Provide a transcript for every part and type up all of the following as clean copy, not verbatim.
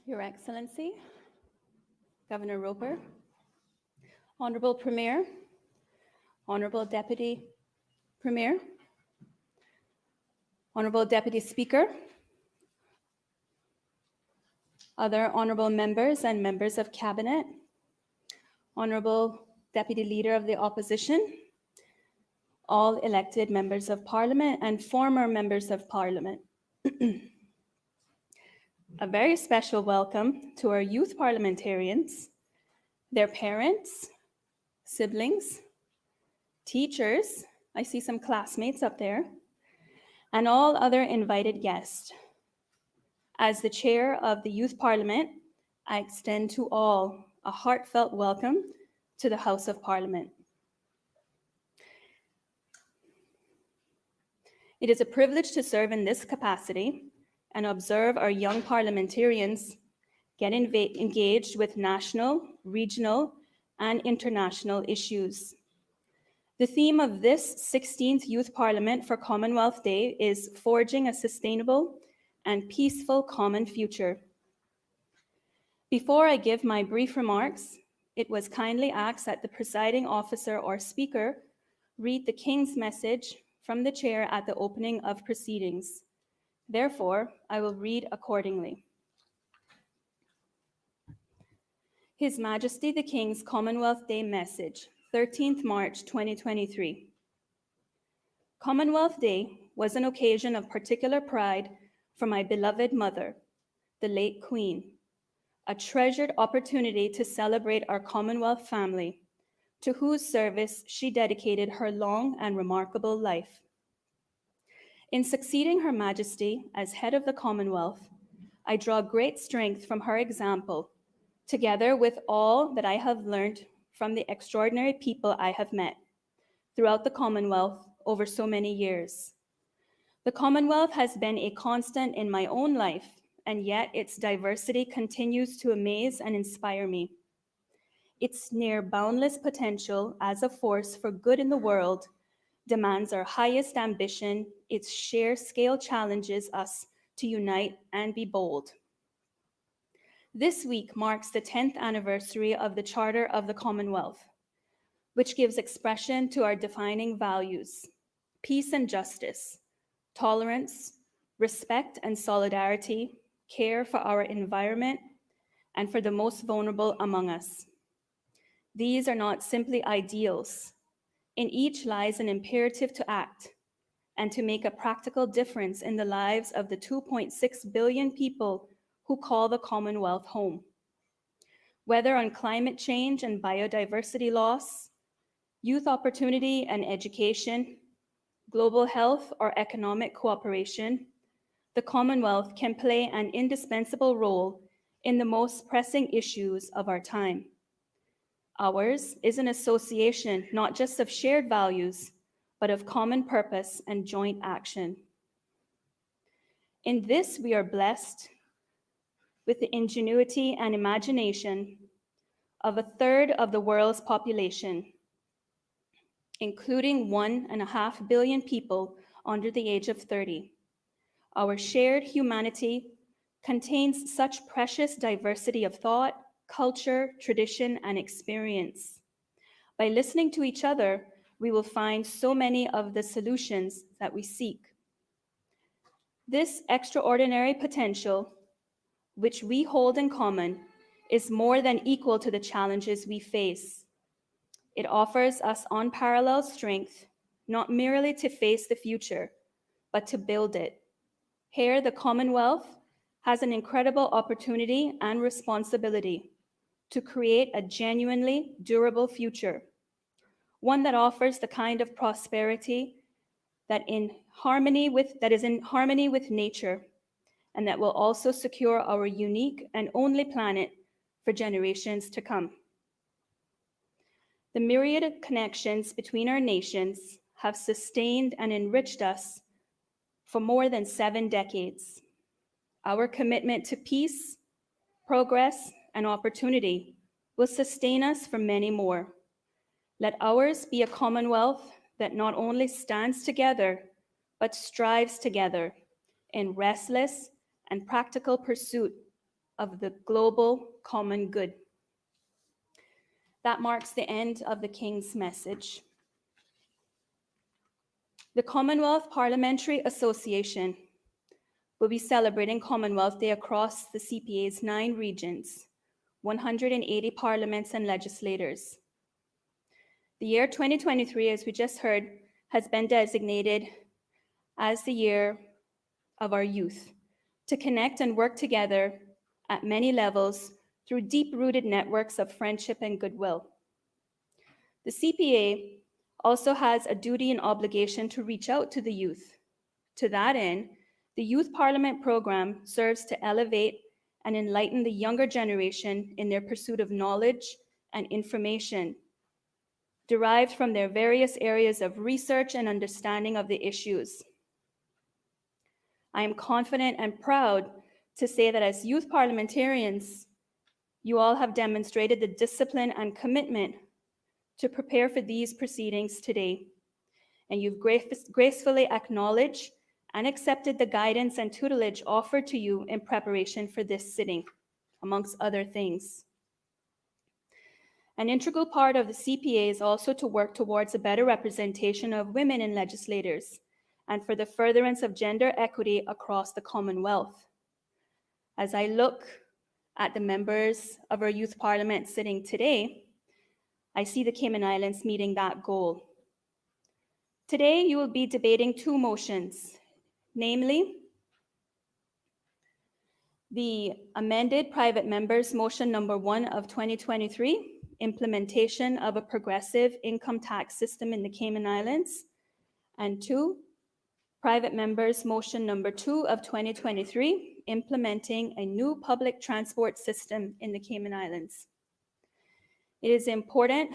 Your Excellency, Governor Roper, Honorable Premier, Honorable Deputy Premier, Honorable Deputy Speaker, other honorable members and members of Cabinet, Honorable Deputy Leader of the Opposition, all elected members of Parliament and former members of Parliament. A very special welcome to our youth parliamentarians, their parents, siblings, teachers, I see some classmates up there, and all other invited guests. As the chair of the Youth Parliament, I extend to all a heartfelt welcome to the House of Parliament. It is a privilege to serve in this capacity and observe our young parliamentarians get engaged with national, regional, and international issues. The theme of this 16th Youth Parliament for Commonwealth Day is Forging a Sustainable and Peaceful Common Future. Before I give my brief remarks, it was kindly asked that the presiding officer or speaker read the King's message from the chair at the opening of proceedings. Therefore, I will read accordingly. His Majesty the King's Commonwealth Day Message, 13th March 2023. Commonwealth Day was an occasion of particular pride for my beloved mother, the late Queen, a treasured opportunity to celebrate our Commonwealth family, to whose service she dedicated her long and remarkable life. In succeeding Her Majesty as head of the Commonwealth, I draw great strength from her example, together with all that I have learned from the extraordinary people I have met throughout the Commonwealth over so many years. The Commonwealth has been a constant in my own life, and yet its diversity continues to amaze and inspire me. Its near boundless potential as a force for good in the world demands our highest ambition. Its sheer scale challenges us to unite and be bold. This week marks the 10th anniversary of the Charter of the Commonwealth, which gives expression to our defining values: peace and justice, tolerance, respect and solidarity, care for our environment, and for the most vulnerable among us. These are not simply ideals. In each lies an imperative to act and to make a practical difference in the lives of the 2.6 billion people who call the Commonwealth home. Whether on climate change and biodiversity loss, youth opportunity and education, global health or economic cooperation, the Commonwealth can play an indispensable role in the most pressing issues of our time. Ours is an association not just of shared values, but of common purpose and joint action. In this, we are blessed with the ingenuity and imagination of a third of the world's population, including 1.5 billion people under the age of 30. Our shared humanity contains such precious diversity of thought, culture, tradition, and experience. By listening to each other, we will find so many of the solutions that we seek. This extraordinary potential, which we hold in common, is more than equal to the challenges we face. It offers us unparalleled strength, not merely to face the future, but to build it. Here, the Commonwealth has an incredible opportunity and responsibility to create a genuinely durable future, one that offers the kind of prosperity that is in harmony with nature, and that will also secure our unique and only planet for generations to come. The myriad connections between our nations have sustained and enriched us for more than 7 decades. Our commitment to peace, progress, and opportunity will sustain us for many more. Let ours be a Commonwealth that not only stands together, but strives together in restless and practical pursuit of the global common good. That marks the end of the King's message. The Commonwealth Parliamentary Association will be celebrating Commonwealth Day across the CPA's 9 regions, 180 parliaments and legislators. The year 2023, as we just heard, has been designated as the year of our youth, to connect and work together at many levels through deep-rooted networks of friendship and goodwill. The CPA also has a duty and obligation to reach out to the youth. To that end, the Youth Parliament program serves to elevate and enlighten the younger generation in their pursuit of knowledge and information derived from their various areas of research and understanding of the issues. I am confident and proud to say that as youth parliamentarians, you all have demonstrated the discipline and commitment to prepare for these proceedings today, and you've gracefully acknowledged and accepted the guidance and tutelage offered to you in preparation for this sitting, amongst other things. An integral part of the CPA is also to work towards a better representation of women in legislators and for the furtherance of gender equity across the Commonwealth. As I look at the members of our Youth Parliament sitting today, I see the Cayman Islands meeting that goal. Today, you will be debating 2 motions, namely, the amended private members motion number 1 of 2023, implementation of a progressive income tax system in the Cayman Islands, and 2, private members motion number 2 of 2023, implementing a new public transport system in the Cayman Islands. It is important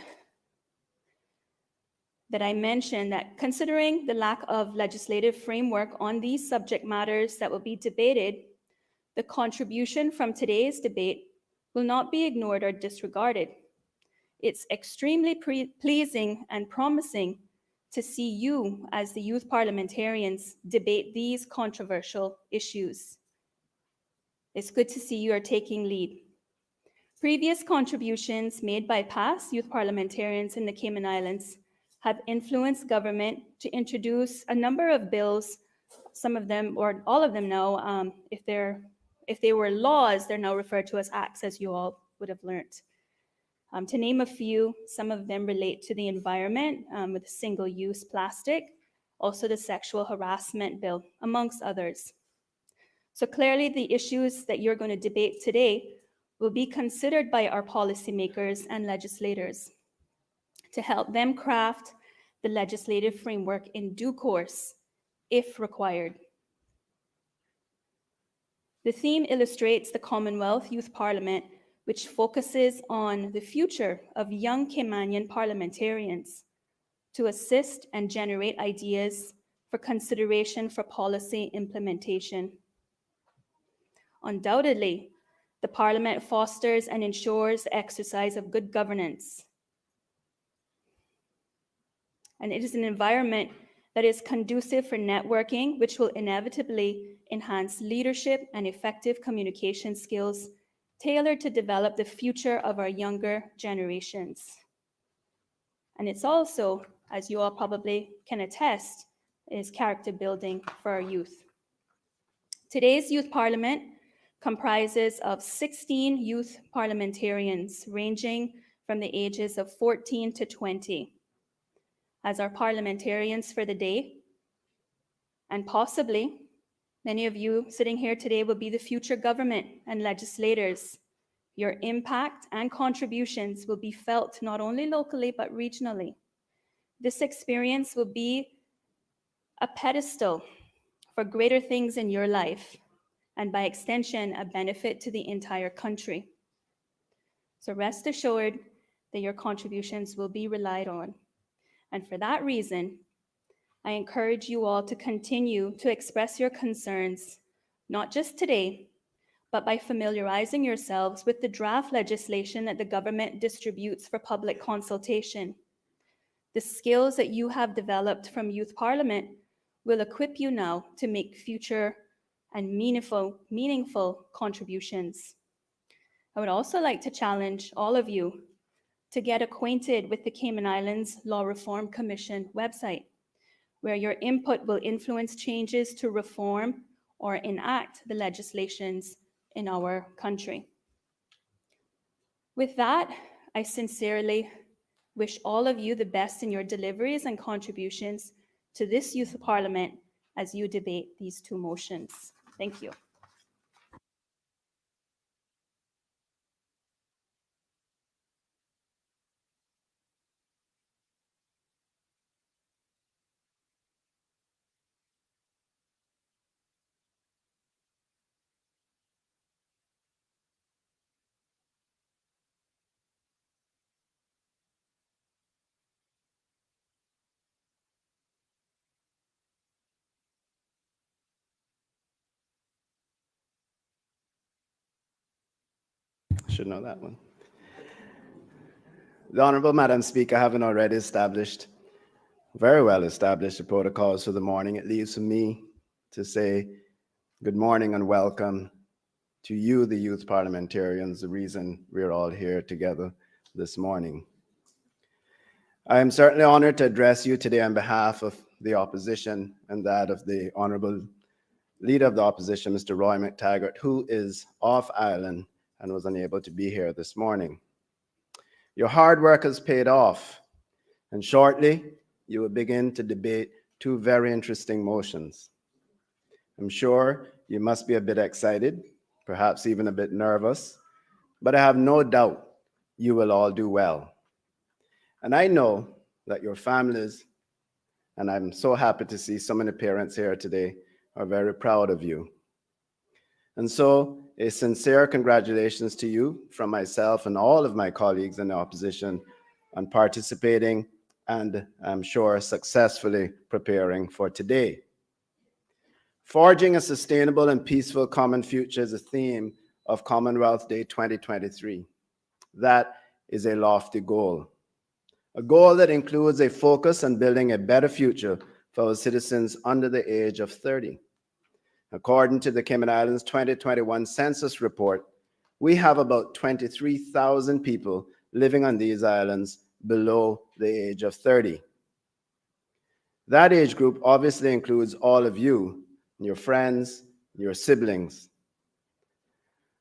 that I mention that considering the lack of legislative framework on these subject matters that will be debated, the contribution from today's debate will not be ignored or disregarded. It's extremely pleasing and promising to see you as the youth parliamentarians debate these controversial issues. It's good to see you are taking lead. Previous contributions made by past youth parliamentarians in the Cayman Islands have influenced government to introduce a number of bills, some of them or all of them now, if they were laws, they're now referred to as acts, as you all would have learned. To name a few, some of them relate to the environment with single-use plastic, also the sexual harassment bill, amongst others. So clearly the issues that you're going to debate today will be considered by our policymakers and legislators to help them craft the legislative framework in due course, if required. The theme illustrates the Commonwealth Youth Parliament, which focuses on the future of young Caymanian parliamentarians to assist and generate ideas for consideration for policy implementation. Undoubtedly, the Parliament fosters and ensures the exercise of good governance. And it is an environment that is conducive for networking, which will inevitably enhance leadership and effective communication skills tailored to develop the future of our younger generations. And it's also, as you all probably can attest, is character building for our youth. Today's Youth Parliament comprises of 16 youth parliamentarians ranging from the ages of 14 to 20 as our parliamentarians for the day. And possibly, many of you sitting here today will be the future government and legislators. Your impact and contributions will be felt not only locally, but regionally. This experience will be a pedestal for greater things in your life, and by extension, a benefit to the entire country. So rest assured that your contributions will be relied on. And for that reason, I encourage you all to continue to express your concerns, not just today, but by familiarizing yourselves with the draft legislation that the government distributes for public consultation. The skills that you have developed from Youth Parliament will equip you now to make future and meaningful contributions. I would also like to challenge all of you to get acquainted with the Cayman Islands Law Reform Commission website, where your input will influence changes to reform or enact the legislations in our country. With that, I sincerely wish all of you the best in your deliveries and contributions to this Youth Parliament as you debate these two motions. Thank you. Should know that one. The Honorable Madam Speaker, having already very well established the protocols for the morning, it leaves for me to say good morning and welcome to you, the youth parliamentarians, the reason we're all here together this morning. I am certainly honored to address you today on behalf of the opposition and that of the Honorable Leader of the Opposition, Mr. Roy McTaggart, who is off island and was unable to be here this morning. Your hard work has paid off, and shortly you will begin to debate two very interesting motions. I'm sure you must be a bit excited, perhaps even a bit nervous, but I have no doubt you will all do well. And I know that your families, and I'm so happy to see so many parents here today, are very proud of you. And so a sincere congratulations to you from myself and all of my colleagues in the opposition on participating and I'm sure successfully preparing for today. Forging a sustainable and peaceful common future is a theme of Commonwealth Day 2023. That is a lofty goal. A goal that includes a focus on building a better future for our citizens under the age of 30. According to the Cayman Islands 2021 census report, we have about 23,000 people living on these islands below the age of 30. That age group obviously includes all of you, your friends, your siblings.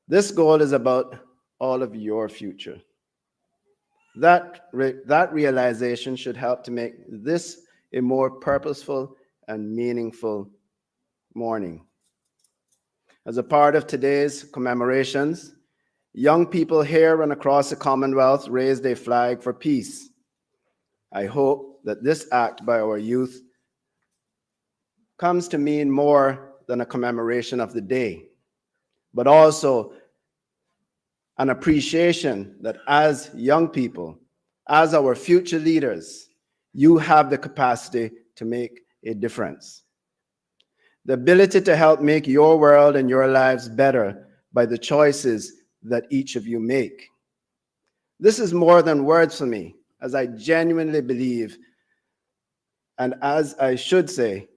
This goal is about all of your future. That realization should help to make this a more purposeful and meaningful morning. As a part of today's commemorations, young people here and across the Commonwealth raised a flag for peace. I hope that this act by our youth comes to mean more than a commemoration of the day, but also an appreciation that as young people, as our future leaders, you have the capacity to make a difference. The ability to help make your world and your lives better by the choices that each of you make. This is more than words for me, as I genuinely believe, and as I should say,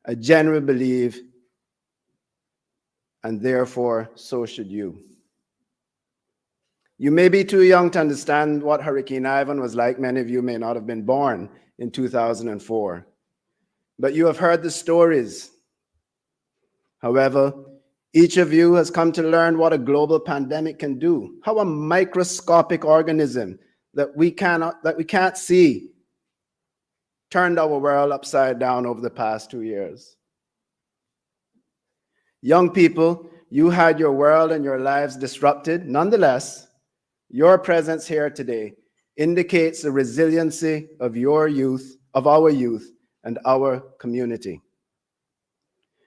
I genuinely believe, and therefore so should you. You may be too young to understand what Hurricane Ivan was like. Many of you may not have been born in 2004, but you have heard the stories. However, each of you has come to learn what a global pandemic can do, how a microscopic organism that we can't see turned our world upside down over the past 2 years. Young people, you had your world and your lives disrupted. Nonetheless, your presence here today indicates the resiliency of your youth, of our youth, and our community.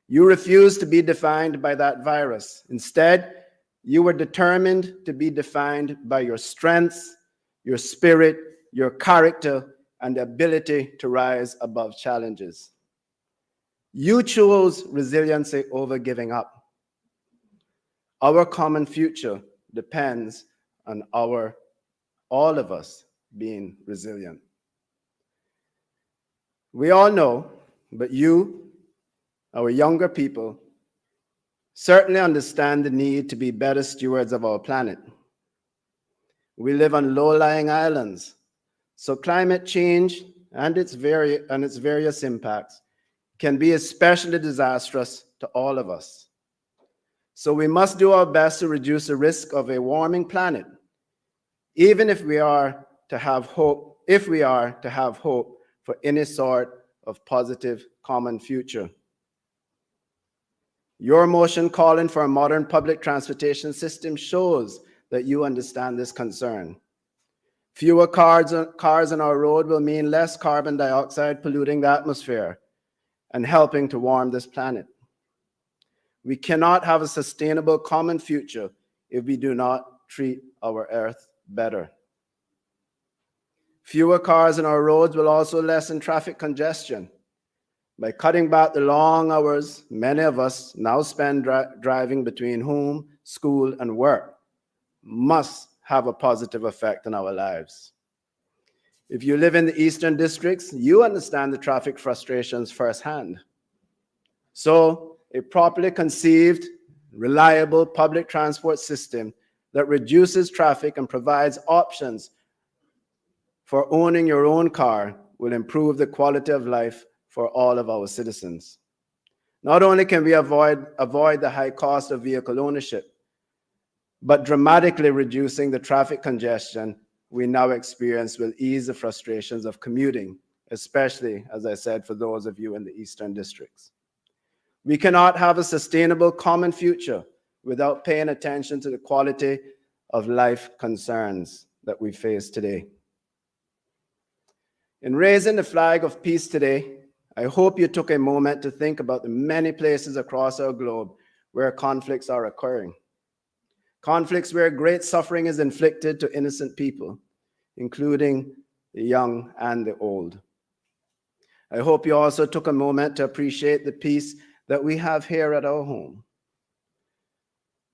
You refused to be defined by that virus. Instead, you were determined to be defined by your strengths, your spirit, your character, and the ability to rise above challenges. You chose resiliency over giving up. Our common future depends on all of us being resilient. We all know, but you, our younger people, certainly understand the need to be better stewards of our planet. We live on low-lying islands, so climate change and its various impacts can be especially disastrous to all of us. So we must do our best to reduce the risk of a warming planet, even if we are to have hope for any sort of positive common future. Your motion calling for a modern public transportation system shows that you understand this concern. Fewer cars on our road will mean less carbon dioxide polluting the atmosphere and helping to warm this planet. We cannot have a sustainable common future if we do not treat our Earth better. Fewer cars on our roads will also lessen traffic congestion. By cutting back the long hours many of us now spend driving between home, school, and work, must have a positive effect on our lives. If you live in the Eastern Districts, you understand the traffic frustrations firsthand. So, a properly conceived, reliable public transport system that reduces traffic and provides options for owning your own car will improve the quality of life for all of our citizens. Not only can we avoid the high cost of vehicle ownership, but dramatically reducing the traffic congestion we now experience will ease the frustrations of commuting, especially, as I said, for those of you in the Eastern Districts. We cannot have a sustainable common future without paying attention to the quality of life concerns that we face today. In raising the flag of peace today, I hope you took a moment to think about the many places across our globe where conflicts are occurring. Conflicts where great suffering is inflicted to innocent people, including the young and the old. I hope you also took a moment to appreciate the peace that we have here at our home.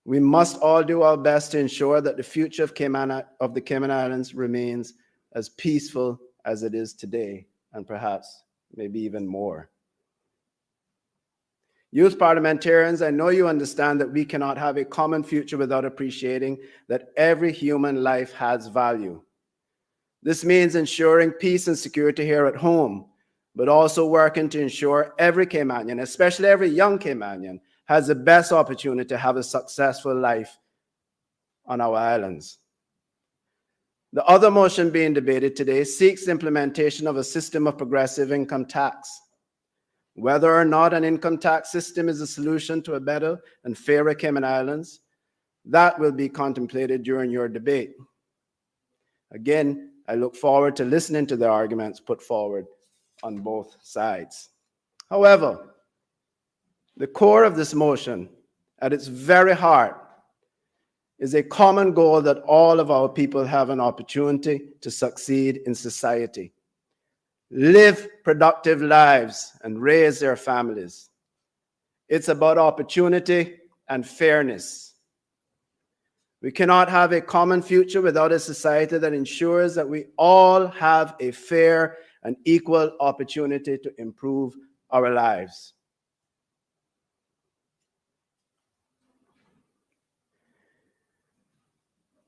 We must all do our best to ensure that the future of the Cayman Islands remains as peaceful as it is today, and perhaps maybe even more. Youth parliamentarians, I know you understand that we cannot have a common future without appreciating that every human life has value. This means ensuring peace and security here at home, but also working to ensure every Caymanian, especially every young Caymanian, has the best opportunity to have a successful life on our islands. The other motion being debated today seeks the implementation of a system of progressive income tax. Whether or not an income tax system is a solution to a better and fairer Cayman Islands, that will be contemplated during your debate. Again, I look forward to listening to the arguments put forward on both sides. However, the core of this motion, at its very heart, is a common goal that all of our people have an opportunity to succeed in society, live productive lives, and raise their families. It's about opportunity and fairness. We cannot have a common future without a society that ensures that we all have a fair and equal opportunity to improve our lives.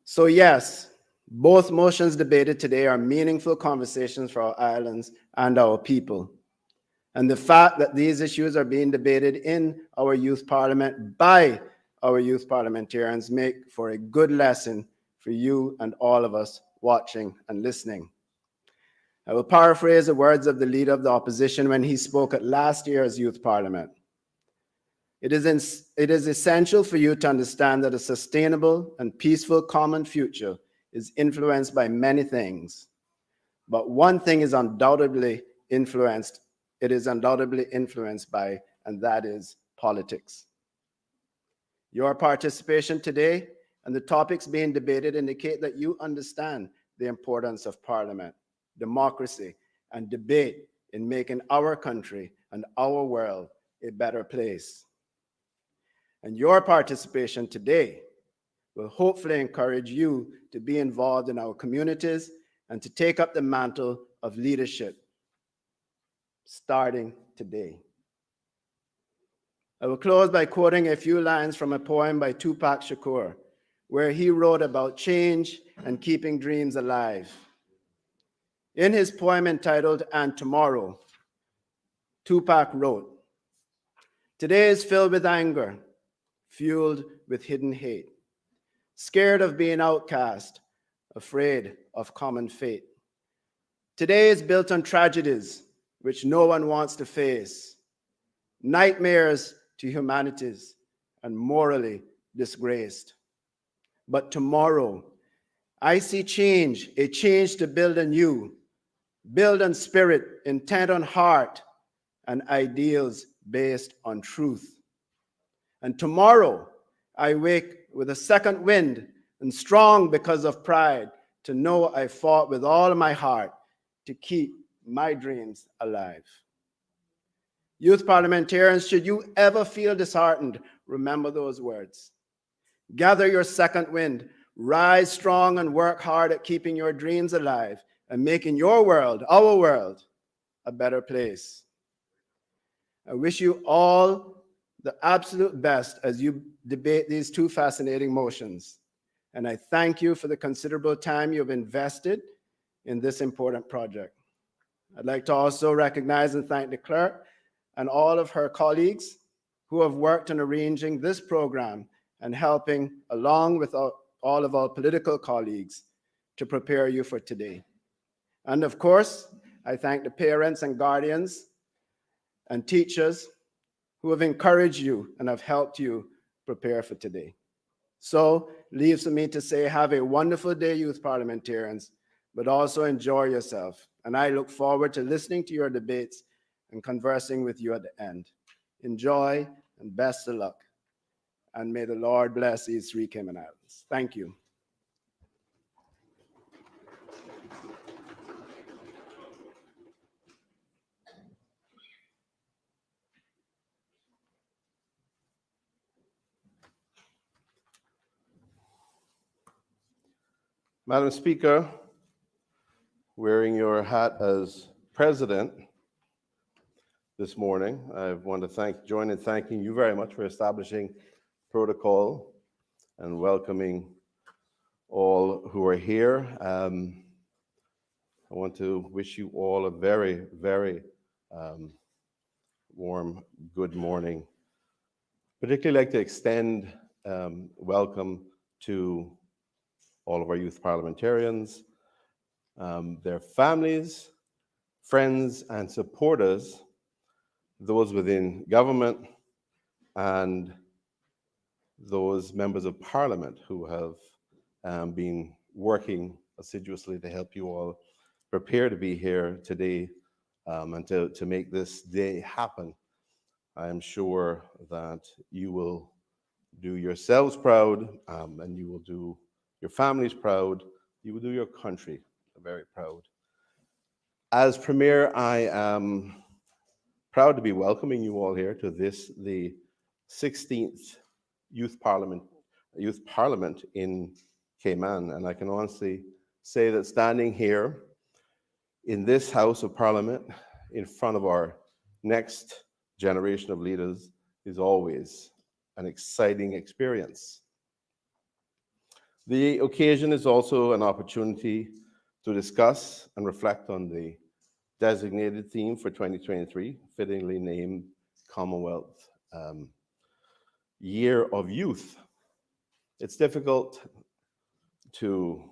So yes, both motions debated today are meaningful conversations for our islands and our people. And the fact that these issues are being debated in our youth parliament by our youth parliamentarians make for a good lesson for you and all of us watching and listening. I will paraphrase the words of the leader of the opposition when he spoke at last year's youth parliament. It is essential for you to understand that a sustainable and peaceful common future is influenced by many things. But one thing is undoubtedly influenced by, and that is politics. Your participation today and the topics being debated indicate that you understand the importance of parliament, democracy, and debate in making our country and our world a better place. And your participation today will hopefully encourage you to be involved in our communities and to take up the mantle of leadership starting today. I will close by quoting a few lines from a poem by Tupac Shakur, where he wrote about change and keeping dreams alive. In his poem entitled "And Tomorrow," Tupac wrote, "Today is filled with anger, fueled with hidden hate, scared of being outcast, afraid of common fate. Today is built on tragedies which no one wants to face, nightmares to humanities and morally disgraced. But tomorrow, I see change, a change to build anew, build on spirit, intent on heart, and ideals based on truth. And tomorrow, I wake with a second wind and strong because of pride to know I fought with all my heart to keep my dreams alive." Youth parliamentarians, should you ever feel disheartened, remember those words. Gather your second wind, rise strong and work hard at keeping your dreams alive and making your world, our world, a better place. I wish you all the absolute best as you debate these two fascinating motions. And I thank you for the considerable time you've invested in this important project. I'd like to also recognize and thank the clerk and all of her colleagues who have worked on arranging this program and helping, along with all of our political colleagues, to prepare you for today. And of course, I thank the parents and guardians and teachers who have encouraged you and have helped you prepare for today. So, leaves for me to say, have a wonderful day, youth parliamentarians, but also enjoy yourself. And I look forward to listening to your debates and conversing with you at the end. Enjoy and best of luck. And may the Lord bless these three Cayman Islands. Thank you. Madam Speaker, wearing your hat as president this morning, I want to join in thanking you very much for establishing protocol and welcoming all who are here. I want to wish you all a very, very warm good morning. Particularly like to extend welcome to all of our youth parliamentarians, their families, friends, and supporters, those within government, and those members of parliament who have been working assiduously to help you all prepare to be here today and to make this day happen. I am sure that you will do yourselves proud and you will do your families proud. You will do your country very proud. As Premier, I am proud to be welcoming you all here to this, the 16th Youth Parliament in Cayman. And I can honestly say that standing here in this House of Parliament in front of our next generation of leaders is always an exciting experience. The occasion is also an opportunity to discuss and reflect on the designated theme for 2023, fittingly named Commonwealth Year of Youth. It's difficult to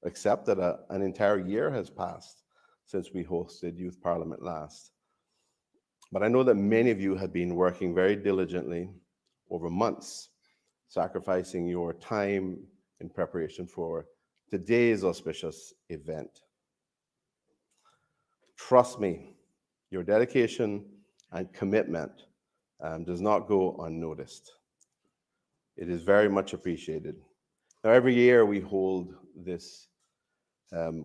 accept that an entire year has passed since we hosted Youth Parliament last. But I know that many of you have been working very diligently over months, sacrificing your time in preparation for today's auspicious event. Trust me, your dedication and commitment does not go unnoticed. It is very much appreciated. Now, every year we hold this Youth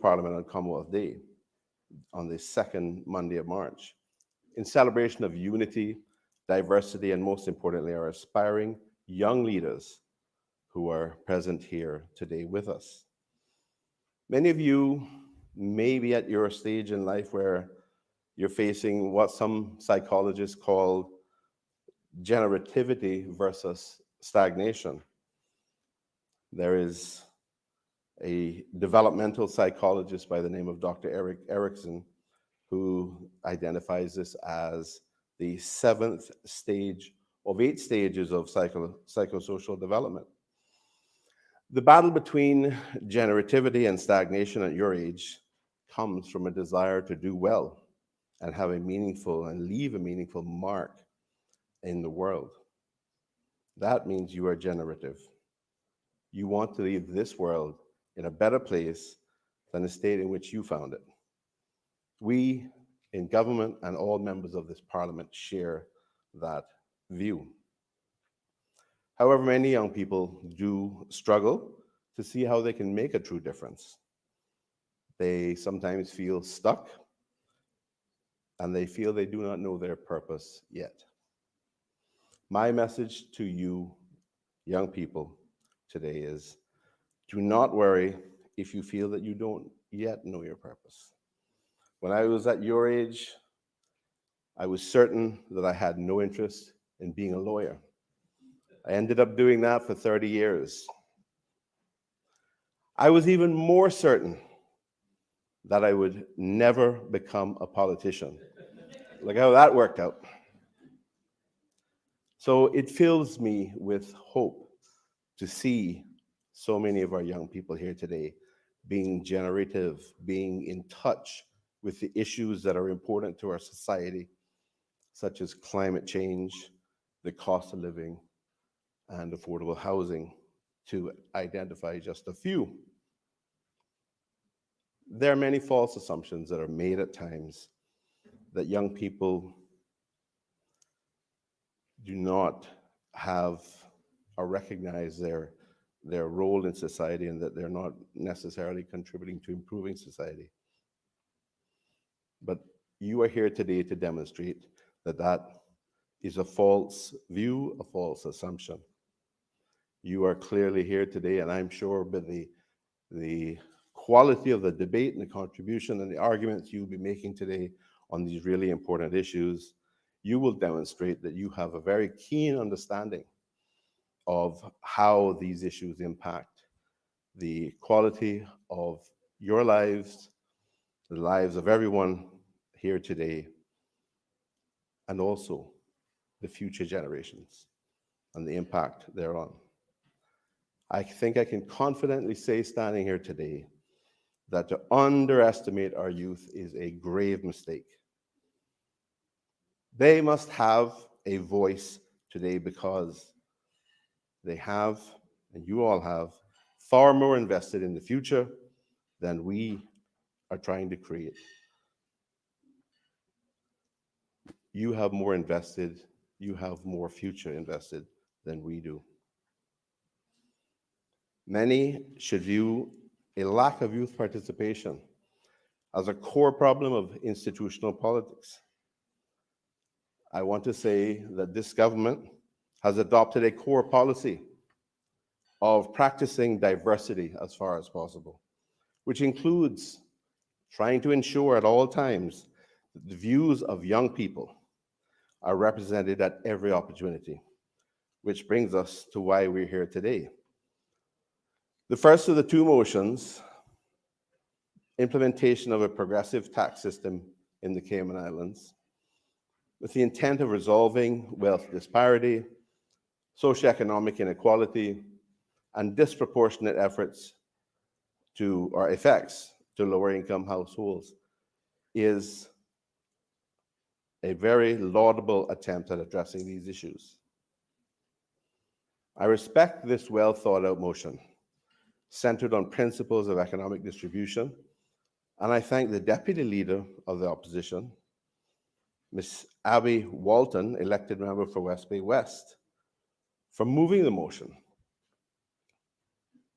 Parliament on Commonwealth Day on the second Monday of March in celebration of unity, diversity, and most importantly, our aspiring young leaders who are present here today with us. Many of you may be at your stage in life where you're facing what some psychologists call generativity versus stagnation. There is a developmental psychologist by the name of Dr. Eric Erickson who identifies this as the 7th stage of 8 stages of psychosocial development. The battle between generativity and stagnation at your age comes from a desire to do well and have a meaningful and leave a meaningful mark in the world. That means you are generative. You want to leave this world in a better place than the state in which you found it. We in government and all members of this parliament share that view. However, many young people do struggle to see how they can make a true difference. They sometimes feel stuck and they feel they do not know their purpose yet. My message to you, young people, today is do not worry if you feel that you don't yet know your purpose. When I was at your age, I was certain that I had no interest in being a lawyer. I ended up doing that for 30 years. I was even more certain that I would never become a politician. Look how that worked out. So it fills me with hope to see so many of our young people here today being generative, being in touch with the issues that are important to our society, such as climate change, the cost of living, and affordable housing, to identify just a few. There are many false assumptions that are made at times that young people do not have or recognize their role in society and that they're not necessarily contributing to improving society. But you are here today to demonstrate that that is a false view, a false assumption. You are clearly here today, and I'm sure by the quality of the debate and the contribution and the arguments you'll be making today on these really important issues, you will demonstrate that you have a very keen understanding of how these issues impact the quality of your lives, the lives of everyone here today, and also the future generations and the impact thereon. I think I can confidently say, standing here today, that to underestimate our youth is a grave mistake. They must have a voice today because they have, and you all have, far more invested in the future than we are trying to create. You have more invested, you have more future invested than we do. Many should view a lack of youth participation as a core problem of institutional politics. I want to say that this government has adopted a core policy of practicing diversity as far as possible, which includes trying to ensure at all times that the views of young people are represented at every opportunity, which brings us to why we're here today. The first of the two motions, implementation of a progressive tax system in the Cayman Islands, with the intent of resolving wealth disparity, socioeconomic inequality, and disproportionate efforts to, or effects to lower income households, is a very laudable attempt at addressing these issues. I respect this well thought out motion, centered on principles of economic distribution, and I thank the Deputy Leader of the Opposition, Ms. Abby Walton, elected member for West Bay West, for moving the motion.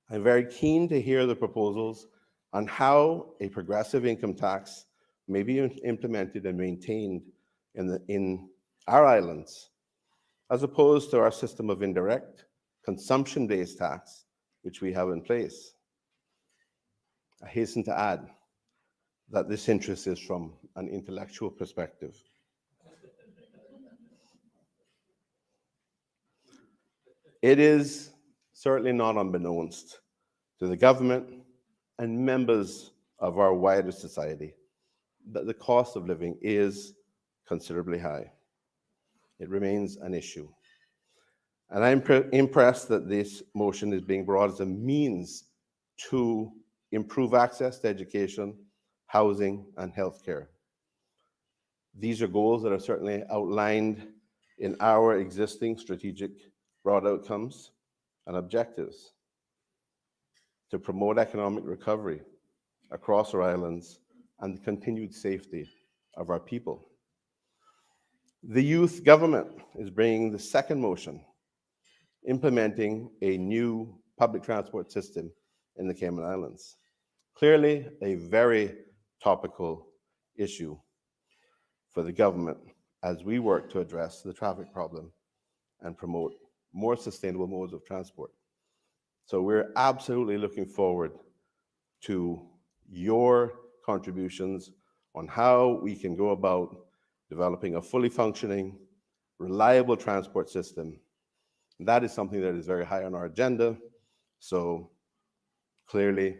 I'm very keen to hear the proposals on how a progressive income tax may be implemented and maintained in our islands, as opposed to our system of indirect consumption-based tax, which we have in place. I hasten to add that this interest is from an intellectual perspective. It is certainly not unbeknownst to the government and members of our wider society that the cost of living is considerably high. It remains an issue. And I'm impressed that this motion is being brought as a means to improve access to education, housing, and healthcare. These are goals that are certainly outlined in our existing strategic broad outcomes and objectives to promote economic recovery across our islands and the continued safety of our people. The youth government is bringing the second motion, implementing a new public transport system in the Cayman Islands. Clearly a very topical issue for the government as we work to address the traffic problem and promote more sustainable modes of transport. So we're absolutely looking forward to your contributions on how we can go about developing a fully functioning, reliable transport system. That is something that is very high on our agenda. So clearly,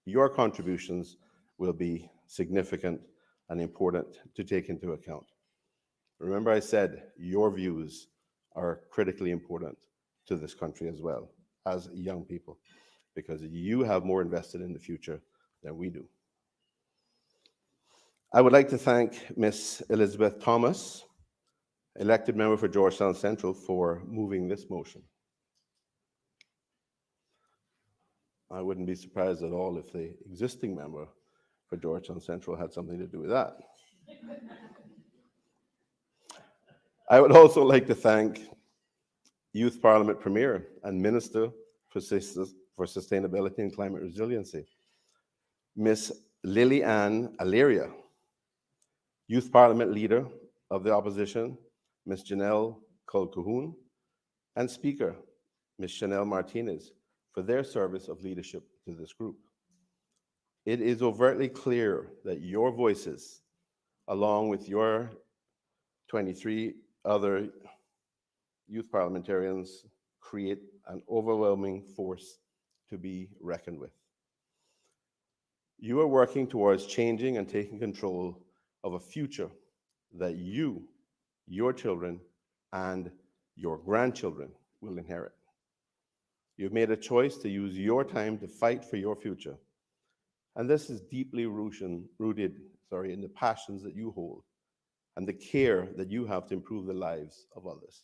your contributions will be significant and important to take into account. Remember, I said your views are critically important to this country as well as young people, because you have more invested in the future than we do. I would like to thank Ms. Elizabeth Thomas, elected member for Georgetown Central, for moving this motion. I wouldn't be surprised at all if the existing member for Georgetown Central had something to do with that. I would also like to thank Youth Parliament Premier and Minister for Sustainability and Climate Resiliency, Ms. Lily Ann Aleria, Youth Parliament Leader of the Opposition, Ms. Janelle Colquhoun, and Speaker, Ms. Chanel Martinez, for their service of leadership to this group. It is overtly clear that your voices, along with your 23 other youth parliamentarians, create an overwhelming force to be reckoned with. You are working towards changing and taking control of a future that you, your children, and your grandchildren will inherit. You've made a choice to use your time to fight for your future. And this is deeply rooted in the passions that you hold and the care that you have to improve the lives of others.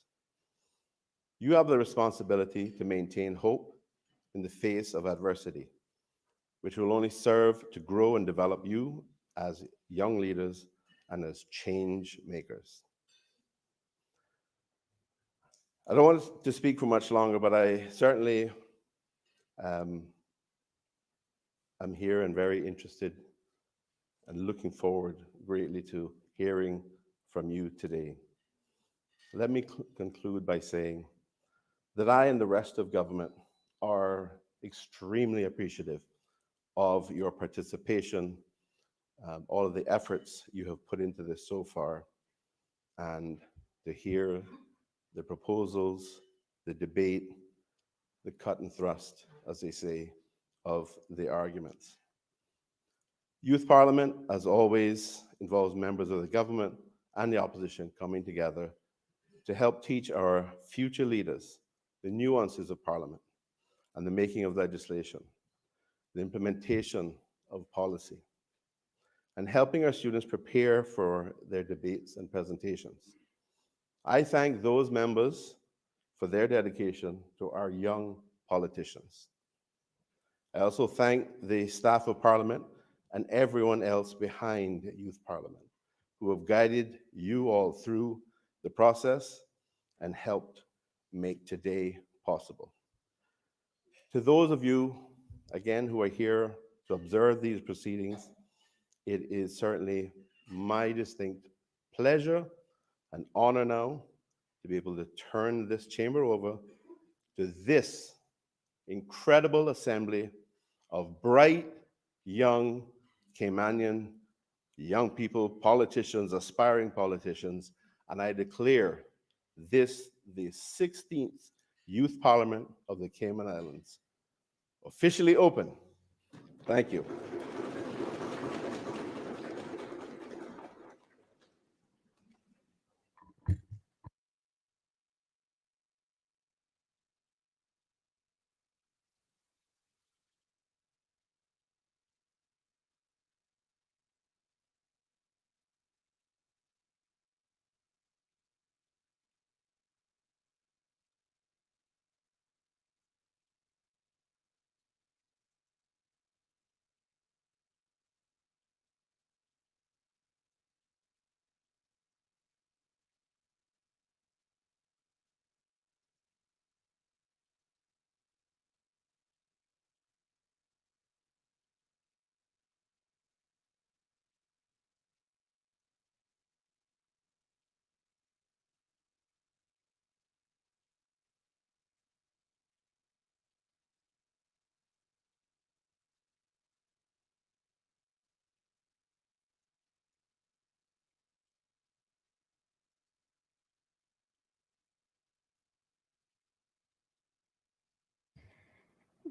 You have the responsibility to maintain hope in the face of adversity, which will only serve to grow and develop you as young leaders and as change makers. I don't want to speak for much longer, but I certainly am here and very interested and looking forward greatly to hearing from you today. Let me conclude by saying that I and the rest of government are extremely appreciative of your participation, all of the efforts you have put into this so far, and to hear the proposals, the debate, the cut and thrust, as they say, of the arguments. Youth Parliament, as always, involves members of the government and the opposition coming together to help teach our future leaders the nuances of Parliament and the making of legislation, the implementation of policy, and helping our students prepare for their debates and presentations. I thank those members for their dedication to our young politicians. I also thank the staff of Parliament and everyone else behind Youth Parliament who have guided you all through the process and helped make today possible. To those of you, again, who are here to observe these proceedings, it is certainly my distinct pleasure and honor now to be able to turn this chamber over to this incredible assembly of bright, young Caymanian young people, politicians, aspiring politicians, and I declare this the 16th Youth Parliament of the Cayman Islands officially open. Thank you.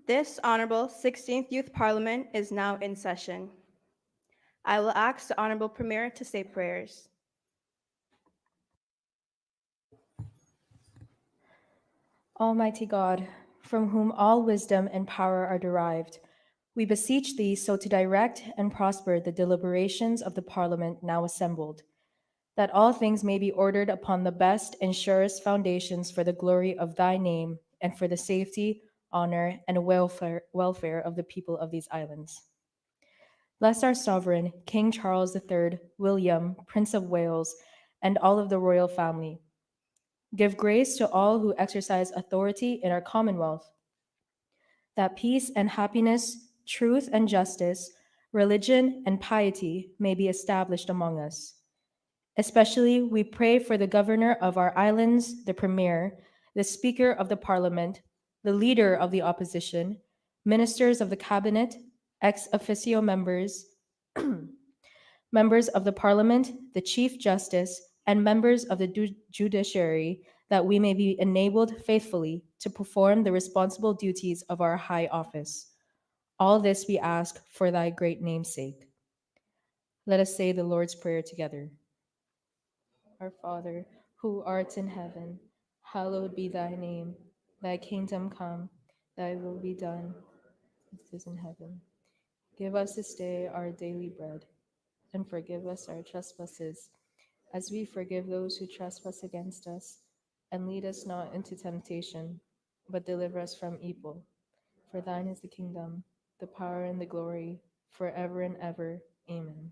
This Honorable 16th Youth Parliament is now in session. I will ask the Honorable Premier to say prayers. Almighty God, from whom all wisdom and power are derived, we beseech thee so to direct and prosper the deliberations of the Parliament now assembled, that all things may be ordered upon the best and surest foundations for the glory of thy name and for the safety, honor, and welfare of the people of these islands. Bless our sovereign, King Charles III, William, Prince of Wales, and all of the royal family. Give grace to all who exercise authority in our Commonwealth, that peace and happiness, truth and justice, religion and piety may be established among us. Especially, we pray for the governor of our islands, the premier, the speaker of the parliament, the leader of the opposition, ministers of the cabinet, ex officio members, members of the parliament, the chief justice, and members of the judiciary, that we may be enabled faithfully to perform the responsible duties of our high office. All this we ask for thy great name's sake. Let us say the Lord's Prayer together. Our Father, who art in heaven, hallowed be thy name. Thy kingdom come, thy will be done, as it is in heaven. Give us this day our daily bread, and forgive us our trespasses, as we forgive those who trespass against us. And lead us not into temptation, but deliver us from evil. For thine is the kingdom, the power, and the glory, forever and ever. Amen.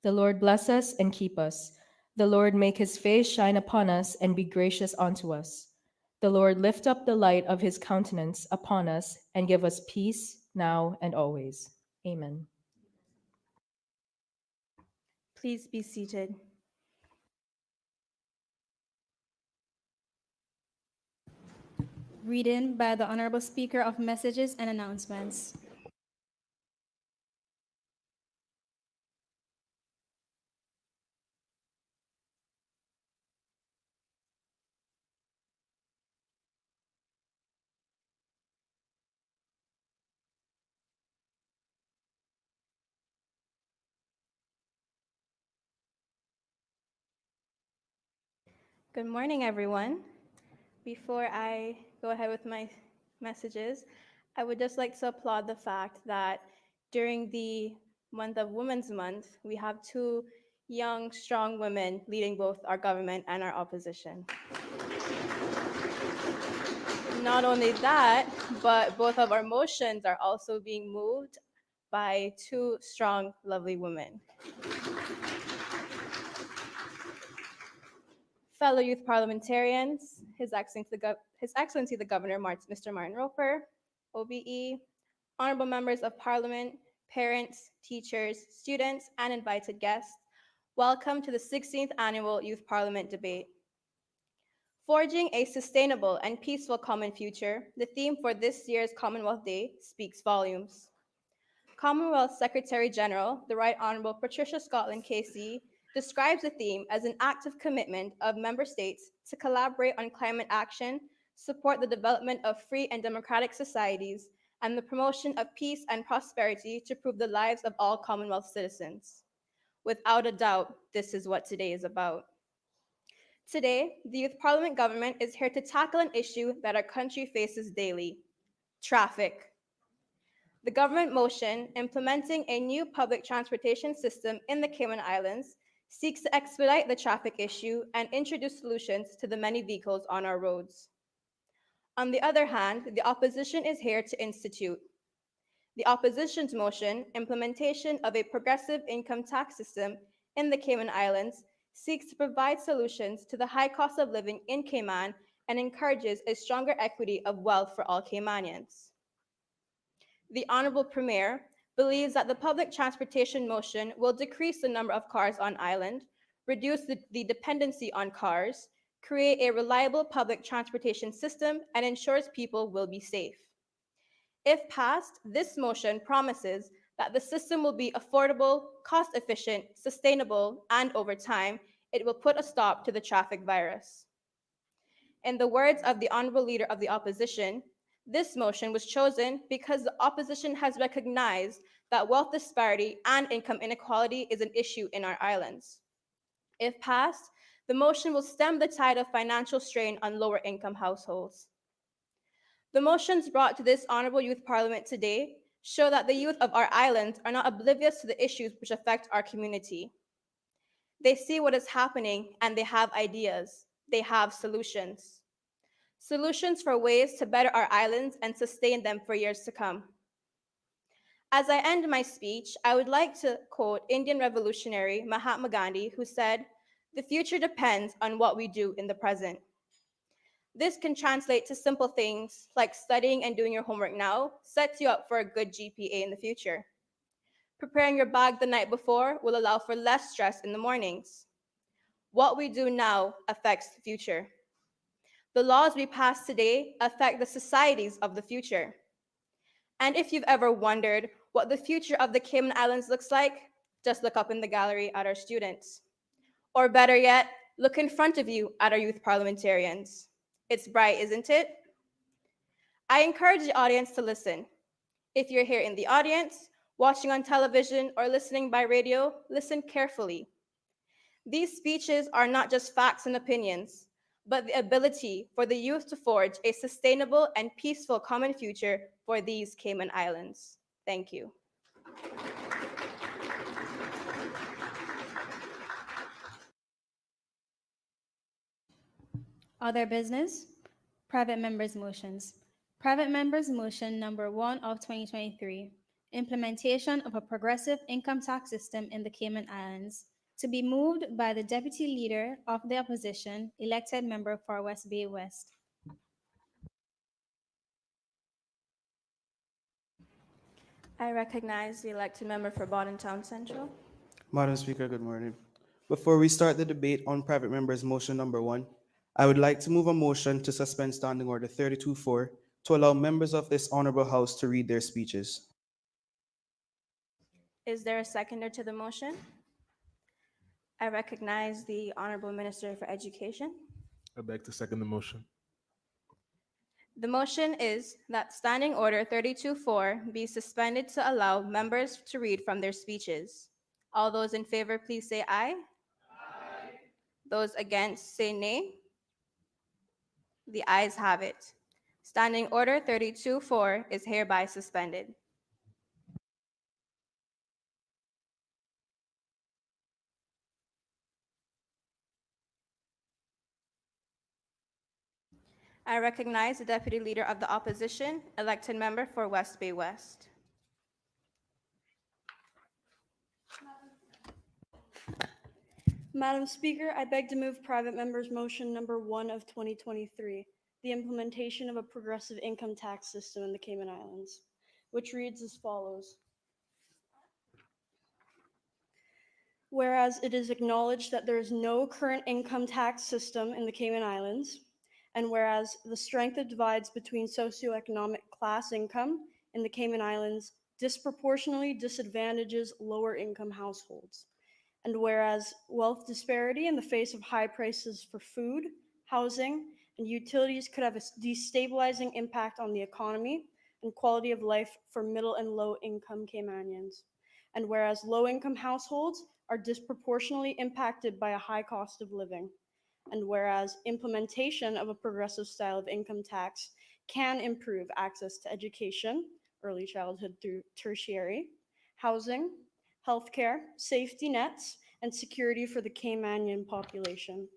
The Lord bless us and keep us. The Lord make his face shine upon us and be gracious unto us. The Lord lift up the light of his countenance upon us and give us peace now and always. Amen. Please be seated. Read in by the Honorable Speaker of Messages and Announcements. Good morning, everyone. Before I go ahead with my messages, I would just like to applaud the fact that during the month of Women's Month, we have two young, strong women leading both our government and our opposition. Not only that, but both of our motions are also being moved by two strong, lovely women. Fellow youth parliamentarians, His Excellency the Governor, Mr. Martin Roper, OBE, honorable members of Parliament, parents, teachers, students, and invited guests, welcome to the 16th Annual Youth Parliament Debate. Forging a sustainable and peaceful common future, the theme for this year's Commonwealth Day speaks volumes. Commonwealth Secretary General, the Right Honorable Patricia Scotland KC, describes the theme as an active commitment of member states to collaborate on climate action, support the development of free and democratic societies, and the promotion of peace and prosperity to improve the lives of all Commonwealth citizens. Without a doubt, this is what today is about. Today, the Youth Parliament government is here to tackle an issue that our country faces daily: traffic. The government motion implementing a new public transportation system in the Cayman Islands seeks to expedite the traffic issue and introduce solutions to the many vehicles on our roads. On the other hand, the opposition is here to institute. The opposition's motion, implementation of a progressive income tax system in the Cayman Islands, seeks to provide solutions to the high cost of living in Cayman and encourages a stronger equity of wealth for all Caymanians. The Honorable Premier believes that the public transportation motion will decrease the number of cars on island, reduce the dependency on cars, create a reliable public transportation system, and ensures people will be safe. If passed, this motion promises that the system will be affordable, cost-efficient, sustainable, and over time, it will put a stop to the traffic virus. In the words of the Honorable Leader of the Opposition, this motion was chosen because the opposition has recognized that wealth disparity and income inequality is an issue in our islands. If passed, the motion will stem the tide of financial strain on lower income households. The motions brought to this Honorable Youth Parliament today show that the youth of our islands are not oblivious to the issues which affect our community. They see what is happening and they have ideas. They have solutions. Solutions for ways to better our islands and sustain them for years to come. As I end my speech, I would like to quote Indian revolutionary Mahatma Gandhi, who said, "The future depends on what we do in the present." This can translate to simple things like studying and doing your homework now sets you up for a good GPA in the future. Preparing your bag the night before will allow for less stress in the mornings. What we do now affects the future. The laws we pass today affect the societies of the future. And if you've ever wondered what the future of the Cayman Islands looks like, just look up in the gallery at our students. Or better yet, look in front of you at our youth parliamentarians. It's bright, isn't it? I encourage the audience to listen. If you're here in the audience, watching on television, or listening by radio, listen carefully. These speeches are not just facts and opinions, but the ability for the youth to forge a sustainable and peaceful common future for these Cayman Islands. Thank you. Other business? Private members' motions. Private members' motion number 1 of 2023, implementation of a progressive income tax system in the Cayman Islands, to be moved by the Deputy Leader of the Opposition, elected member for West Bay West. I recognize the elected member for Bodden Town Central. Madam Speaker, good morning. Before we start the debate on private members' motion number 1, I would like to move a motion to suspend Standing Order 32-4 to allow members of this honorable House to read their speeches. Is there a seconder to the motion? I recognize the Honorable Minister for Education. I beg to second the motion. The motion is that Standing Order 32-4 be suspended to allow members to read from their speeches. All those in favor, please say aye. Aye. Those against, say nay. The ayes have it. Standing Order 32-4 is hereby suspended. I recognize the Deputy Leader of the Opposition, elected member for West Bay West. Madam Speaker, I beg to move private members' motion number 1 of 2023, the implementation of a progressive income tax system in the Cayman Islands, which reads as follows. Whereas it is acknowledged that there is no current income tax system in the Cayman Islands, and whereas the strength of divides between socioeconomic class income in the Cayman Islands disproportionately disadvantages lower income households. And whereas wealth disparity in the face of high prices for food, housing, and utilities could have a destabilizing impact on the economy and quality of life for middle and low income Caymanians. And whereas low income households are disproportionately impacted by a high cost of living. And whereas implementation of a progressive style of income tax can improve access to education, early childhood through tertiary, housing, healthcare, safety nets, and security for the Caymanian population.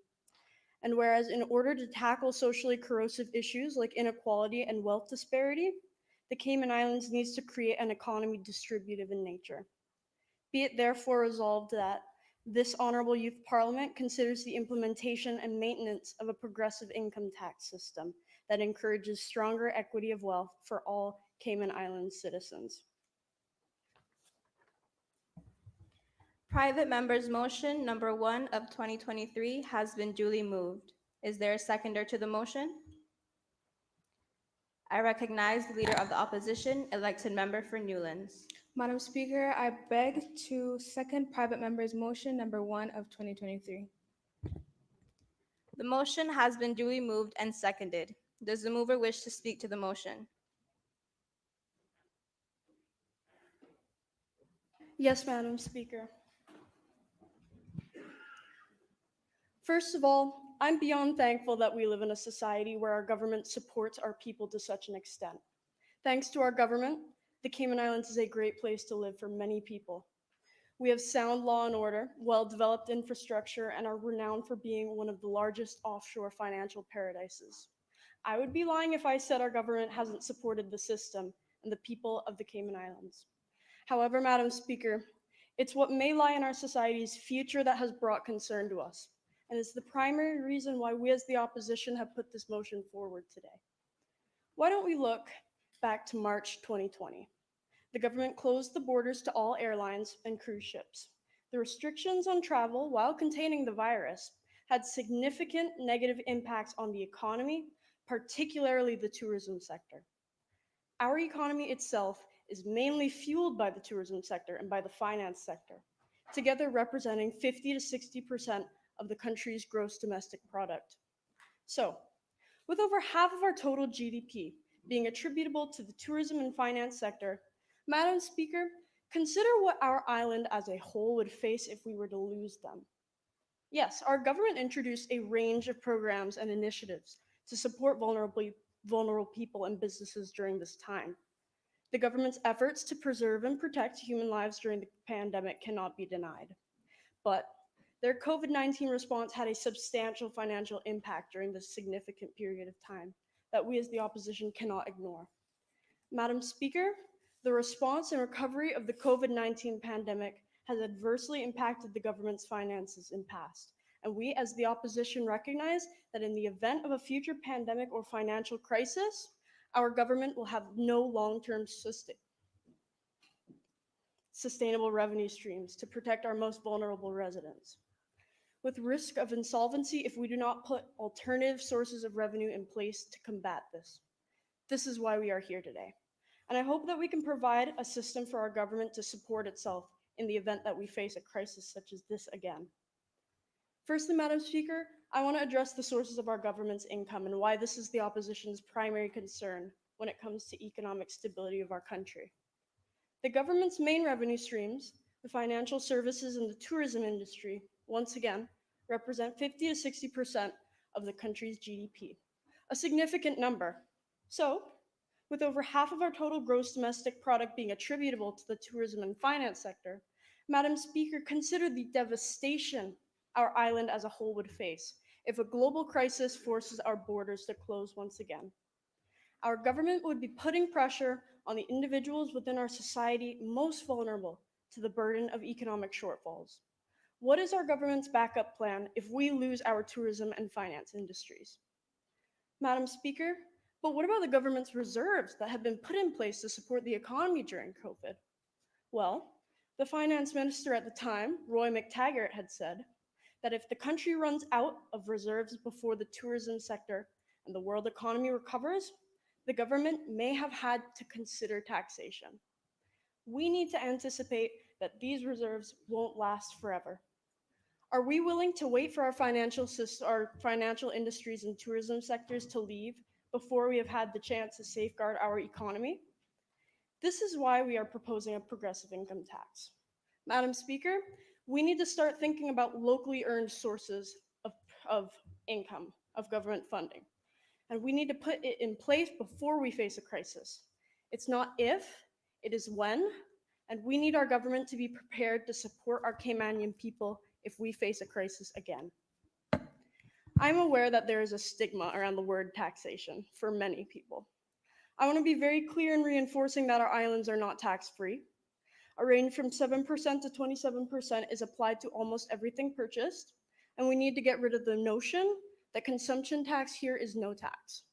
And whereas in order to tackle socially corrosive issues like inequality and wealth disparity, the Cayman Islands needs to create an economy distributive in nature. Be it therefore resolved that this Honorable Youth Parliament considers the implementation and maintenance of a progressive income tax system that encourages stronger equity of wealth for all Cayman Islands citizens. Private member's motion number 1 of 2023 has been duly moved. Is there a seconder to the motion? I recognize the Leader of the Opposition, elected member for Newlands. Madam Speaker, I beg to second private member's motion number 1 of 2023. The motion has been duly moved and seconded. Does the mover wish to speak to the motion? Yes, Madam Speaker. First of all, I'm beyond thankful that we live in a society where our government supports our people to such an extent. Thanks to our government, the Cayman Islands is a great place to live for many people. We have sound law and order, well-developed infrastructure, and are renowned for being one of the largest offshore financial paradises. I would be lying if I said our government hasn't supported the system and the people of the Cayman Islands. However, Madam Speaker, it's what may lie in our society's future that has brought concern to us, and it's the primary reason why we as the opposition have put this motion forward today. Why don't we look back to March 2020? The government closed the borders to all airlines and cruise ships. The restrictions on travel, while containing the virus, had significant negative impacts on the economy, particularly the tourism sector. Our economy itself is mainly fueled by the tourism sector and by the finance sector, together representing 50 to 60% of the country's gross domestic product. So, with over half of our total GDP being attributable to the tourism and finance sector, Madam Speaker, consider what our island as a whole would face if we were to lose them. Yes, our government introduced a range of programs and initiatives to support vulnerable people and businesses during this time. The government's efforts to preserve and protect human lives during the pandemic cannot be denied. But their COVID-19 response had a substantial financial impact during this significant period of time that we as the opposition cannot ignore. Madam Speaker, the response and recovery of the COVID-19 pandemic has adversely impacted the government's finances in past, and we as the opposition recognize that in the event of a future pandemic or financial crisis, our government will have no long-term sustainable revenue streams to protect our most vulnerable residents, with risk of insolvency if we do not put alternative sources of revenue in place to combat this. This is why we are here today. And I hope that we can provide a system for our government to support itself in the event that we face a crisis such as this again. Firstly, Madam Speaker, I want to address the sources of our government's income and why this is the opposition's primary concern when it comes to economic stability of our country. The government's main revenue streams, the financial services and the tourism industry, once again, represent 50 to 60% of the country's GDP, a significant number. So, with over half of our total gross domestic product being attributable to the tourism and finance sector, Madam Speaker, consider the devastation our island as a whole would face if a global crisis forces our borders to close once again. Our government would be putting pressure on the individuals within our society most vulnerable to the burden of economic shortfalls. What is our government's backup plan if we lose our tourism and finance industries? Madam Speaker, but what about the government's reserves that have been put in place to support the economy during COVID? Well, the finance minister at the time, Roy McTaggart, had said that if the country runs out of reserves before the tourism sector and the world economy recovers, the government may have had to consider taxation. We need to anticipate that these reserves won't last forever. Are we willing to wait for our financial industries and tourism sectors to leave before we have had the chance to safeguard our economy? This is why we are proposing a progressive income tax. Madam Speaker, we need to start thinking about locally earned sources of income, of government funding. And we need to put it in place before we face a crisis. It's not if, it is when, and we need our government to be prepared to support our Caymanian people if we face a crisis again. I'm aware that there is a stigma around the word taxation for many people. I want to be very clear in reinforcing that our islands are not tax-free. A range from 7% to 27% is applied to almost everything purchased, and we need to get rid of the notion that consumption tax here is no tax.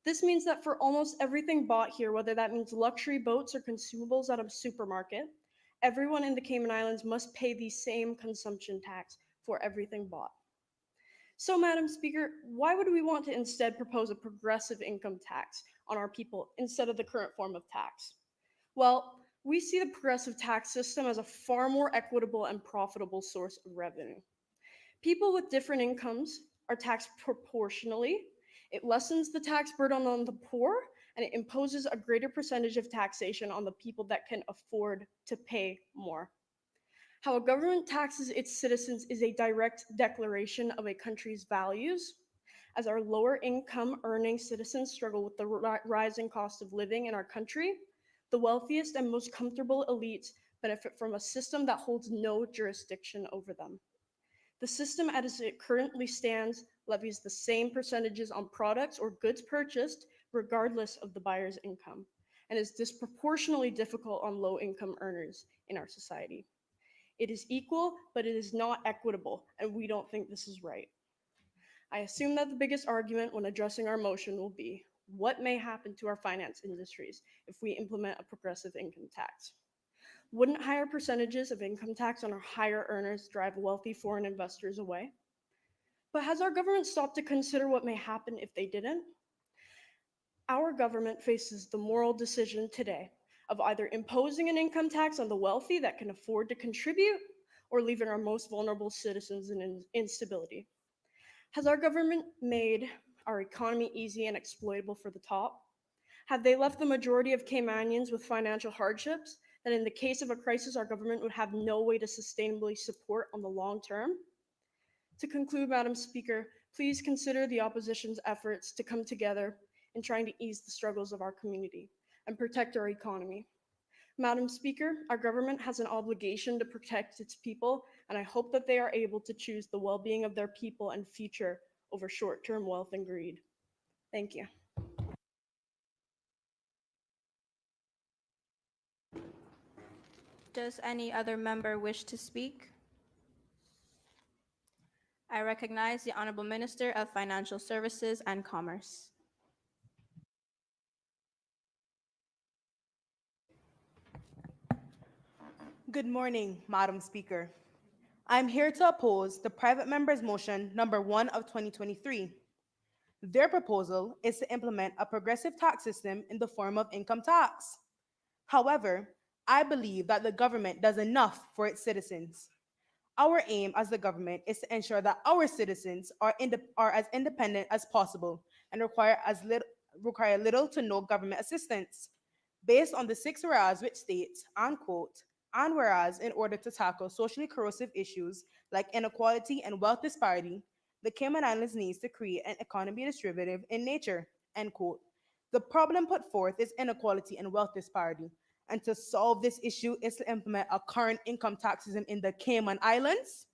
This means that for almost everything bought here, whether that means luxury boats or consumables at a supermarket, everyone in the Cayman Islands must pay the same consumption tax for everything bought. So, Madam Speaker, why would we want to instead propose a progressive income tax on our people instead of the current form of tax? Well, we see the progressive tax system as a far more equitable and profitable source of revenue. People with different incomes are taxed proportionally. It lessens the tax burden on the poor, and it imposes a greater percentage of taxation on the people that can afford to pay more. How a government taxes its citizens is a direct declaration of a country's values. As our lower income earning citizens struggle with the rising cost of living in our country, the wealthiest and most comfortable elites benefit from a system that holds no jurisdiction over them. The system as it currently stands levies the same percentages on products or goods purchased regardless of the buyer's income, and is disproportionately difficult on low-income earners in our society. It is equal, but it is not equitable, and we don't think this is right. I assume that the biggest argument when addressing our motion will be, what may happen to our finance industries if we implement a progressive income tax? Wouldn't higher percentages of income tax on our higher earners drive wealthy foreign investors away? But has our government stopped to consider what may happen if they didn't? Our government faces the moral decision today of either imposing an income tax on the wealthy that can afford to contribute or leaving our most vulnerable citizens in instability. Has our government made our economy easy and exploitable for the top? Have they left the majority of Caymanians with financial hardships that in the case of a crisis, our government would have no way to sustainably support on the long term? To conclude, Madam Speaker, please consider the opposition's efforts to come together in trying to ease the struggles of our community and protect our economy. Madam Speaker, our government has an obligation to protect its people, and I hope that they are able to choose the well-being of their people and future over short-term wealth and greed. Thank you. Does any other member wish to speak? I recognize the Honorable Minister of Financial Services and Commerce. Good morning, Madam Speaker. I'm here to oppose the private member's motion number 1 of 2023. Their proposal is to implement a progressive tax system in the form of income tax. However, I believe that the government does enough for its citizens. Our aim as the government is to ensure that our citizens are as independent as possible and require little to no government assistance. Based on the 6 whereas, which states, and quote, and whereas in order to tackle socially corrosive issues like inequality and wealth disparity, the Cayman Islands needs to create an economy distributive in nature, end quote. The problem put forth is inequality and wealth disparity, and to solve this issue is to implement a current income tax system in the Cayman Islands.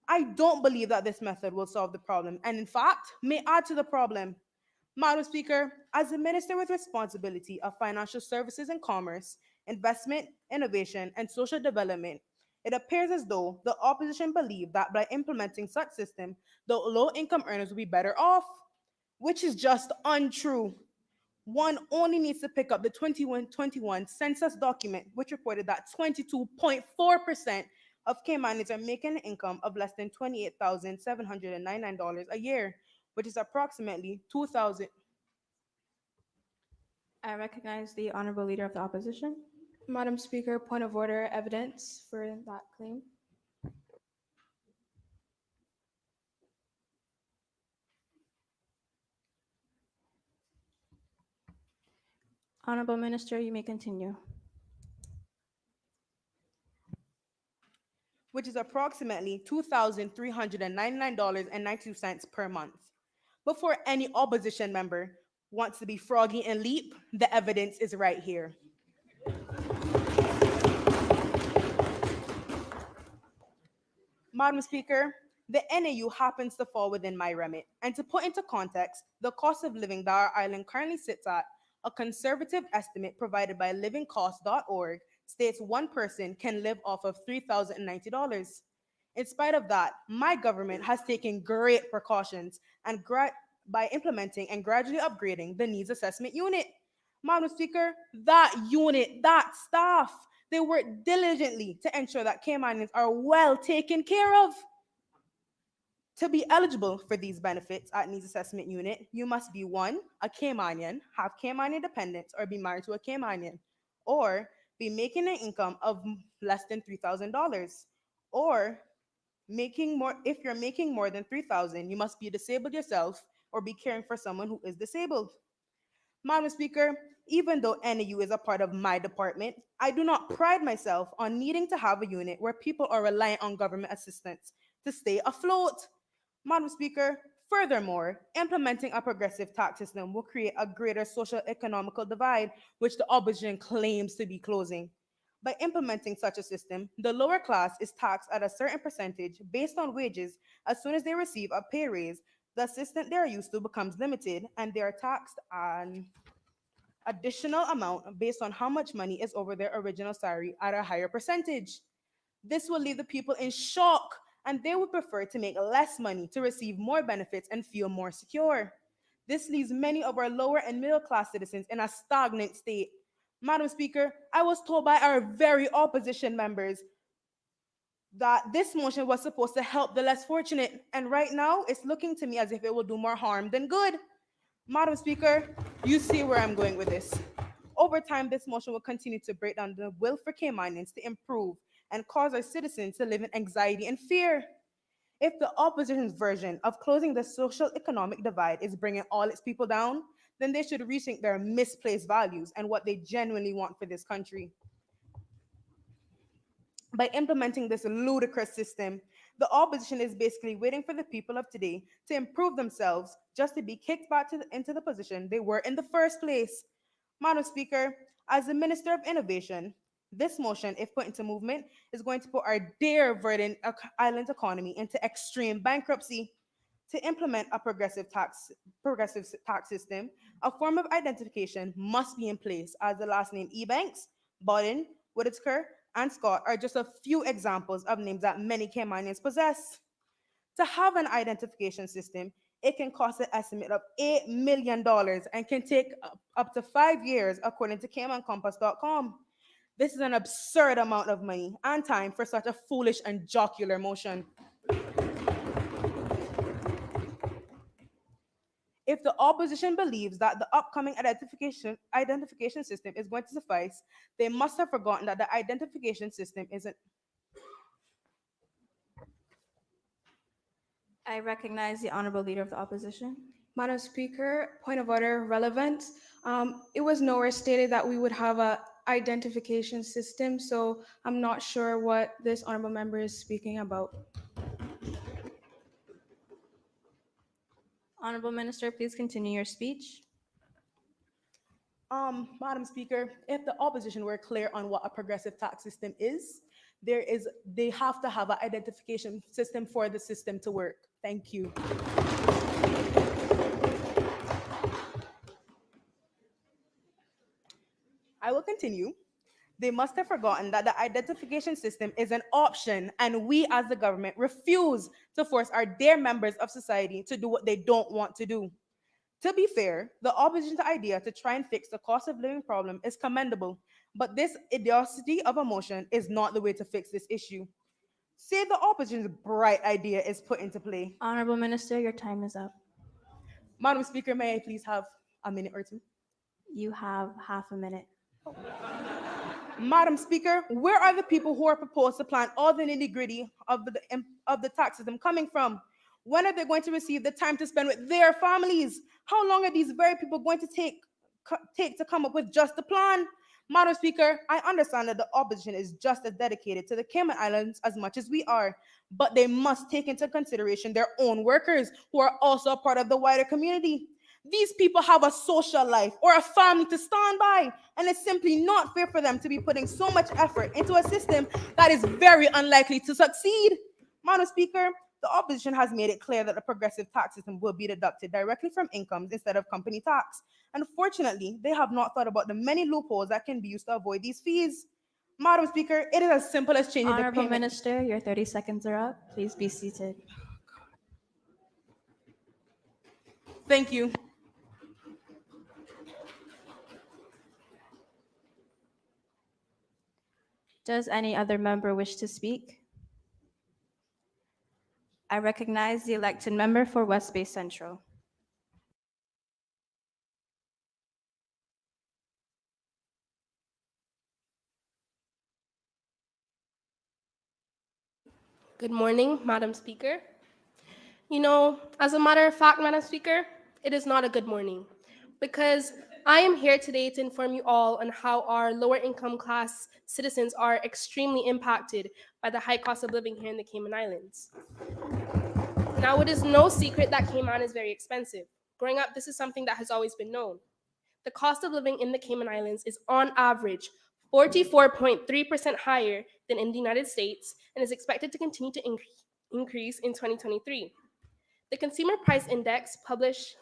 I don't believe that this method will solve the problem, and in fact, may add to the problem. Madam Speaker, as the Minister with responsibility of Financial Services and Commerce, Investment, Innovation, and Social Development, it appears as though the opposition believe that by implementing such system, the low-income earners will be better off, which is just untrue. One only needs to pick up the 2121 census document, which reported that 22.4% of Caymanians are making an income of less than $28,799 a year, which is approximately 2,000. I recognize the Honorable Leader of the Opposition. Madam Speaker, point of order, evidence for that claim. Honorable Minister, you may continue. Which is approximately $2,399.92 per month. Before any opposition member wants to be froggy and leap, the evidence is right here. Madam Speaker, the NAU happens to fall within my remit. And to put into context, the cost of living that our island currently sits at, a conservative estimate provided by livingcost.org states one person can live off of $3,090. In spite of that, my government has taken great precautions and by implementing and gradually upgrading the needs assessment unit. Madam Speaker, that unit, that staff, they work diligently to ensure that Caymanians are well taken care of. To be eligible for these benefits at Needs Assessment Unit, you must be one, a Caymanian, have Caymanian dependents, or be married to a Caymanian, or be making an income of less than $3,000, or making more. If you're making more than $3,000, you must be disabled yourself or be caring for someone who is disabled. Madam Speaker, even though NAU is a part of my department, I do not pride myself on needing to have a unit where people are reliant on government assistance to stay afloat. Madam Speaker, furthermore, implementing a progressive tax system will create a greater social economical divide, which the opposition claims to be closing. By implementing such a system, the lower class is taxed at a certain percentage based on wages. As soon as they receive a pay raise, the assistance they are used to becomes limited and they are taxed an additional amount based on how much money is over their original salary at a higher percentage. This will leave the people in shock and they would prefer to make less money to receive more benefits and feel more secure. This leaves many of our lower and middle class citizens in a stagnant state. Madam Speaker, I was told by our very opposition members that this motion was supposed to help the less fortunate, and right now it's looking to me as if it will do more harm than good. Madam Speaker, you see where I'm going with this. Over time, this motion will continue to break down the will for Caymanians to improve and cause our citizens to live in anxiety and fear. If the opposition's version of closing the social economic divide is bringing all its people down, then they should rethink their misplaced values and what they genuinely want for this country. By implementing this ludicrous system, the opposition is basically waiting for the people of today to improve themselves just to be kicked back into the position they were in the first place. Madam Speaker, as the Minister of Innovation, this motion, if put into movement, is going to put our dear Virgin Islands economy into extreme bankruptcy. To implement a progressive tax system, a form of identification must be in place, as the last name Ebanks, Bodden, Whitaker, and Scott are just a few examples of names that many Caymanians possess. To have an identification system, it can cost an estimate of $8 million and can take up to 5 years, according to CaymanCompass.com. This is an absurd amount of money and time for such a foolish and jocular motion. If the opposition believes that the upcoming identification system is going to suffice, they must have forgotten that the identification system isn't. I recognize the Honorable Leader of the Opposition. Madam Speaker, point of order, relevance. It was nowhere stated that we would have a identification system, so I'm not sure what this honorable member is speaking about. Honorable Minister, please continue your speech. Madam Speaker, if the opposition were clear on what a progressive tax system is, they have to have an identification system for the system to work. Thank you. I will continue. They must have forgotten that the identification system is an option, and we as the government refuse to force our dear members of society to do what they don't want to do. To be fair, the opposition's idea to try and fix the cost of living problem is commendable, but this idiocy of a motion is not the way to fix this issue. Say the opposition's bright idea is put into play. Honorable Minister, your time is up. Madam Speaker, may I please have a minute or two? You have half a minute. Madam Speaker, where are the people who are proposed to plan all the nitty-gritty of the tax system coming from? When are they going to receive the time to spend with their families? How long are these very people going to take to come up with just a plan? Madam Speaker, I understand that the opposition is just as dedicated to the Cayman Islands as much as we are, but they must take into consideration their own workers who are also a part of the wider community. These people have a social life or a family to stand by, and it's simply not fair for them to be putting so much effort into a system that is very unlikely to succeed. Madam Speaker, the opposition has made it clear that the progressive tax system will be deducted directly from incomes instead of company tax. Unfortunately, they have not thought about the many loopholes that can be used to avoid these fees. Madam Speaker, it is as simple as changing the Honorable payment. Minister, your 30 seconds are up. Please be seated. Thank you. Does any other member wish to speak? I recognize the elected member for West Bay Central. Good morning, Madam Speaker. You know, as a matter of fact, Madam Speaker, it is not a good morning because I am here today to inform you all on how our lower income class citizens are extremely impacted by the high cost of living here in the Cayman Islands. Now, it is no secret that Cayman is very expensive. Growing up, this is something that has always been known. The cost of living in the Cayman Islands is on average 44.3% higher than in the United States and is expected to continue to increase in 2023. The Consumer Price Index published.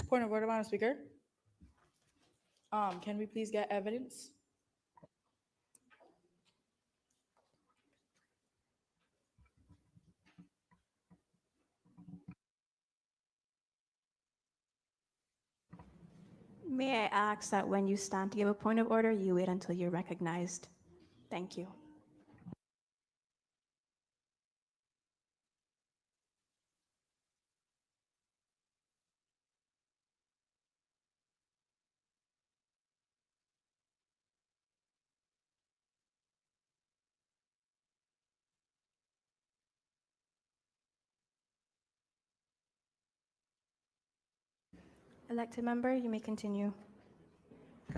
Point of order, Madam Speaker. Can we please get evidence? May I ask that when you stand to give a point of order, you wait until you're recognized. Thank you. Elected member, you may continue.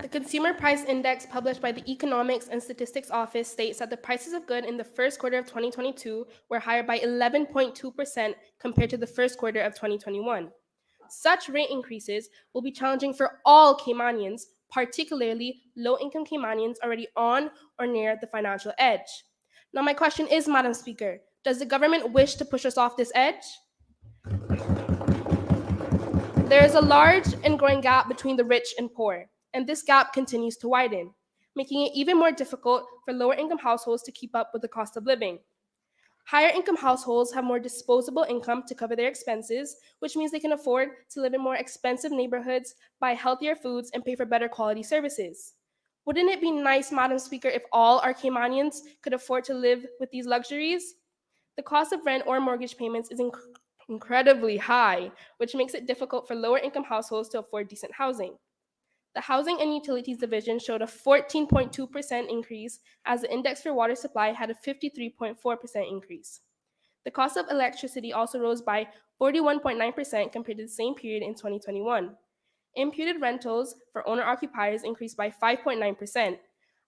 The Consumer Price Index published by the Economics and Statistics Office states that the prices of goods in the first quarter of 2022 were higher by 11.2% compared to the first quarter of 2021. Such rate increases will be challenging for all Caymanians, particularly low-income Caymanians already on or near the financial edge. Now, my question is, Madam Speaker, does the government wish to push us off this edge? There is a large and growing gap between the rich and poor, and this gap continues to widen, making it even more difficult for lower-income households to keep up with the cost of living. Higher-income households have more disposable income to cover their expenses, which means they can afford to live in more expensive neighborhoods, buy healthier foods, and pay for better quality services. Wouldn't it be nice, Madam Speaker, if all our Caymanians could afford to live with these luxuries? The cost of rent or mortgage payments is incredibly high, which makes it difficult for lower-income households to afford decent housing. The Housing and Utilities Division showed a 14.2% increase, as the index for water supply had a 53.4% increase. The cost of electricity also rose by 41.9% compared to the same period in 2021. Imputed rentals for owner-occupiers increased by 5.9%.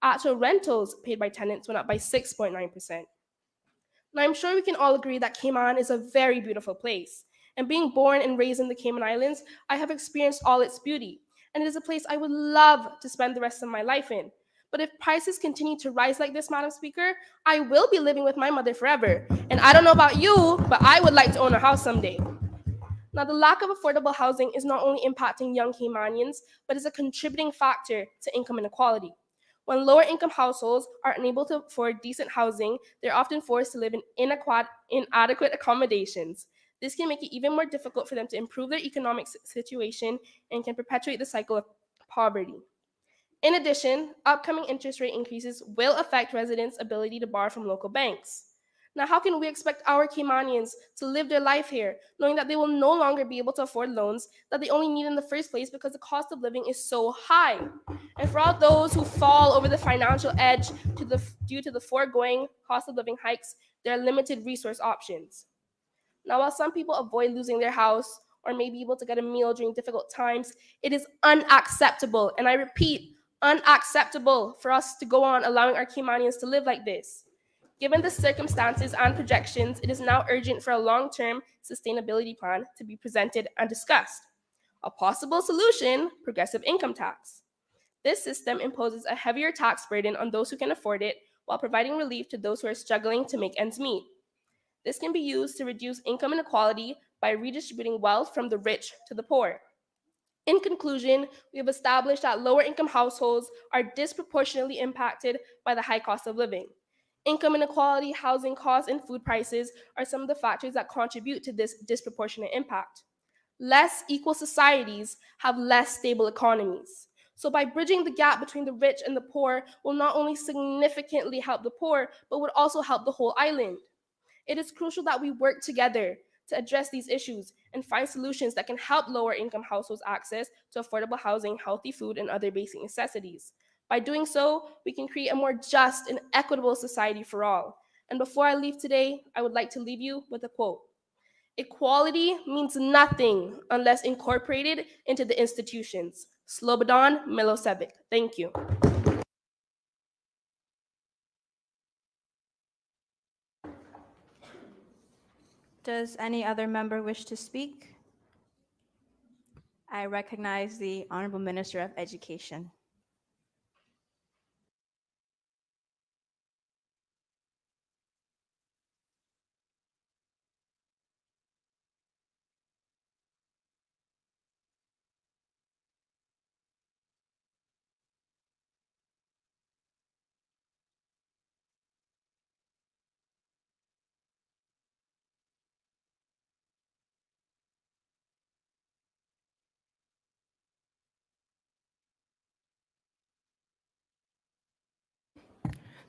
Actual rentals paid by tenants went up by 6.9%. Now, I'm sure we can all agree that Cayman is a very beautiful place. And being born and raised in the Cayman Islands, I have experienced all its beauty. And it is a place I would love to spend the rest of my life in. But if prices continue to rise like this, Madam Speaker, I will be living with my mother forever. And I don't know about you, but I would like to own a house someday. Now, the lack of affordable housing is not only impacting young Caymanians, but is a contributing factor to income inequality. When lower-income households are unable to afford decent housing, they're often forced to live in inadequate accommodations. This can make it even more difficult for them to improve their economic situation and can perpetuate the cycle of poverty. In addition, upcoming interest rate increases will affect residents' ability to borrow from local banks. Now, how can we expect our Caymanians to live their life here, knowing that they will no longer be able to afford loans that they only need in the first place because the cost of living is so high? And for all those who fall over the financial edge due to the foregoing cost of living hikes, there are limited resource options. Now, while some people avoid losing their house or may be able to get a meal during difficult times, it is unacceptable, and I repeat, unacceptable for us to go on allowing our Caymanians to live like this. Given the circumstances and projections, it is now urgent for a long-term sustainability plan to be presented and discussed. A possible solution, progressive income tax. This system imposes a heavier tax burden on those who can afford it while providing relief to those who are struggling to make ends meet. This can be used to reduce income inequality by redistributing wealth from the rich to the poor. In conclusion, we have established that lower income households are disproportionately impacted by the high cost of living. Income inequality, housing costs, and food prices are some of the factors that contribute to this disproportionate impact. Less equal societies have less stable economies. So by bridging the gap between the rich and the poor will not only significantly help the poor, but would also help the whole island. It is crucial that we work together to address these issues and find solutions that can help lower income households access to affordable housing, healthy food, and other basic necessities. By doing so, we can create a more just and equitable society for all. And before I leave today, I would like to leave you with a quote. Equality means nothing unless incorporated into the institutions. Slobodan Milosevic. Thank you. Does any other member wish to speak? I recognize the Honorable Minister of Education.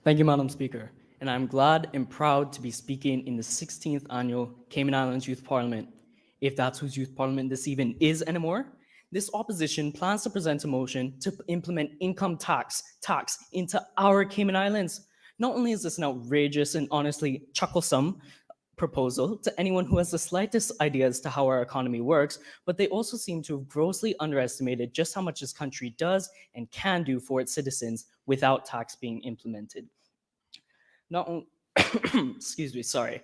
Thank you, Madam Speaker. And I'm glad and proud to be speaking in the 16th annual Cayman Islands Youth Parliament. If that's whose youth parliament this even is anymore, this opposition plans to present a motion to implement income tax into our Cayman Islands. Not only is this an outrageous and honestly chucklesome proposal to anyone who has the slightest idea as to how our economy works, but they also seem to have grossly underestimated just how much this country does and can do for its citizens without tax being implemented. Not only, excuse me, sorry.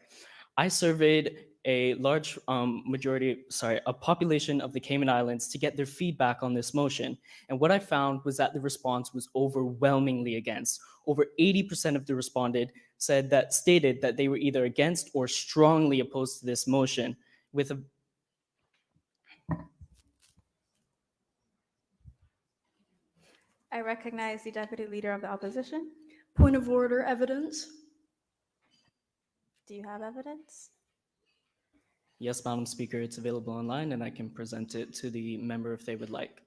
I surveyed a large a population of the Cayman Islands to get their feedback on this motion. And what I found was that the response was overwhelmingly against. Over 80% of the responded stated that they were either against or strongly opposed to this motion, with a I recognize the Deputy Leader of the Opposition. Point of order, evidence. Do you have evidence? Yes, Madam Speaker, it's available online and I can present it to the member if they would like.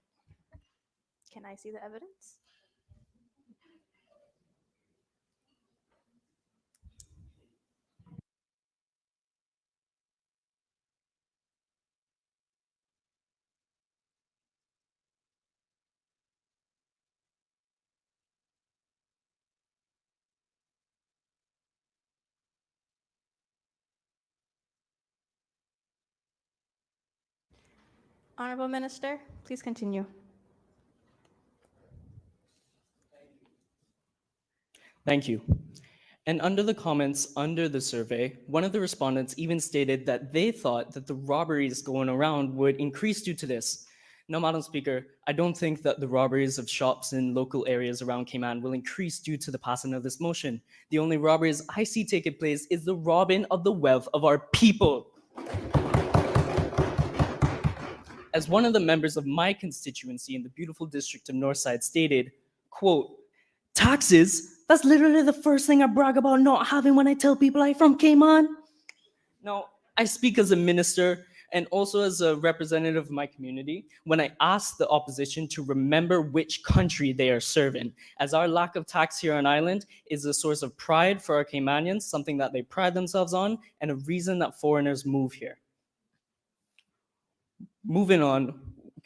Can I see the evidence? Honorable Minister, please continue. Thank you. And under the comments under the survey, one of the respondents even stated that they thought that the robberies going around would increase due to this. Now, Madam Speaker, I don't think that the robberies of shops in local areas around Cayman will increase due to the passing of this motion. The only robberies I see taking place is the robbing of the wealth of our people. As one of the members of my constituency in the beautiful district of Northside stated, quote, taxes? That's literally the first thing I brag about not having when I tell people I'm from Cayman. Now, I speak as a minister And also as a representative of my community, when I ask the opposition to remember which country they are serving, as our lack of tax here on island is a source of pride for our Caymanians, something that they pride themselves on, and a reason that foreigners move here. Moving on,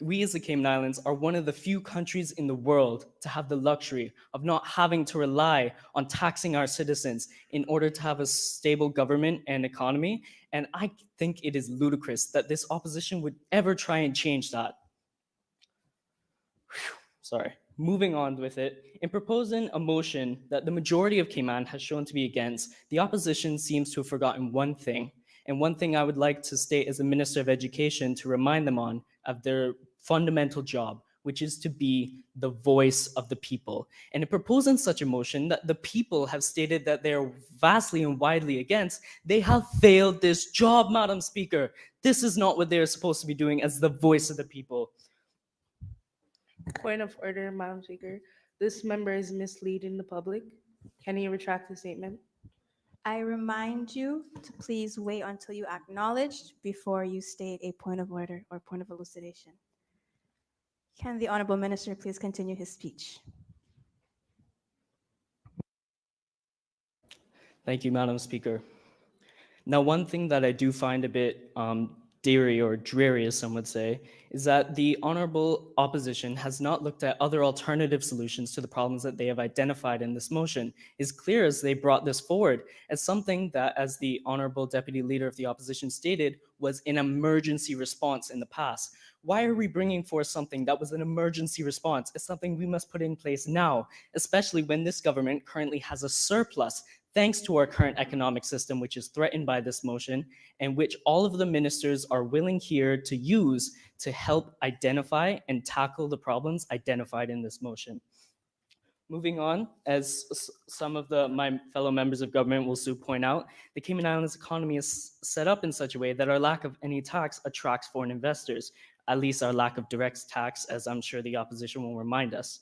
we as the Cayman Islands are one of the few countries in the world to have the luxury of not having to rely on taxing our citizens in order to have a stable government and economy. And I think it is ludicrous that this opposition would ever try and change that. Sorry. Moving on with it, in proposing a motion that the majority of Cayman has shown to be against, the opposition seems to have forgotten one thing. And one thing I would like to state as the Minister of Education to remind them on of their fundamental job, which is to be the voice of the people. And in proposing such a motion that the people have stated that they are vastly and widely against, they have failed this job, Madam Speaker. This is not what they are supposed to be doing as the voice of the people. Point of order, Madam Speaker. This member is misleading the public. Can he retract his statement? I remind you to please wait until you acknowledged before you state a point of order or point of elucidation. Can the Honorable Minister please continue his speech? Thank you, Madam Speaker. Now, one thing that I do find a bit dreary, or dreary as some would say, is that the honorable opposition has not looked at other alternative solutions to the problems that they have identified in this motion. It's clear as they brought this forward as something that, as the honorable deputy leader of the opposition stated, was an emergency response in the past. Why are we bringing forth something that was an emergency response? It's something we must put in place now, especially when this government currently has a surplus thanks to our current economic system, which is threatened by this motion, and which all of the ministers are willing here to use to help identify and tackle the problems identified in this motion. Moving on, as some of my fellow members of government will soon point out, the Cayman Islands economy is set up in such a way that our lack of any tax attracts foreign investors, at least our lack of direct tax, as I'm sure the opposition will remind us,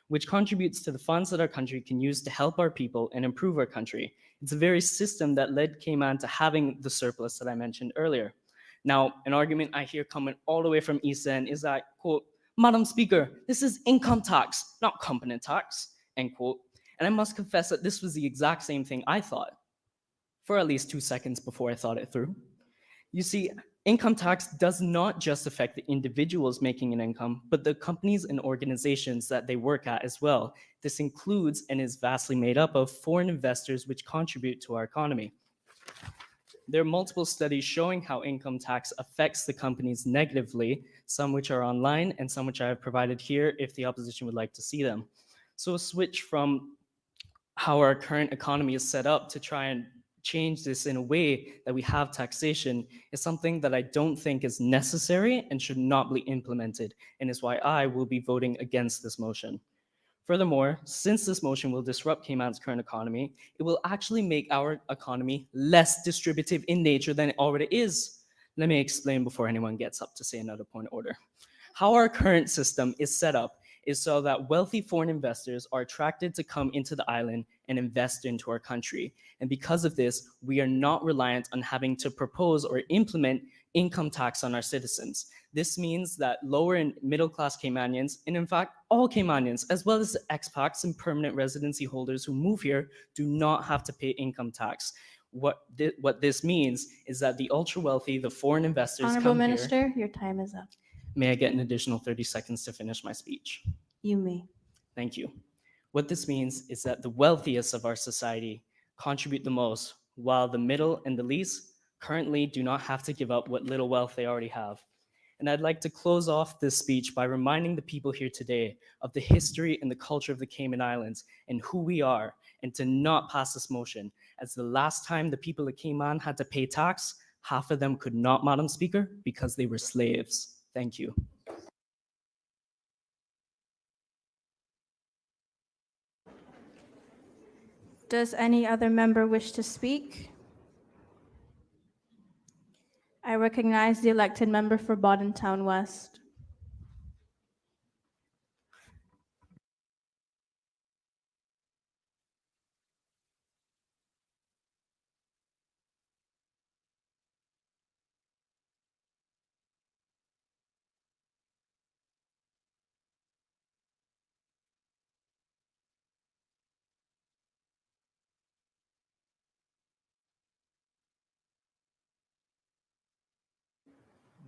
which contributes to the funds that our country can use to help our people and improve our country. It's the very system that led Cayman to having the surplus that I mentioned earlier. Now, an argument I hear coming all the way from East End is that, quote, Madam Speaker, this is income tax, not company tax, end quote. And I must confess that this was the exact same thing I thought for at least 2 seconds before I thought it through. You see, income tax does not just affect the individuals making an income, but the companies and organizations that they work at as well. This includes and is vastly made up of foreign investors which contribute to our economy. There are multiple studies showing how income tax affects the companies negatively, some which are online and some which I have provided here if the opposition would like to see them. So a switch from how our current economy is set up to try and change this in a way that we have taxation is something that I don't think is necessary and should not be implemented, and is why I will be voting against this motion. Furthermore, since this motion will disrupt Cayman's current economy, it will actually make our economy less distributive in nature than it already is. Let me explain before anyone gets up to say another point of order. How our current system is set up is so that wealthy foreign investors are attracted to come into the island and invest into our country. And because of this, we are not reliant on having to propose or implement income tax on our citizens. This means that lower and middle class Caymanians, and in fact, all Caymanians, as well as expats and permanent residency holders who move here, do not have to pay income tax. What this means is that the ultra wealthy, the foreign investors Honorable come Minister, here. your time is up. May I get an additional 30 seconds to finish my speech? You may. Thank you. What this means is that the wealthiest of our society contribute the most, while the middle and the least currently do not have to give up what little wealth they already have. And I'd like to close off this speech by reminding the people here today of the history and the culture of the Cayman Islands and who we are, and to not pass this motion, as the last time the people of Cayman had to pay tax, half of them could not, Madam Speaker, because they were slaves. Thank you. Does any other member wish to speak? I recognize the elected member for Bodden Town West.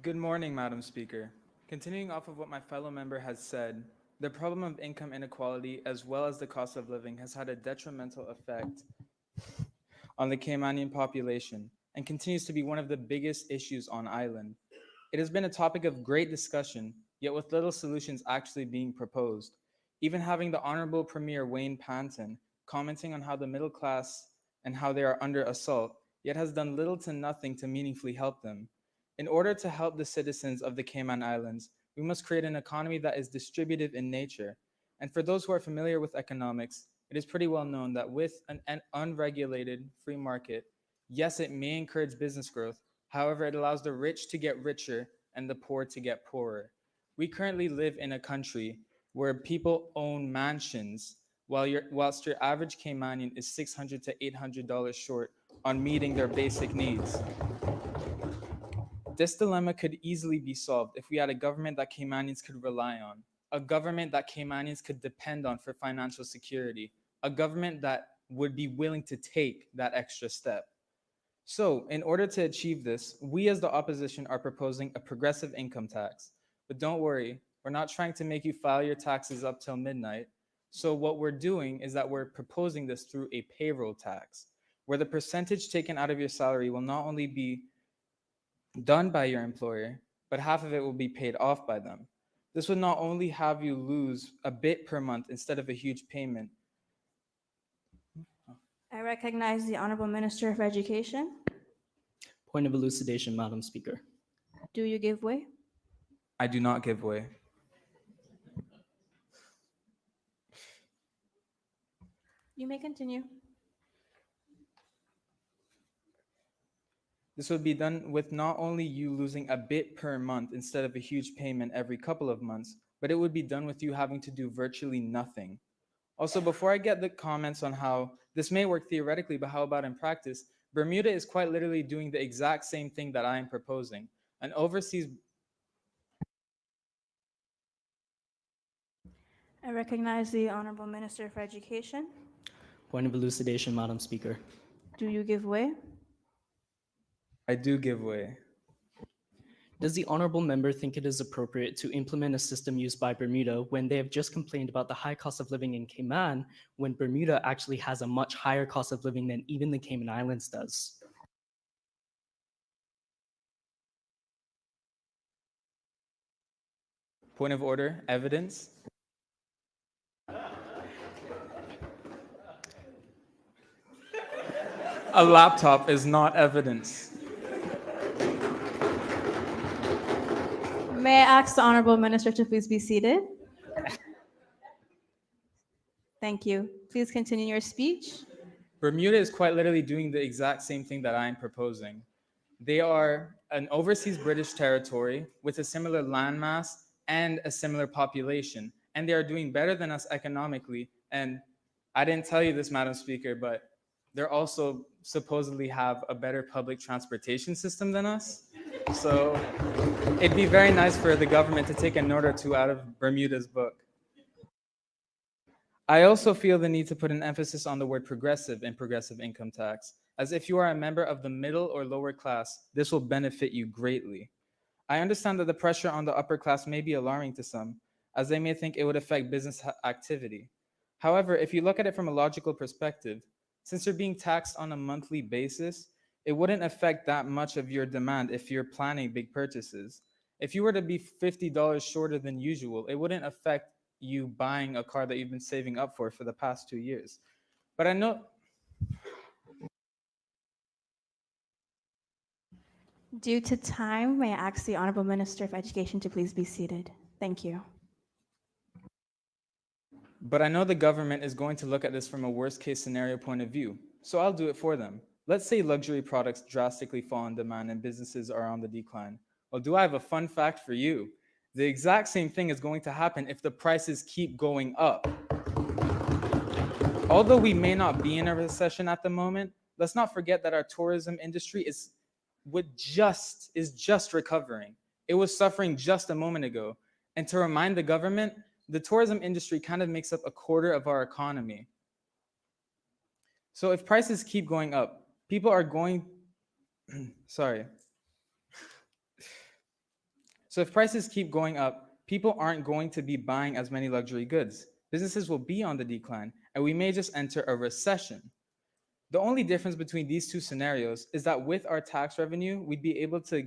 Good morning, Madam Speaker. Continuing off of what my fellow member has said, the problem of income inequality as well as the cost of living has had a detrimental effect on the Caymanian population and continues to be one of the biggest issues on island. It has been a topic of great discussion, yet with little solutions actually being proposed. Even having the Honorable Premier Wayne Panton commenting on how the middle class and how they are under assault, yet has done little to nothing to meaningfully help them. In order to help the citizens of the Cayman Islands, we must create an economy that is distributive in nature. And for those who are familiar with economics, it is pretty well known that with an unregulated free market, yes, it may encourage business growth. However, it allows the rich to get richer and the poor to get poorer. We currently live in a country where people own mansions whilst your average Caymanian is $600 to $800 short on meeting their basic needs. This dilemma could easily be solved if we had a government that Caymanians could rely on, a government that Caymanians could depend on for financial security, a government that would be willing to take that extra step. So, in order to achieve this, we as the opposition are proposing a progressive income tax. But don't worry, we're not trying to make you file your taxes up till midnight. So what we're doing is that we're proposing this through a payroll tax, where the percentage taken out of your salary will not only be done by your employer, but half of it will be paid off by them. This would not only have you lose a bit per month instead of a huge payment. I recognize the Honorable Minister of Education. Point of elucidation, Madam Speaker. Do you give way? I do not give way. You may continue. This would be done with not only you losing a bit per month instead of a huge payment every couple of months, but it would be done with you having to do virtually nothing. Also, before I get the comments on how this may work theoretically, but how about in practice, Bermuda is quite literally doing the exact same thing that I am proposing. An overseas... I recognize the Honorable Minister for Education. Point of elucidation, Madam Speaker. Do you give way? I do give way. Does the honorable member think it is appropriate to implement a system used by Bermuda when they have just complained about the high cost of living in Cayman, when Bermuda actually has a much higher cost of living than even the Cayman Islands does? Point of order, evidence. A laptop is not evidence. May I ask the Honorable Minister to please be seated? Thank you. Please continue your speech. Bermuda is quite literally doing the exact same thing that I am proposing. They are an overseas British territory with a similar landmass and a similar population, and they are doing better than us economically. And I didn't tell you this, Madam Speaker, but they also supposedly have a better public transportation system than us. So it'd be very nice for the government to take a note or two out of Bermuda's book. I also feel the need to put an emphasis on the word progressive in progressive income tax, as if you are a member of the middle or lower class, this will benefit you greatly. I understand that the pressure on the upper class may be alarming to some, as they may think it would affect business activity. However, if you look at it from a logical perspective, since you're being taxed on a monthly basis, it wouldn't affect that much of your demand if you're planning big purchases. If you were to be $50 shorter than usual, it wouldn't affect you buying a car that you've been saving up for the past 2 years. But I know... Due to time, may I ask the Honorable Minister of Education to please be seated? Thank you. But I know the government is going to look at this from a worst case scenario point of view, so I'll do it for them. Let's say luxury products drastically fall in demand and businesses are on the decline. Well, do I have a fun fact for you? The exact same thing is going to happen if the prices keep going up. Although we may not be in a recession at the moment, let's not forget that our tourism industry is just recovering. It was suffering just a moment ago. And to remind the government, the tourism industry kind of makes up a quarter of our economy. So if prices keep going up, people are going, sorry. So if prices keep going up, people aren't going to be buying as many luxury goods. Businesses will be on the decline, and we may just enter a recession. The only difference between these two scenarios is that with our tax revenue, we'd be able to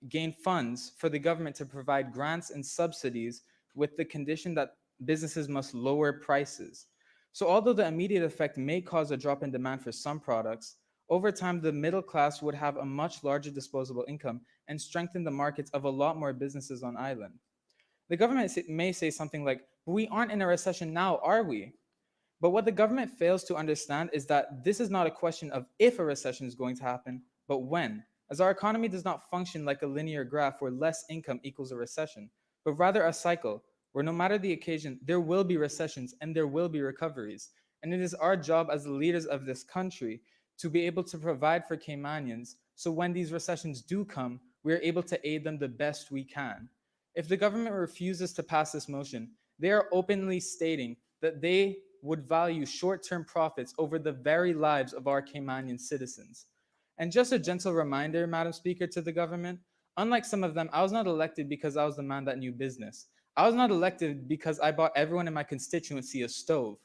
gain funds for the government to provide grants and subsidies with the condition that businesses must lower prices. So although the immediate effect may cause a drop in demand for some products, over time the middle class would have a much larger disposable income and strengthen the markets of a lot more businesses on island. The government may say something like, "We aren't in a recession now, are we?" But what the government fails to understand is that this is not a question of if a recession is going to happen, but when, as our economy does not function like a linear graph where less income equals a recession, but rather a cycle where no matter the occasion, there will be recessions and there will be recoveries. And it is our job as the leaders of this country to be able to provide for Caymanians so when these recessions do come, we are able to aid them the best we can. If the government refuses to pass this motion, they are openly stating that they would value short-term profits over the very lives of our Caymanian citizens. And just a gentle reminder, Madam Speaker, to the government, unlike some of them, I was not elected because I was the man that knew business. I was not elected because I bought everyone in my constituency a stove.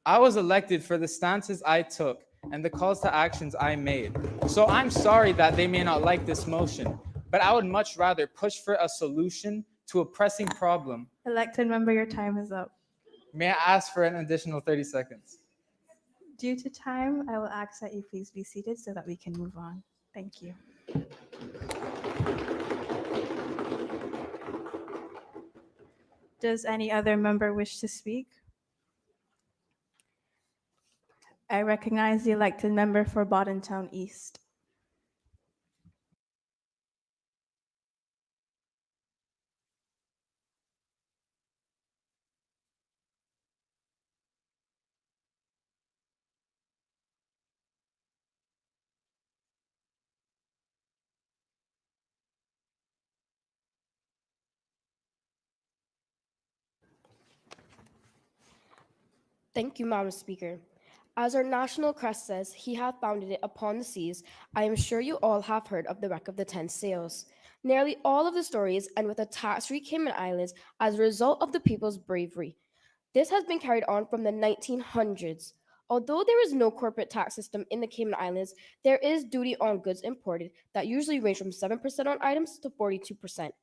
I was elected for the stances I took and the calls to actions I made. So I'm sorry that they may not like this motion, but I would much rather push for a solution to a pressing problem. Elected member, your time is up. May I ask for an additional 30 seconds? Due to time, I will ask that you please be seated so that we can move on. Thank you. Does any other member wish to speak? I recognize the elected member for Town East. Thank you, Madam Speaker. As our national crest says, he hath founded it upon the seas. I am sure you all have heard of the wreck of the 10 sails. Nearly all of the stories end with a tax-free Cayman Islands as a result of the people's bravery. This has been carried on from the 1900s. Although there is no corporate tax system in the Cayman Islands, there is duty on goods imported that usually range from 7% on items to 42%.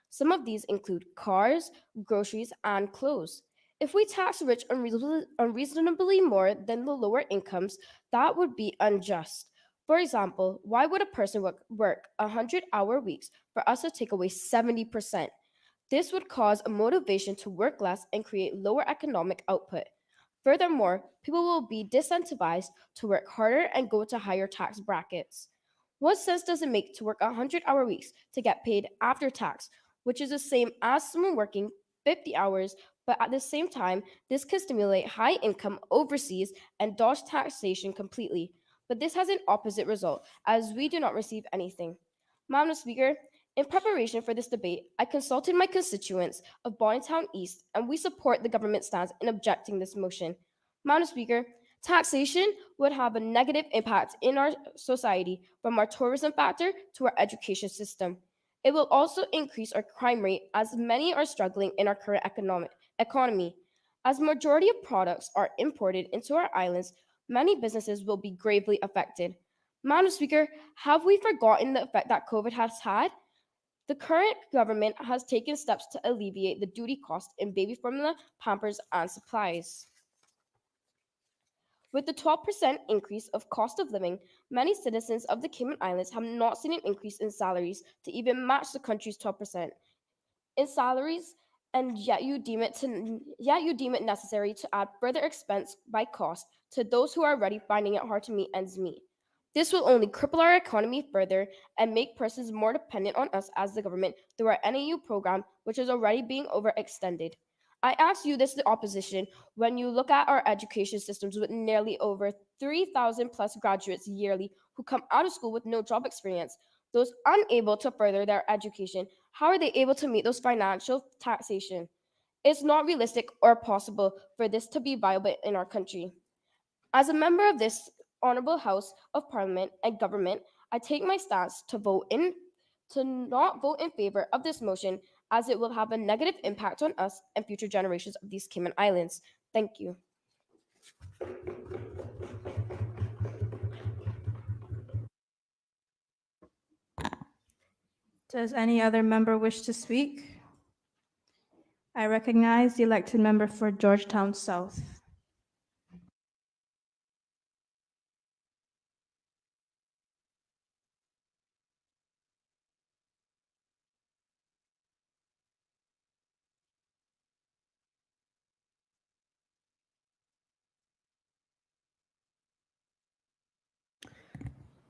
Some of these include cars, groceries, and clothes. If we tax the rich unreasonably more than the lower incomes, that would be unjust. For example, why would a person work 100-hour weeks for us to take away 70%? This would cause a motivation to work less and create lower economic output. Furthermore, people will be disincentivized to work harder and go to higher tax brackets. What sense does it make to work 100-hour weeks to get paid after tax, which is the same as someone working 50 hours, but at the same time, this could stimulate high income overseas and dodge taxation completely. But this has an opposite result, as we do not receive anything. Madam Speaker, in preparation for this debate, I consulted my constituents of Town East, and we support the government stance in objecting this motion. Madam Speaker, taxation would have a negative impact in our society, from our tourism factor to our education system. It will also increase our crime rate, as many are struggling in our current economy. As majority of products are imported into our islands, many businesses will be gravely affected. Madam Speaker, have we forgotten the effect that COVID has had? The current government has taken steps to alleviate the duty cost in baby formula, Pampers, and supplies. With the 12% increase of cost of living, many citizens of the Cayman Islands have not seen an increase in salaries to even match the country's 12% in salaries, and yet you deem it necessary to add further expense by cost to those who are already finding it hard to meet ends meet. This will only cripple our economy further and make persons more dependent on us as the government through our NAU program, which is already being overextended. I ask you this, the opposition, when you look at our education systems with nearly over 3,000 plus graduates yearly who come out of school with no job experience, those unable to further their education, how are they able to meet those financial taxation? It's not realistic or possible for this to be viable in our country. As a member of this Honorable House of Parliament and Government, I take my stance to vote in to not vote in favor of this motion as it will have a negative impact on us and future generations of these Cayman Islands. Thank you. Does any other member wish to speak? I recognize the elected member for Georgetown South.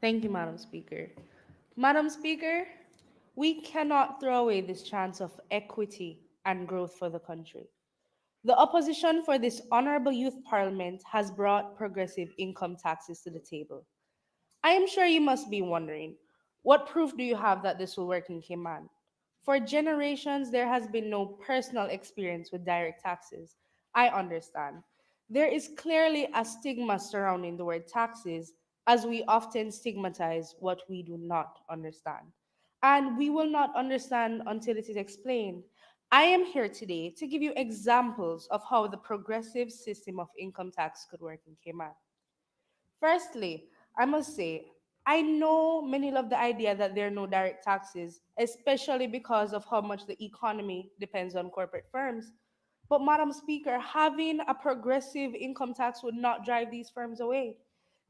Thank you, Madam Speaker. Madam Speaker, we cannot throw away this chance of equity and growth for the country. The opposition for this honorable youth parliament has brought progressive income taxes to the table. I am sure you must be wondering, what proof do you have that this will work in Cayman? For generations, there has been no personal experience with direct taxes. I understand. There is clearly a stigma surrounding the word taxes, as we often stigmatize what we do not understand. And we will not understand until it is explained. I am here today to give you examples of how the progressive system of income tax could work in Cayman. Firstly, I must say, I know many love the idea that there are no direct taxes, especially because of how much the economy depends on corporate firms. But, Madam Speaker, having a progressive income tax would not drive these firms away.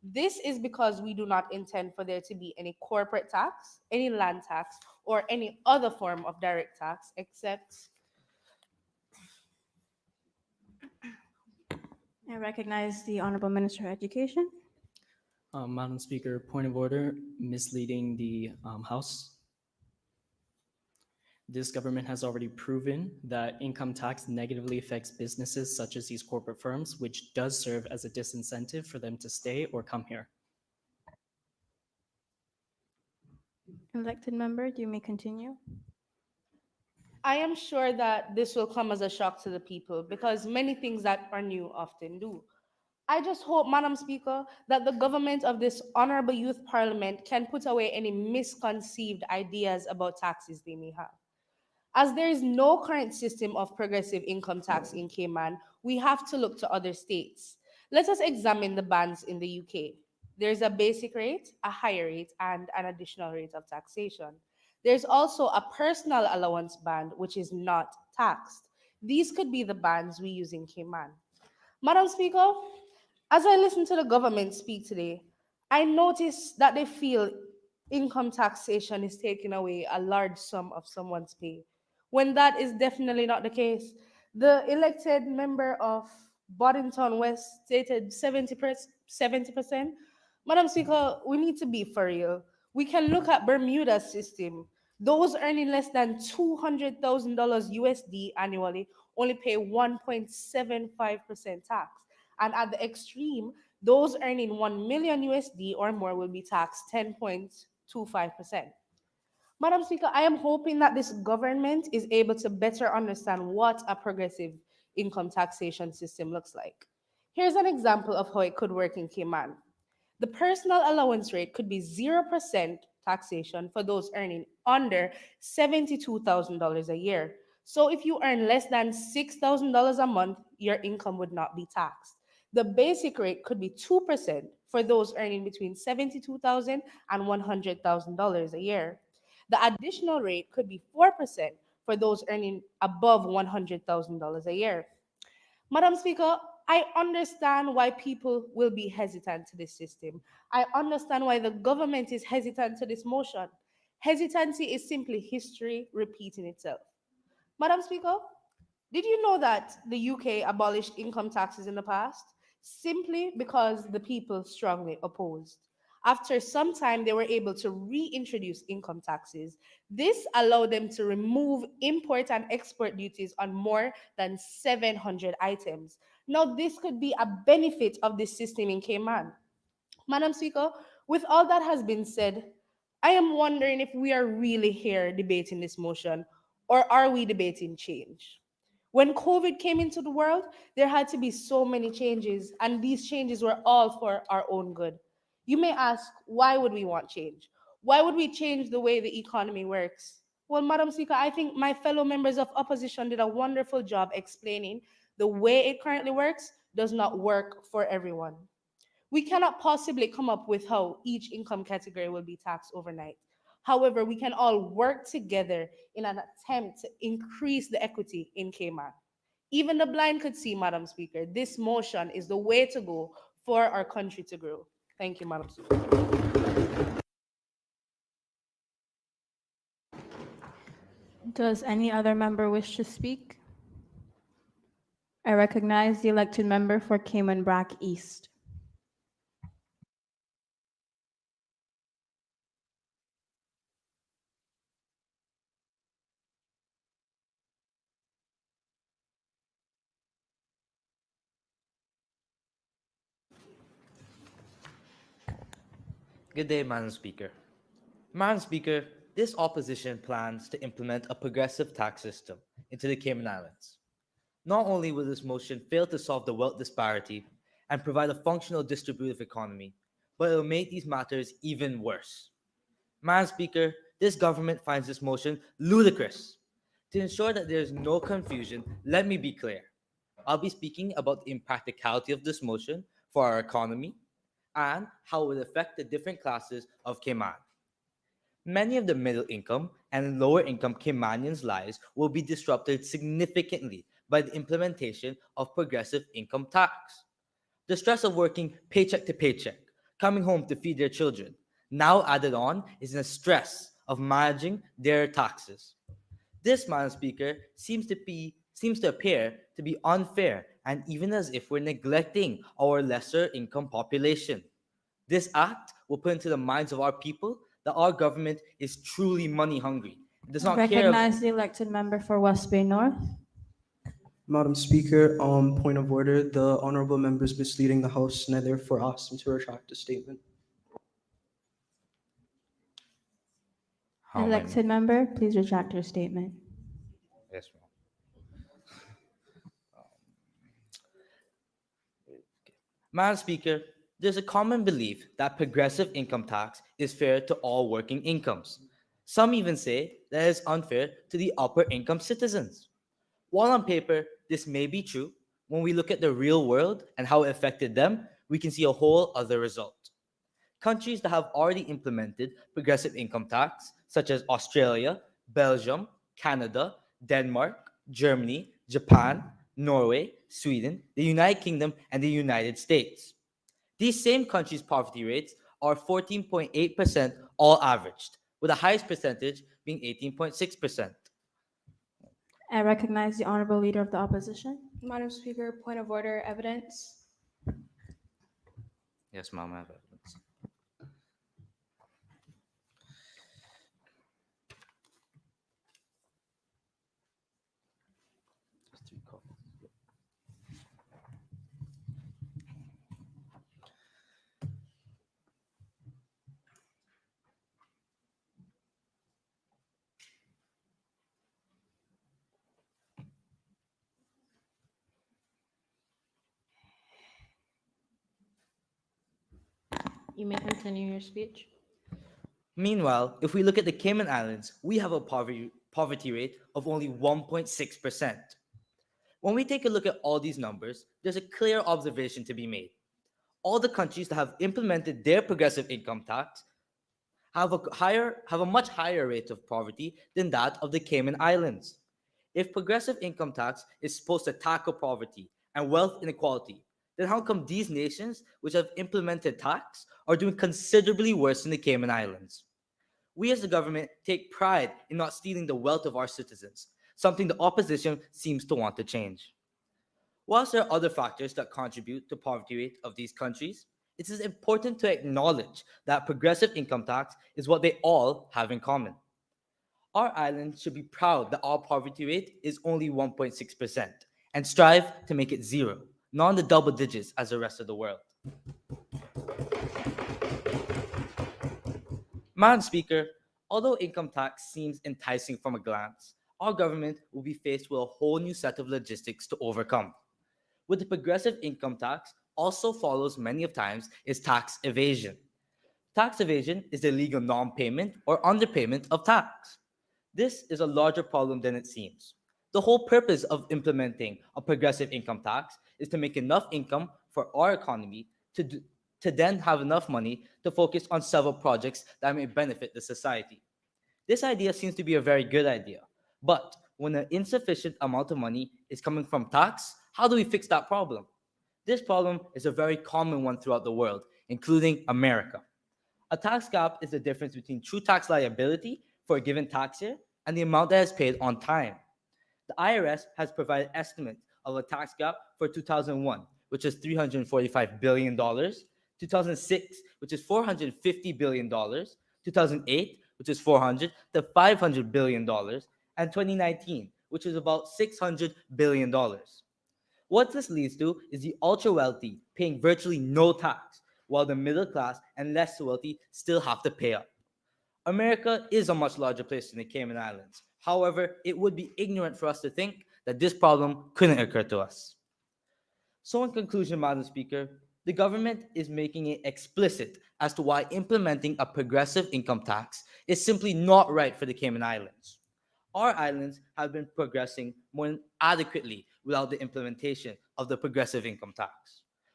This is because we do not intend for there to be any corporate tax, any land tax, or any other form of direct tax except. I recognize the Honorable Minister of Education. Madam Speaker, point of order, misleading the House. This government has already proven that income tax negatively affects businesses such as these corporate firms, which does serve as a disincentive for them to stay or come here. Elected member, you may continue. I am sure that this will come as a shock to the people because many things that are new often do. I just hope, Madam Speaker, that the government of this honorable youth parliament can put away any misconceived ideas about taxes they may have. As there is no current system of progressive income tax in Cayman, we have to look to other states. Let us examine the bands in the UK. There's a basic rate, a higher rate, and an additional rate of taxation. There's also a personal allowance band, which is not taxed. These could be the bands we use in Cayman. Madam Speaker, as I listen to the government speak today, I notice that they feel income taxation is taking away a large sum of someone's pay, when that is definitely not the case. The elected member of Boddington West stated 70%. Madam Speaker, we need to be for real. We can look at Bermuda's system. Those earning less than $200,000 USD annually only pay 1.75% tax. And at the extreme, those earning 1 million USD or more will be taxed 10.25%. Madam Speaker, I am hoping that this government is able to better understand what a progressive income taxation system looks like. Here's an example of how it could work in Cayman. The personal allowance rate could be 0% taxation for those earning under $72,000 a year. So if you earn less than $6,000 a month, your income would not be taxed. The basic rate could be 2% for those earning between $72,000 and $100,000 a year. The additional rate could be 4% for those earning above $100,000 a year. Madam Speaker, I understand why people will be hesitant to this system. I understand why the government is hesitant to this motion. Hesitancy is simply history repeating itself. Madam Speaker, did you know that the UK abolished income taxes in the past? Simply because the people strongly opposed. After some time, they were able to reintroduce income taxes. This allowed them to remove import and export duties on more than 700 items. Now, this could be a benefit of this system in Cayman. Madam Speaker, with all that has been said, I am wondering if we are really here debating this motion or are we debating change? When COVID came into the world, there had to be so many changes, and these changes were all for our own good. You may ask, why would we want change? Why would we change the way the economy works? Well, Madam Speaker, I think my fellow members of opposition did a wonderful job explaining the way it currently works does not work for everyone. We cannot possibly come up with how each income category will be taxed overnight. However, we can all work together in an attempt to increase the equity in Cayman. Even the blind could see, Madam Speaker, this motion is the way to go for our country to grow. Thank you, Madam Speaker. Does any other member wish to speak? I recognize the elected member for Cayman Brac East. Good day, Madam Speaker. Madam Speaker, this opposition plans to implement a progressive tax system into the Cayman Islands. Not only will this motion fail to solve the wealth disparity and provide a functional distributive economy, but it will make these matters even worse. Madam Speaker, this government finds this motion ludicrous. To ensure that there is no confusion, let me be clear. I'll be speaking about the impracticality of this motion for our economy and how it will affect the different classes of Cayman. Many of the middle income and lower income Caymanians' lives will be disrupted significantly by the implementation of progressive income tax. The stress of working paycheck to paycheck, coming home to feed their children, now added on is the stress of managing their taxes. This, Madam Speaker, seems to appear to be unfair and even as if we're neglecting our lesser income population. This act will put into the minds of our people that our government is truly money hungry. It does not care. Recognize the elected member for West Bay North. Madam Speaker, point of order, the honorable member is misleading the House, and I therefore ask him to retract the statement. Elected member, please retract your statement. Yes, ma'am. Madam Speaker, there's a common belief that progressive income tax is fair to all working incomes. Some even say that it is unfair to the upper income citizens. While on paper, this may be true, when we look at the real world and how it affected them, we can see a whole other result. Countries that have already implemented progressive income tax, such as Australia, Belgium, Canada, Denmark, Germany, Japan, Norway, Sweden, the United Kingdom, and the United States. These same countries' poverty rates are 14.8% all averaged, with the highest percentage being 18.6%. I recognize the honorable leader of the opposition. Madam Speaker, point of order, evidence. Yes, ma'am, I have evidence. You may continue your speech. Meanwhile, if we look at the Cayman Islands, we have a poverty rate of only 1.6%. When we take a look at all these numbers, there's a clear observation to be made. All the countries that have implemented their progressive income tax have a much higher rate of poverty than that of the Cayman Islands. If progressive income tax is supposed to tackle poverty and wealth inequality, then how come these nations which have implemented tax are doing considerably worse than the Cayman Islands? We as the government take pride in not stealing the wealth of our citizens, something the opposition seems to want to change. Whilst there are other factors that contribute to poverty rate of these countries, it is important to acknowledge that progressive income tax is what they all have in common. Our island should be proud that our poverty rate is only 1.6% and strive to make it zero, not in the double digits as the rest of the world. Madam Speaker, although income tax seems enticing from a glance, our government will be faced with a whole new set of logistics to overcome. With the progressive income tax also follows many of times is tax evasion. Tax evasion is the illegal non-payment or underpayment of tax. This is a larger problem than it seems. The whole purpose of implementing a progressive income tax is to make enough income for our economy to then have enough money to focus on several projects that may benefit the society. This idea seems to be a very good idea, but when an insufficient amount of money is coming from tax, how do we fix that problem? This problem is a very common one throughout the world, including America. A tax gap is the difference between true tax liability for a given tax year and the amount that is paid on time. The IRS has provided estimates of a tax gap for 2001, which is $345 billion, 2006, which is $450 billion, 2008, which is $400 to $500 billion, and 2019, which is about $600 billion. What this leads to is the ultra wealthy paying virtually no tax, while the middle class and less wealthy still have to pay up. America is a much larger place than the Cayman Islands. However, it would be ignorant for us to think that this problem couldn't occur to us. So in conclusion, Madam Speaker, the government is making it explicit as to why implementing a progressive income tax is simply not right for the Cayman Islands. Our islands have been progressing more than adequately without the implementation of the progressive income tax.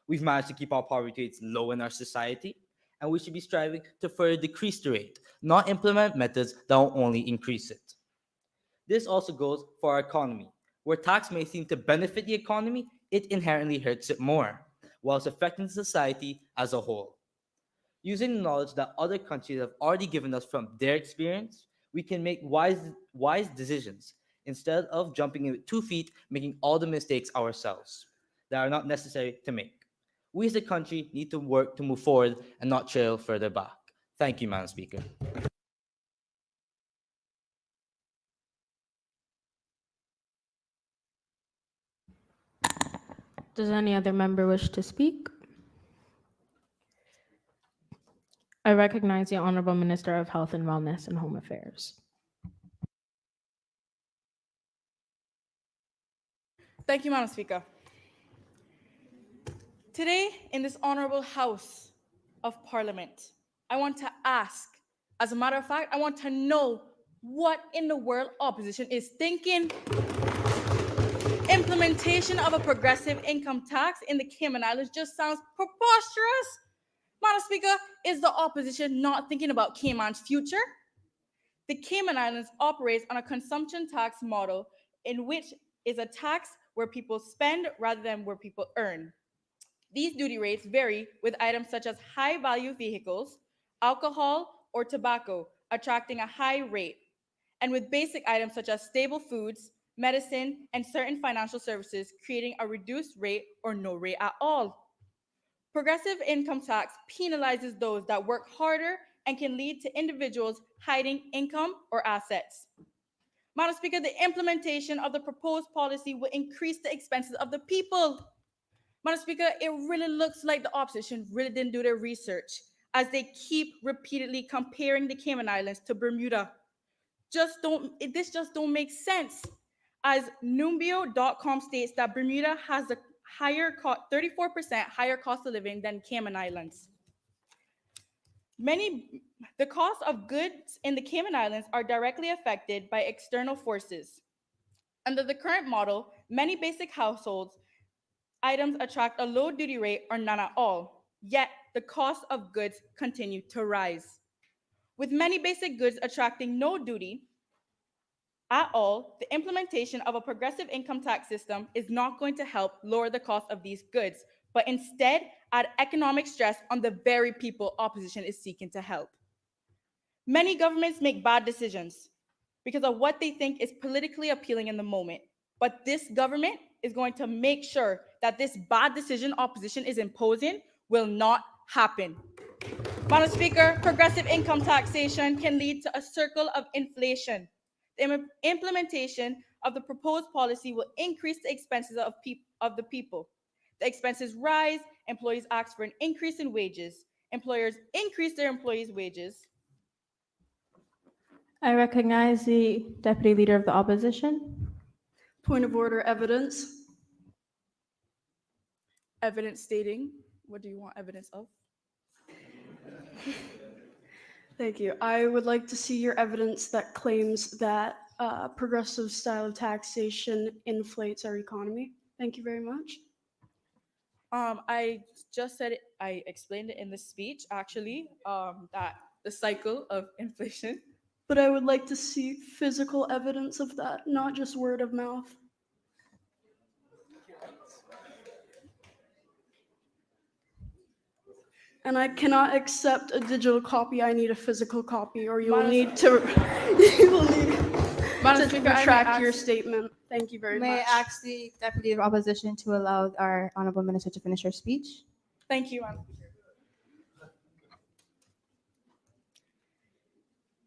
We've managed to keep our poverty rates low in our society, and we should be striving to further decrease the rate, not implement methods that will only increase it. This also goes for our economy. Where tax may seem to benefit the economy, it inherently hurts it more, whilst affecting society as a whole. Using the knowledge that other countries have already given us from their experience, we can make wise decisions instead of jumping in with 2 feet, making all the mistakes ourselves that are not necessary to make. We as a country need to work to move forward and not trail further back. Thank you, Madam Speaker. Does any other member wish to speak? I recognize the Honorable Minister of Health and Wellness and Home Affairs. Thank you, Madam Speaker. Today, in this honorable House of Parliament, I want to ask, as a matter of fact, I want to know what in the world opposition is thinking. Implementation of a progressive income tax in the Cayman Islands just sounds preposterous. Madam Speaker, is the opposition not thinking about Cayman's future? The Cayman Islands operates on a consumption tax model in which is a tax where people spend rather than where people earn. These duty rates vary with items such as high-value vehicles, alcohol, or tobacco, attracting a high rate, and with basic items such as stable foods, medicine, and certain financial services, creating a reduced rate or no rate at all. Progressive income tax penalizes those that work harder and can lead to individuals hiding income or assets. Madam Speaker, the implementation of the proposed policy will increase the expenses of the people. Madam Speaker, it really looks like the opposition really didn't do their research, as they keep repeatedly comparing the Cayman Islands to Bermuda. This just don't make sense, as Numbeo.com states that Bermuda has a 34% higher cost of living than Cayman Islands. The cost of goods in the Cayman Islands are directly affected by external forces. Under the current model, many basic households items attract a low duty rate or none at all, yet the cost of goods continue to rise. With many basic goods attracting no duty at all, the implementation of a progressive income tax system is not going to help lower the cost of these goods, but instead add economic stress on the very people opposition is seeking to help. Many governments make bad decisions because of what they think is politically appealing in the moment, but this government is going to make sure that this bad decision opposition is imposing will not happen. Madam Speaker, progressive income taxation can lead to a circle of inflation. The implementation of the proposed policy will increase the expenses of the people. The expenses rise, employees ask for an increase in wages, employers increase their employees' wages. I recognize the Deputy Leader of the Opposition. Point of order, evidence. Evidence stating, what do you want evidence of? Thank you. I would like to see your evidence that claims that progressive style of taxation inflates our economy. Thank you very much. I just said it, I explained it in the speech, actually, that the cycle of inflation. But I would like to see physical evidence of that, not just word of mouth. And I cannot accept a digital copy. I need a physical copy, or you will need to you will need to Speaker, I may retract your ask- statement. Thank you very May much. I ask the Deputy of Opposition to allow our Honorable Minister to finish her speech? Thank you, Madam Speaker.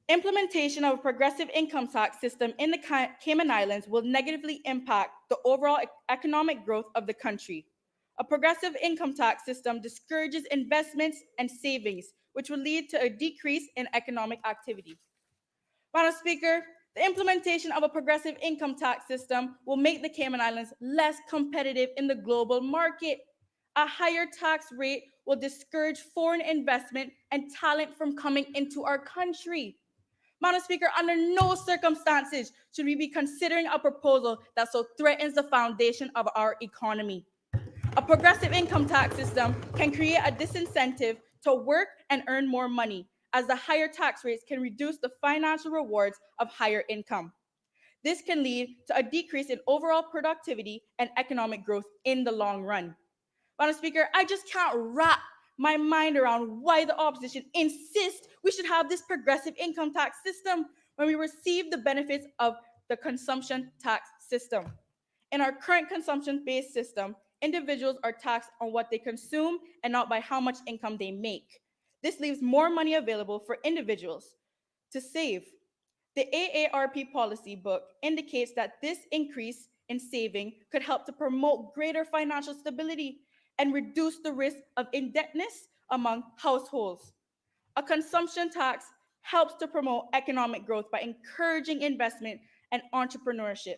Implementation of a progressive income tax system in the Cayman Islands will negatively impact the overall economic growth of the country. A progressive income tax system discourages investments and savings, which will lead to a decrease in economic activity. Madam Speaker, the implementation of a progressive income tax system will make the Cayman Islands less competitive in the global market. A higher tax rate will discourage foreign investment and talent from coming into our country. Madam Speaker, under no circumstances should we be considering a proposal that so threatens the foundation of our economy. A progressive income tax system can create a disincentive to work and earn more money, as the higher tax rates can reduce the financial rewards of higher income. This can lead to a decrease in overall productivity and economic growth in the long run. Madam Speaker, I just can't wrap my mind around why the opposition insists we should have this progressive income tax system when we receive the benefits of the consumption tax system. In our current consumption-based system, individuals are taxed on what they consume and not by how much income they make. This leaves more money available for individuals to save. The AARP policy book indicates that this increase in saving could help to promote greater financial stability and reduce the risk of indebtedness among households. A consumption tax helps to promote economic growth by encouraging investment and entrepreneurship.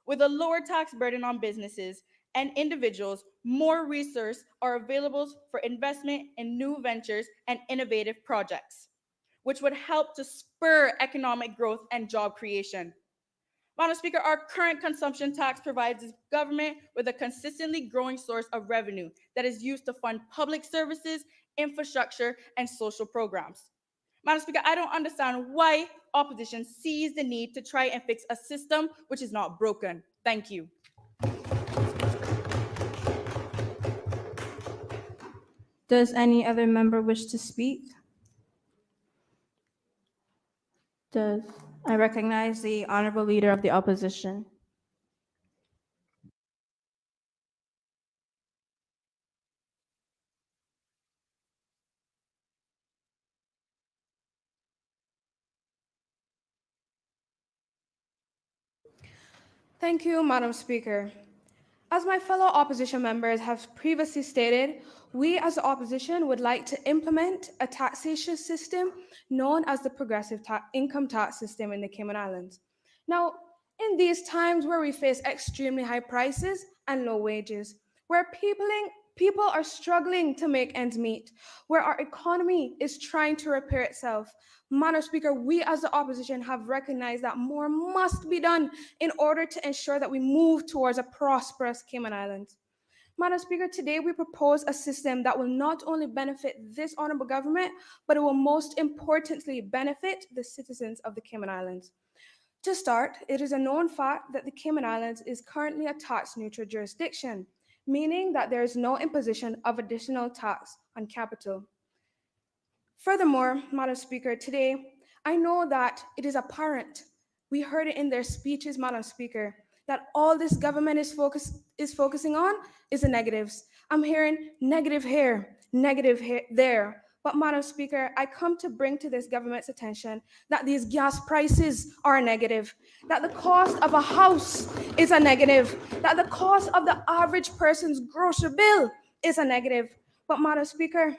With a lower tax burden on businesses and individuals, more resources are available for investment in new ventures and innovative projects, which would help to spur economic growth and job creation. Madam Speaker, our current consumption tax provides the government with a consistently growing source of revenue that is used to fund public services, infrastructure, and social programs. Madam Speaker, I don't understand why opposition sees the need to try and fix a system which is not broken. Thank you. Does any other member wish to speak? I recognize the Honorable Leader of the Opposition. Thank you, Madam Speaker. As my fellow opposition members have previously stated, we as the opposition would like to implement a taxation system known as the progressive income tax system in the Cayman Islands. Now, in these times where we face extremely high prices and low wages, where people are struggling to make ends meet, where our economy is trying to repair itself, Madam Speaker, we as the opposition have recognized that more must be done in order to ensure that we move towards a prosperous Cayman Islands. Madam Speaker, today we propose a system that will not only benefit this honorable government, but it will most importantly benefit the citizens of the Cayman Islands. To start, it is a known fact that the Cayman Islands is currently a tax-neutral jurisdiction, meaning that there is no imposition of additional tax on capital. Furthermore, Madam Speaker, today, I know that it is apparent, we heard it in their speeches, Madam Speaker, that all this government is focusing on is the negatives. I'm hearing negative here, negative here, there. But Madam Speaker, I come to bring to this government's attention that these gas prices are negative, that the cost of a house is a negative, that the cost of the average person's grocery bill is a negative. But Madam Speaker,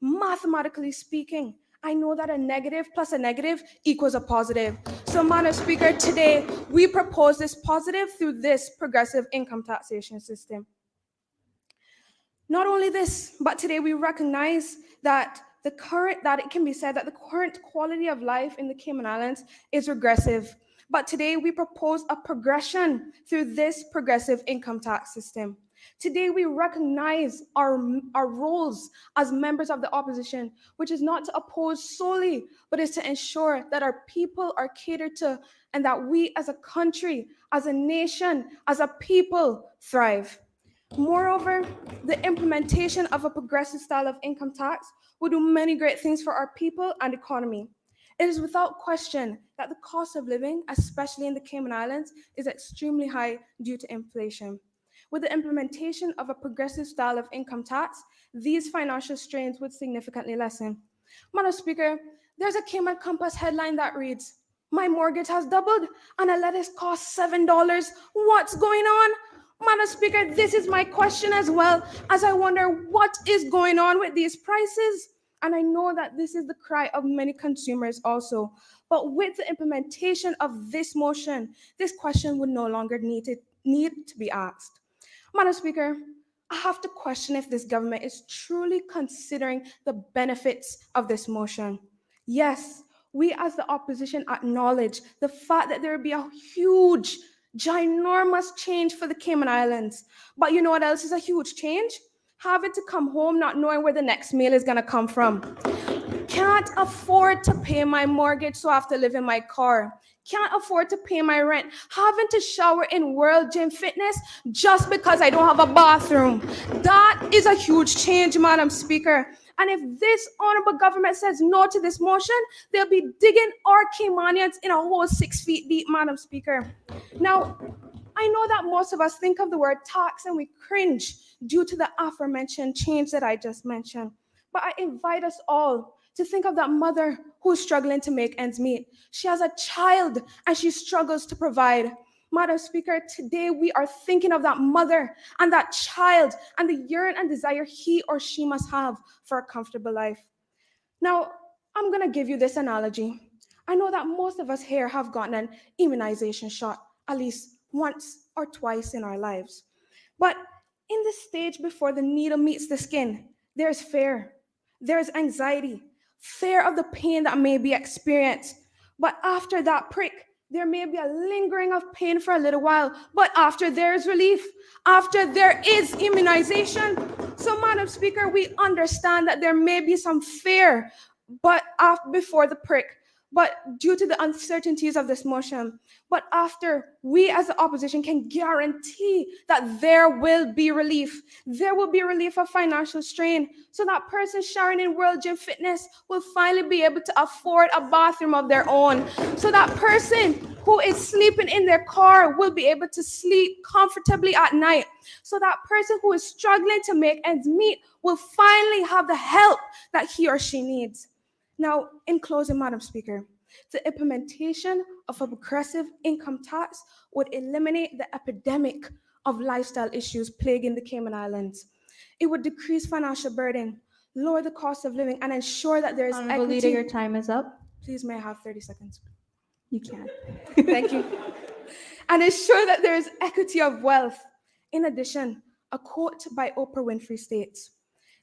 mathematically speaking, I know that a negative plus a negative equals a positive. So, Madam Speaker, today we propose this positive through this progressive income taxation system. Not only this, but today we recognize that it can be said that the current quality of life in the Cayman Islands is regressive. But today we propose a progression through this progressive income tax system. Today we recognize our roles as members of the opposition, which is not to oppose solely, but is to ensure that our people are catered to and that we as a country, as a nation, as a people thrive. Moreover, the implementation of a progressive style of income tax will do many great things for our people and economy. It is without question that the cost of living, especially in the Cayman Islands, is extremely high due to inflation. With the implementation of a progressive style of income tax, these financial strains would significantly lessen. Madam Speaker, there's a Cayman Compass headline that reads, "My mortgage has doubled and a lettuce costs $7. What's going on?" Madam Speaker, this is my question as well, as I wonder what is going on with these prices. And I know that this is the cry of many consumers also. But with the implementation of this motion, this question would no longer need to be asked. Madam Speaker, I have to question if this government is truly considering the benefits of this motion. Yes, we as the opposition acknowledge the fact that there will be a huge, ginormous change for the Cayman Islands. But you know what else is a huge change? Having to come home not knowing where the next meal is gonna come from. Can't afford to pay my mortgage, so I have to live in my car. Can't afford to pay my rent. Having to shower in World Gym Fitness just because I don't have a bathroom. That is a huge change, Madam Speaker. And if this honorable government says no to this motion, they'll be digging our Caymanians in a hole 6 feet deep, Madam Speaker. Now, I know that most of us think of the word tax and we cringe due to the aforementioned change that I just mentioned. But I invite us all to think of that mother who's struggling to make ends meet. She has a child and she struggles to provide. Madam Speaker, today we are thinking of that mother and that child and the yearn and desire he or she must have for a comfortable life. Now, I'm gonna give you this analogy. I know that most of us here have gotten an immunization shot at least once or twice in our lives. But in the stage before the needle meets the skin, there's fear, there's anxiety, fear of the pain that may be experienced. But after that prick, there may be a lingering of pain for a little while, but after there is relief, after there is immunization. So, Madam Speaker, we understand that there may be some fear but before the prick, but due to the uncertainties of this motion. But after, we as the opposition can guarantee that there will be relief. There will be relief of financial strain. So that person showering in World Gym Fitness will finally be able to afford a bathroom of their own. So that person who is sleeping in their car will be able to sleep comfortably at night. So that person who is struggling to make ends meet will finally have the help that he or she needs. Now, in closing, Madam Speaker, the implementation of a progressive income tax would eliminate the epidemic of lifestyle issues plaguing the Cayman Islands. It would decrease financial burden, lower the cost of living, and ensure that there is Honorable equity. Leader, your time is up. Please, may I have 30 seconds? You can. Thank you. And ensure that there is equity of wealth. In addition, a quote by Oprah Winfrey states,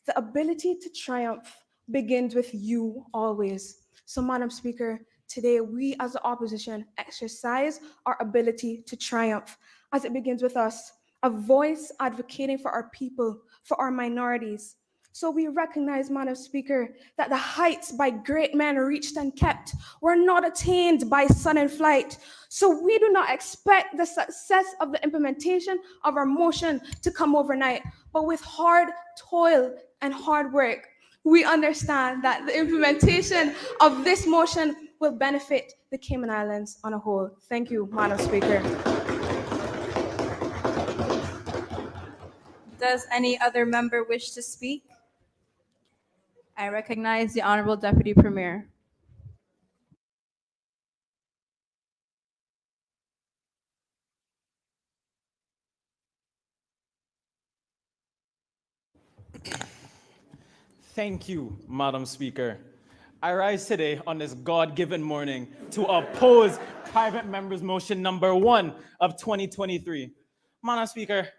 "The ability to triumph begins with you always." So, Madam Speaker, today we as the opposition exercise our ability to triumph as it begins with us, a voice advocating for our people, for our minorities. So we recognize, Madam Speaker, that the heights by great men reached and kept were not attained by sudden flight. So we do not expect the success of the implementation of our motion to come overnight, but with hard toil and hard work, we understand that the implementation of this motion will benefit the Cayman Islands on a whole. Thank you, Madam Speaker. Does any other member wish to speak? I recognize the Honorable Deputy Premier. Thank you, Madam Speaker. I rise today on this God-given morning to oppose private members' motion number 1 of 2023. Madam Speaker,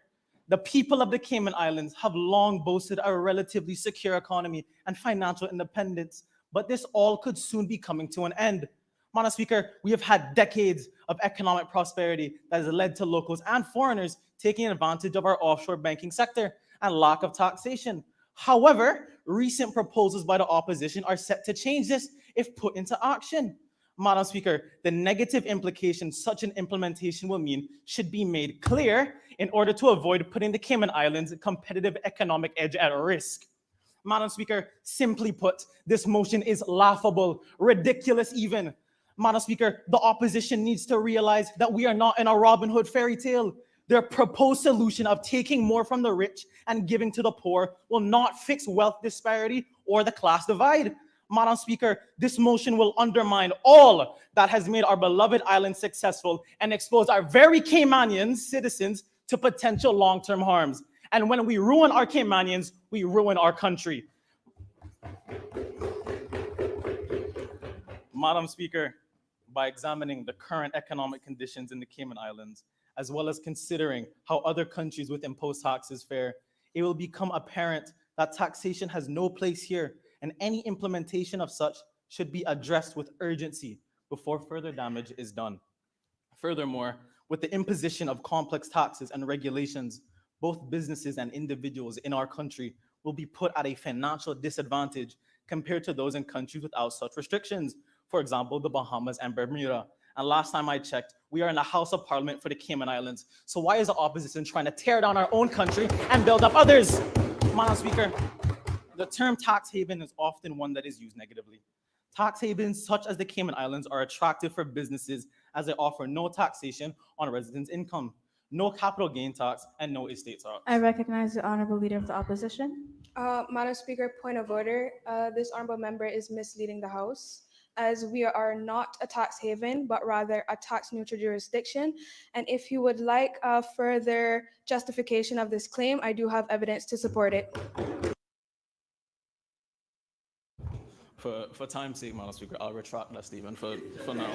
The people of the Cayman Islands have long boasted a relatively secure economy and financial independence, but this all could soon be coming to an end. Madam Speaker, we have had decades of economic prosperity that has led to locals and foreigners taking advantage of our offshore banking sector and lack of taxation. However, recent proposals by the opposition are set to change this if put into action. Madam Speaker, the negative implications such an implementation will mean should be made clear in order to avoid putting the Cayman Islands' competitive economic edge at risk. Madam Speaker, simply put, this motion is laughable, ridiculous even. Madam Speaker, the opposition needs to realize that we are not in a Robin Hood fairy tale. Their proposed solution of taking more from the rich and giving to the poor will not fix wealth disparity or the class divide. Madam Speaker, this motion will undermine all that has made our beloved island successful and expose our very Caymanian citizens to potential long-term harms. And when we ruin our Caymanians, we ruin our country. Madam Speaker, by examining the current economic conditions in the Cayman Islands, as well as considering how other countries with imposed taxes fare, it will become apparent that taxation has no place here, and any implementation of such should be addressed with urgency before further damage is done. Furthermore, with the imposition of complex taxes and regulations, both businesses and individuals in our country will be put at a financial disadvantage compared to those in countries without such restrictions. For example, the Bahamas and Bermuda. And last time I checked, we are in the House of Parliament for the Cayman Islands. So why is the opposition trying to tear down our own country and build up others? Madam Speaker, the term tax haven is often one that is used negatively. Tax havens such as the Cayman Islands are attractive for businesses as they offer no taxation on residents' income, no capital gain tax, and no estate tax. I recognize the Honorable Leader of the Opposition. Madam Speaker, point of order. This honorable member is misleading the House, as we are not a tax haven, but rather a tax neutral jurisdiction. And if you would like a further justification of this claim, I do have evidence to support it. For time's sake, Madam Speaker, I'll retract that statement for now.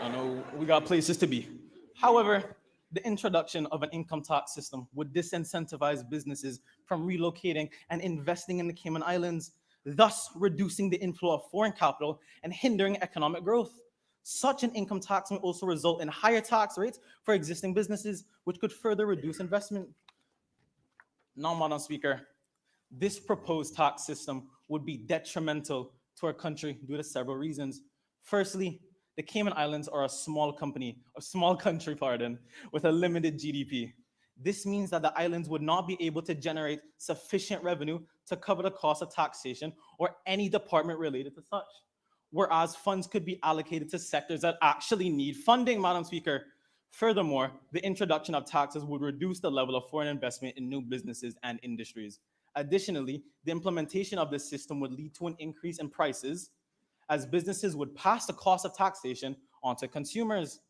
I know we got places to be. However, the introduction of an income tax system would disincentivize businesses from relocating and investing in the Cayman Islands, thus reducing the inflow of foreign capital and hindering economic growth. Such an income tax may also result in higher tax rates for existing businesses, which could further reduce investment. Now, Madam Speaker, this proposed tax system would be detrimental to our country due to several reasons. Firstly, the Cayman Islands are a small country, with a limited GDP. This means that the islands would not be able to generate sufficient revenue to cover the cost of taxation or any department related to such, whereas funds could be allocated to sectors that actually need funding, Madam Speaker. Furthermore, the introduction of taxes would reduce the level of foreign investment in new businesses and industries. Additionally, the implementation of this system would lead to an increase in prices, as businesses would pass the cost of taxation onto consumers.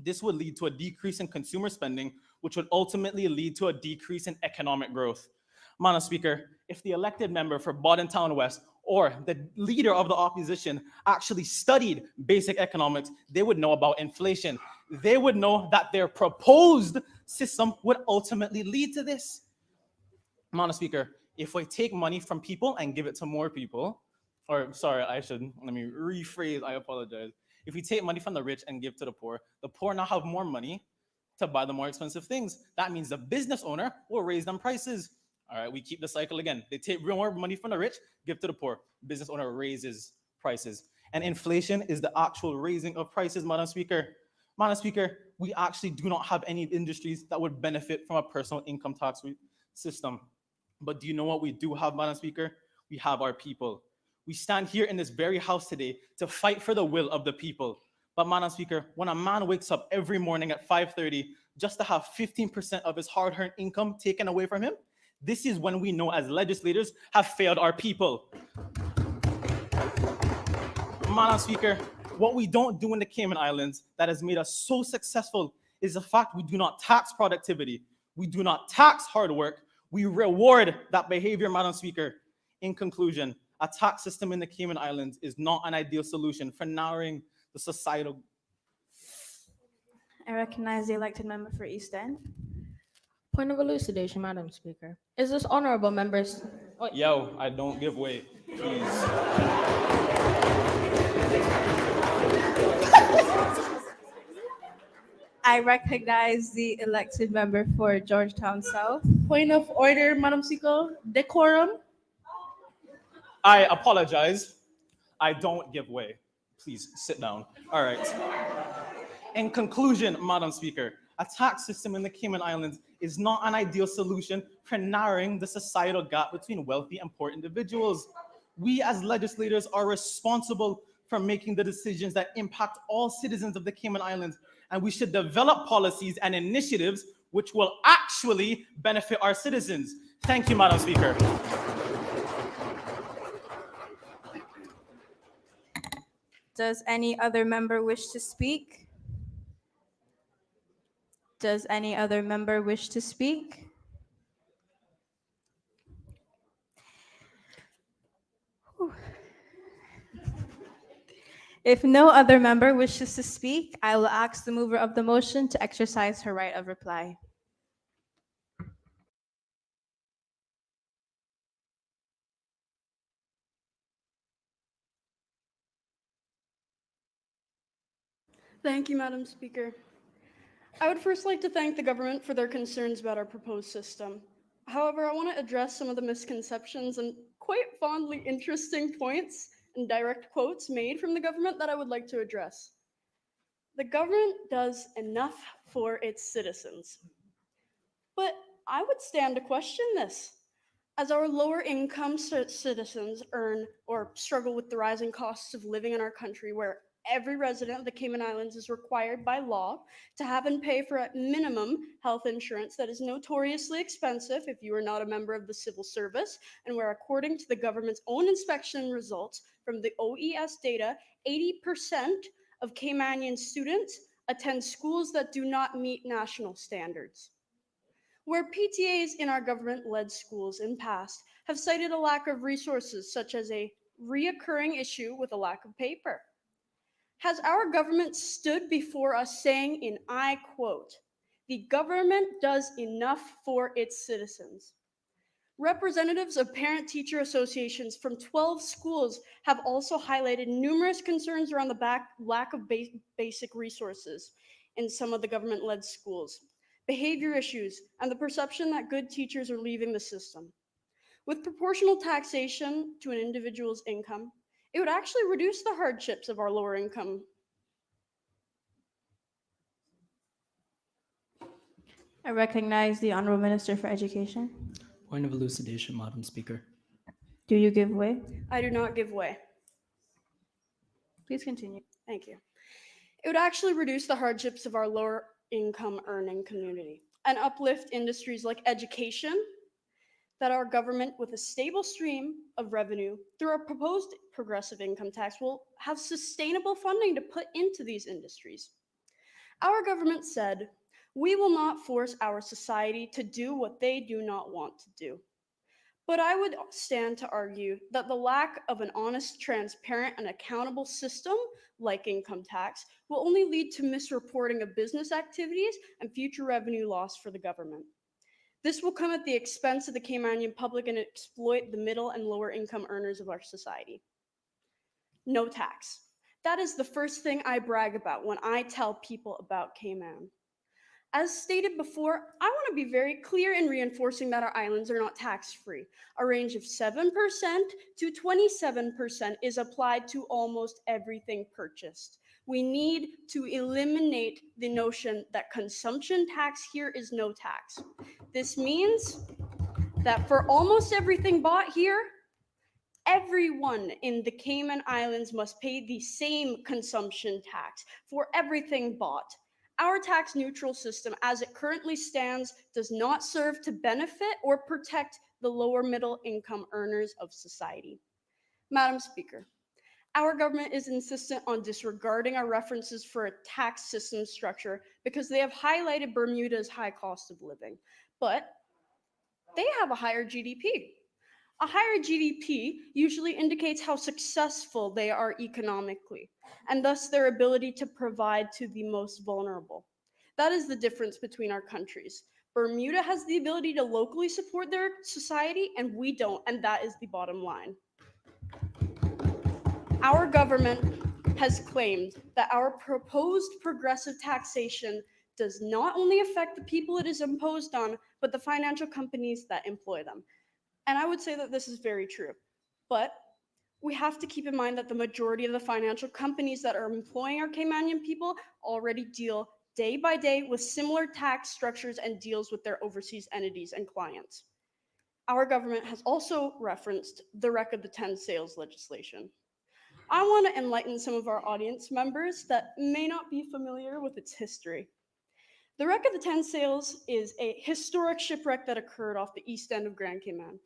This would lead to a decrease in consumer spending, which would ultimately lead to a decrease in economic growth. Madam Speaker, if the elected member for Bodden Town West or the leader of the opposition actually studied basic economics, they would know about inflation. They would know that their proposed system would ultimately lead to this. Madam Speaker, if we take money from people and give it to more people, or sorry, let me rephrase, I apologize. If we take money from the rich and give to the poor now have more money to buy the more expensive things. That means the business owner will raise them prices. All right, we keep the cycle again. They take more money from the rich, give to the poor. Business owner raises prices. And inflation is the actual raising of prices, Madam Speaker. Madam Speaker, we actually do not have any industries that would benefit from a personal income tax system. But do you know what we do have, Madam Speaker? We have our people. We stand here in this very house today to fight for the will of the people. But Madam Speaker, when a man wakes up every morning at 5:30 just to have 15% of his hard-earned income taken away from him, this is when we know as legislators have failed our people. Madam Speaker, what we don't do in the Cayman Islands that has made us so successful is the fact we do not tax productivity. We do not tax hard work. We reward that behavior, Madam Speaker. In conclusion, a tax system in the Cayman Islands is not an ideal solution for narrowing the societal. I recognize the elected member for East End. Point of elucidation, Madam Speaker. Is this honorable members? Wait, Yo, I don't give way, please. I recognize the elected member for Georgetown South. Point of order, Madam Speaker. Decorum. I apologize. I don't give way. Please sit down. All right. In conclusion, Madam Speaker, a tax system in the Cayman Islands is not an ideal solution for narrowing the societal gap between wealthy and poor individuals. We as legislators are responsible for making the decisions that impact all citizens of the Cayman Islands, and we should develop policies and initiatives which will actually benefit our citizens. Thank you, Madam Speaker. Does any other member wish to speak? Does any other member wish to speak? Whew. If no other member wishes to speak, I will ask the mover of the motion to exercise her right of reply. Thank you, Madam Speaker. I would first like to thank the government for their concerns about our proposed system. However, I want to address some of the misconceptions and quite fondly interesting points and direct quotes made from the government that I would like to address. The government does enough for its citizens. But I would stand to question this. As our lower income citizens earn or struggle with the rising costs of living in our country, where every resident of the Cayman Islands is required by law to have and pay for at minimum health insurance that is notoriously expensive if you are not a member of the civil service, and where, according to the government's own inspection results from the OES data, 80% of Caymanian students attend schools that do not meet national standards. Where PTAs in our government-led schools in past have cited a lack of resources, such as a reoccurring issue with a lack of paper. Has our government stood before us saying, and I quote, "The government does enough for its citizens"? Representatives of parent-teacher associations from 12 schools have also highlighted numerous concerns around the lack of basic resources in some of the government-led schools, behavior issues, and the perception that good teachers are leaving the system. With proportional taxation to an individual's income, it would actually reduce the hardships of our lower income. I recognize the Honorable Minister for Education. Point of elucidation, Madam Speaker. Do you give way? I do not give way. Please continue. Thank you. It would actually reduce the hardships of our lower income earning community and uplift industries like education that our government, with a stable stream of revenue through our proposed progressive income tax, will have sustainable funding to put into these industries. Our government said, "We will not force our society to do what they do not want to do." But I would stand to argue that the lack of an honest, transparent, and accountable system like income tax will only lead to misreporting of business activities and future revenue loss for the government. This will come at the expense of the Caymanian public and exploit the middle and lower income earners of our society. No tax. That is the first thing I brag about when I tell people about Cayman. As stated before, I want to be very clear in reinforcing that our islands are not tax-free. A range of 7% to 27% is applied to almost everything purchased. We need to eliminate the notion that consumption tax here is no tax. This means that for almost everything bought here, everyone in the Cayman Islands must pay the same consumption tax for everything bought. Our tax neutral system, as it currently stands, does not serve to benefit or protect the lower middle income earners of society. Madam Speaker, our government is insistent on disregarding our references for a tax system structure because they have highlighted Bermuda's high cost of living, but they have a higher GDP. A higher GDP usually indicates how successful they are economically, and thus their ability to provide to the most vulnerable. That is the difference between our countries. Bermuda has the ability to locally support their society, and we don't, and that is the bottom line. Our government has claimed that our proposed progressive taxation does not only affect the people it is imposed on, but the financial companies that employ them. And I would say that this is very true. But we have to keep in mind that the majority of the financial companies that are employing our Caymanian people already deal day by day with similar tax structures and deals with their overseas entities and clients. Our government has also referenced the Rec of the 10 sales legislation. I want to enlighten some of our audience members that may not be familiar with its history. The Wreck of the 10 Sails is a historic shipwreck that occurred off the east end of Grand Cayman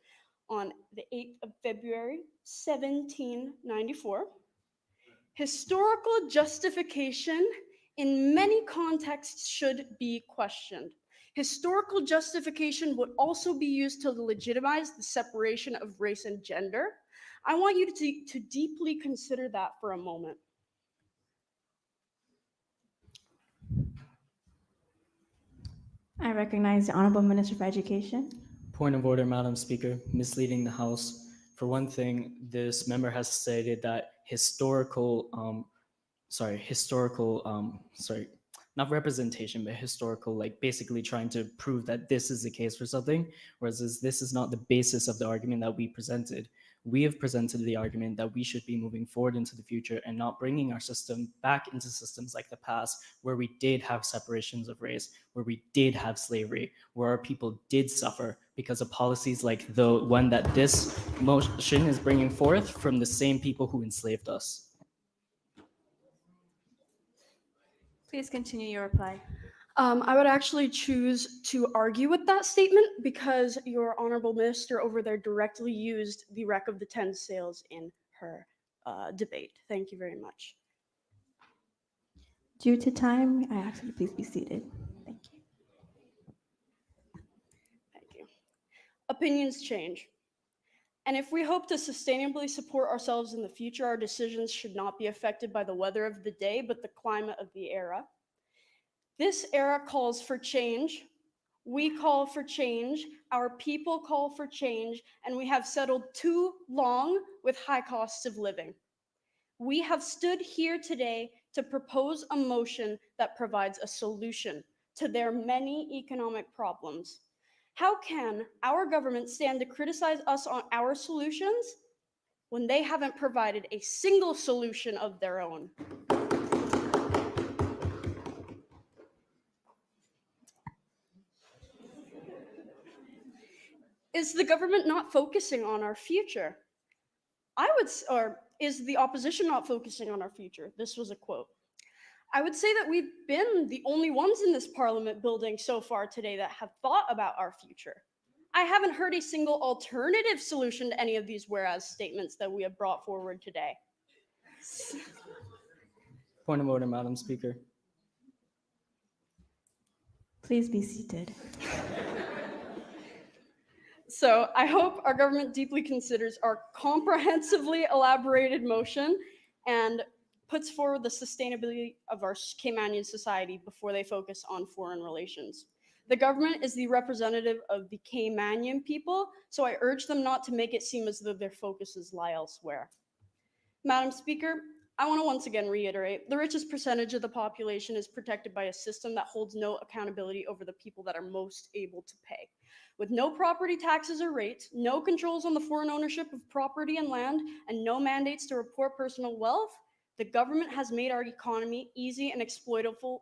on the 8th of February, 1794. Historical justification in many contexts should be questioned. Historical justification would also be used to legitimize the separation of race and gender. I want you to deeply consider that for a moment. I recognize the Honorable Minister for Education. Point of order, Madam Speaker, misleading the House. For one thing, this member has stated that not representation, but historical, like basically trying to prove that this is the case for something, whereas this is not the basis of the argument that we presented. We have presented the argument that we should be moving forward into the future and not bringing our system back into systems like the past, where we did have separations of race, where we did have slavery, where our people did suffer because of policies like the one that this motion is bringing forth from the same people who enslaved us. Please continue your reply. I would actually choose to argue with that statement because your honorable minister over there directly used the Wreck of the 10 Sails in her debate. Thank you very much. Due to time, I ask you to please be seated. Thank you. Thank you. Opinions change. And if we hope to sustainably support ourselves in the future, our decisions should not be affected by the weather of the day, but the climate of the era. This era calls for change. We call for change. Our people call for change, and we have settled too long with high costs of living. We have stood here today to propose a motion that provides a solution to their many economic problems. How can our government stand to criticize us on our solutions when they haven't provided a single solution of their own? Is the government not focusing on our future? Or is the opposition not focusing on our future? This was a quote. I would say that we've been the only ones in this parliament building so far today that have thought about our future. I haven't heard a single alternative solution to any of these whereas statements that we have brought forward today. Point of order, Madam Speaker. Please be seated. So I hope our government deeply considers our comprehensively elaborated motion and puts forward the sustainability of our Caymanian society before they focus on foreign relations. The government is the representative of the Caymanian people, so I urge them not to make it seem as though their focuses lie elsewhere. Madam Speaker, I want to once again reiterate, the richest percentage of the population is protected by a system that holds no accountability over the people that are most able to pay. With no property taxes or rates, no controls on the foreign ownership of property and land, and no mandates to report personal wealth, the government has made our economy easy and exploitable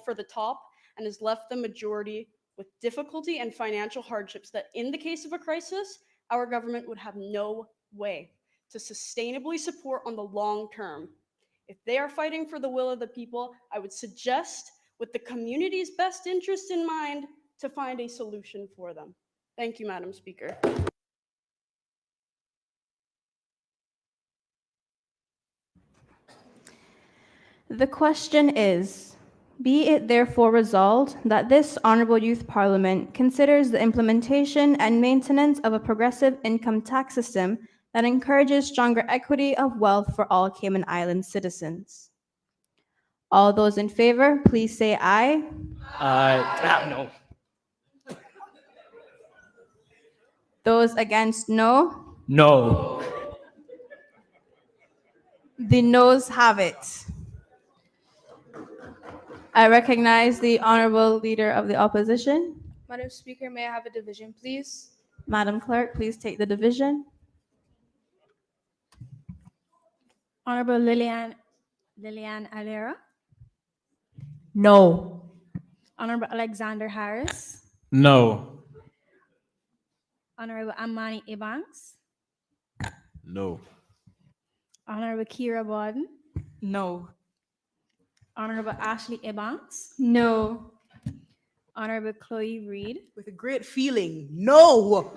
for the top and has left the majority with difficulty and financial hardships that in the case of a crisis, our government would have no way to sustainably support on the long term. If they are fighting for the will of the people, I would suggest, with the community's best interest in mind, to find a solution for them. Thank you, Madam Speaker. The question is, be it therefore resolved that this Honorable Youth Parliament considers the implementation and maintenance of a progressive income tax system that encourages stronger equity of wealth for all Cayman Islands citizens. All those in favor, please say aye. No. Those against, no. No. The noes have it. I recognize the Honorable Leader of the Opposition. Madam Speaker, may I have a division, please? Madam Clerk, please take the division. Honorable Lilian Alera, No. Honorable Alexander Harris, No. Honorable Amani Ebanks, No. Honorable Kira Borden, No. Honorable Ashley Ebanks, No. Honorable Chloe Reed, With a great feeling, no.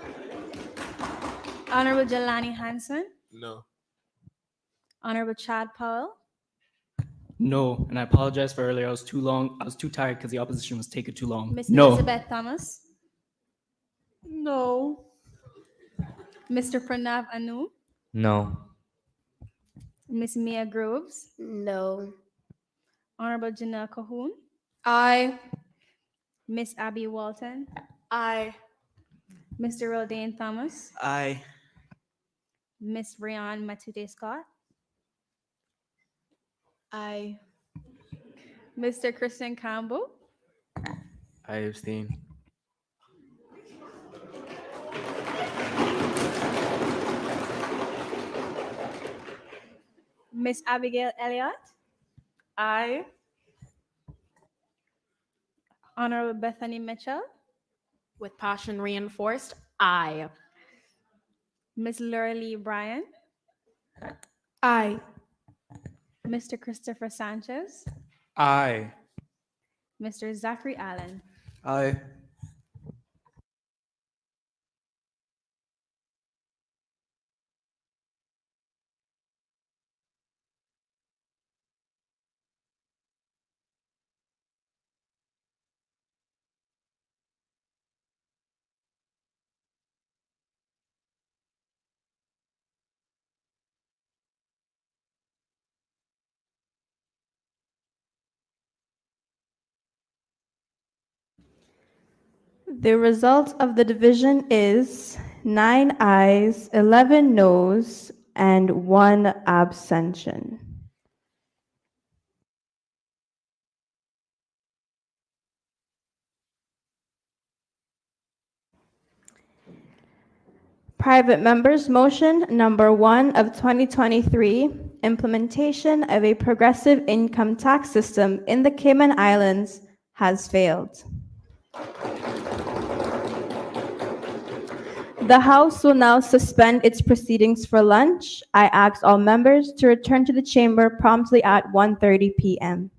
Honorable Jelani Hanson, No. Honorable Chad Powell, No. And I apologize for earlier. I was too tired because the opposition was taking too long. Miss No. Elizabeth Thomas, No. Mr. Pranav Anu, No. Miss Mia Groves, No. Honorable Janelle Cahoon, Aye. Miss Abby Walton, Aye. Mr. Roldane Thomas, Aye. Miss Rian Matute Scott, Aye. Mr. Christian Campbell, I abstain. Miss Abigail Elliott, Aye. Honorable Bethany Mitchell, With passion reinforced, aye. Miss Laura Lee Bryan, Aye. Mr. Christopher Sanchez, Aye. Mr. Zachary Allen. Aye. The result of the division is 9 ayes, 11 noes, and 1 abstention. Private members' motion number 1 of 2023, implementation of a progressive income tax system in the Cayman Islands, has failed. The House will now suspend its proceedings for lunch. I ask all members to return to the chamber promptly at 1:30 p.m.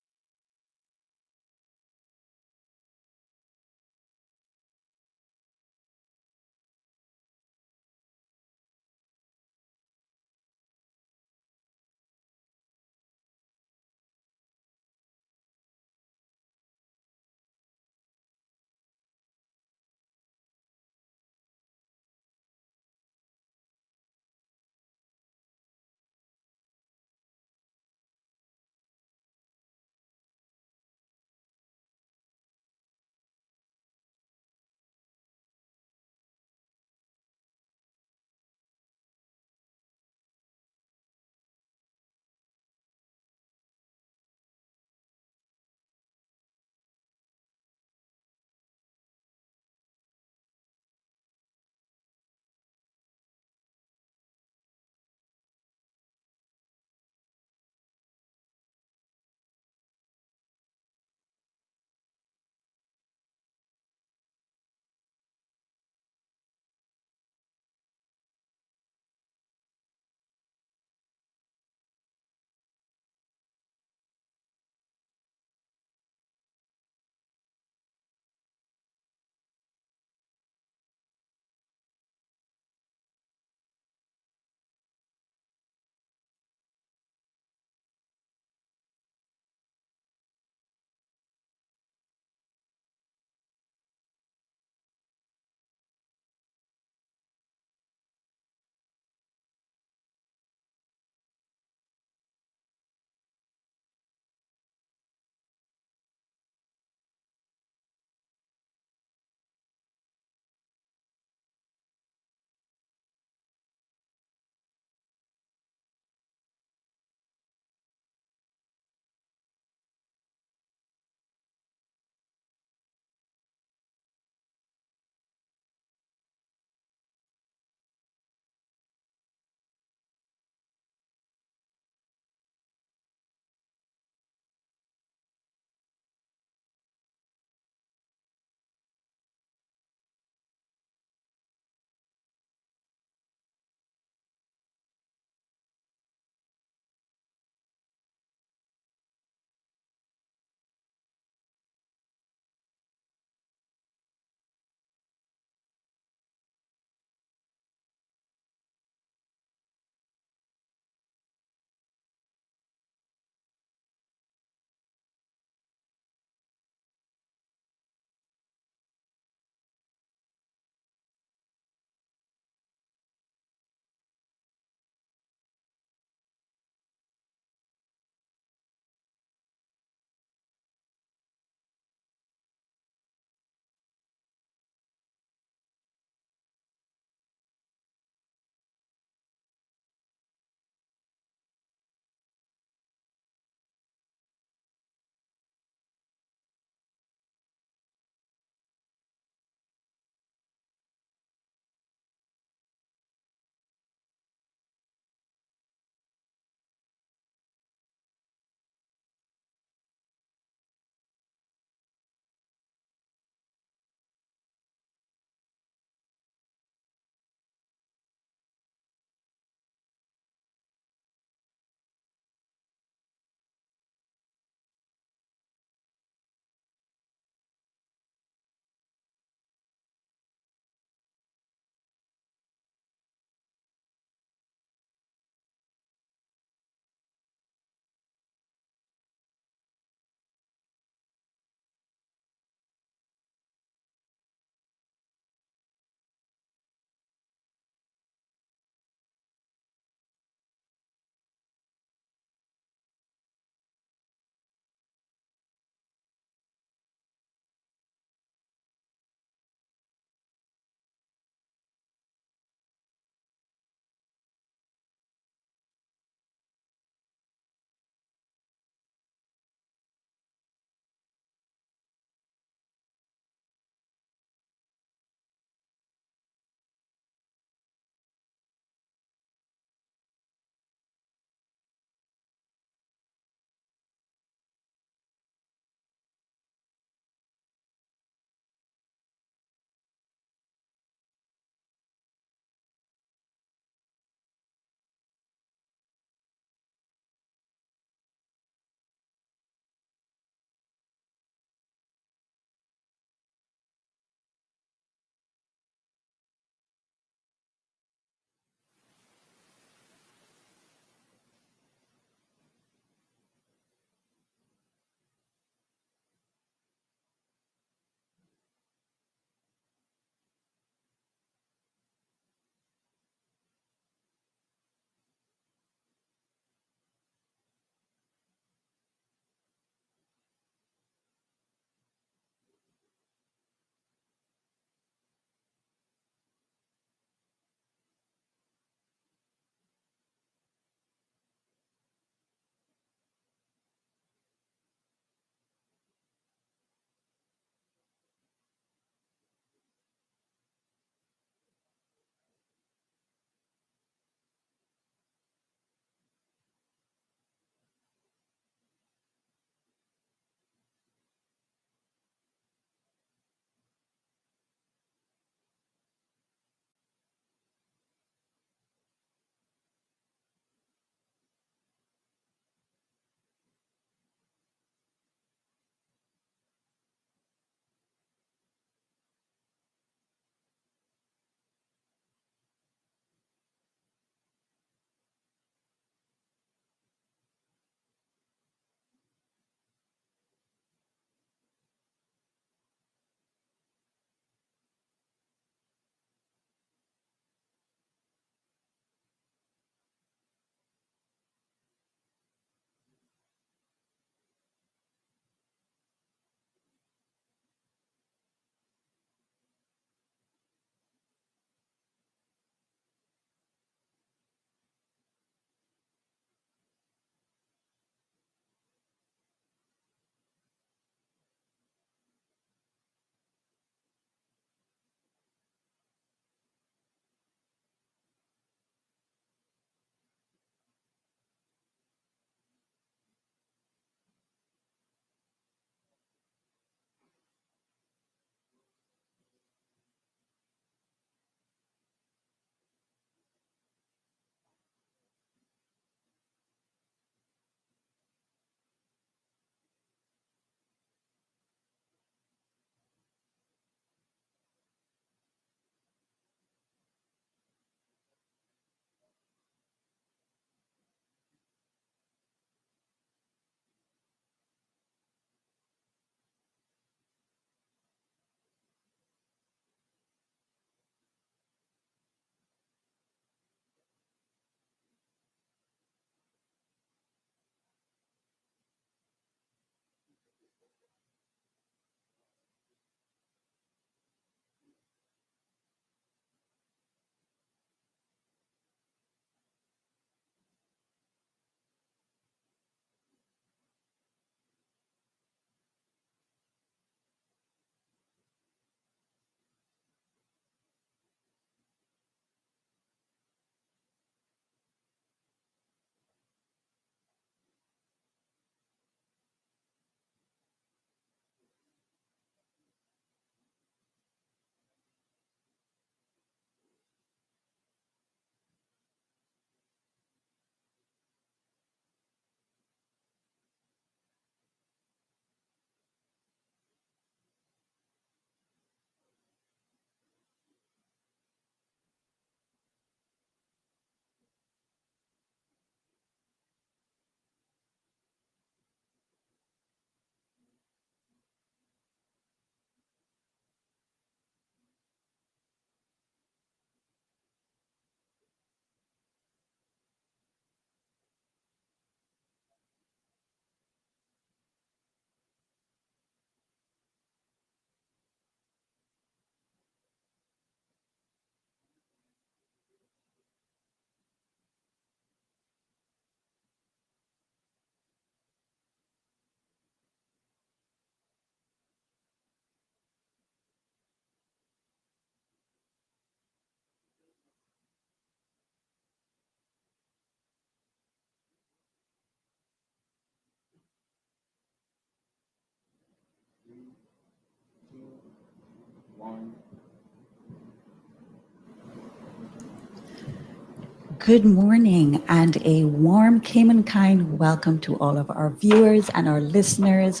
Good morning and a warm Cayman kind welcome to all of our viewers and our listeners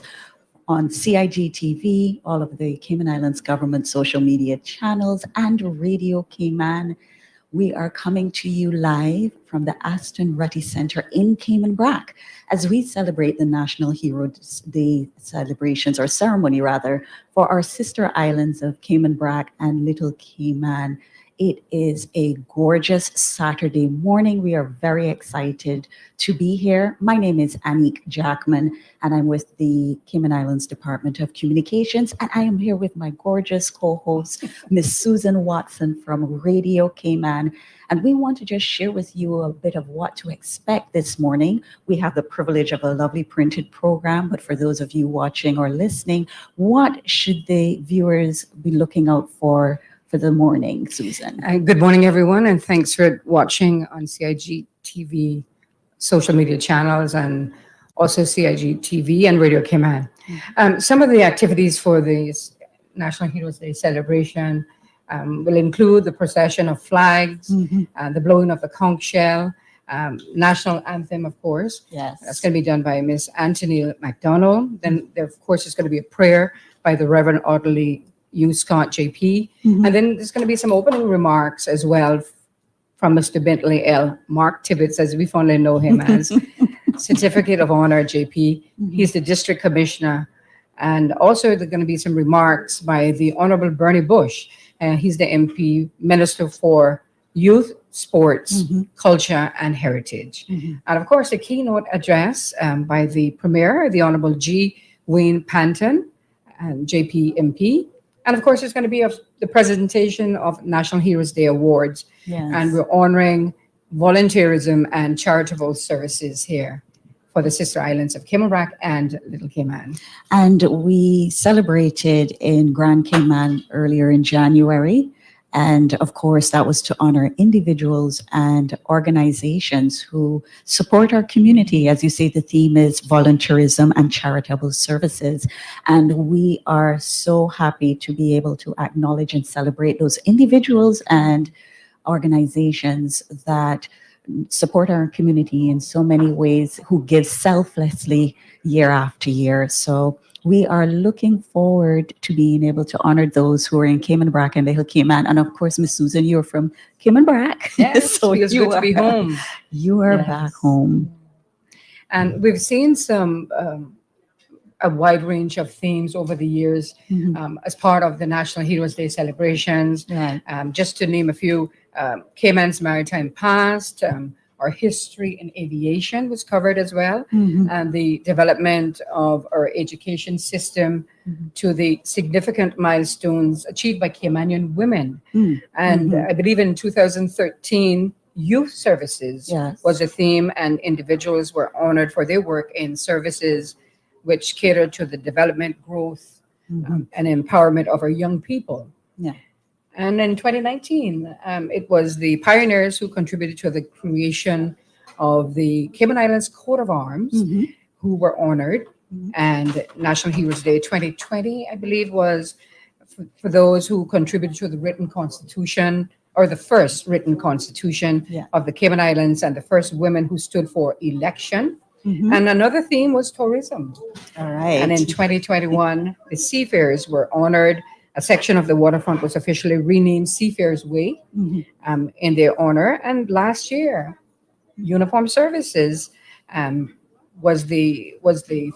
on CIG TV, all of the Cayman Islands government social media channels, and Radio Cayman. We are coming to you live from the Aston Rutty Center in Cayman Brac as we celebrate the National Heroes Day celebrations, or ceremony rather, for our sister islands of Cayman Brac and Little Cayman. It is a gorgeous Saturday morning. We are very excited to be here. My name is Anique Jackman, and I'm with the Cayman Islands Department of Communications, and I am here with my gorgeous co-host, Miss Susan Watson from Radio Cayman. And we want to just share with you a bit of what to expect this morning. We have the privilege of a lovely printed program, but for those of you watching or listening, what should the viewers be looking out for the morning, Susan? Good morning, everyone, and thanks for watching on CIG TV social media channels and also CIG TV and Radio Cayman. Some of the activities for the National Heroes Day celebration will include the procession of flags, the blowing of the conch shell, national anthem, of course. Yes. That's going to be done by Miss Anthony McDonald. Then, there, of course, there's going to be a prayer by the Reverend Audley Scott JP. And then there's going to be some opening remarks as well from Mr. Bentley L. Mark Tibbetts, as we fondly know him as, Certificate of Honor JP. He's the District Commissioner. And also there's going to be some remarks by the Honorable Bernie Bush. He's the MP Minister for Youth, Sports, Culture, and Heritage. And of course, the keynote address by the Premier, the Honorable G. Wayne Panton, and JP MP. And of course, there's going to be the presentation of National Heroes Day Awards. Yes. And we're honoring volunteerism and charitable services here for the sister islands of Cayman Brac and Little Cayman. And we celebrated in Grand Cayman earlier in January. And of course, that was to honor individuals and organizations who support our community. As you say, the theme is volunteerism and charitable services. And we are so happy to be able to acknowledge and celebrate those individuals and organizations that support our community in so many ways, who give selflessly year after year. So we are looking forward to being able to honor those who are in Cayman Brac and Little Cayman. And of course, Miss Susan, you're from Cayman Brac. Yes, so feels good to be home. You are back home. And we've seen some a wide range of themes over the years as part of the National Heroes Day celebrations. Right. Just to name a few, Cayman's maritime past, our history in aviation was covered as well, and the development of our education system to the significant milestones achieved by Caymanian women. And I believe in 2013, youth services was a theme, and individuals were honored for their work in services which cater to the development, growth, and empowerment of our young people. Yeah. And in 2019, it was the pioneers who contributed to the creation of the Cayman Islands Coat of Arms, who were honored. And National Heroes Day 2020, I believe, was for those who contributed to the written constitution, or the first written constitution of the Cayman Islands, and the first women who stood for election. And another theme was tourism. All right. And in 2021, the seafarers were honored. A section of the waterfront was officially renamed Seafarers Way in their honor. And last year, uniform services was the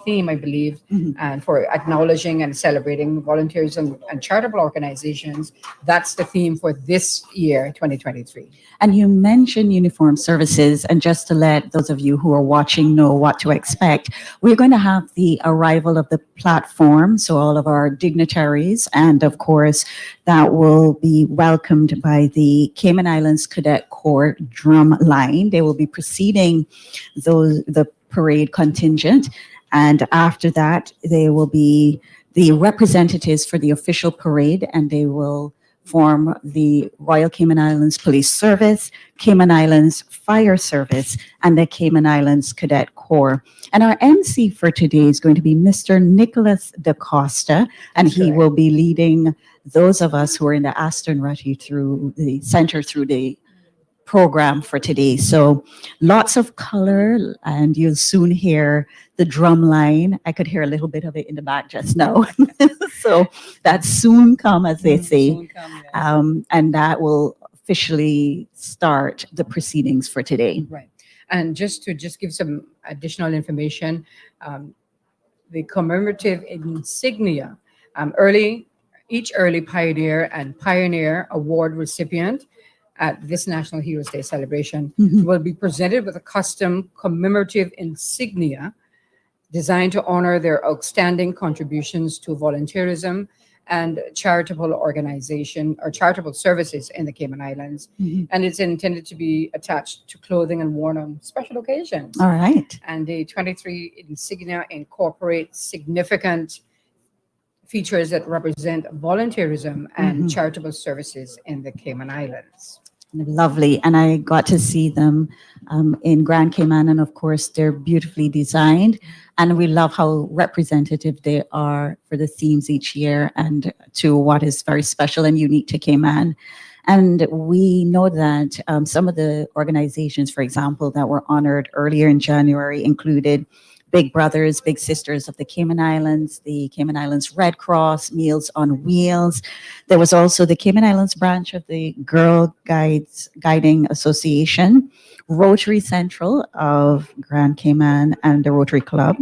theme, I believe, and for acknowledging and celebrating volunteers and charitable organizations. That's the theme for this year, 2023. And you mentioned uniform services, and just to let those of you who are watching know what to expect, we're going to have the arrival of the platform, so all of our dignitaries, and of course, that will be welcomed by the Cayman Islands Cadet Corps drum line. They will be preceding the parade contingent, and after that, they will be the representatives for the official parade, and they will form the Royal Cayman Islands Police Service, Cayman Islands Fire Service, and the Cayman Islands Cadet Corps. And our MC for today is going to be Mr. Nicholas DaCosta, and he will be leading those of us who are in the Aston Rutty through the center through the program for today. So lots of color, and you'll soon hear the drum line. I could hear a little bit of it in the back just now. So that soon come, as they say. Soon come, yes. And that will officially start the proceedings for today. Right. And just to give some additional information, the commemorative insignia, each early pioneer and pioneer award recipient at this National Heroes Day celebration will be presented with a custom commemorative insignia designed to honor their outstanding contributions to volunteerism and charitable organization or charitable services in the Cayman Islands. And it's intended to be attached to clothing and worn on special occasions. All right. And the 23 insignia incorporates significant features that represent volunteerism and charitable services in the Cayman Islands. Lovely. And I got to see them in Grand Cayman. And of course, they're beautifully designed. And we love how representative they are for the themes each year and to what is very special and unique to Cayman. And we know that some of the organizations, for example, that were honored earlier in January included Big Brothers, Big Sisters of the Cayman Islands, the Cayman Islands Red Cross, Meals on Wheels. There was also the Cayman Islands branch of the Girl Guiding Association, Rotary Central of Grand Cayman, and the Rotary Club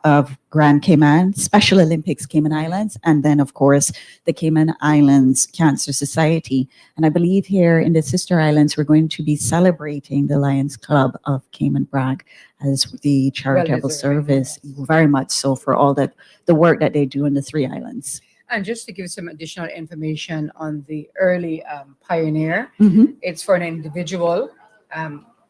of Grand Cayman, Special Olympics Cayman Islands, and then, of course, the Cayman Islands Cancer Society. And I believe here in the Sister Islands, we're going to be celebrating the Lions Club of Cayman Bragg as the charitable service, very much so, for all that the work that they do in the three islands. And just to give some additional information on the early pioneer, it's for an individual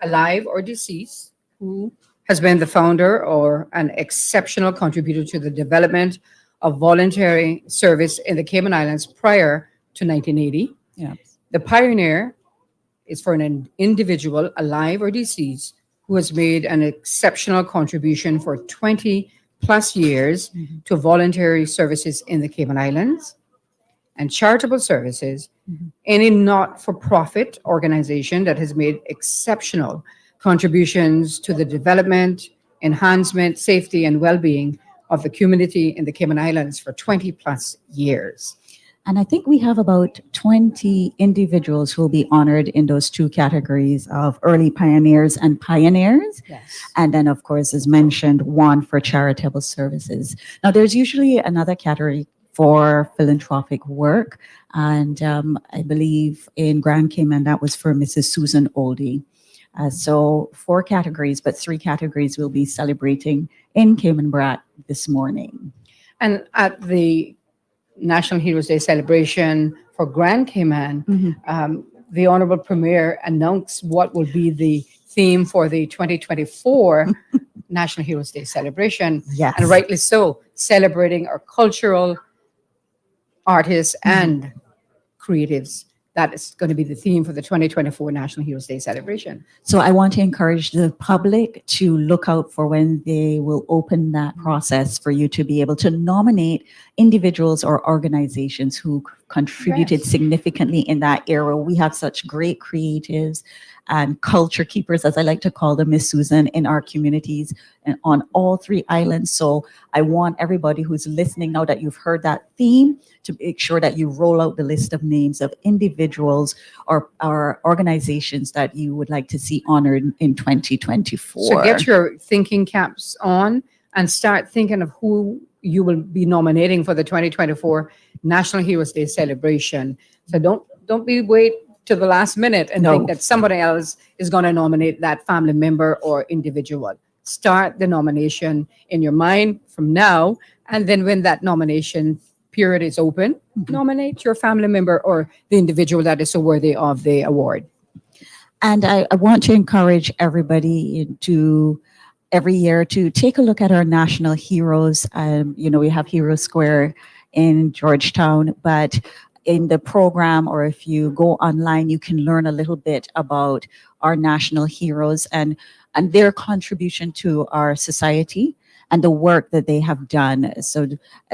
alive or deceased who has been the founder or an exceptional contributor to the development of voluntary service in the Cayman Islands prior to 1980. Yeah. The pioneer is for an individual alive or deceased who has made an exceptional contribution for 20 plus years to voluntary services in the Cayman Islands and charitable services. Any not-for-profit organization that has made exceptional contributions to the development, enhancement, safety, and well-being of the community in the Cayman Islands for 20 plus years. And I think we have about 20 individuals who will be honored in those two categories of early pioneers and pioneers. Yes. And then, of course, as mentioned, one for charitable services. Now, there's usually another category for philanthropic work. And I believe in Grand Cayman, that was for Mrs. Susan Oldie. So 4 categories, but 3 categories will be celebrating in Cayman Bragg this morning. And at the National Heroes Day celebration for Grand Cayman, the Honorable Premier announced what will be the theme for the 2024 National Heroes Day celebration. Yes. And rightly so, celebrating our cultural artists and creatives. That is going to be the theme for the 2024 National Heroes Day celebration. So I want to encourage the public to look out for when they will open that process for you to be able to nominate individuals or organizations who contributed significantly in that era. We have such great creatives and culture keepers, as I like to call them, Miss Susan, in our communities and on all 3 islands. So I want everybody who's listening, now that you've heard that theme, to make sure that you roll out the list of names of individuals or organizations that you would like to see honored in 2024. So get your thinking caps on and start thinking of who you will be nominating for the 2024 National Heroes Day celebration. So don't wait to the last minute and think that somebody else is going to nominate that family member or individual. Start the nomination in your mind from now, and then when that nomination period is open, nominate your family member or the individual that is so worthy of the award. And I want to encourage everybody to every year to take a look at our national heroes. We have Hero Square in Georgetown, but in the program, or if you go online, you can learn a little bit about our national heroes and their contribution to our society. and the work that they have done. So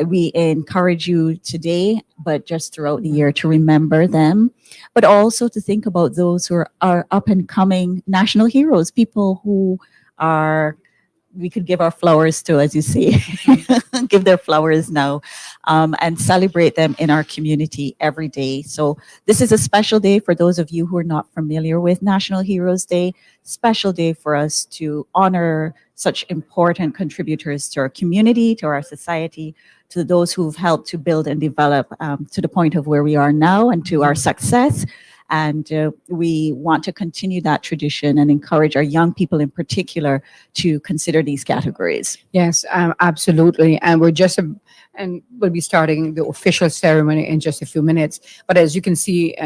we encourage you today, but just throughout the year, to remember them, but also to think about those who are up and coming national heroes, people who are, we could give our flowers to, as you say, give their flowers now, and celebrate them in our community every day. So this is a special day for those of you who are not familiar with National Heroes Day, special day for us to honor such important contributors to our community, to our society, to those who've helped to build and develop to the point of where we are now and to our success. And we want to continue that tradition and encourage our young people in particular to consider these categories. Yes, absolutely. And and we'll be starting the official ceremony in just a few minutes. But as you can see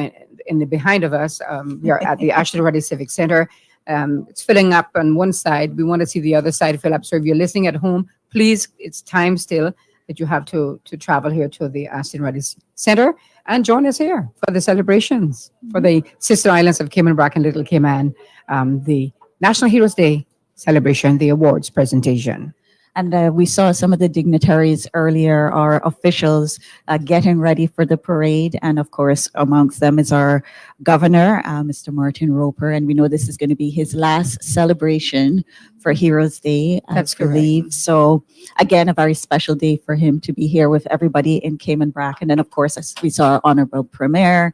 in the behind of us, we are at the Ashton Ruddy Civic Center. It's filling up on one side. We want to see the other side fill up. So if you're listening at home, please, it's time still that you have to travel here to the Ashton Ruddy Center and join us here for the celebrations for the Sister Islands of Cayman Brac and Little Cayman, the National Heroes Day celebration, the awards presentation. And we saw some of the dignitaries earlier, our officials getting ready for the parade. And of course, amongst them is our governor, Mr. Martin Roper. And we know this is going to be his last celebration for Heroes Day, I believe. So again, a very special day for him to be here with everybody in Cayman Brac. And then of course, as we saw Honorable Premier,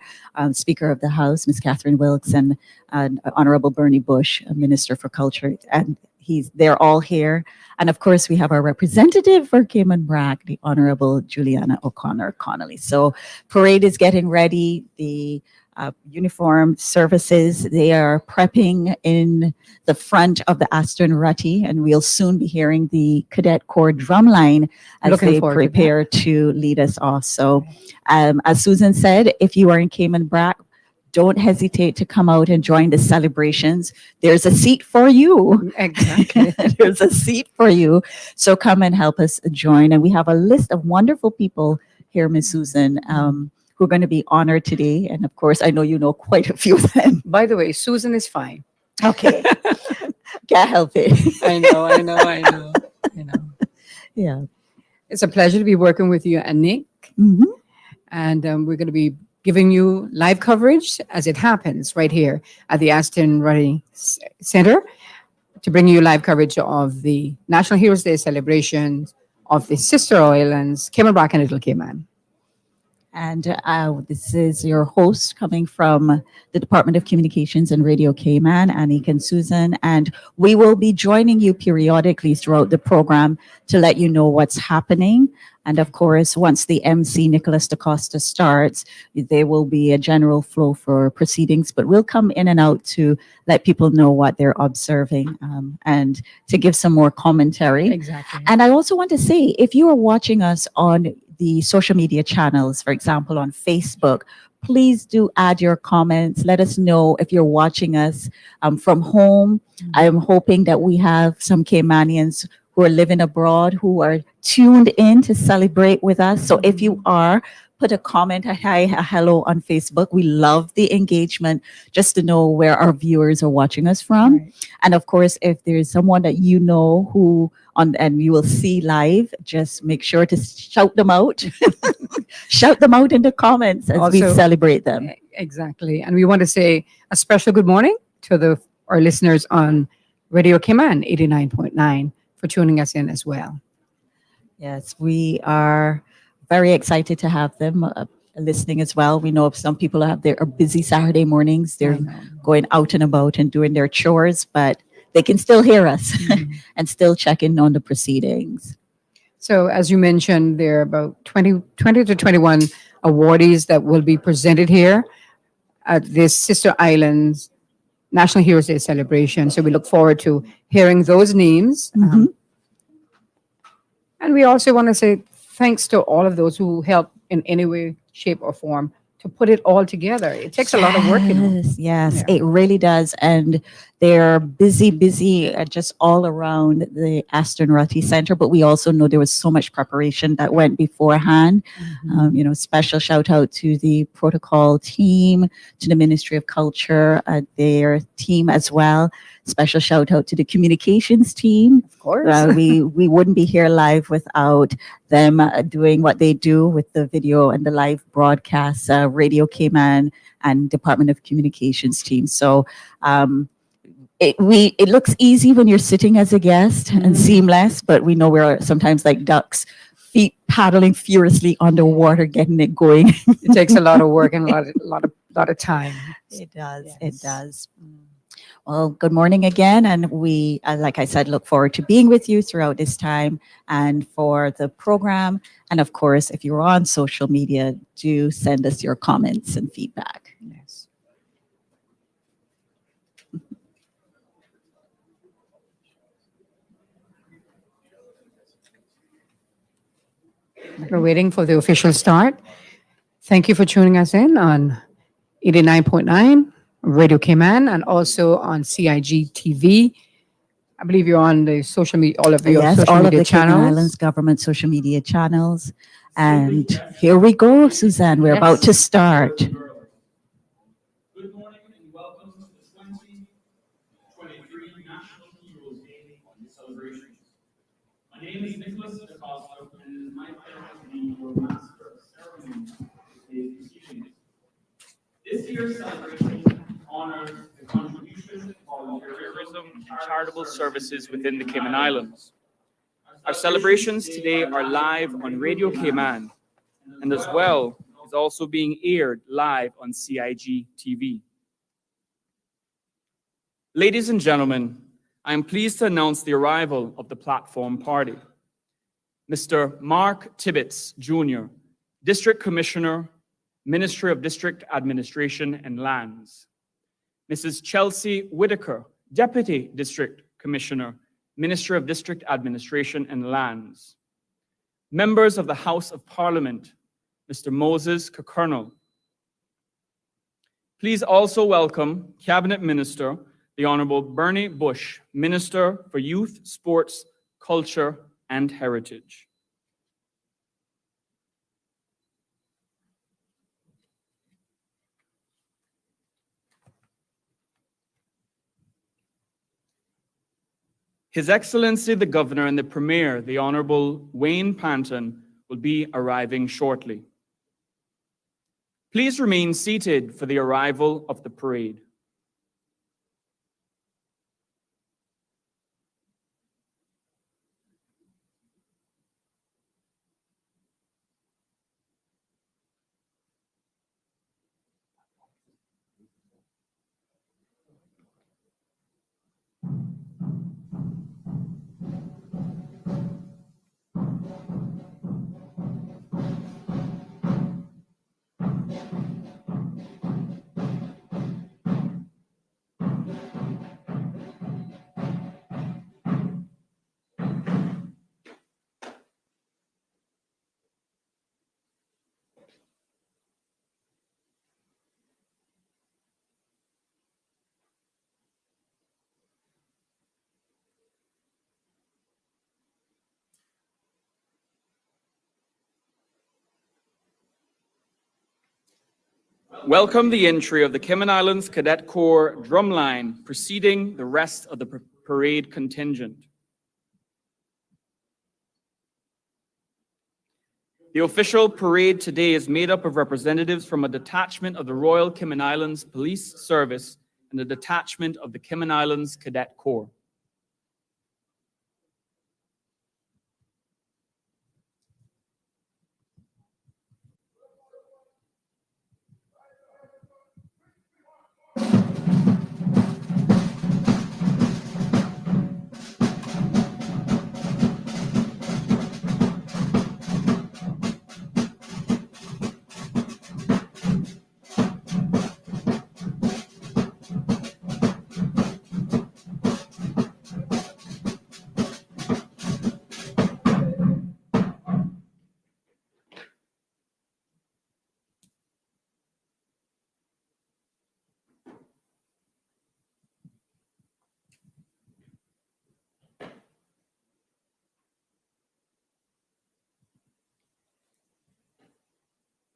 Speaker of the House, Ms. Catherine Wilkes, and Honorable Bernie Bush, Minister for Culture. And they're all here. And of course, we have our representative for Cayman Brac, the Honorable Juliana O'Connor Connolly. So parade is getting ready. The uniformed services, they are prepping in the front of the Aston Rutty, and we'll soon be hearing the Cadet Corps drumline as they prepare to lead us off. So as Susan said, if you are in Cayman Brac, don't hesitate to come out and join the celebrations. There's a seat for you. Exactly. There's a seat for you. So come and help us join. And we have a list of wonderful people here, Ms. Susan, who are going to be honored today. And of course, I know you know quite a few of them. By the way, Susan is fine. Okay. Can't help it. I know. Yeah. It's a pleasure to be working with you and Nick. And we're going to be giving you live coverage as it happens right here at the Aston Ruddy Center to bring you live coverage of the National Heroes Day celebration of the Sister Islands, Cayman Brac and Little Cayman. And this is your host coming from the Department of Communications and Radio Cayman, Anik and Susan. And we will be joining you periodically throughout the program to let you know what's happening. And of course, once the MC Nicholas DaCosta starts, there will be a general flow for proceedings, but we'll come in and out to let people know what they're observing and to give some more commentary. Exactly. And I also want to say, if you are watching us on the social media channels, for example, on Facebook, please do add your comments. Let us know if you're watching us from home. I am hoping that we have some Caymanians who are living abroad who are tuned in to celebrate with us. So if you are, put a comment, a hi, a hello on Facebook. We love the engagement just to know where our viewers are watching us from. Right. And of course, if there's someone that you know who and you will see live, just make sure to shout them out. Shout them out in the comments as we celebrate them. Exactly. And we want to say a special good morning to our listeners on Radio Cayman 89.9 for tuning us in as well. Yes, we are very excited to have them listening as well. We know some people have their busy Saturday mornings. They're going out and about and doing their chores, but they can still hear us and still check in on the proceedings. So as you mentioned, there are about 20 to 21 awardees that will be presented here at this Sister Islands National Heroes Day celebration. So we look forward to hearing those names. And we also want to say thanks to all of those who help in any way, shape, or form to put it all together. It takes a lot of work. Yes, it really does. And They're busy just all around the Aston Rutty Center, but we also know there was so much preparation that went beforehand. Special shout out to the protocol team, to the Ministry of Culture, their team as well. Special shout out to the communications team. Of course. We wouldn't be here live without them doing what they do with the video and the live broadcasts, Radio Cayman and Department of Communications team. So it looks easy when you're sitting as a guest and seamless, but we know we're sometimes like ducks, feet paddling furiously underwater, getting it going. It takes a lot of work and a lot of time. It does. Yes. It does. Well, good morning again. And we, like I said, look forward to being with you throughout this time and for the program. And of course, if you're on social media, do send us your comments and feedback. Yes. We're waiting for the official start. Thank you for tuning us in on 89.9 Radio Cayman and also on CIG TV. I believe you're on the social media, all of your Yes, social all of media the Cayman channels. Islands government social media channels. And here we go, Suzanne. We're about to start. Good morning and welcome to the 2023 National Heroes Day celebrations. My name is Nicholas DeCosta, and it is my pleasure to be your master of ceremonies for today's proceedings. This year's celebration honors the contribution of volunteerism and charitable services within the Cayman Islands. Our celebrations today are live on Radio Cayman, and as well is also being aired live on CIG TV. Ladies and gentlemen, I am pleased to announce the arrival of the platform party. Mr. Mark Tibbetts, Jr., District Commissioner, Ministry of District Administration and Lands. Mrs. Chelsea Whitaker, Deputy District Commissioner, Ministry of District Administration and Lands. Members of the House of Parliament, Mr. Moses Kokernel. Please also welcome Cabinet Minister, the Honorable Bernie Bush, Minister for Youth, Sports, Culture, and Heritage. His Excellency the Governor and the Premier, the Honorable Wayne Panton, will be arriving shortly. Please remain seated for the arrival of the parade. Welcome the entry of the Cayman Islands Cadet Corps drumline preceding the rest of the parade contingent. The official parade today is made up of representatives from a detachment of the Royal Cayman Islands Police Service and a detachment of the Cayman Islands Cadet Corps.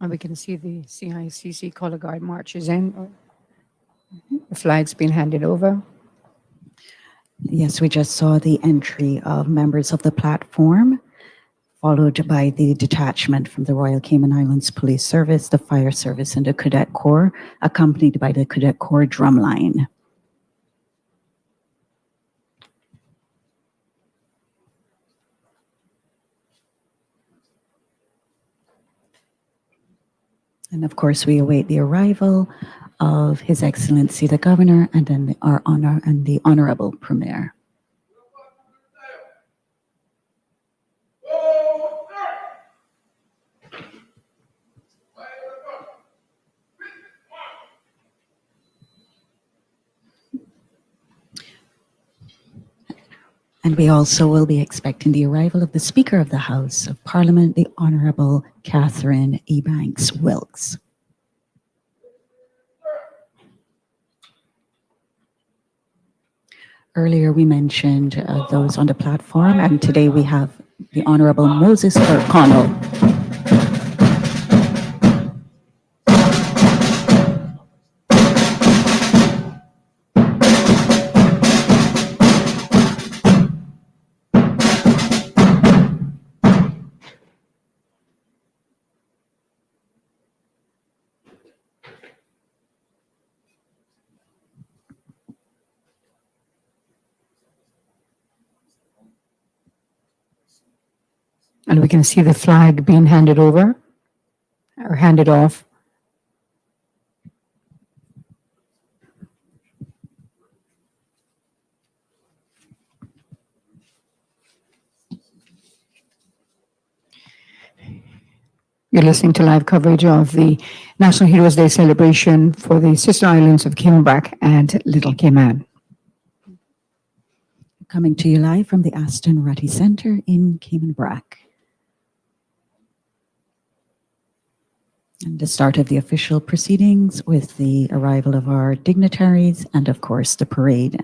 And we can see the CICC color guard marches in. The flag's been handed over. Yes, we just saw the entry of members of the platform, followed by the detachment from the Royal Cayman Islands Police Service, the Fire Service, and the Cadet Corps, accompanied by the Cadet Corps drumline. And of course, we await the arrival of His Excellency the Governor and then the Honorable Premier. And we also will be expecting the arrival of the Speaker of the House of Parliament, the Honorable Catherine Ebanks Wilkes. Earlier we mentioned those on the platform, and today we have the Honorable Moses O'Connell. And we can see the flag being handed over or handed off. You're listening to live coverage of the National Heroes Day celebration for the sister islands of Cayman Brac and Little Cayman. Coming to you live from the Aston Rutty Center in Cayman Brac. And the start of the official proceedings with the arrival of our dignitaries and, of course, the parade.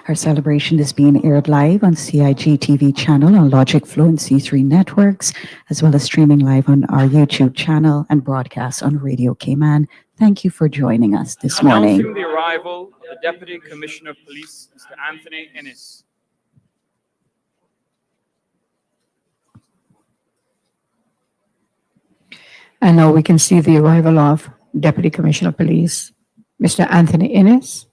Our celebration is being aired live on CIG TV channel on Logic Flow and C3 networks, as well as streaming live on our YouTube channel and broadcast on Radio Cayman. Thank you for joining us this morning. Announcing the arrival of the Deputy Commissioner of Police, Mr. Anthony Innes. And now we can see the arrival of Deputy Commissioner of Police, Mr. Anthony Innes.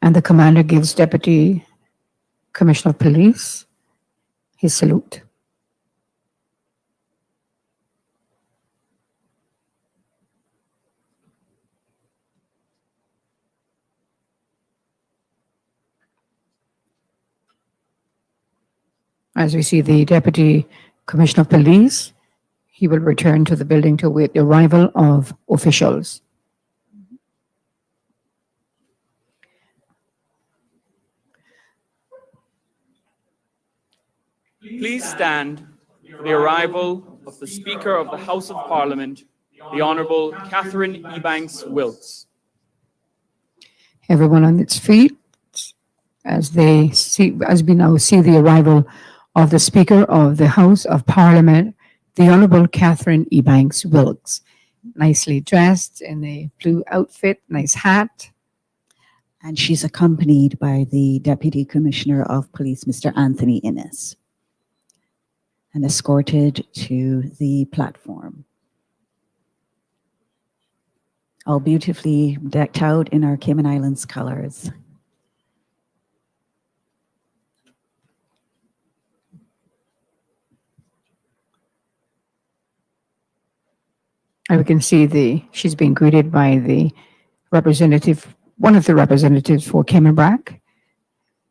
And the commander gives Deputy Commissioner of Police his salute. As we see the Deputy Commissioner of Police, he will return to the building to await the arrival of officials. Please stand for the arrival of the Speaker of the House of Parliament, the Honourable Catherine Ebanks Wilkes. Everyone on its feet as we now see the arrival of the Speaker of the House of Parliament, the Honourable Catherine Ebanks Wilkes. Nicely dressed in a blue outfit, nice hat. And she's accompanied by the Deputy Commissioner of Police, Mr. Anthony Innes, and escorted to the platform. All beautifully decked out in our Cayman Islands colors. And we can see she's being greeted by the representative, one of the representatives for Cayman Brac,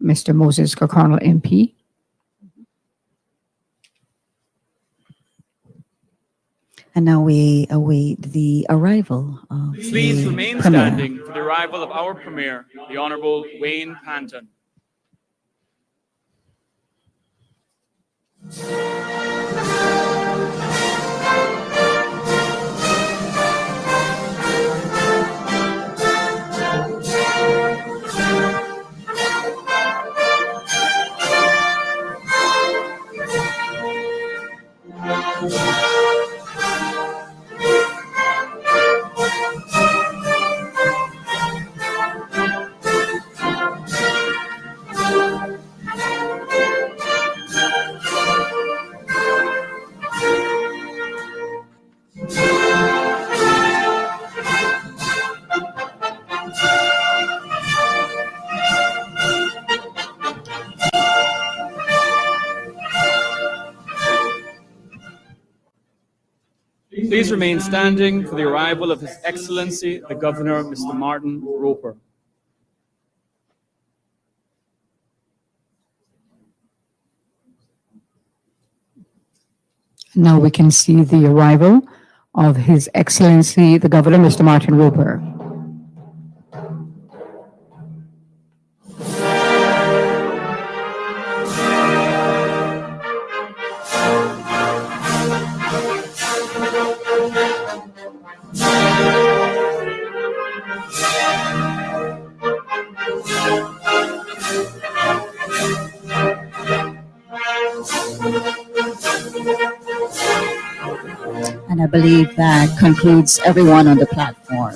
Mr. Moses O'Connell MP. And now we await the arrival of Please the remain Premier. standing for the arrival of our Premier, the Honourable Wayne Panton. Please remain standing for the arrival of His Excellency, the Governor, Mr. Martin Roper. Now we can see the arrival of His Excellency, the Governor, Mr. Martin Roper. And I believe that concludes everyone on the platform.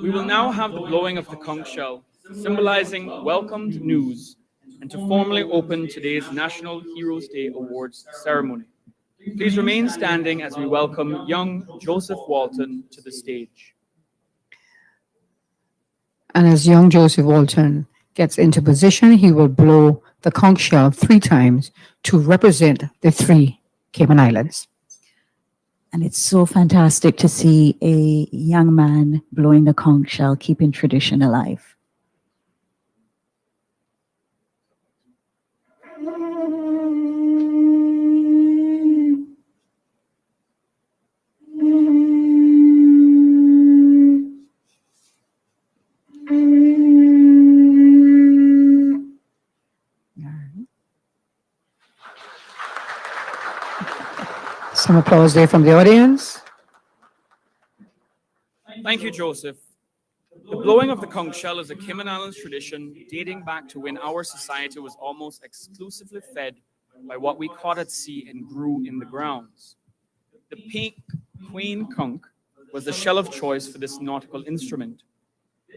We will now have the blowing of the conch shell, symbolizing welcomed news, and to formally open today's National Heroes Day Awards ceremony. Please remain standing as we welcome young Joseph Walton to the stage. And as young Joseph Walton gets into position, he will blow the conch shell 3 times to represent the 3 Cayman Islands. And it's so fantastic to see a young man blowing the conch shell, keeping tradition alive. Some applause there from the audience. Thank you, Joseph. The blowing of the conch shell is a Cayman Islands tradition dating back to when our society was almost exclusively fed by what we caught at sea and grew in the grounds. The pink queen conch was the shell of choice for this nautical instrument.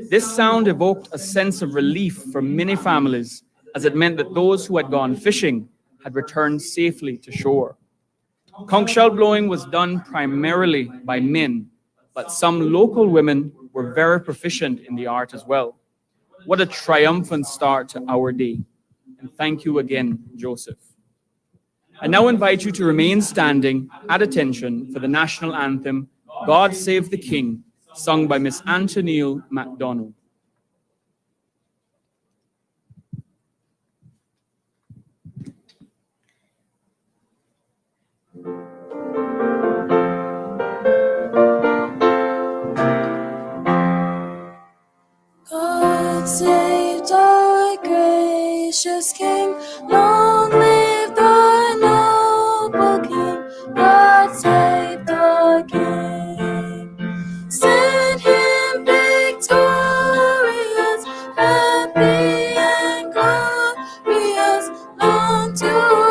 This sound evoked a sense of relief for many families, as it meant that those who had gone fishing had returned safely to shore. Conch shell blowing was done primarily by men, but some local women were very proficient in the art as well. What a triumphant start to our day. And thank you again, Joseph. I now invite you to remain standing at attention for the national anthem, God Save the King, sung by Miss Antonille MacDonald. God save our gracious King, long live the noble King. God save the King, send him victorious, happy and glorious, long to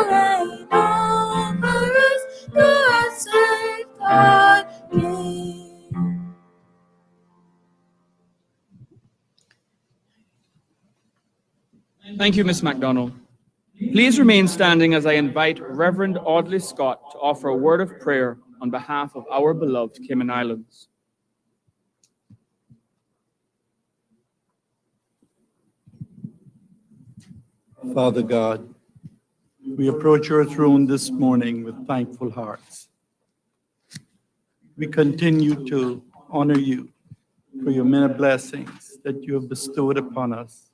reign over us. God save the King. Thank you, Ms. MacDonald. Please remain standing as I invite Reverend Audley Scott to offer a word of prayer on behalf of our beloved Cayman Islands. Father God, we approach your throne this morning with thankful hearts. We continue to honor you for your many blessings that you have bestowed upon us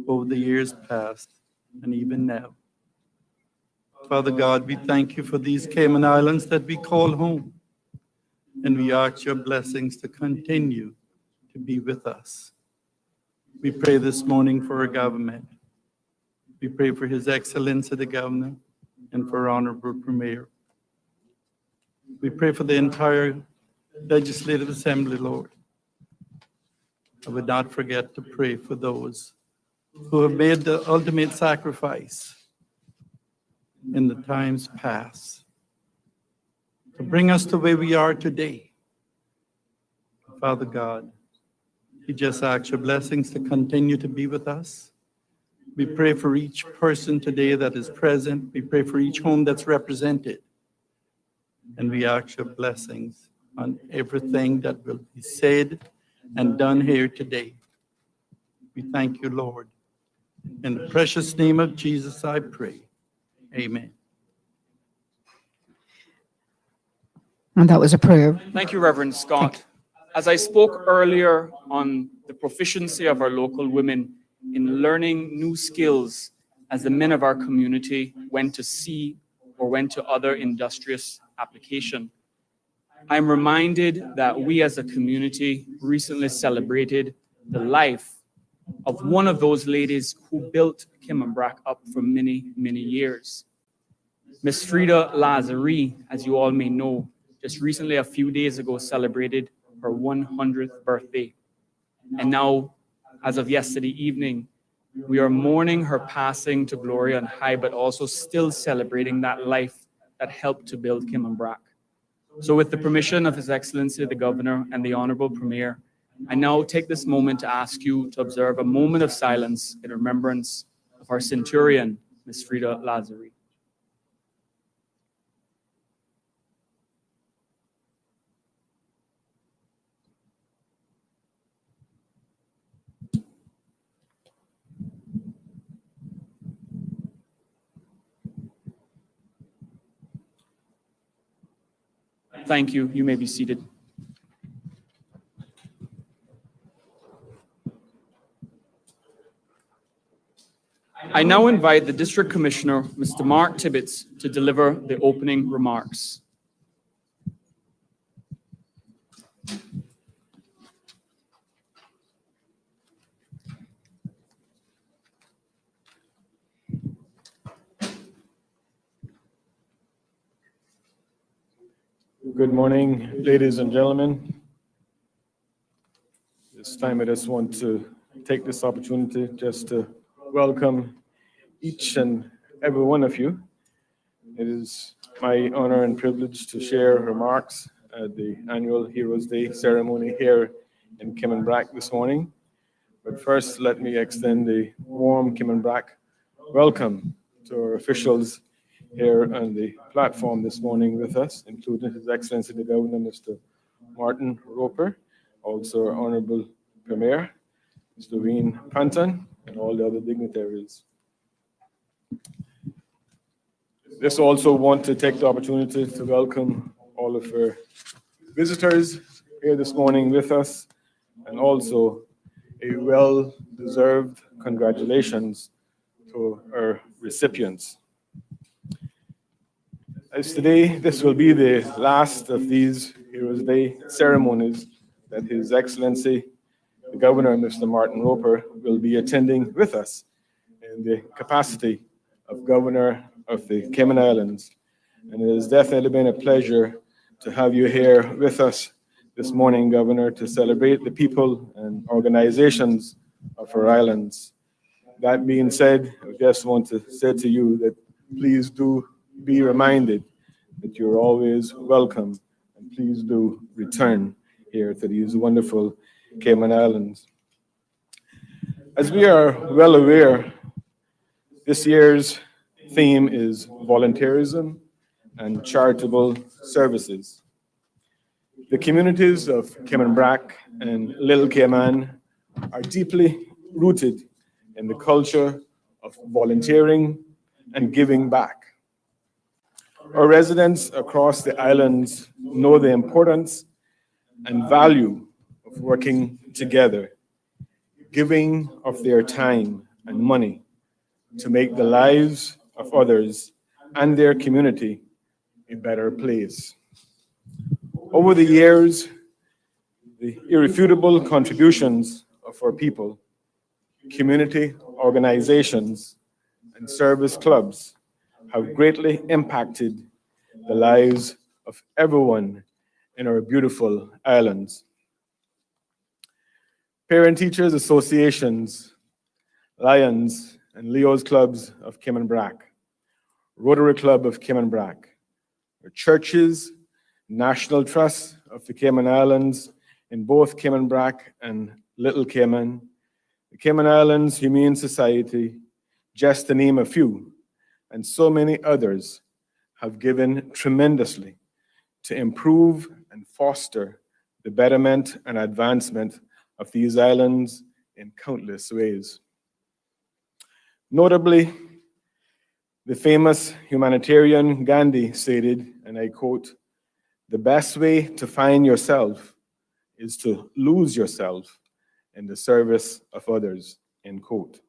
over the years past and even now. Father God, we thank you for these Cayman Islands that we call home, and we ask your blessings to continue to be with us. We pray this morning for our government. We pray for His Excellency the Governor and for Honorable Premier. We pray for the entire Legislative Assembly, Lord. I would not forget to pray for those who have made the ultimate sacrifice in the times past to bring us to where we are today. Father God, we just ask your blessings to continue to be with us. We pray for each person today that is present. We pray for each home that's represented. And we ask your blessings on everything that will be said and done here today. We thank you, Lord. In the precious name of Jesus, I pray. Amen. And that was a prayer. Thank you, Reverend Scott. As I spoke earlier on the proficiency of our local women in learning new skills as the men of our community went to sea or went to other industrious application, I'm reminded that we as a community recently celebrated the life of one of those ladies who built Cayman up for many, many years. Miss Frida Lazari, as you all may know, just recently, a few days ago, celebrated her 100th birthday. And now, as of yesterday evening, we are mourning her passing to glory on high, but also still celebrating that life that helped to build Cayman. So with the permission of His Excellency, the Governor, and the Honorable Premier, I now take this moment to ask you to observe a moment of silence in remembrance of our centurion, Ms. Frida Lazari. Thank you. You may be seated. I now invite the District Commissioner, Mr. Mark Tibbetts, to deliver the opening remarks. Good morning, ladies and gentlemen. This time I just want to take this opportunity just to welcome each and every one of you. It is my honor and privilege to share remarks at the annual Heroes Day ceremony here in Cayman this morning. But first, let me extend a warm Cayman welcome to our officials here on the platform this morning with us, including His Excellency the Governor, Mr. Martin Roper, also our Honorable Premier, Mr. Wayne Panton, and all the other dignitaries. Just also want to take the opportunity to welcome all of our visitors here this morning with us, and also a well-deserved congratulations to our recipients. As today, this will be the last of these Heroes Day ceremonies that His Excellency, the Governor, Mr. Martin Roper, will be attending with us in the capacity of Governor of the Cayman Islands. And it has definitely been a pleasure to have you here with us this morning, Governor, to celebrate the people and organizations of our islands. That being said, I just want to say to you that please do be reminded that you're always welcome, and please do return here to these wonderful Cayman Islands. As we are well aware, this year's theme is volunteerism and charitable services. The communities of Cayman and Little Cayman are deeply rooted in the culture of volunteering and giving back. Our residents across the islands know the importance and value of working together, giving of their time and money to make the lives of others and their community a better place. Over the years, the irrefutable contributions of our people, community organizations, and service clubs have greatly impacted the lives of everyone in our beautiful islands. Parent-teachers associations, Lions and Leo's clubs of Cayman Brac, Rotary Club of Cayman Brac, our churches, National Trust of the Cayman Islands in both Cayman Brac and Little Cayman, the Cayman Islands Humane Society, just to name a few, and so many others have given tremendously to improve and foster the betterment and advancement of these islands in countless ways. Notably, the famous humanitarian Gandhi stated, and I quote, "The best way to find yourself is to lose yourself in the service of others," end quote.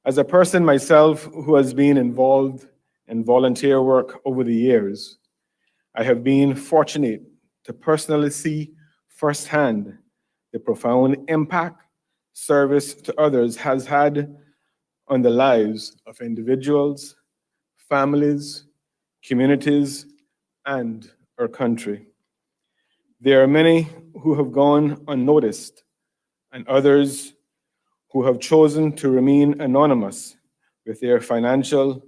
As a person myself who has been involved in volunteer work over the years, I have been fortunate to personally see firsthand the profound impact service to others has had on the lives of individuals, families, communities, and our country. There are many who have gone unnoticed, and others who have chosen to remain anonymous with their financial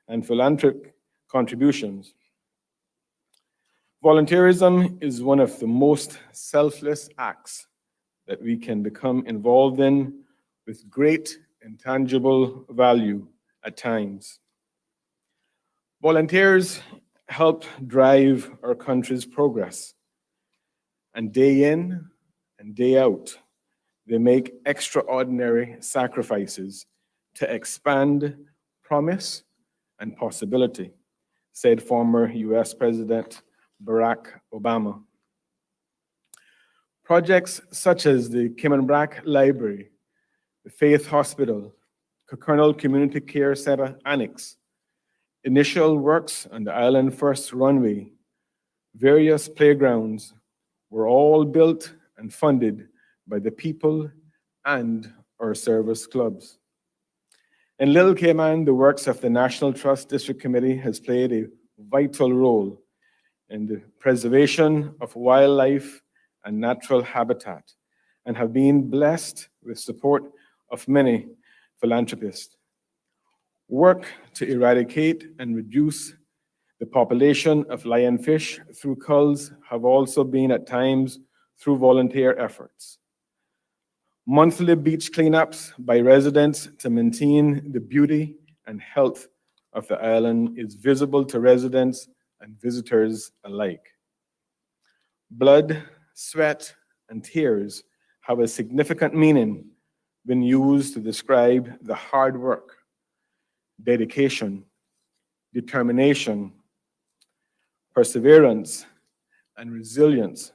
and philanthropic contributions. Volunteerism is one of the most selfless acts that we can become involved in with great intangible value at times. Volunteers help drive our country's progress, and day in and day out, they make extraordinary sacrifices to expand promise and possibility, said former US President Barack Obama. Projects such as the Cayman Brac Library, the Faith Hospital, Colonel Community Care Center Annex, initial works on the Island First Runway, various playgrounds were all built and funded by the people and our service clubs. In Little Cayman, the works of the National Trust District Committee has played a vital role in the preservation of wildlife and natural habitat, and have been blessed with support of many philanthropists. Work to eradicate and reduce the population of lionfish through culls have also been at times through volunteer efforts. Monthly beach cleanups by residents to maintain the beauty and health of the island is visible to residents and visitors alike. Blood, sweat, and tears have a significant meaning when used to describe the hard work, dedication, determination, perseverance, and resilience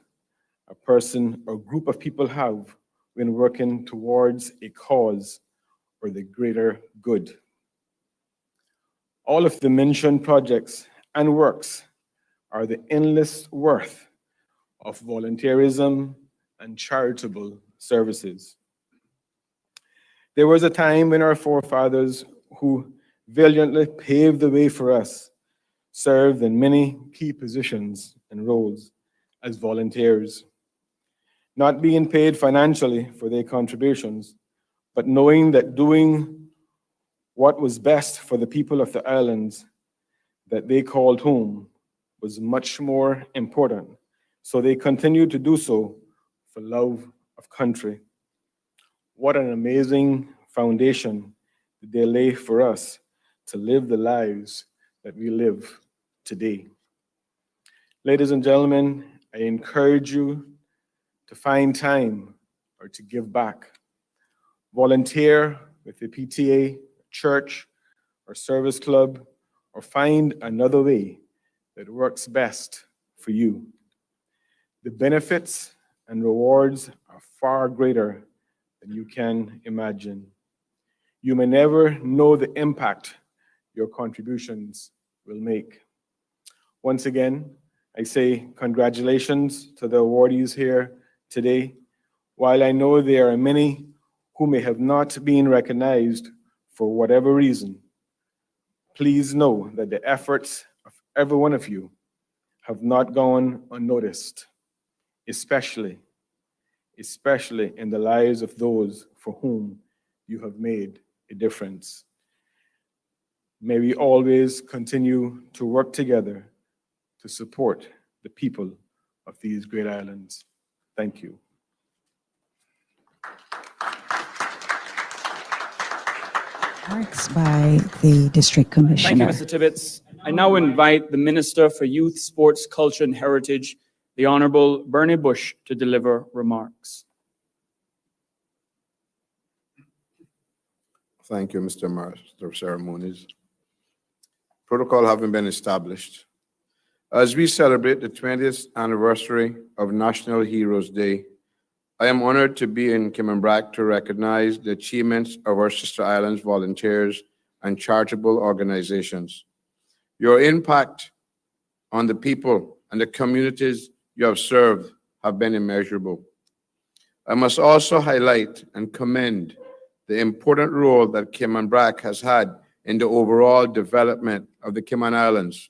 a person or group of people have when working towards a cause or the greater good. All of the mentioned projects and works are the endless worth of volunteerism and charitable services. There was a time when our forefathers who valiantly paved the way for us served in many key positions and roles as volunteers, not being paid financially for their contributions, but knowing that doing what was best for the people of the islands that they called home was much more important. So they continued to do so for love of country. What an amazing foundation that they lay for us to live the lives that we live today. Ladies and gentlemen, I encourage you to find time or to give back. Volunteer with the PTA, church, or service club, or find another way that works best for you. The benefits and rewards are far greater than you can imagine. You may never know the impact your contributions will make. Once again, I say congratulations to the awardees here today. While I know there are many who may have not been recognized for whatever reason, please know that the efforts of every one of you have not gone unnoticed, especially in the lives of those for whom you have made a difference. May we always continue to work together to support the people of these great islands. Thank you. Remarks by the District Commissioner. Thank you, Mr. Tibbetts. I now invite the Minister for Youth, Sports, Culture and Heritage, the Honorable Bernie Bush, to deliver remarks. Thank you, Mr. Master of Ceremonies. Protocol having been established, as we celebrate the 20th anniversary of National Heroes Day, I am honored to be in Cayman to recognize the achievements of our sister islands volunteers and charitable organizations. Your impact on the people and the communities you have served have been immeasurable. I must also highlight and commend the important role that Cayman has had in the overall development of the Cayman Islands,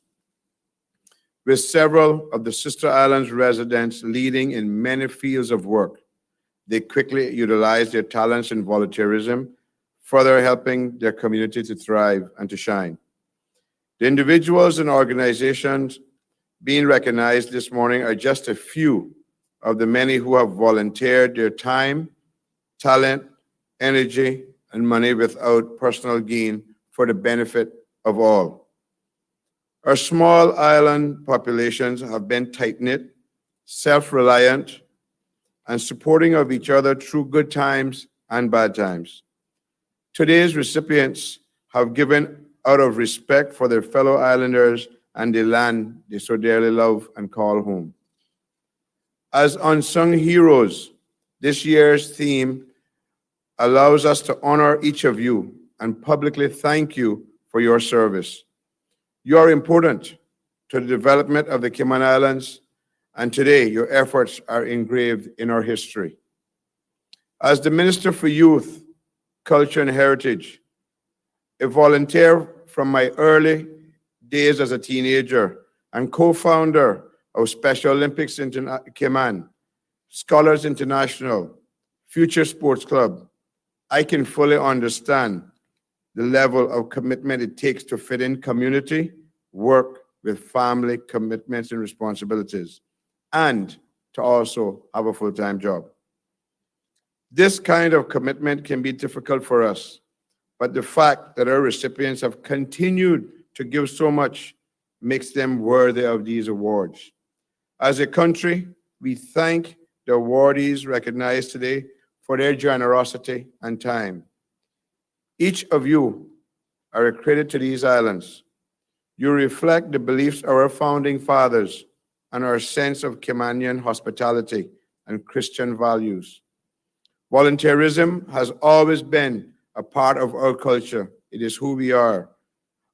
with several of the sister islands residents leading in many fields of work. They quickly utilized their talents in volunteerism, further helping their community to thrive and to shine. The individuals and organizations being recognized this morning are just a few of the many who have volunteered their time, talent, energy, and money without personal gain for the benefit of all. Our small island populations have been tight-knit, self-reliant, and supporting of each other through good times and bad times. Today's recipients have given out of respect for their fellow islanders and the land they so dearly love and call home. As unsung heroes, this year's theme allows us to honor each of you and publicly thank you for your service. You are important to the development of the Cayman Islands, and today your efforts are engraved in our history. As the Minister for Youth, Culture and Heritage, a volunteer from my early days as a teenager and co-founder of Special Olympics Cayman, Scholars International, Future Sports Club, I can fully understand the level of commitment it takes to fit in community, work with family commitments and responsibilities, and to also have a full-time job. This kind of commitment can be difficult for us, but the fact that our recipients have continued to give so much makes them worthy of these awards. As a country, we thank the awardees recognized today for their generosity and time. Each of you are a credit to these islands. You reflect the beliefs of our founding fathers and our sense of Caymanian hospitality and Christian values. Volunteerism has always been a part of our culture. It is who we are,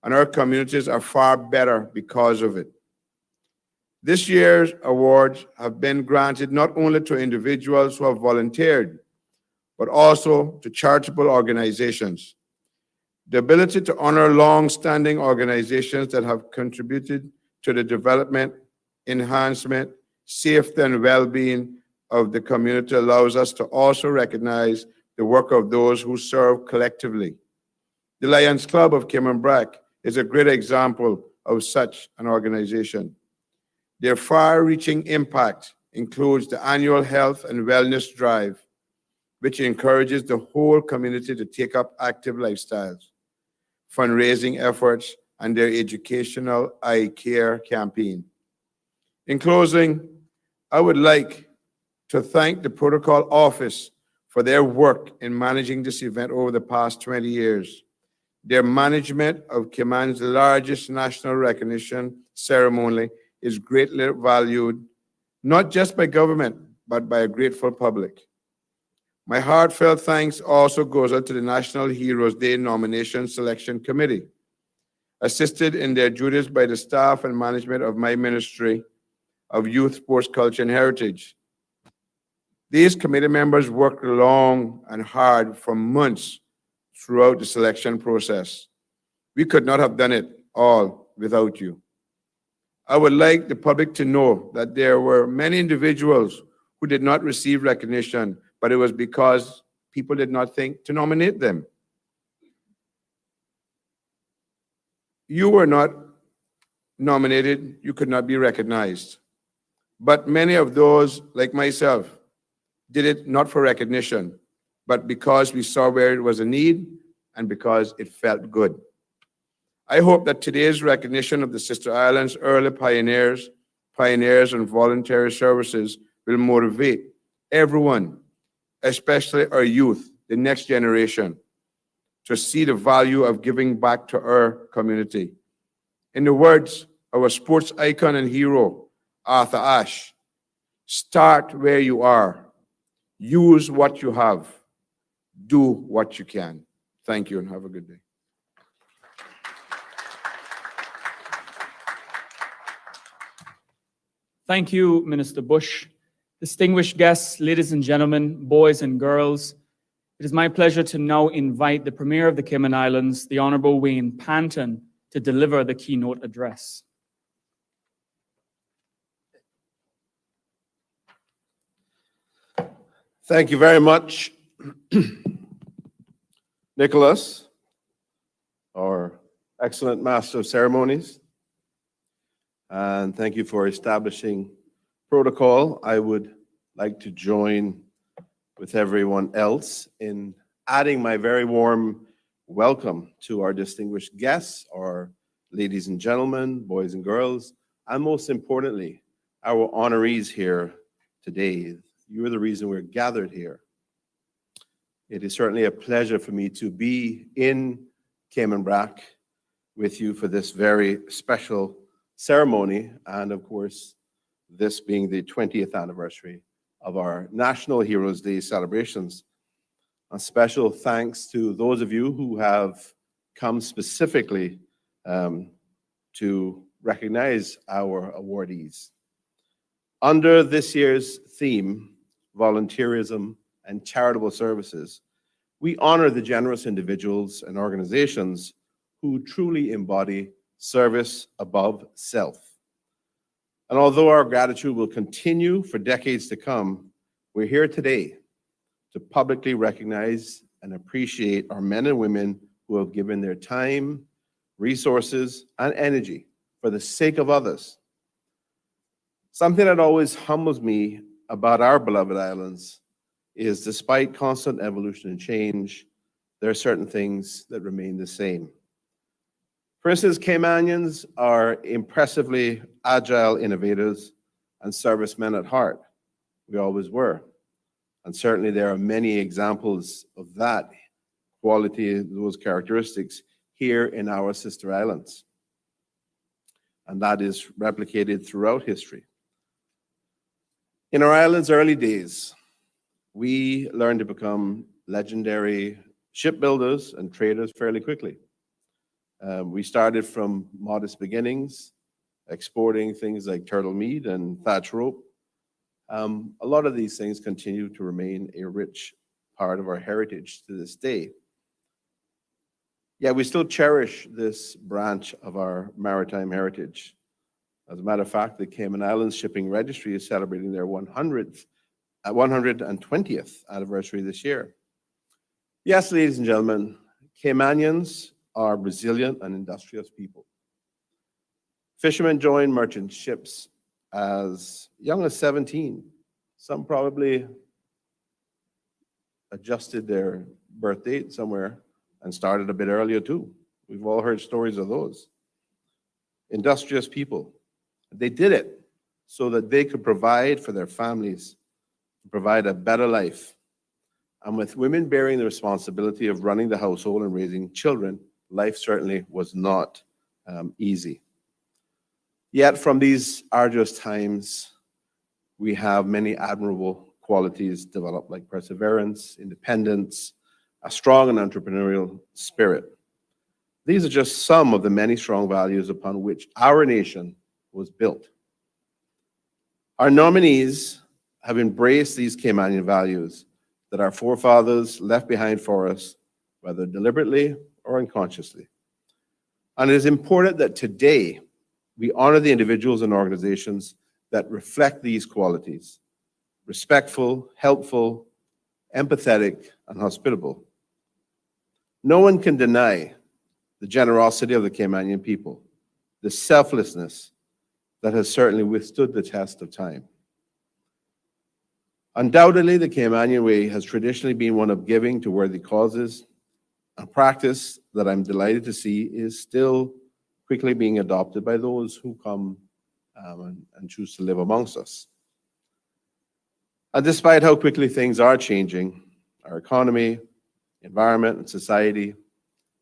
and our communities are far better because of it. This year's awards have been granted not only to individuals who have volunteered, but also to charitable organizations. The ability to honor long-standing organizations that have contributed to the development, enhancement, safety, and well-being of the community allows us to also recognize the work of those who serve collectively. The Lions Club of Cayman is a great example of such an organization. Their far-reaching impact includes the annual health and wellness drive, which encourages the whole community to take up active lifestyles, fundraising efforts, and their educational eye care campaign. In closing, I would like to thank the Protocol Office for their work in managing this event over the past 20 years. Their management of Cayman's largest national recognition ceremony is greatly valued, not just by government, but by a grateful public. My heartfelt thanks also goes out to the National Heroes Day Nomination Selection Committee, assisted in their duties by the staff and management of my Ministry of Youth, Sports, Culture, and Heritage. These committee members worked long and hard for months throughout the selection process. We could not have done it all without you. I would like the public to know that there were many individuals who did not receive recognition, but it was because people did not think to nominate them. You were not nominated, you could not be recognized. But many of those, like myself, did it not for recognition, but because we saw where it was a need and because it felt good. I hope that today's recognition of the Sister Islands' early pioneers and voluntary services will motivate everyone, especially our youth, the next generation, to see the value of giving back to our community. In the words of our sports icon and hero, Arthur Ashe, start where you are, use what you have, do what you can. Thank you and have a good day. Thank you, Minister Bush. Distinguished guests, ladies and gentlemen, boys and girls, it is my pleasure to now invite the Premier of the Cayman Islands, the Honorable Wayne Panton, to deliver the keynote address. Thank you very much, Nicholas, our excellent Master of Ceremonies. And thank you for establishing protocol. I would like to join with everyone else in adding my very warm welcome to our distinguished guests, our ladies and gentlemen, boys and girls, and most importantly, our honorees here today. You are the reason we're gathered here. It is certainly a pleasure for me to be in Cayman Brac with you for this very special ceremony, and of course, this being the 20th anniversary of our National Heroes Day celebrations. A special thanks to those of you who have come specifically to recognize our awardees. Under this year's theme, volunteerism and charitable services, we honor the generous individuals and organizations who truly embody service above self. And although our gratitude will continue for decades to come, we're here today to publicly recognize and appreciate our men and women who have given their time, resources, and energy for the sake of others. Something that always humbles me about our beloved islands is, despite constant evolution and change, there are certain things that remain the same. For instance, Caymanians are impressively agile innovators and servicemen at heart. We always were. And certainly there are many examples of that quality, those characteristics here in our sister islands. And that is replicated throughout history. In our island's early days, we learned to become legendary shipbuilders and traders fairly quickly. We started from modest beginnings, exporting things like turtle meat and thatch rope. A lot of these things continue to remain a rich part of our heritage to this day. Yet we still cherish this branch of our maritime heritage. As a matter of fact, the Cayman Islands Shipping Registry is celebrating their 120th anniversary this year. Yes, ladies and gentlemen, Caymanians are resilient and industrious people. Fishermen joined merchant ships as young as 17. Some probably adjusted their birth date somewhere and started a bit earlier too. We've all heard stories of those. Industrious people. They did it so that they could provide for their families, provide a better life. And with women bearing the responsibility of running the household and raising children, life certainly was not easy. Yet from these arduous times, we have many admirable qualities developed, like perseverance, independence, a strong and entrepreneurial spirit. These are just some of the many strong values upon which our nation was built. Our nominees have embraced these Caymanian values that our forefathers left behind for us whether deliberately or unconsciously. And it is important that today we honor the individuals and organizations that reflect these qualities: respectful, helpful, empathetic, and hospitable. No one can deny the generosity of the Caymanian people, the selflessness that has certainly withstood the test of time. Undoubtedly, the Caymanian way has traditionally been one of giving to worthy causes, a practice that I'm delighted to see is still quickly being adopted by those who come and choose to live amongst us. And despite how quickly things are changing, our economy, environment, and society,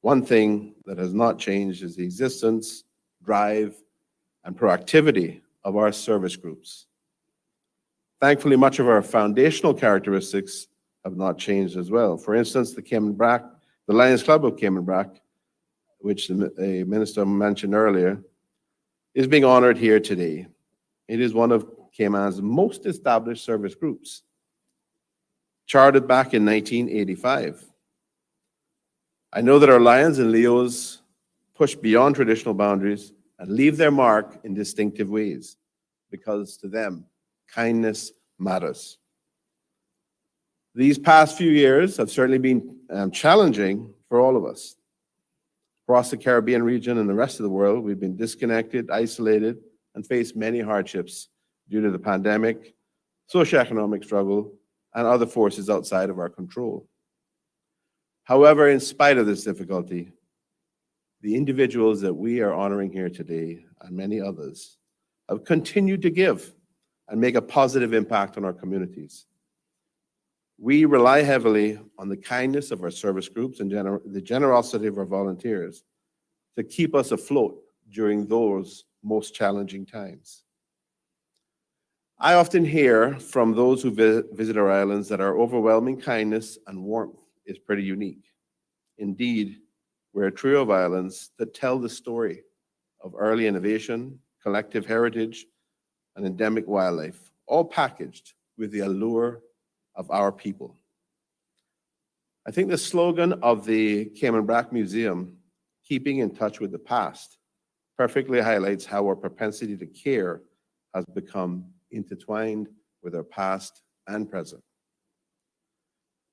one thing that has not changed is the existence, drive, and proactivity of our service groups. Thankfully, much of our foundational characteristics have not changed as well. For instance, the Lions Club of Cayman Brac, which the minister mentioned earlier, is being honored here today. It is one of Cayman's most established service groups, chartered back in 1985. I know that our Lions and Leos push beyond traditional boundaries and leave their mark in distinctive ways, because to them, kindness matters. These past few years have certainly been challenging for all of us. Across the Caribbean region and the rest of the world, we've been disconnected, isolated, and faced many hardships due to the pandemic, socioeconomic struggle, and other forces outside of our control. However, in spite of this difficulty, the individuals that we are honoring here today, and many others, have continued to give and make a positive impact on our communities. We rely heavily on the kindness of our service groups and the generosity of our volunteers to keep us afloat during those most challenging times. I often hear from those who visit our islands that our overwhelming kindness and warmth is pretty unique. Indeed, we're a trio of islands that tell the story of early innovation, collective heritage, and endemic wildlife, all packaged with the allure of our people. I think the slogan of the Cayman Brac Museum, "Keeping in touch with the past," perfectly highlights how our propensity to care has become intertwined with our past and present.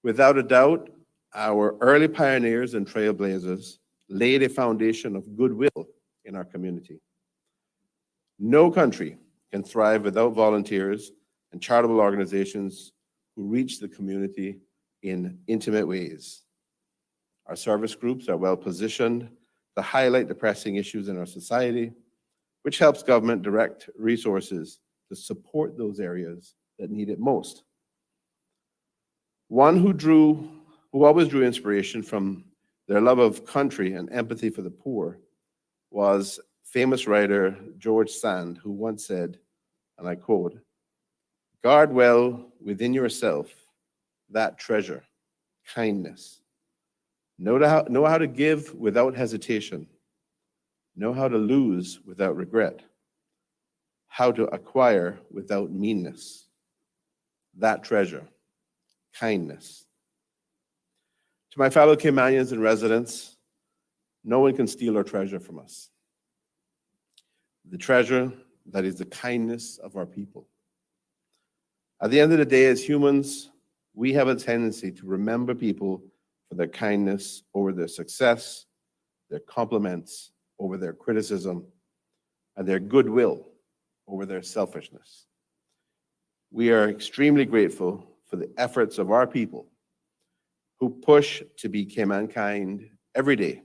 Without a doubt, our early pioneers and trailblazers laid a foundation of goodwill in our community. No country can thrive without volunteers and charitable organizations who reach the community in intimate ways. Our service groups are well positioned to highlight the pressing issues in our society, which helps government direct resources to support those areas that need it most. One who always drew inspiration from their love of country and empathy for the poor was famous writer George Sand, who once said, and I quote, "Guard well within yourself that treasure, kindness. Know how to give without hesitation. Know how to lose without regret. How to acquire without meanness. That treasure, kindness." To my fellow Caymanians and residents, no one can steal our treasure from us. The treasure that is the kindness of our people. At the end of the day, as humans, we have a tendency to remember people for their kindness over their success, their compliments over their criticism, and their goodwill over their selfishness. We are extremely grateful for the efforts of our people who push to be Cayman kind every day,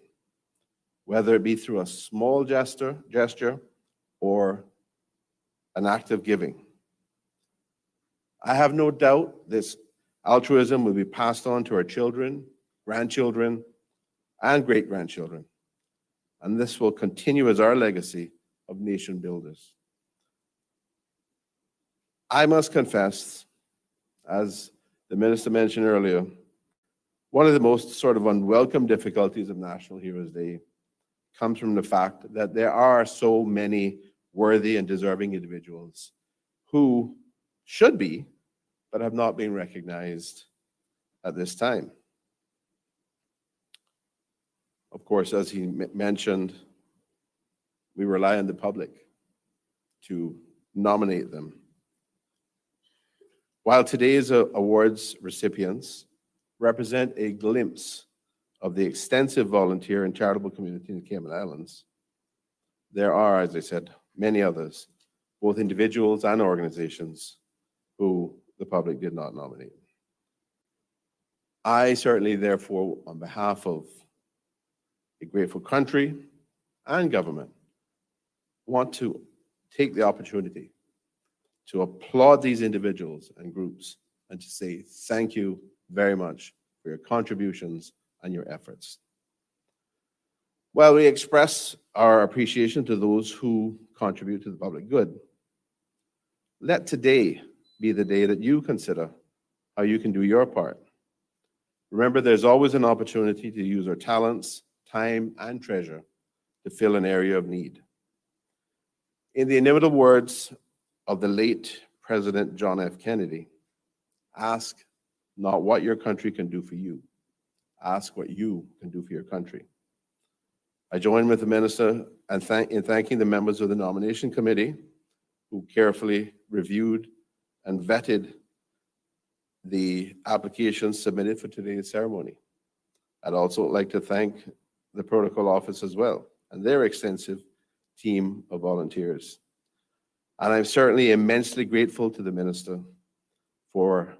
whether it be through a small gesture or an act of giving. I have no doubt this altruism will be passed on to our children, grandchildren, and great-grandchildren, and this will continue as our legacy of nation builders. I must confess, as the minister mentioned earlier, one of the most sort of unwelcome difficulties of National Heroes Day comes from the fact that there are so many worthy and deserving individuals who should be, but have not been recognized at this time. Of course, as he mentioned, we rely on the public to nominate them. While today's awards recipients represent a glimpse of the extensive volunteer and charitable community in the Cayman Islands, there are, as I said, many others, both individuals and organizations, who the public did not nominate. I certainly, therefore, on behalf of a grateful country and government, want to take the opportunity to applaud these individuals and groups and to say thank you very much for your contributions and your efforts. While we express our appreciation to those who contribute to the public good, let today be the day that you consider how you can do your part. Remember, there's always an opportunity to use our talents, time, and treasure to fill an area of need. In the inimitable words of the late President John F. Kennedy, ask not what your country can do for you, ask what you can do for your country. I join with the minister in thanking the members of the nomination committee who carefully reviewed and vetted the applications submitted for today's ceremony. I'd also like to thank the protocol office as well and their extensive team of volunteers. And I'm certainly immensely grateful to the minister for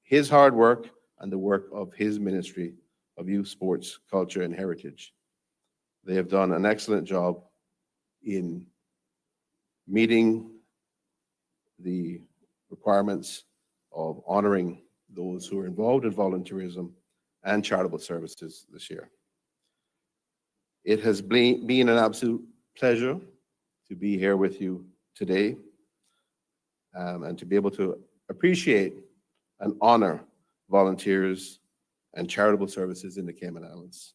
his hard work and the work of his Ministry of Youth, Sports, Culture, and Heritage. They have done an excellent job in meeting the requirements of honoring those who are involved in volunteerism and charitable services this year. It has been an absolute pleasure to be here with you today and to be able to appreciate and honor volunteers and charitable services in the Cayman Islands.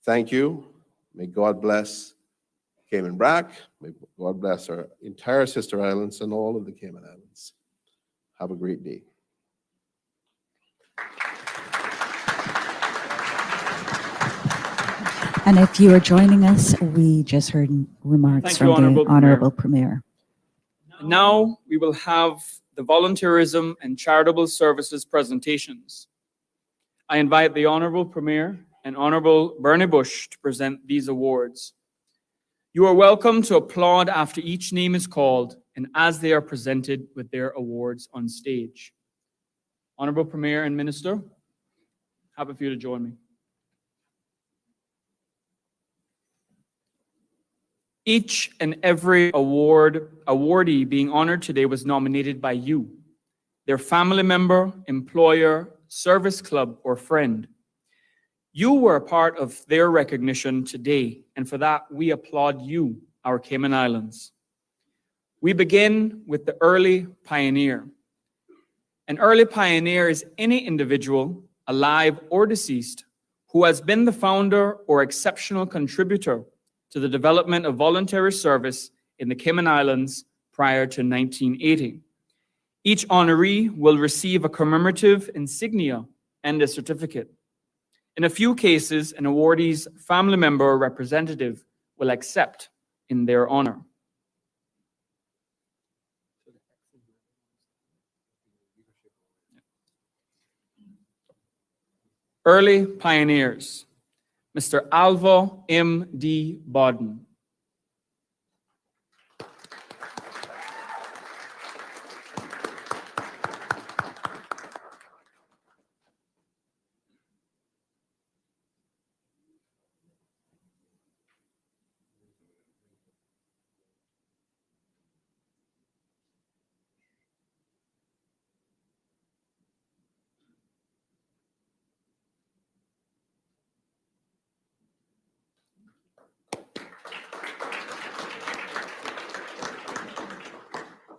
Thank you. May God bless Cayman Brac. May God bless our entire sister islands and all of the Cayman Islands. Have a great day. And if you are joining us, we just heard remarks Thank from you, the Honorable Honorable Premier. Now we will have the volunteerism and charitable services presentations. I invite the Honorable Premier and Honorable Bernie Bush to present these awards. You are welcome to applaud after each name is called and as they are presented with their awards on stage. Honorable Premier and Minister, happy for you to join me. Each and every awardee being honored today was nominated by you, their family member, employer, service club, or friend. You were a part of their recognition today, and for that, we applaud you, our Cayman Islands. We begin with the early pioneer. An early pioneer is any individual, alive or deceased, who has been the founder or exceptional contributor to the development of voluntary service in the Cayman Islands prior to 1980. Each honoree will receive a commemorative insignia and a certificate. In a few cases, an awardee's family member or representative will accept in their honor. Early pioneers. Mr. Alva M. D. Bodden.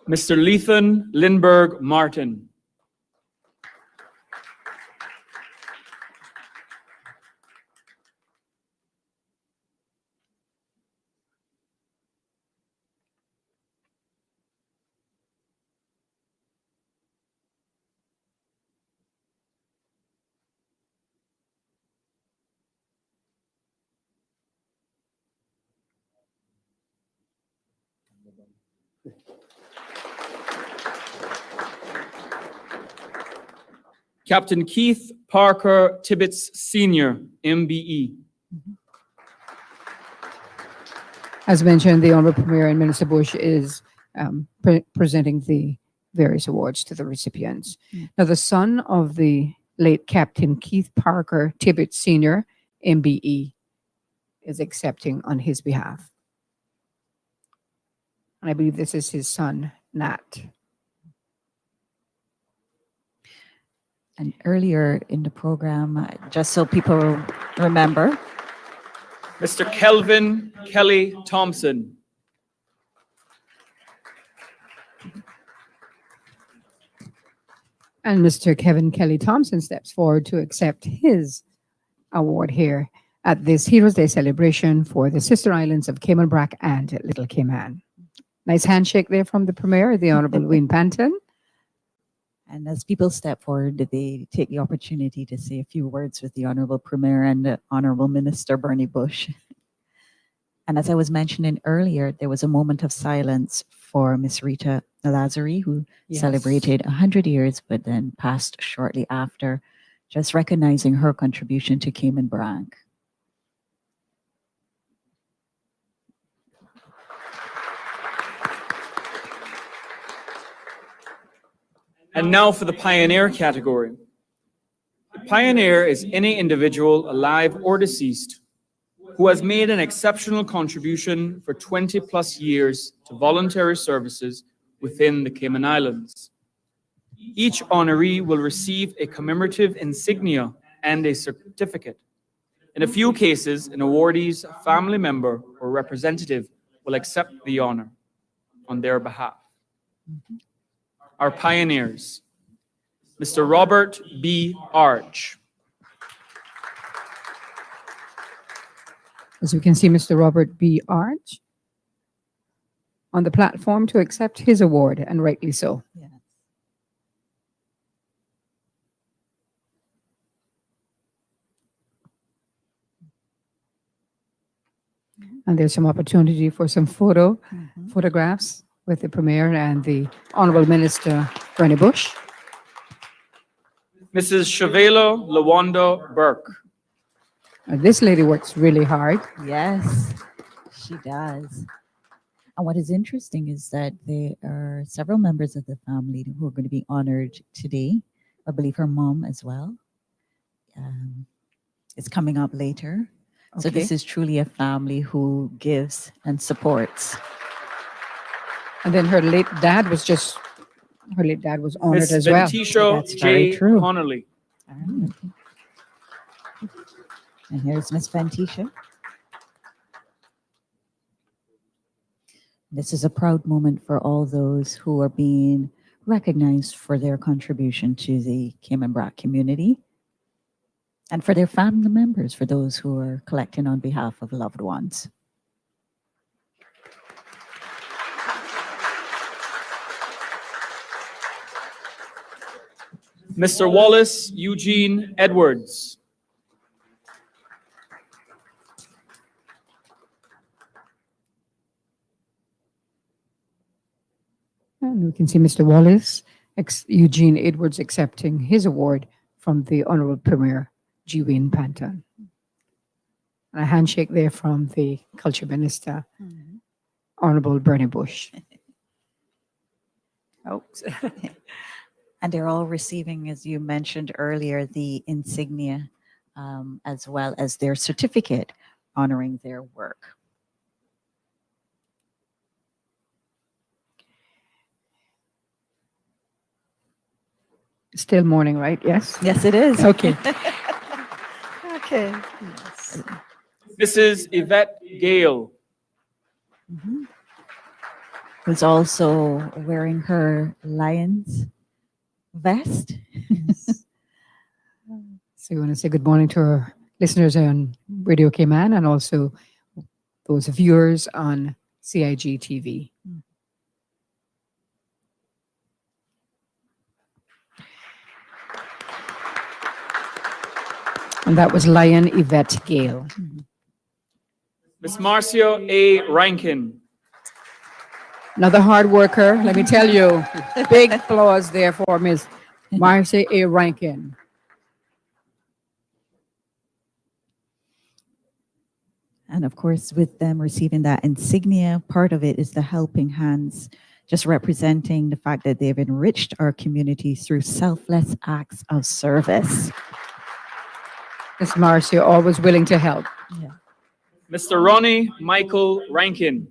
Mr. Lethan Lindbergh Martin. Captain Keith Parker Tibbetts Sr., MBE. As mentioned, the Honorable Premier and Minister Bush is presenting the various awards to the recipients. Now, the son of the late Captain Keith Parker Tibbetts Sr., MBE, is accepting on his behalf. And I believe this is his son, Nat. And earlier in the program, just so people remember, Mr. Kelvin Kelly Thompson. And Mr. Kevin Kelly Thompson steps forward to accept his award here at this Heroes Day celebration for the Sister Islands of Cayman Brac and Little Cayman. Nice handshake there from the Premier, the Honorable Wayne Panton. and as people step forward, they take the opportunity to say a few words with the Honorable Premier and the Honorable Minister Bernie Bush. And as I was mentioning earlier, there was a moment of silence for Miss Rita Lazari, who celebrated 100 years, but then passed shortly after, just recognizing her contribution to Cayman Brac. And now for the Pioneer category. The Pioneer is any individual, alive or deceased, who has made an exceptional contribution for 20 plus years to voluntary services within the Cayman Islands. Each honoree will receive a commemorative insignia and a certificate. In a few cases, an awardee's family member or representative will accept the honor on their behalf. Our pioneers, Mr. Robert B. Arch. As we can see, Mr. Robert B. Arch on the platform to accept his award, and rightly so. Yes. And there's some opportunity for some photographs with the Premier and the Honorable Minister Bernie Bush. Mrs. Shavela Lawanda Burke. This lady works really hard. Yes, she does. And what is interesting is that there are several members of the family who are going to be honored today. I believe her mom as well. It's coming up later. So this Okay. is truly a family who gives and supports. And then her late dad was honored Miss as well. Ventisha That's very J. true. Connolly. And here's Miss Fantisha. This is a proud moment for all those who are being recognized for their contribution to the Cayman Brac community and for their family members, for those who are collecting on behalf of loved ones. Mr. Wallace Eugene Edwards. And we can see Mr. Wallace, Eugene Edwards, accepting his award from the Honorable Premier, G. Wayne Panton. And a handshake there from the Culture Minister, Honorable Bernie Bush. Oops. And they're all receiving, as you mentioned earlier, the insignia as well as their certificate honoring their work. Still morning, right? Yes? Yes, it is. Okay. Okay. Mrs. Yvette Gale. Who's also wearing her Lions vest. So we want to say good morning to our listeners on Radio Cayman and also those viewers on CIG TV. And that was Lion Yvette Gale. Miss Marcia A. Rankin. Another hard worker, let me tell you. Big applause there for Ms. Marcy A. Rankin. And of course, with them receiving that insignia, part of it is the helping hands, just representing the fact that they've enriched our community through selfless acts of service. Ms. Marcy, always willing to help. Mr. Ronnie Michael Rankin.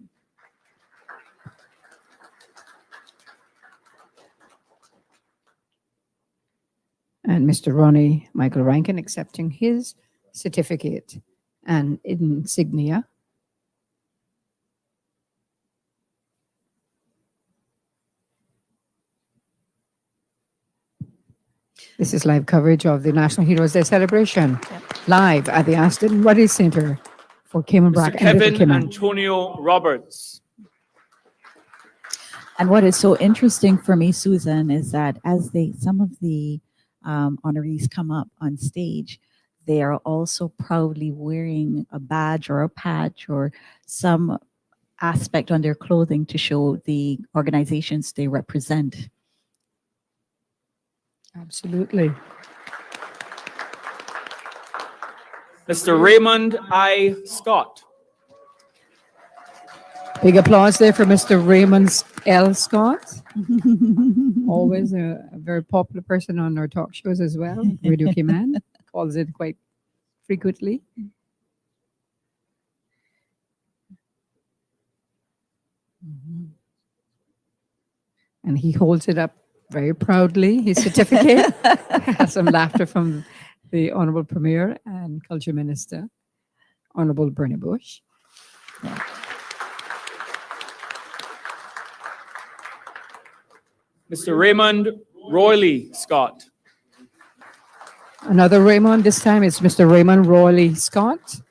And Mr. Ronnie Michael Rankin accepting his certificate and insignia. This is live coverage of the National Heroes Day celebration, live at the Aston Ruddy Center for Cayman Mr. Brac and Little Kevin Cayman. Antonio Roberts. And what is so interesting for me, Susan, is that as some of the honorees come up on stage, they are also proudly wearing a badge or a patch or some aspect on their clothing to show the organizations they represent. Absolutely. Mr. Raymond I. Scott. Big applause there for Mr. Raymond L. Scott. Always a very popular person on our talk shows as well. Radio Cayman calls it quite frequently. And he holds it up very proudly, his certificate. Has some laughter from the Honorable Premier and Culture Minister, Honorable Bernie Bush. Mr. Raymond Royley Scott. Another Raymond, this time it's Mr. Raymond Royley Scott.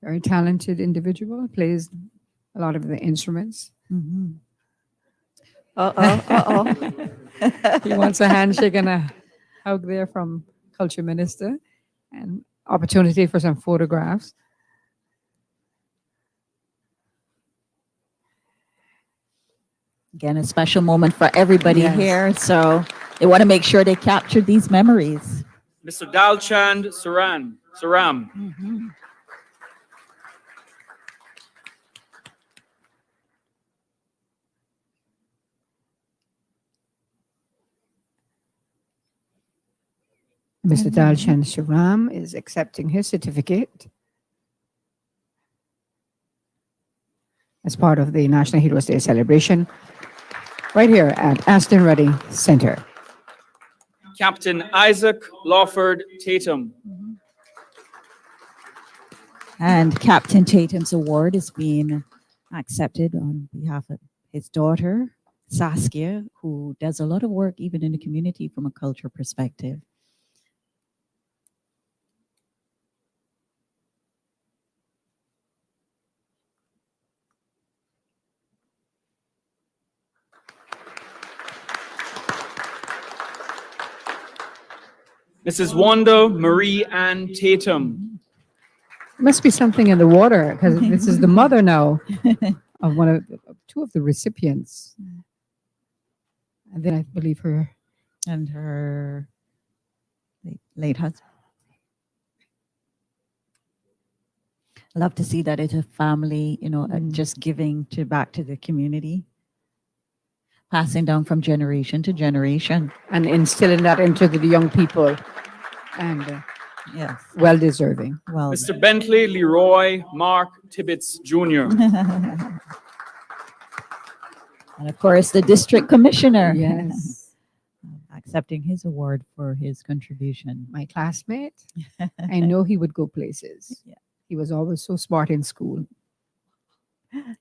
Very talented individual, plays a lot of the instruments. He wants a handshake and a hug there from Culture Minister and opportunity for some photographs. Again, a special moment for everybody here. So they want to make sure they capture these memories. Mr. Dalchand Saram. Mr. Dalchand Sharam is accepting his certificate as part of the National Heroes Day celebration right here at Aston Ruddy Center. Captain Isaac Lawford Tatum. And Captain Tatum's award is being accepted on behalf of his daughter, Saskia, who does a lot of work even in the community from a culture perspective. Mrs. Wanda Marie Ann Tatum. Must be something in the water because this is the mother now of two of the recipients. And then I believe her and her late husband. I love to see that it's a family, just giving back to the community, passing down from generation to generation. And instilling that into the young people. And yes, well deserving. Well, Mr. Bentley Leroy Mark Tibbetts Jr. And of course, the district commissioner. Yes. Accepting his award for his contribution. My classmate, I know he would go places. Yeah. He was always so smart in school.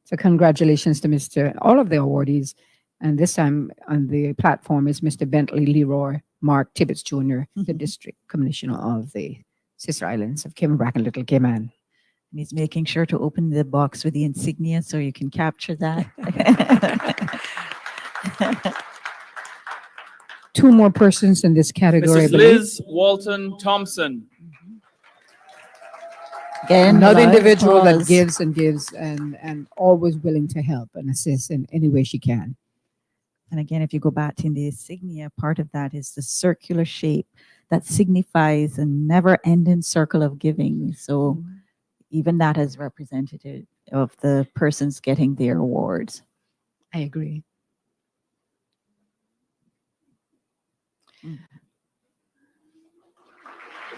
So congratulations to all of the awardees. And this time on the platform is Mr. Bentley Leroy Mark Tibbetts Jr., the district commissioner of the Sister Islands of Cayman Brac and Little Cayman. And he's making sure to open the box with the insignia so you can capture that. Two more persons in this category. I Mrs. believe. Liz Walton Thompson. Again, Another loud individual that applause. gives and gives and always willing to help and assist in any way she can. And again, if you go back to the insignia, part of that is the circular shape that signifies a never-ending circle of giving. So even that is representative of the persons getting their awards. I agree.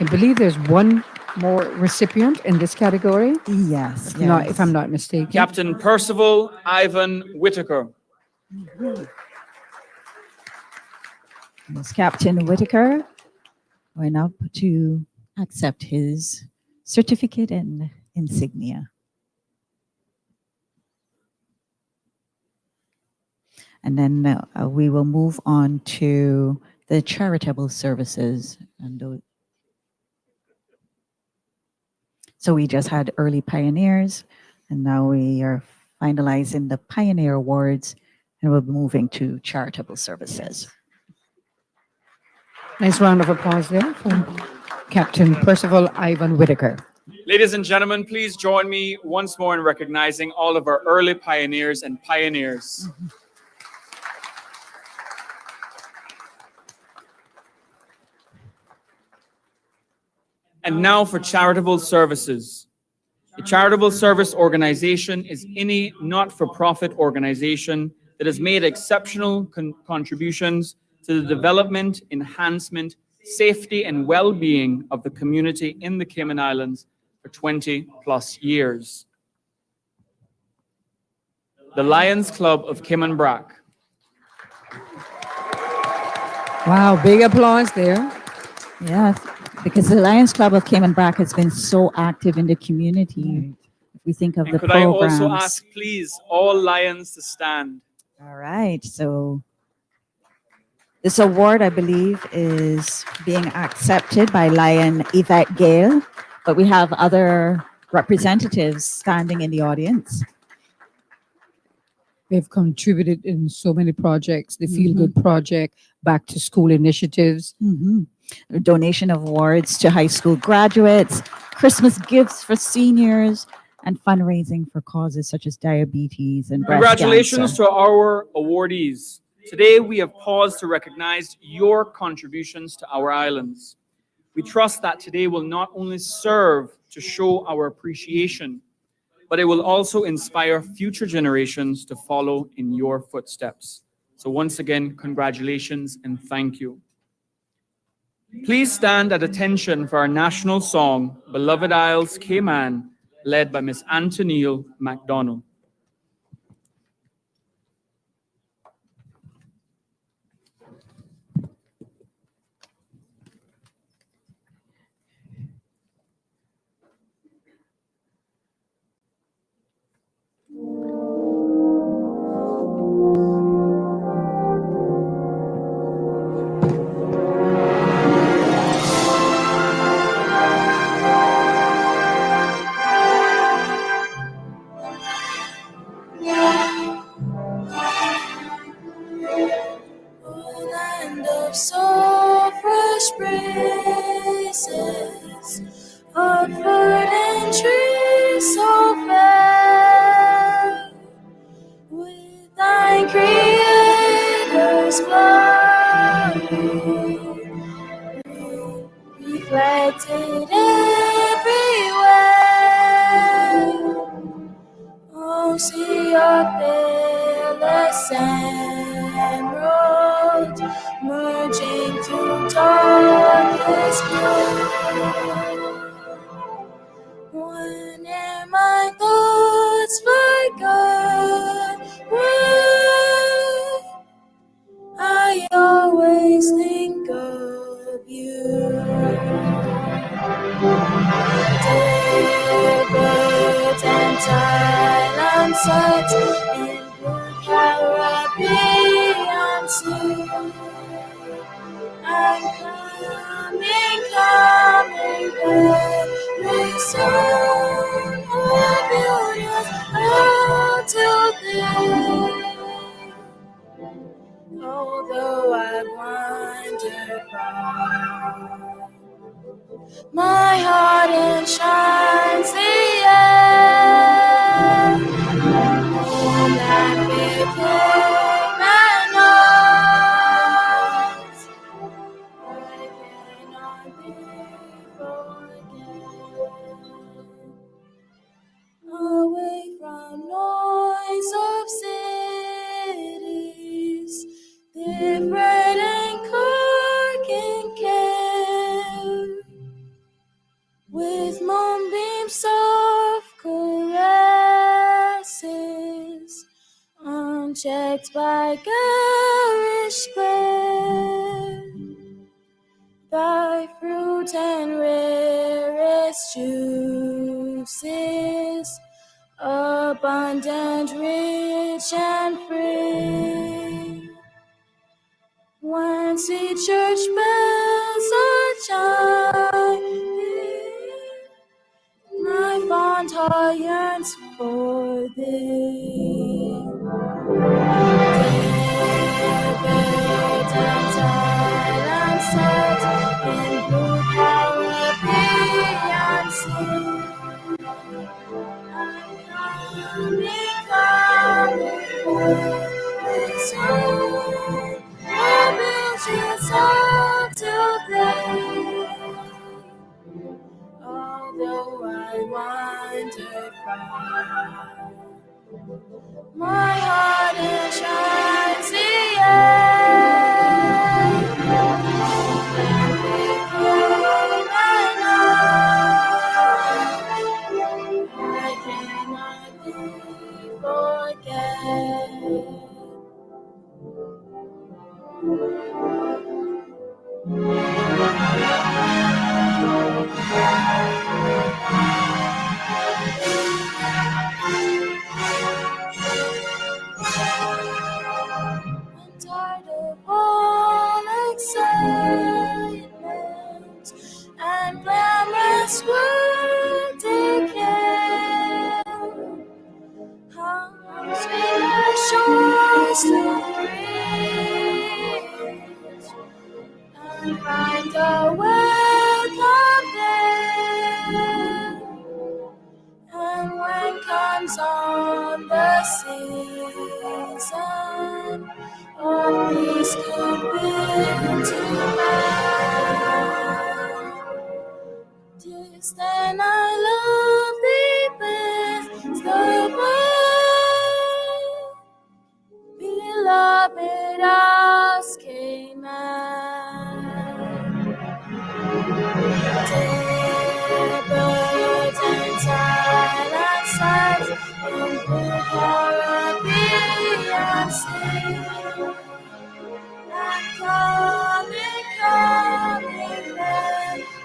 I believe there's one more recipient in this category. Yes, If I'm not mistaken. Captain Percival Ivan Whitaker. Ms. Captain Whitaker went up to accept his certificate and insignia. And then we will move on to the charitable services. And so we just had early pioneers, and now we are finalizing the Pioneer Awards, and we'll be moving to charitable services. Nice round of applause there for Captain Percival Ivan Whitaker. Ladies and gentlemen, please join me once more in recognizing all of our early pioneers and pioneers. And now for charitable services. A charitable service organization is any not-for-profit organization that has made exceptional contributions to the development, enhancement, safety, and well-being of the community in the Cayman Islands for 20+ years. The Lions Club of Cayman Brac. Wow, big applause there. Yes, because the Lions Club of Cayman Brac has been so active in the community. If we think of And the could I programs. also ask, please, all Lions to stand? All right, so this award, I believe, is being accepted by Lion Yvette Gale, but we have other representatives standing in the audience. They've contributed in so many projects, the Feel Good Project, back to school initiatives. Donation of awards to high school graduates, Christmas gifts for seniors, and fundraising for causes such as diabetes and breast Congratulations cancer. to our awardees. Today, we have paused to recognize your contributions to our islands. We trust that today will not only serve to show our appreciation, but it will also inspire future generations to follow in your footsteps. So once again, congratulations and thank you. Please stand at attention for our national song, Beloved Isles, Cayman, led by Miss Antonille MacDonald. Land of so fresh breezes, of verdant trees so fair, with thy Creator's glory reflected everywhere. Oh, see your fearless sand roads merging through darkest blue. Whene'er my thoughts forgot where, I always think of you. Dear birds and silent sights in blue Caribbean sea, and coming very soon, oh beauteous out till then. Although I've wandered far, My heart enshrines the air. Home that became an art. I cannot be forget. Away from noise of cities, different and carking care, with moonbeams soft caresses, unchecked by garish glare. Thy fruit and rarest juices, abundant, rich, and free. When sweet church bells are chiming, my fond heart yearns for thee. Dear bird and silent set in blue Caribbean sea, I'm coming soon. My visions all to thee. Although I wander far, my heart enshrines the air. And became an art. I cannot forget. I'm tired of all excitement and glamorous world decay. How sweet the shores to reach and find a welcome there. And when comes on the season of peace, goodwill to man, 'tis then I love thee best of all, beloved as Cayman. Dear birds and silent sights in blue Caribbean sea, and coming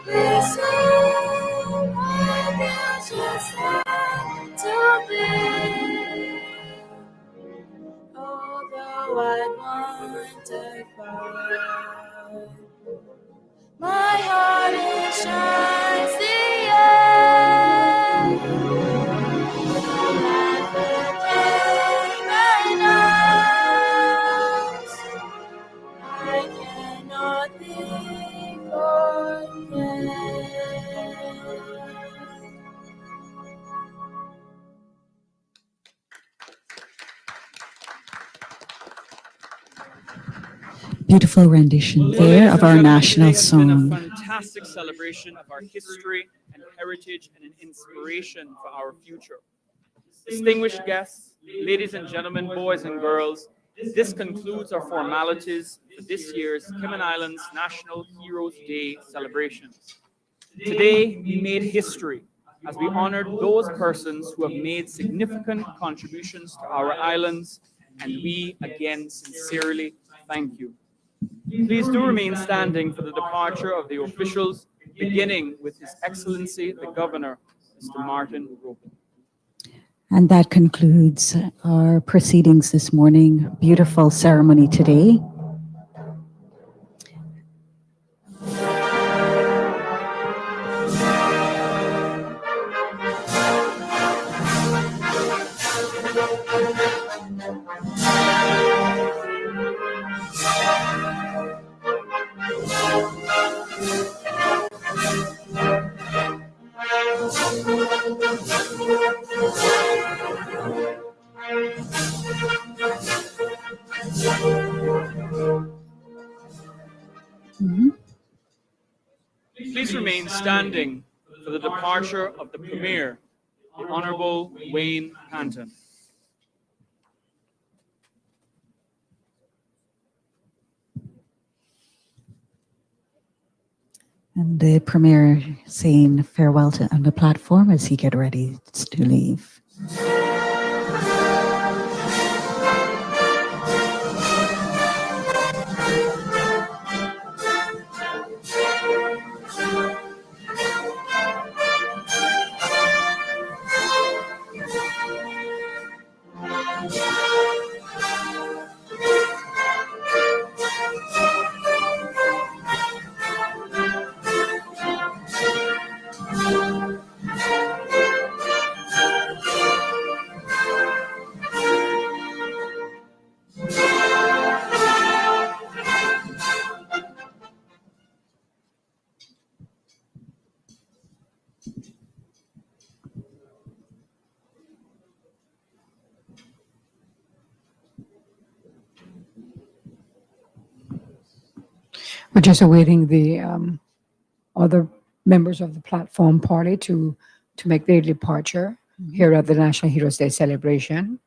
very soon, my beauty's land to be. Although I wander far, my heart enshrines the air. And became an art. I cannot be forget. Beautiful rendition Well, there ladies of and our gentlemen, national today has been a song. fantastic celebration of our history and heritage and an inspiration for our future. Distinguished guests, ladies and gentlemen, boys and girls, this concludes our formalities for this year's Cayman Islands National Heroes Day celebrations. Today, we made history as we honored those persons who have made significant contributions to our islands, and we again sincerely thank you. Please do remain standing for the departure of the officials, beginning with His Excellency the Governor, Mr. Martin Roper. And that concludes our proceedings this morning. Beautiful ceremony today. Please remain standing for the departure of the Premier, the Honorable Wayne Panton. And the Premier saying farewell to on the platform as he get ready to leave. We're just awaiting the other members of the platform party to make their departure here at the National Heroes Day celebration.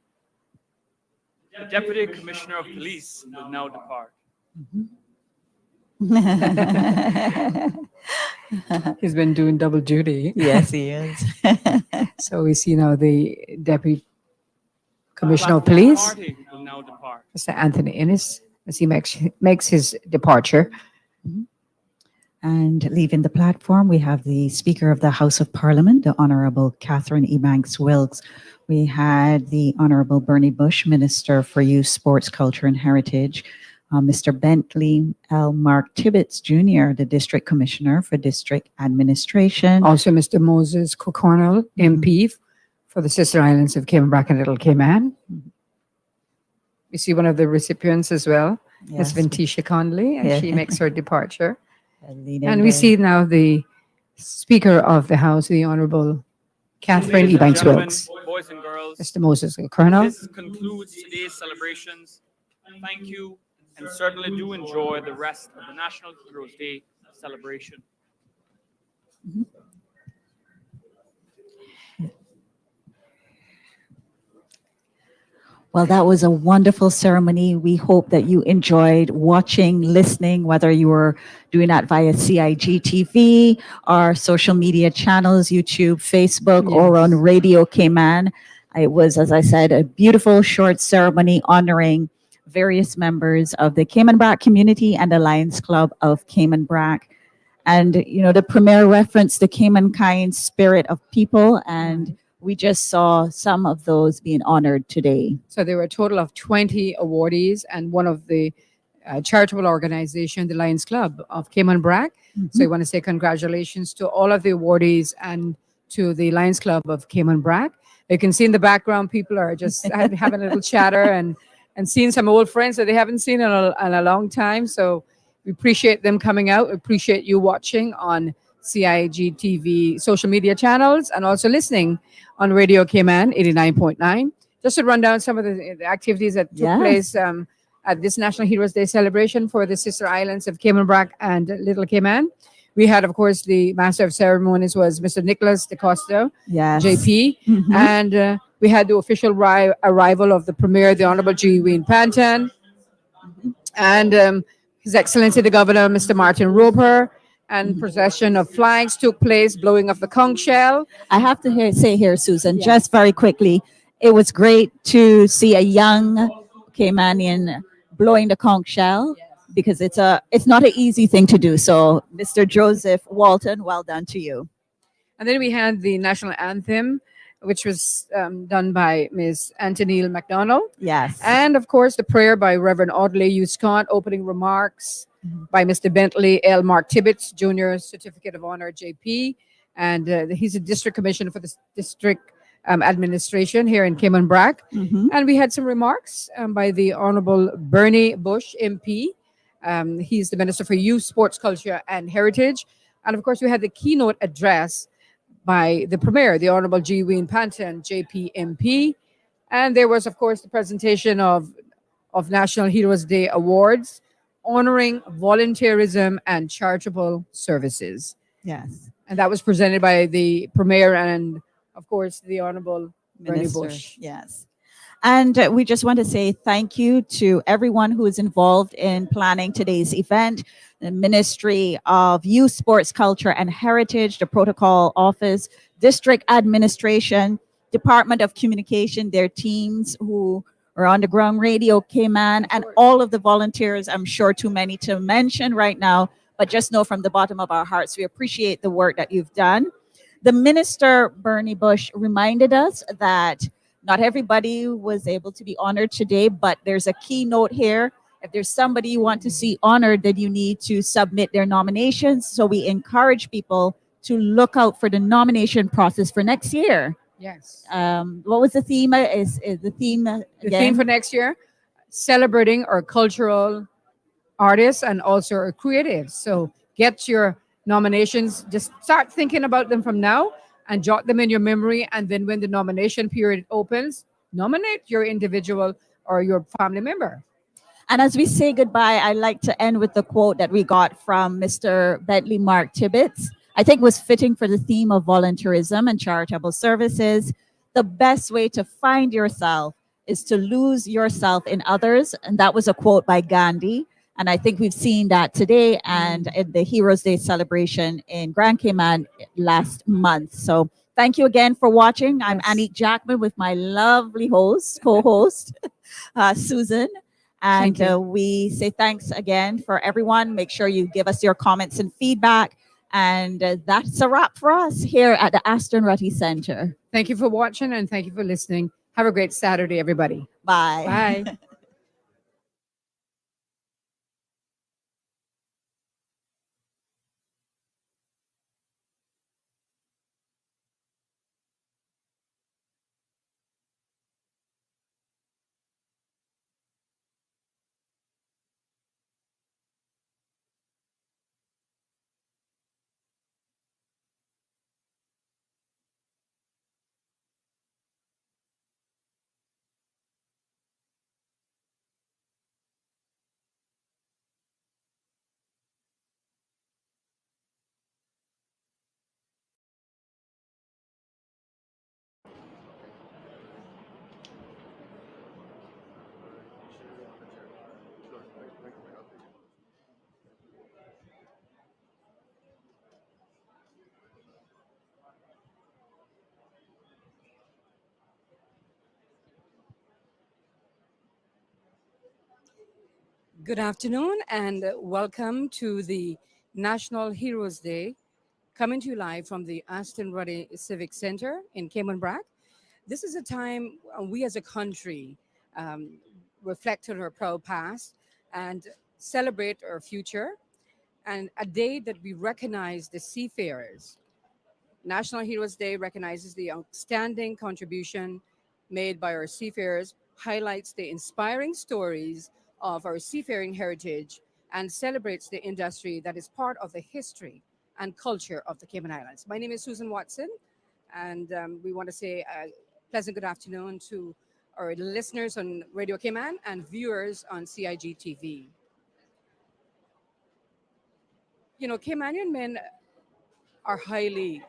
The Deputy Commissioner of Police will now depart. He's been doing double duty. Yes, he is. So we see now the Deputy Commissioner of Platform Police, Party will now depart. Mr. Anthony Innes, as he makes his departure. And leaving the platform, we have the Speaker of the House of Parliament, the Honorable Catherine Ebanks-Wilkes. We had the Honorable Bernie Bush, Minister for Youth, Sports, Culture and Heritage. Mr. Bentley L. Mark Tibbetts Jr., the District Commissioner for District Administration. Also, Mr. Moses Cocornell, MP for the Sister Islands of Cayman Brac and Little Cayman. We see one of the recipients as well, Ms. Yes. Ventisha Conley, and Yeah. she makes her departure. Leading And we the- see now the Speaker of the House, the Honorable Catherine Ladies and Ebanks-Wilkes. gentlemen, boys and girls, Mr. Moses Cocornell. this concludes today's celebrations. Thank you, and certainly do enjoy the rest of the National Heroes Day celebration. Well, that was a wonderful ceremony. We hope that you enjoyed watching, listening, whether you were doing that via CIG TV, our social media channels, YouTube, Facebook, or on Radio Cayman. It was, as I said, a beautiful short ceremony honoring various members of the Cayman Brac community and the Lions Club of Cayman Brac. And, you know, the Premier referenced the Cayman kind spirit of people, and we just saw some of those being honored today. So there were a total of 20 awardees, and one of the charitable organization, the Lions Club of Cayman Brac. So I want to say congratulations to all of the awardees and to the Lions Club of Cayman Brac. You can see in the background, people are just having a little chatter and seeing some old friends that they haven't seen in a long time. So we appreciate them coming out. We appreciate you watching on CIG TV social media channels and also listening on Radio Cayman 89.9. Just to run down some of the activities that took place at this National Heroes Day celebration for the Sister Islands of Cayman Brac and Little Cayman. We had, of course, the Master of Ceremonies was Mr. Nicholas DeCosta, Yes. JP, and we had the official arrival of the Premier, the Honorable G. Wayne Panton, and His Excellency the Governor, Mr. Martin Roper, and procession of flags took place, blowing of the conch shell. I have to say here, Susan, just very quickly, it was great to see a young Caymanian blowing the conch shell because it's not an easy thing to do. So, Mr. Joseph Walton, well done to you. And then we had the national anthem, which was done by Ms. Antonile MacDonald. Yes. And of course, the prayer by Reverend Audley U. Scott, opening remarks by Mr. Bentley L. Mark Tibbetts, Jr., Certificate of Honor, JP. And he's a district commissioner for the district administration here in Cayman Brac. And we had some remarks by the Honorable Bernie Bush, MP. He's the Minister for Youth, Sports, Culture and Heritage. And of course, we had the keynote address by the Premier, the Honorable G. Wayne Panton, JP MP. And there was, of course, the presentation of National Heroes Day Awards honoring volunteerism and charitable services. Yes. And that was presented by the Premier and, of course, the Honorable Bernie Minister, Bush. yes. And we just want to say thank you to everyone who is involved in planning today's event, the Ministry of Youth, Sports, Culture, and Heritage, the Protocol Office, District Administration, Department of Communication, their teams who are on the ground radio, Cayman, and all of the volunteers. I'm sure too many to mention right now, but just know from the bottom of our hearts, we appreciate the work that you've done. The Minister, Bernie Bush, reminded us that not everybody was able to be honored today, but there's a keynote here. If there's somebody you want to see honored, then you need to submit their nominations. So we encourage people to look out for the nomination process for next year. Yes. What was the theme? Is the theme again? The theme for next year, celebrating our cultural artists and also our creatives. So get your nominations, just start thinking about them from now and jot them in your memory. And then when the nomination period opens, nominate your individual or your family member. And as we say goodbye, I like to end with the quote that we got from Mr. Bentley Mark Tibbetts. I think was fitting for the theme of volunteerism and charitable services. The best way to find yourself is to lose yourself in others. And that was a quote by Gandhi. And I think we've seen that today and in the Heroes Day celebration in Grand Cayman last month. So thank you again for watching. I'm Annie Jackman with my lovely host, co-host, Susan. And Thank you. we say thanks again for everyone. Make sure you give us your comments and feedback. And that's a wrap for us here at the Aston Rutty Center. Thank you for watching and thank you for listening. Have a great Saturday, everybody. Bye. Bye. Good afternoon and welcome to the National Heroes Day, coming to you live from the Aston Ruddy Civic Center in Cayman Brac. This is a time we as a country reflect on our proud past and celebrate our future, and a day that we recognize the seafarers. National Heroes Day recognizes the outstanding contribution made by our seafarers, highlights the inspiring stories of our seafaring heritage, and celebrates the industry that is part of the history and culture of the Cayman Islands. My name is Susan Watson, and we want to say a pleasant good afternoon to our listeners on Radio Cayman and viewers on CIG TV. You know, Caymanian men are highly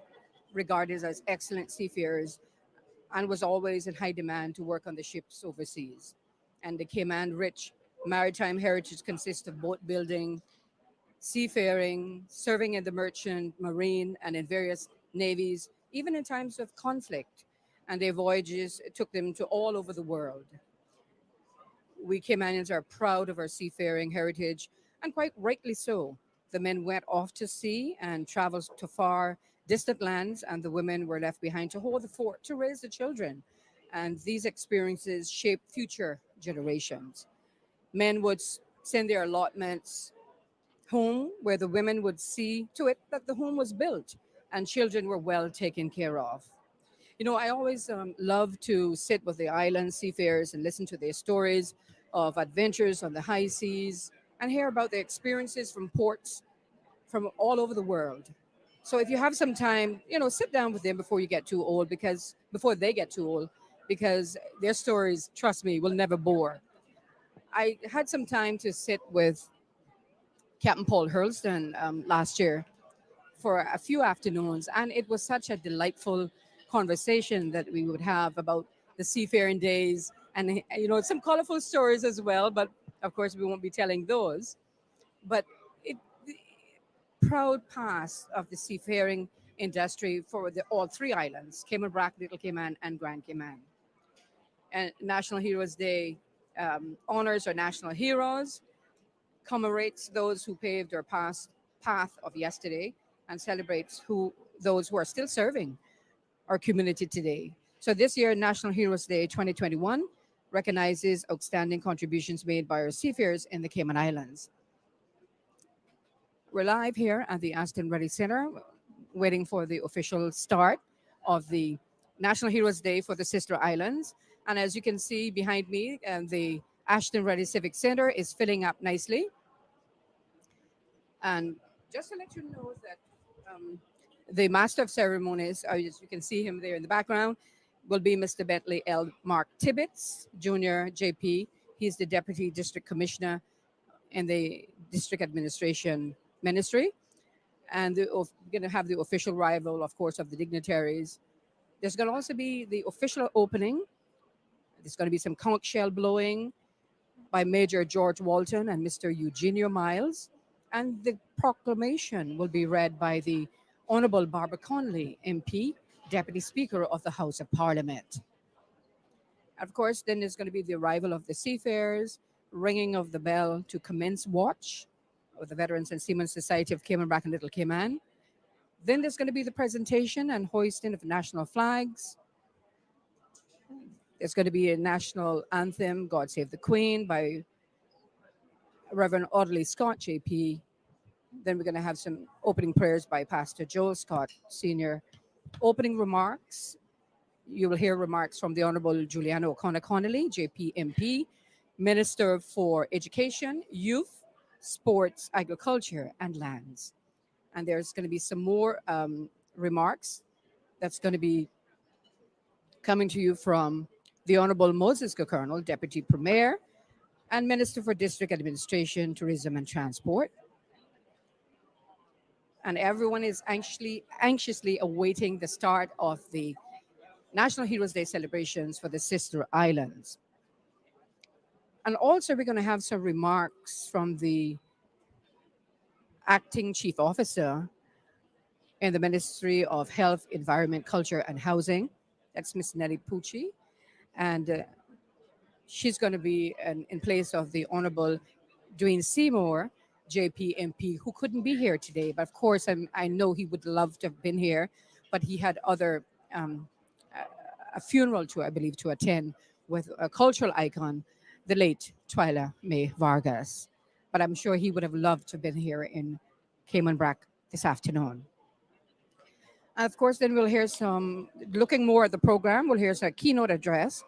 regarded as excellent seafarers and was always in high demand to work on the ships overseas. And the Cayman rich maritime heritage consists of boat building, seafaring, serving in the merchant, marine, and in various navies, even in times of conflict. And their voyages took them to all over the world. We Caymanians are proud of our seafaring heritage, and quite rightly so. The men went off to sea and traveled to far distant lands, and the women were left behind to hold the fort, to raise the children. And these experiences shaped future generations. Men would send their allotments home, where the women would see to it that the home was built and children were well taken care of. You know, I always love to sit with the island seafarers and listen to their stories of adventures on the high seas and hear about their experiences from ports from all over the world. So if you have some time, you know, sit down with them before you get too old, because before they get too old, because their stories, trust me, will never bore. I had some time to sit with Captain Paul Hurlston last year for a few afternoons, and it was such a delightful conversation that we would have about the seafaring days, and some colorful stories as well. But of course, we won't be telling those. But the proud past of the seafaring industry for all three islands: Cayman Brac, Little Cayman, and Grand Cayman. And National Heroes Day honors our national heroes, commemorates those who paved our path of yesterday, and celebrates those who are still serving our community today. So this year, National Heroes Day 2021 recognizes outstanding contributions made by our seafarers in the Cayman Islands. We're live here at the Aston Reddy Center, waiting for the official start of the National Heroes Day for the Sister Islands. And as you can see behind me, the Ashton Reddy Civic Center is filling up nicely. And just to let you know that the Master of Ceremonies, as you can see him there in the background, will be Mr. Bentley L. Mark Tibbetts, Junior JP. He's the Deputy District Commissioner in the District Administration Ministry. And we're going to have the official arrival, of course, of the dignitaries. There's going to also be the official opening. There's going to be some conch shell blowing by Major George Walton and Mr. Eugenio Miles. And the proclamation will be read by the Honorable Barbara Conley, MP, Deputy Speaker of the House of Parliament. Of course, then there's going to be the arrival of the seafarers, ringing of the bell to commence watch of the Veterans and Seamen Society of Cayman Brac and Little Cayman. Then there's going to be the presentation and hoisting of national flags. There's going to be a national anthem, God Save the Queen, by Reverend Audley Scott, JP. Then we're going to have some opening prayers by Pastor Joel Scott, Senior. Opening remarks. You will hear remarks from the Honorable Juliana O'Connor Connolly, JP MP, Minister for Education, Youth, Sports, Agriculture, and Lands. And there's going to be some more remarks that's going to be coming to you from the Honorable Moses Colonel, Deputy Premier, and Minister for District Administration, Tourism, and Transport. And everyone is anxiously awaiting the start of the National Heroes Day celebrations for the Sister Islands. And also we're going to have some remarks from the Acting Chief Officer in the Ministry of Health, Environment, Culture, and Housing. That's Ms. Nellie Pucci. And she's going to be in place of the Honorable Dwayne Seymour, JP MP, who couldn't be here today. But of course, I know he would love to have been here, but he had a funeral I believe, to attend with a cultural icon, the late Twyla May Vargas. But I'm sure he would have loved to have been here in Cayman Brac this afternoon. And of course, then we'll hear looking more at the program, we'll hear some keynote address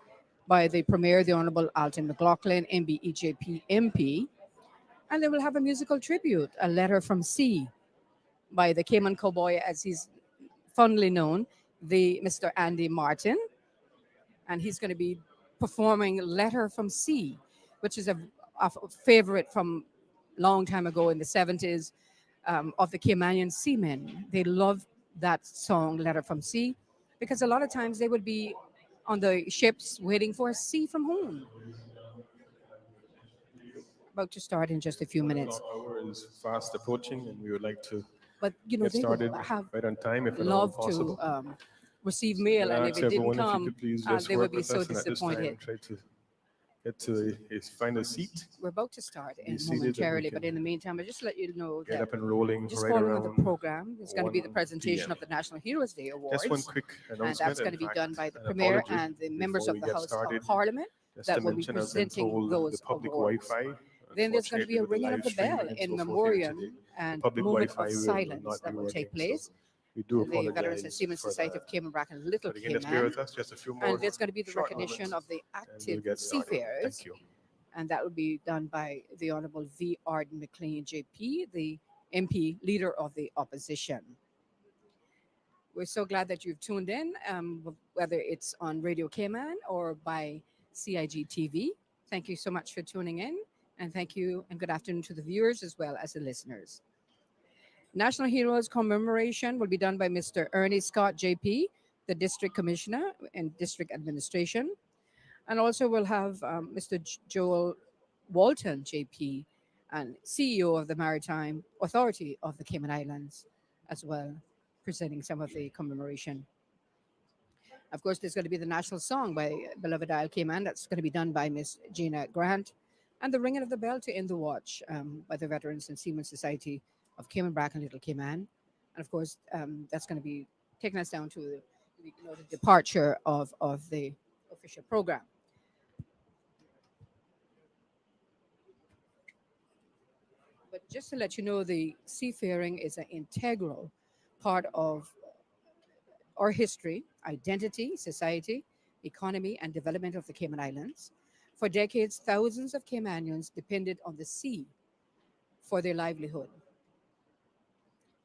by the Premier, the Honorable Alton McLaughlin, MBEJP MP. And then we'll have a musical tribute, A Letter from Sea, by the Cayman Cowboy, as he's fondly known, the Mr. Andy Martin. And he's going to be performing Letter from Sea, which is a favorite from long time ago in the 70s of the Caymanian seamen. They love that song, Letter from Sea, because a lot of times they would be on the ships waiting for a sea from home. About to start in just a few minutes. Our hour is fast approaching, and we would like to But get they started would have right on time, if at all love possible. to receive mail, and if it didn't come, they would be so disappointed. Try to get to find a seat. We're about to start Be seated and we momentarily, can but in the meantime, I just let you know Get that up and rolling just right following the around program, there's going to be the 1 presentation p.m. of the National Heroes Day Awards. Just one quick And announcement. that's going to in be fact, done by the an Premier apology and the members before of we the get House started. of Parliament Just that to will be mention, I've been presenting told those the public awards. Wi-Fi, Then there's going to be a unfortunately, with the ringing of live the stream bell and in so forth here memoriam today, and public moment Wi-Fi of will silence not that be will take working, so place. we do The Veterans and apologize Seamen for Society that. of Cayman Brac and Little But again, just bear Cayman. with us, just a few more And there's going to be the short recognition moments, of the and we'll active get started. seafarers. Thank you. And that will be done by the Honorable V. Arden McLean, JP, the MP leader of the opposition. We're so glad that you've tuned in, whether it's on Radio Cayman or by CIG TV. Thank you so much for tuning in. And thank you and good afternoon to the viewers as well as the listeners. National Heroes commemoration will be done by Mr. Ernie Scott, JP, the District Commissioner in District Administration. And also we'll have Mr. Joel Walton, JP, and CEO of the Maritime Authority of the Cayman Islands as well, presenting some of the commemoration. Of course, there's going to be the national song by Beloved Isle Cayman. That's going to be done by Miss Gina Grant. And the ringing of the bell to end the watch by the Veterans and Seamen Society of Cayman Brac and Little Cayman. And of course, that's going to be taking us down to the departure of the official program. But just to let you know, the seafaring is an integral part of our history, identity, society, economy, and development of the Cayman Islands. For decades, thousands of Caymanians depended on the sea for their livelihood.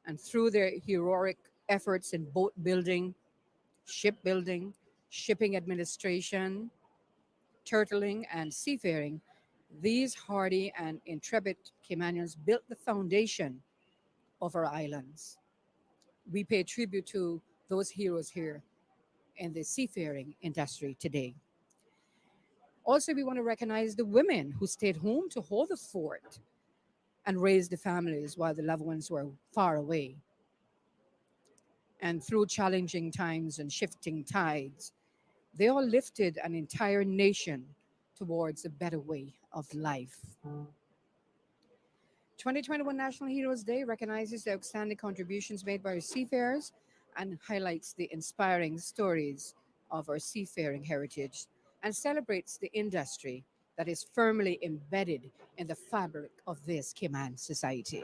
And through their heroic efforts in boat building, shipbuilding, shipping administration, turtling, and seafaring, these hardy and intrepid Caymanians built the foundation of our islands. We pay tribute to those heroes here in the seafaring industry today. Also, we want to recognize the women who stayed home to hold the fort and raise the families while the loved ones were far away. And through challenging times and shifting tides, they all lifted an entire nation towards a better way of life. 2021 National Heroes Day recognizes the outstanding contributions made by our seafarers and highlights the inspiring stories of our seafaring heritage and celebrates the industry that is firmly embedded in the fabric of this Cayman society.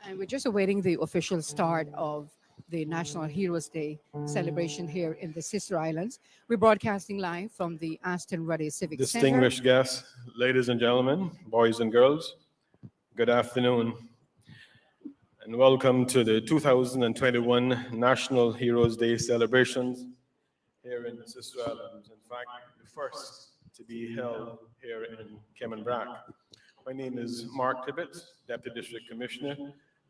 And we're just awaiting the official start of the National Heroes Day celebration here in the Sister Islands. We're broadcasting live from the Aston Ruddy Civic Center. Distinguished guests, ladies and gentlemen, boys and girls, good afternoon, and welcome to the 2021 National Heroes Day celebrations here in the Sister Islands. In fact, the first to be held here in Cayman Brac. My name is Mark Tibbetts, Deputy District Commissioner,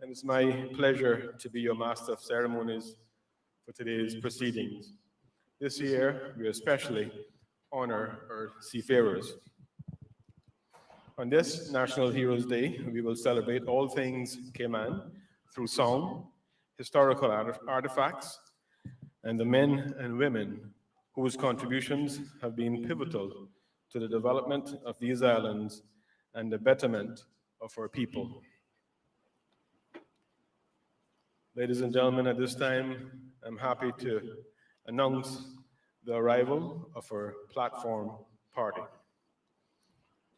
and it's my pleasure to be your Master of Ceremonies for today's proceedings. This year, we especially honor our seafarers. On this National Heroes Day, we will celebrate all things Cayman through song, historical artifacts, and the men and women whose contributions have been pivotal to the development of these islands and the betterment of our people. Ladies and gentlemen, at this time, I'm happy to announce the arrival of our platform party.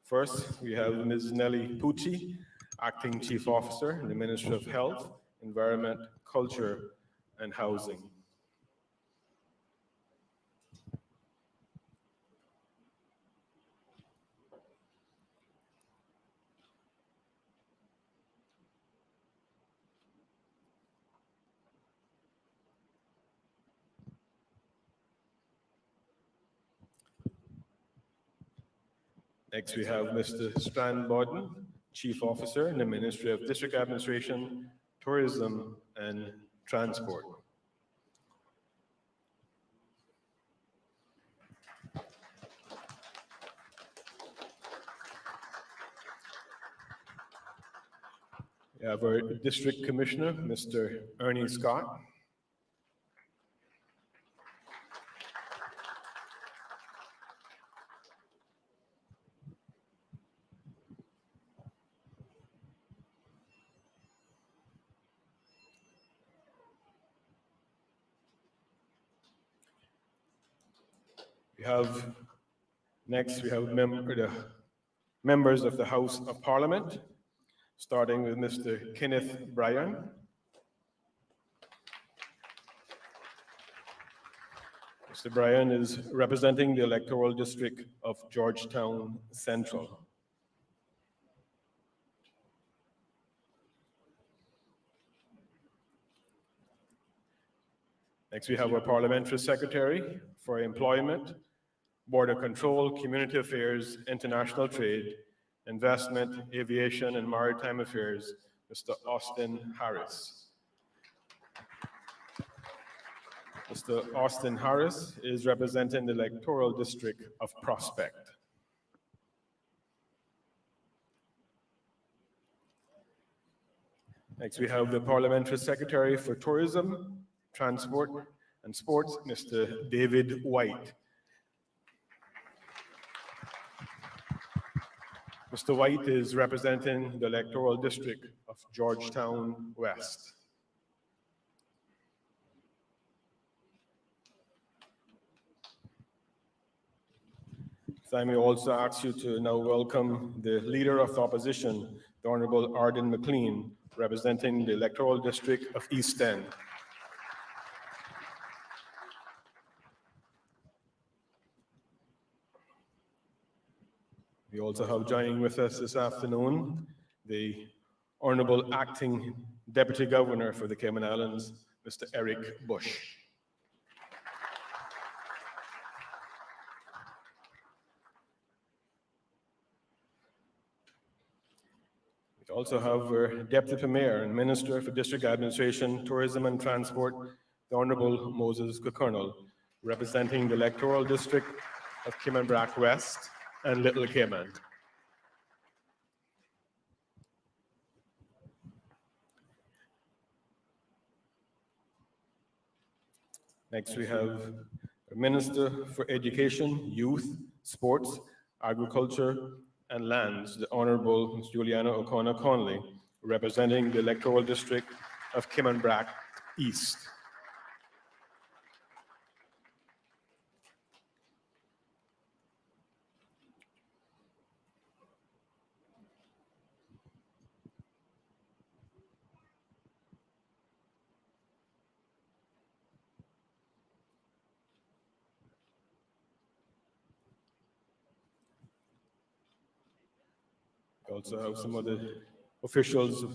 First, we have Ms. Nellie Pucci, Acting Chief Officer in the Ministry of Health, Environment, Culture, and Housing. Next, we have Mr. Strand Borden, Chief Officer in the Ministry of District Administration, Tourism, and Transport. We have our District Commissioner, Mr. Ernie Scott. Next, we have the members of the House of Parliament, starting with Mr. Kenneth Bryan. Mr. Bryan is representing the electoral district of Georgetown Central. Next, we have our Parliamentary Secretary for Employment, Border Control, Community Affairs, International Trade, Investment, Aviation, and Maritime Affairs, Mr. Austin Harris. Mr. Austin Harris is representing the electoral district of Prospect. Next, we have the Parliamentary Secretary for Tourism, Transport, and Sports, Mr. David White. Mr. White is representing the electoral district of Georgetown West. So I may also ask you to now welcome the Leader of the Opposition, the Honorable Arden McLean, representing the electoral district of East End. We also have joining with us this afternoon the Honorable Acting Deputy Governor for the Cayman Islands, Mr. Eric Bush. We also have our Deputy Premier and Minister for District Administration, Tourism and Transport, the Honorable Moses Kukernal, representing the electoral district of Cayman Brac West and Little Cayman. Next, we have a Minister for Education, Youth, Sports, Agriculture, and Lands, the Honorable Ms. Juliana O'Connor Conley, representing the electoral district of Cayman Brac East. We also have some other officials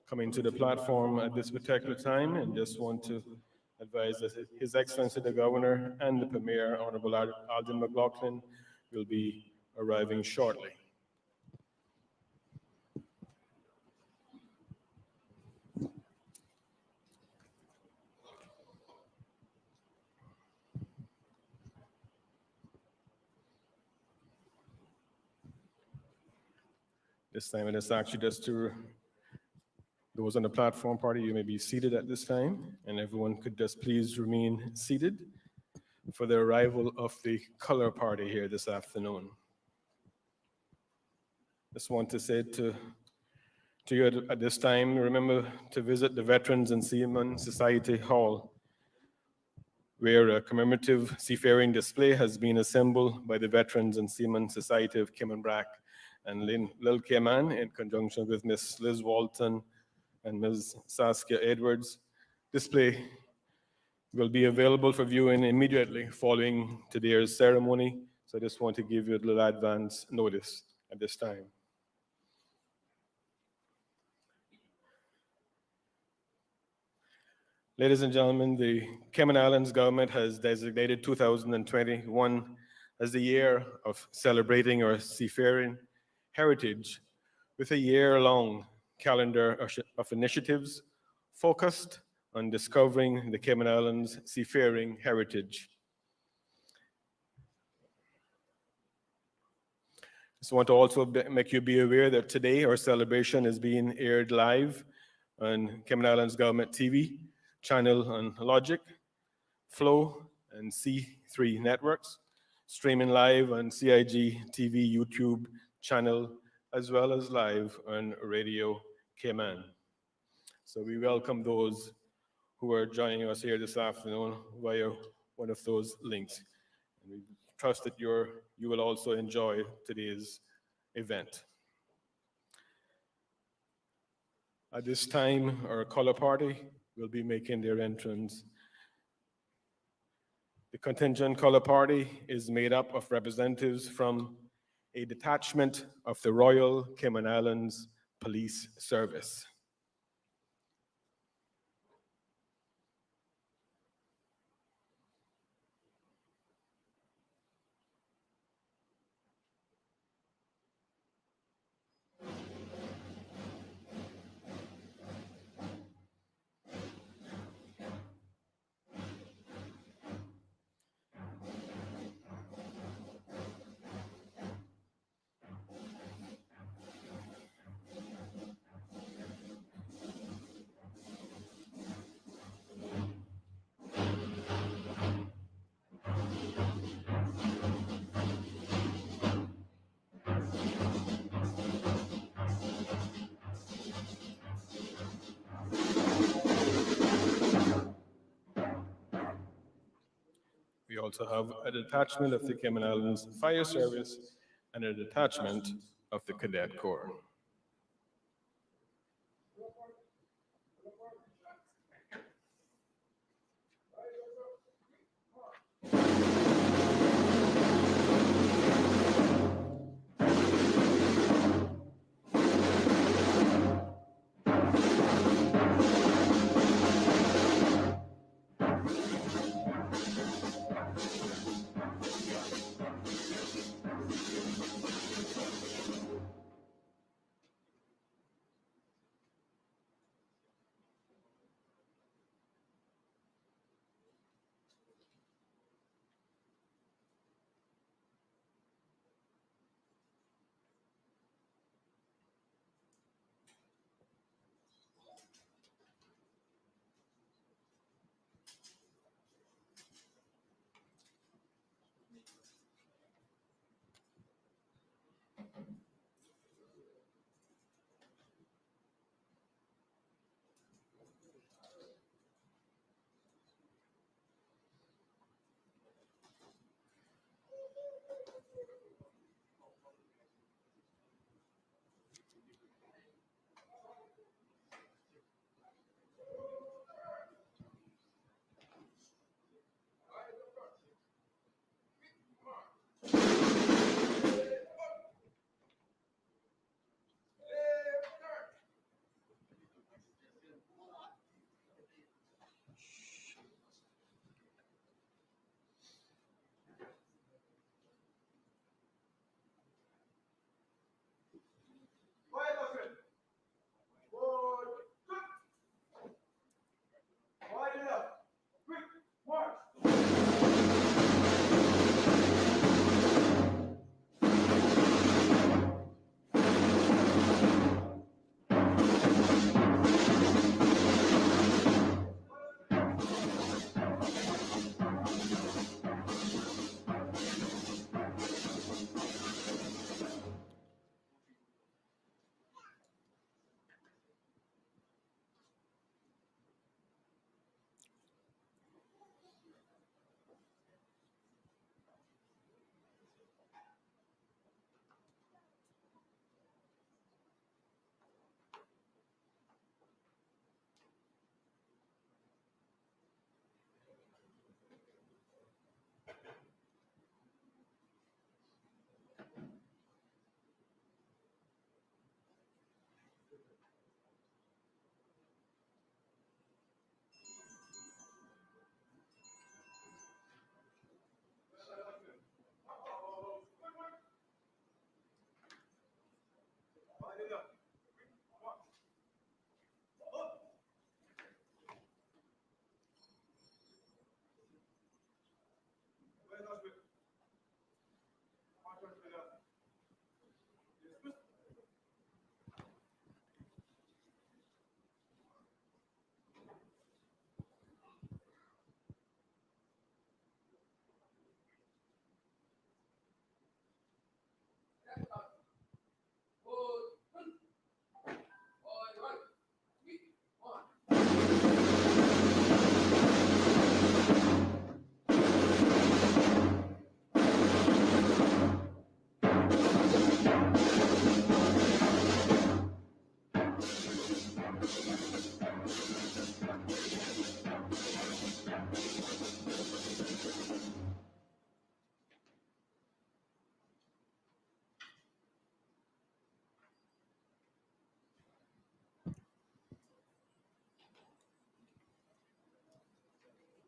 coming to the platform at this particular time, and just want to advise that His Excellency the Governor and the Premier, Honorable Alden McLaughlin, will be arriving shortly. This time, it is actually just to those on the platform party, you may be seated at this time, and everyone could just please remain seated for the arrival of the color party here this afternoon. Just want to say to you at this time, remember to visit the Veterans and Seamen Society Hall, where a commemorative seafaring display has been assembled by the Veterans and Seamen Society of Cayman Brac and Little Cayman in conjunction with Ms. Liz Walton and Ms. Saskia Edwards. Display will be available for viewing immediately following today's ceremony. So I just want to give you a little advance notice at this time. Ladies and gentlemen, the Cayman Islands government has designated 2021 as the year of celebrating our seafaring heritage with a year-long calendar of initiatives focused on discovering the Cayman Islands seafaring heritage. Just want to also make you be aware that today our celebration is being aired live on Cayman Islands Government TV, channel on Logic, Flow, and C3 networks, streaming live on CIG TV YouTube channel, as well as live on Radio Cayman. So we welcome those who are joining us here this afternoon via one of those links. And we trust that you will also enjoy today's event. At this time, our color party will be making their entrance. The contingent color party is made up of representatives from a detachment of the Royal Cayman Islands Police Service. We also have a detachment of the Cayman Islands Fire Service and a detachment of the Cadet Corps.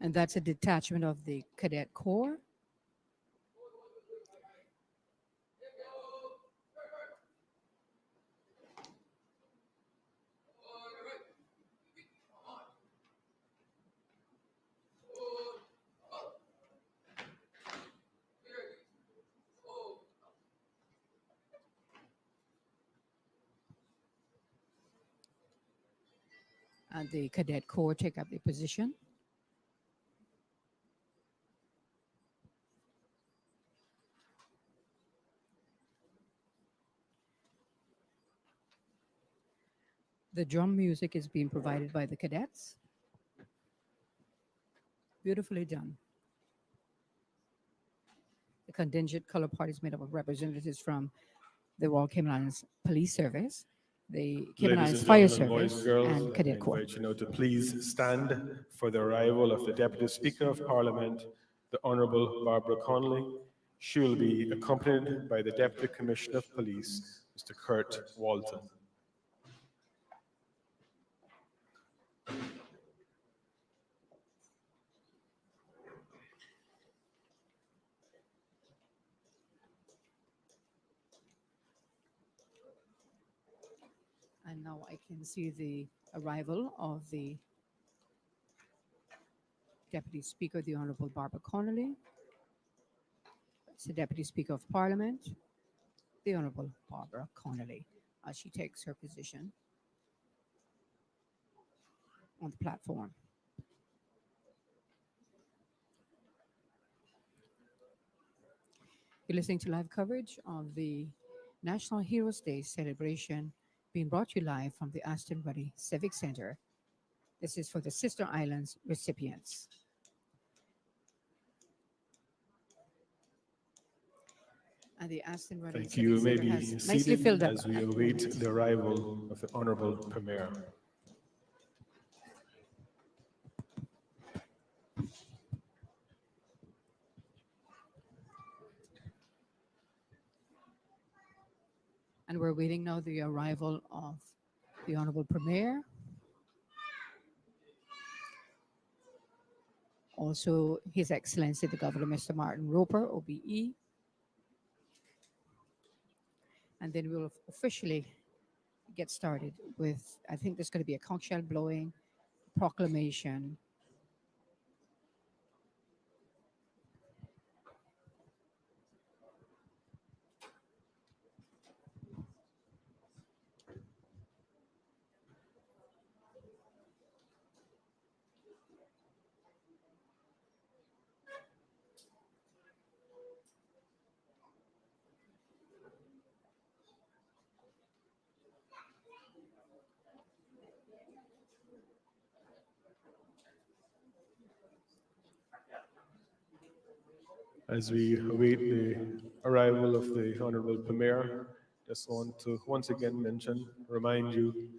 And that's a detachment of the Cadet Corps. And the Cadet Corps take up their position. The drum music is being provided by the cadets. Beautifully done. The contingent color party is made up of representatives from the Royal Cayman Islands Police Service, the Cayman Ladies Islands and Fire gentlemen, boys Service, and girls, and I Cadet Corps. invite you now to please stand for the arrival of the Deputy Speaker of Parliament, the Honorable Barbara Connolly. She will be accompanied by the Deputy Commissioner of Police, Mr. Kurt Walton. And now I can see the arrival of the Deputy Speaker, the Honorable Barbara Connolly. It's the Deputy Speaker of Parliament, the Honorable Barbara Connolly, as she takes her position on the platform. You're listening to live coverage of the National Heroes Day celebration being brought to you live from the Aston Ruddy Civic Center. This is for the Sister Islands recipients. And the Aston Ruddy Thank Civic you. You may Center be has nicely seated filled up as we at the await moment. the arrival of the Honorable Premier. And we're waiting now the arrival of the Honorable Premier. Also, His Excellency the Governor, Mr. Martin Roper, OBE. And then we'll officially get started with, I think there's going to be a conch shell blowing, proclamation. As we await the arrival of the Honorable Premier, just want to once again remind you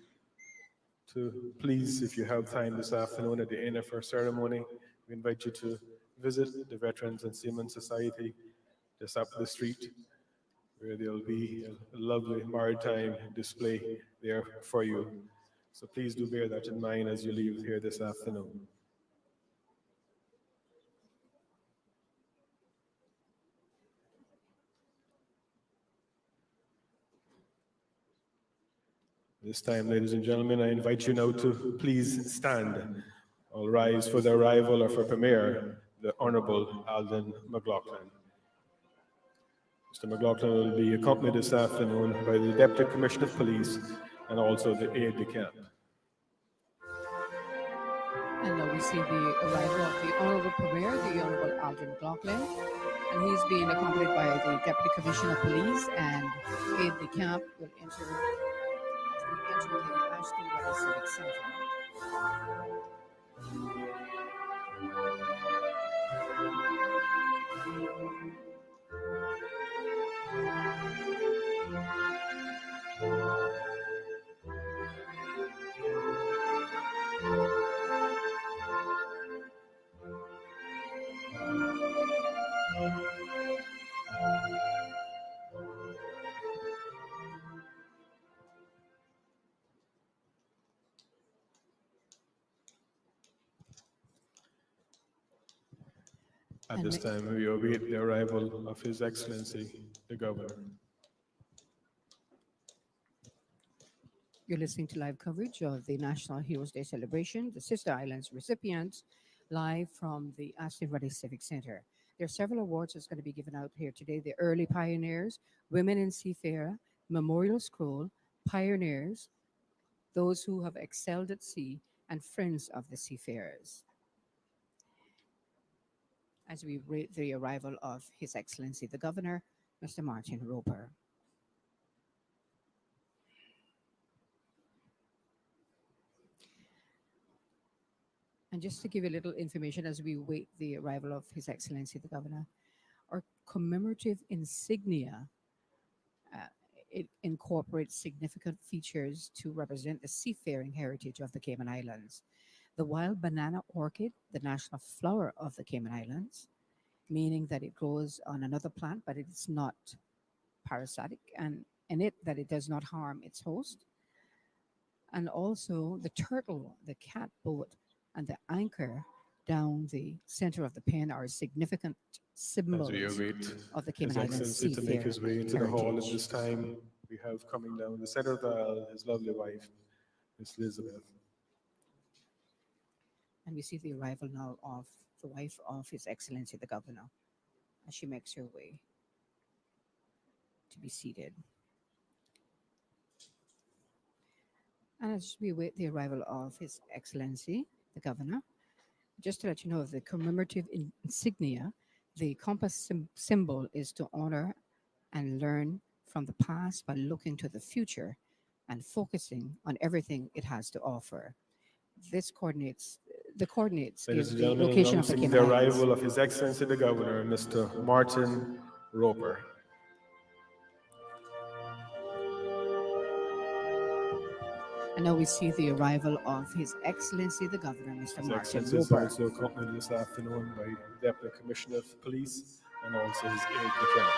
to please, if you have time this afternoon at the end of our ceremony, we invite you to visit the Veterans and Seamen Society just up the street, where there'll be a lovely maritime display there for you. So please do bear that in mind as you leave here this afternoon. This time, ladies and gentlemen, I invite you now to please stand. All rise for the arrival of our Premier, the Honorable Alden McLaughlin. Mr. McLaughlin will be accompanied this afternoon by the Deputy Commissioner of Police and also the aide-de-camp. And now we see the arrival of the Honorable Premier, the Honorable Alden McLaughlin. And he's being accompanied by the Deputy Commissioner of Police and aide-de-camp will enter the Aston Ruddy Civic Center. At this time, we await the arrival of His Excellency, the Governor. You're listening to live coverage of the National Heroes Day celebration, the Sister Islands recipients, live from the Aston Ruddy Civic Center. There are several awards that's going to be given out here today. The Early Pioneers, Women in Seafarer, Memorial Scroll, Pioneers, those who have excelled at sea, and Friends of the Seafarers. As we wait the arrival of His Excellency the Governor, Mr. Martin Roper. And just to give you a little information as we wait the arrival of His Excellency the Governor, our commemorative insignia. It incorporates significant features to represent the seafaring heritage of the Cayman Islands. The wild banana orchid, the national flower of the Cayman Islands, meaning that it grows on another plant, but it's not parasitic, and in it that it does not harm its host. And also the turtle, the catboat, and the anchor down the center of the pen are significant symbols As we await of the Cayman His Islands Excellency to make seafaring his way into the hall at heritage. this time, we have coming down the center of the aisle his lovely wife, Miss Elizabeth. And we see the arrival now of the wife of His Excellency the Governor as she makes her way to be seated. And as we wait the arrival of His Excellency the Governor, just to let you know of the commemorative insignia, the compass symbol is to honor and learn from the past by looking to the future and focusing on everything it has to offer. The coordinates Ladies give and the gentlemen, location of the announcing Cayman the Islands. arrival of His Excellency the Governor, Mr. Martin Roper. And now we see the arrival of His Excellency the Governor, Mr. His Martin Excellency is Roper. also accompanied this afternoon by the Deputy Commissioner of Police and also his aide-de-camp.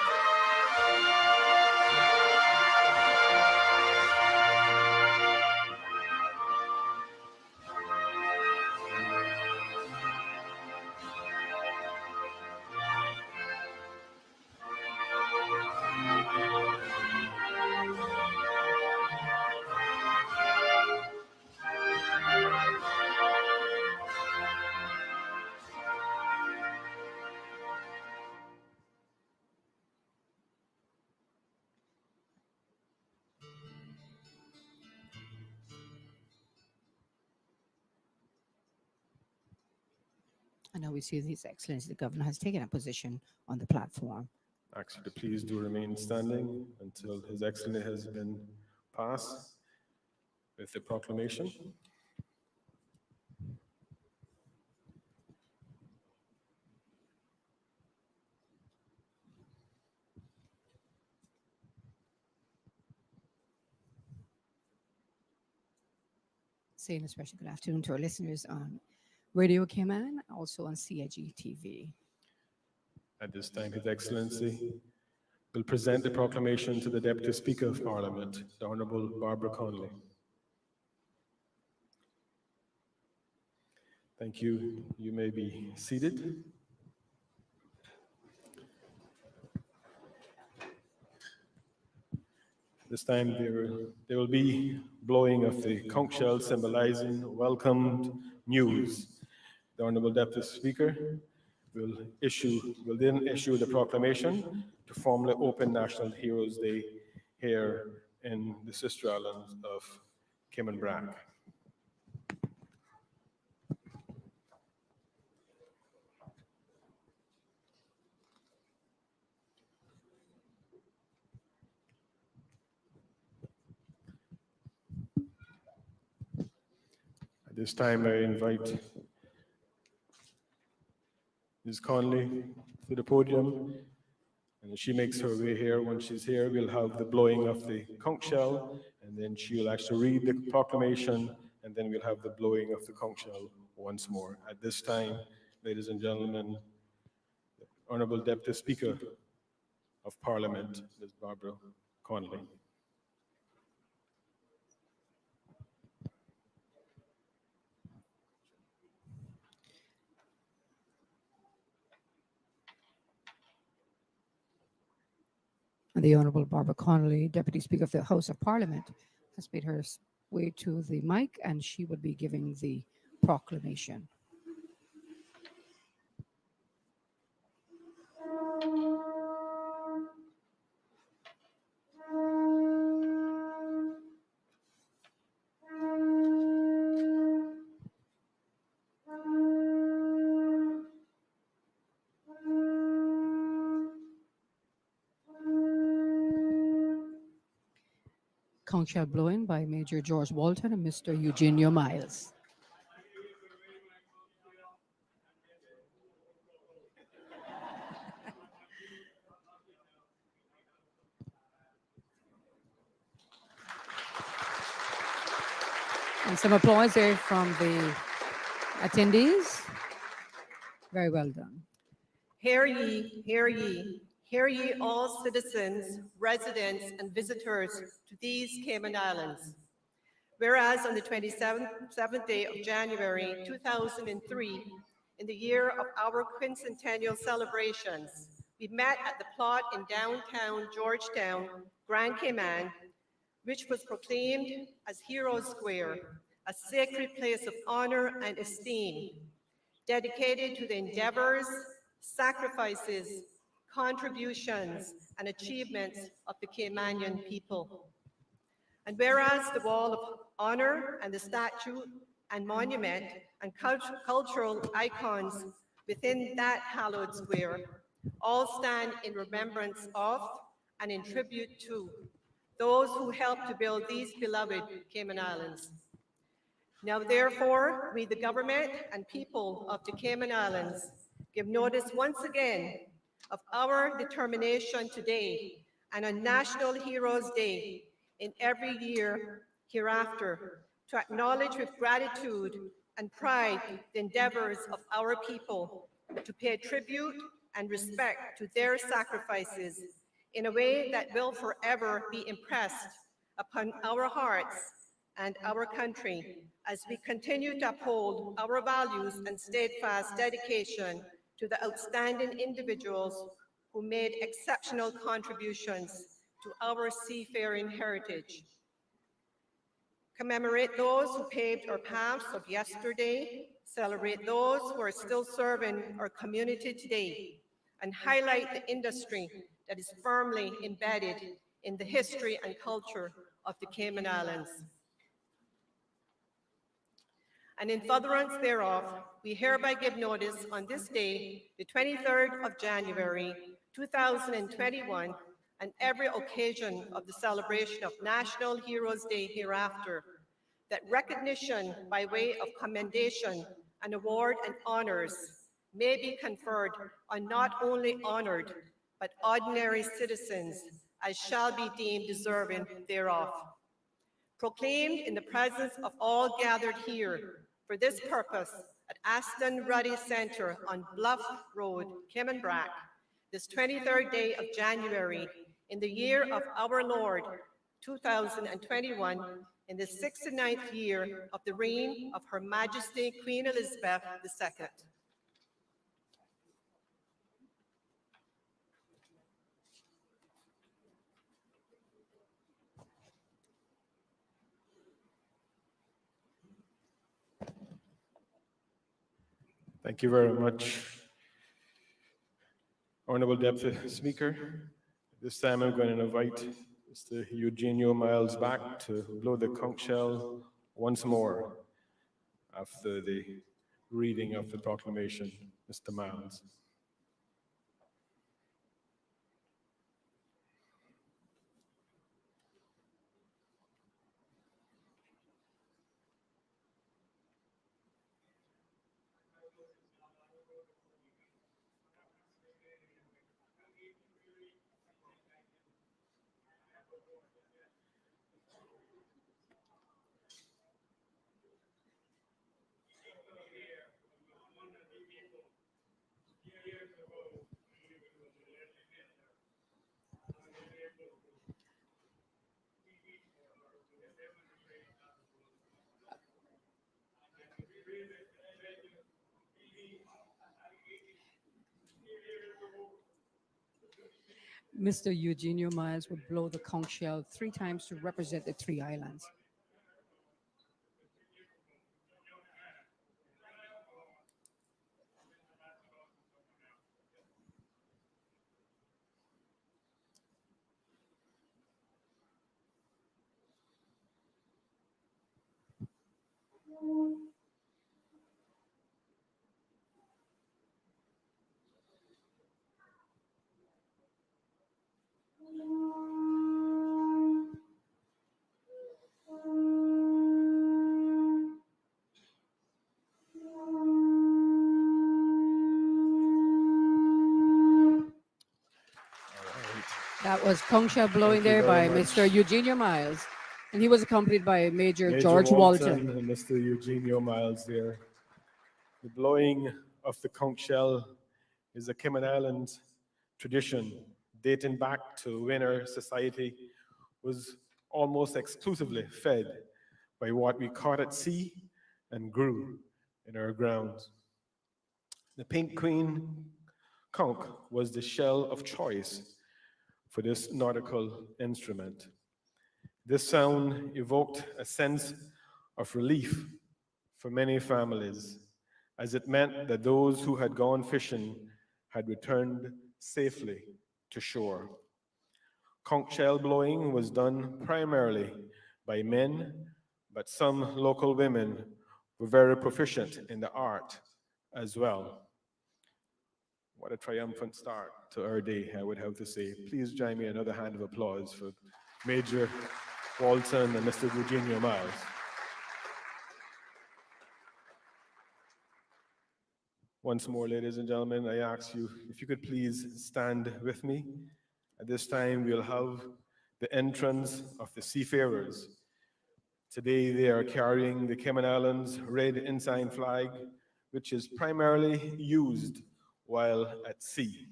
And now we see His Excellency the Governor has taken a position on the platform. Ask you to please do remain standing until His Excellency has been passed with the proclamation. Saying a special good afternoon to our listeners on Radio Cayman, also on CIG TV. At this time, His Excellency will present the proclamation to the Deputy Speaker of Parliament, the Honorable Barbara Conley. Thank you. You may be seated. This time there will be blowing of the conch shell symbolizing welcomed news. The Honorable Deputy Speaker will then issue the proclamation to formally open National Heroes Day here in the sister islands of Cayman Brac. At this time, I invite Ms. Conley to the podium, and as she makes her way here, when she's here, we'll have the blowing of the conch shell, and then she'll actually read the proclamation, and then we'll have the blowing of the conch shell once more. At this time, ladies and gentlemen, the Honorable Deputy Speaker of Parliament, Ms. Barbara Conley. And the Honorable Barbara Connolly, Deputy Speaker of the House of Parliament, has made her way to the mic, and she will be giving the proclamation. Conch shell blowing by Major George Walton and Mr. Eugenio Miles. And some applause there from the attendees. Very well done. Hear ye, hear ye, hear ye all citizens, residents, and visitors to these Cayman Islands. Whereas on the 27th day of January 2003, in the year of our quincentennial celebrations, we met at the plot in downtown Georgetown, Grand Cayman, which was proclaimed as Heroes Square, a sacred place of honor and esteem, dedicated to the endeavors, sacrifices, contributions, and achievements of the Caymanian people. And whereas the Wall of Honor and the statue and monument and cultural icons within that hallowed square all stand in remembrance of and in tribute to those who helped to build these beloved Cayman Islands. Now, therefore, we, the government and people of the Cayman Islands, give notice once again of our determination today and on National Heroes Day in every year hereafter to acknowledge with gratitude and pride the endeavors of our people, to pay tribute and respect to their sacrifices in a way that will forever be impressed upon our hearts and our country as we continue to uphold our values and steadfast dedication to the outstanding individuals who made exceptional contributions to our seafaring heritage. Commemorate those who paved our paths of yesterday, celebrate those who are still serving our community today, and highlight the industry that is firmly embedded in the history and culture of the Cayman Islands. And in furtherance thereof, we hereby give notice on this day, the 23rd of January, 2021, and every occasion of the celebration of National Heroes Day hereafter, that recognition by way of commendation and award and honors may be conferred on not only honored, but ordinary citizens, as shall be deemed deserving thereof. Proclaimed in the presence of all gathered here for this purpose at Aston Ruddy Center on Bluff Road, Cayman Brac, this 23rd day of January in the year of our Lord, 2021, in the 69th year of the reign of Her Majesty Queen Elizabeth II. Thank you very much, Honorable Deputy Speaker. This time I'm going to invite Mr. Eugenio Miles back to blow the conch shell once more after the reading of the proclamation. Mr. Miles. Mr. Eugenio Miles would blow the conch shell 3 times to represent the 3 islands. That was conch shell blowing Thank you there by very much. Mr. Eugenio Miles. And he was accompanied by Major Major George Walton. and Mr. Eugenio Miles there. The blowing of the conch shell is a Cayman Islands tradition dating back to when our society was almost exclusively fed by what we caught at sea and grew in our grounds. The pink queen conch was the shell of choice for this nautical instrument. This sound evoked a sense of relief for many families, as it meant that those who had gone fishing had returned safely to shore. Conch shell blowing was done primarily by men, but some local women were very proficient in the art as well. What a triumphant start to our day, I would have to say. Please join me in another hand of applause for Major Walton and Mr. Eugenio Miles. Once more, ladies and gentlemen, I ask you if you could please stand with me. At this time, we'll have the entrance of the seafarers. Today, they are carrying the Cayman Islands red ensign flag, which is primarily used while at sea.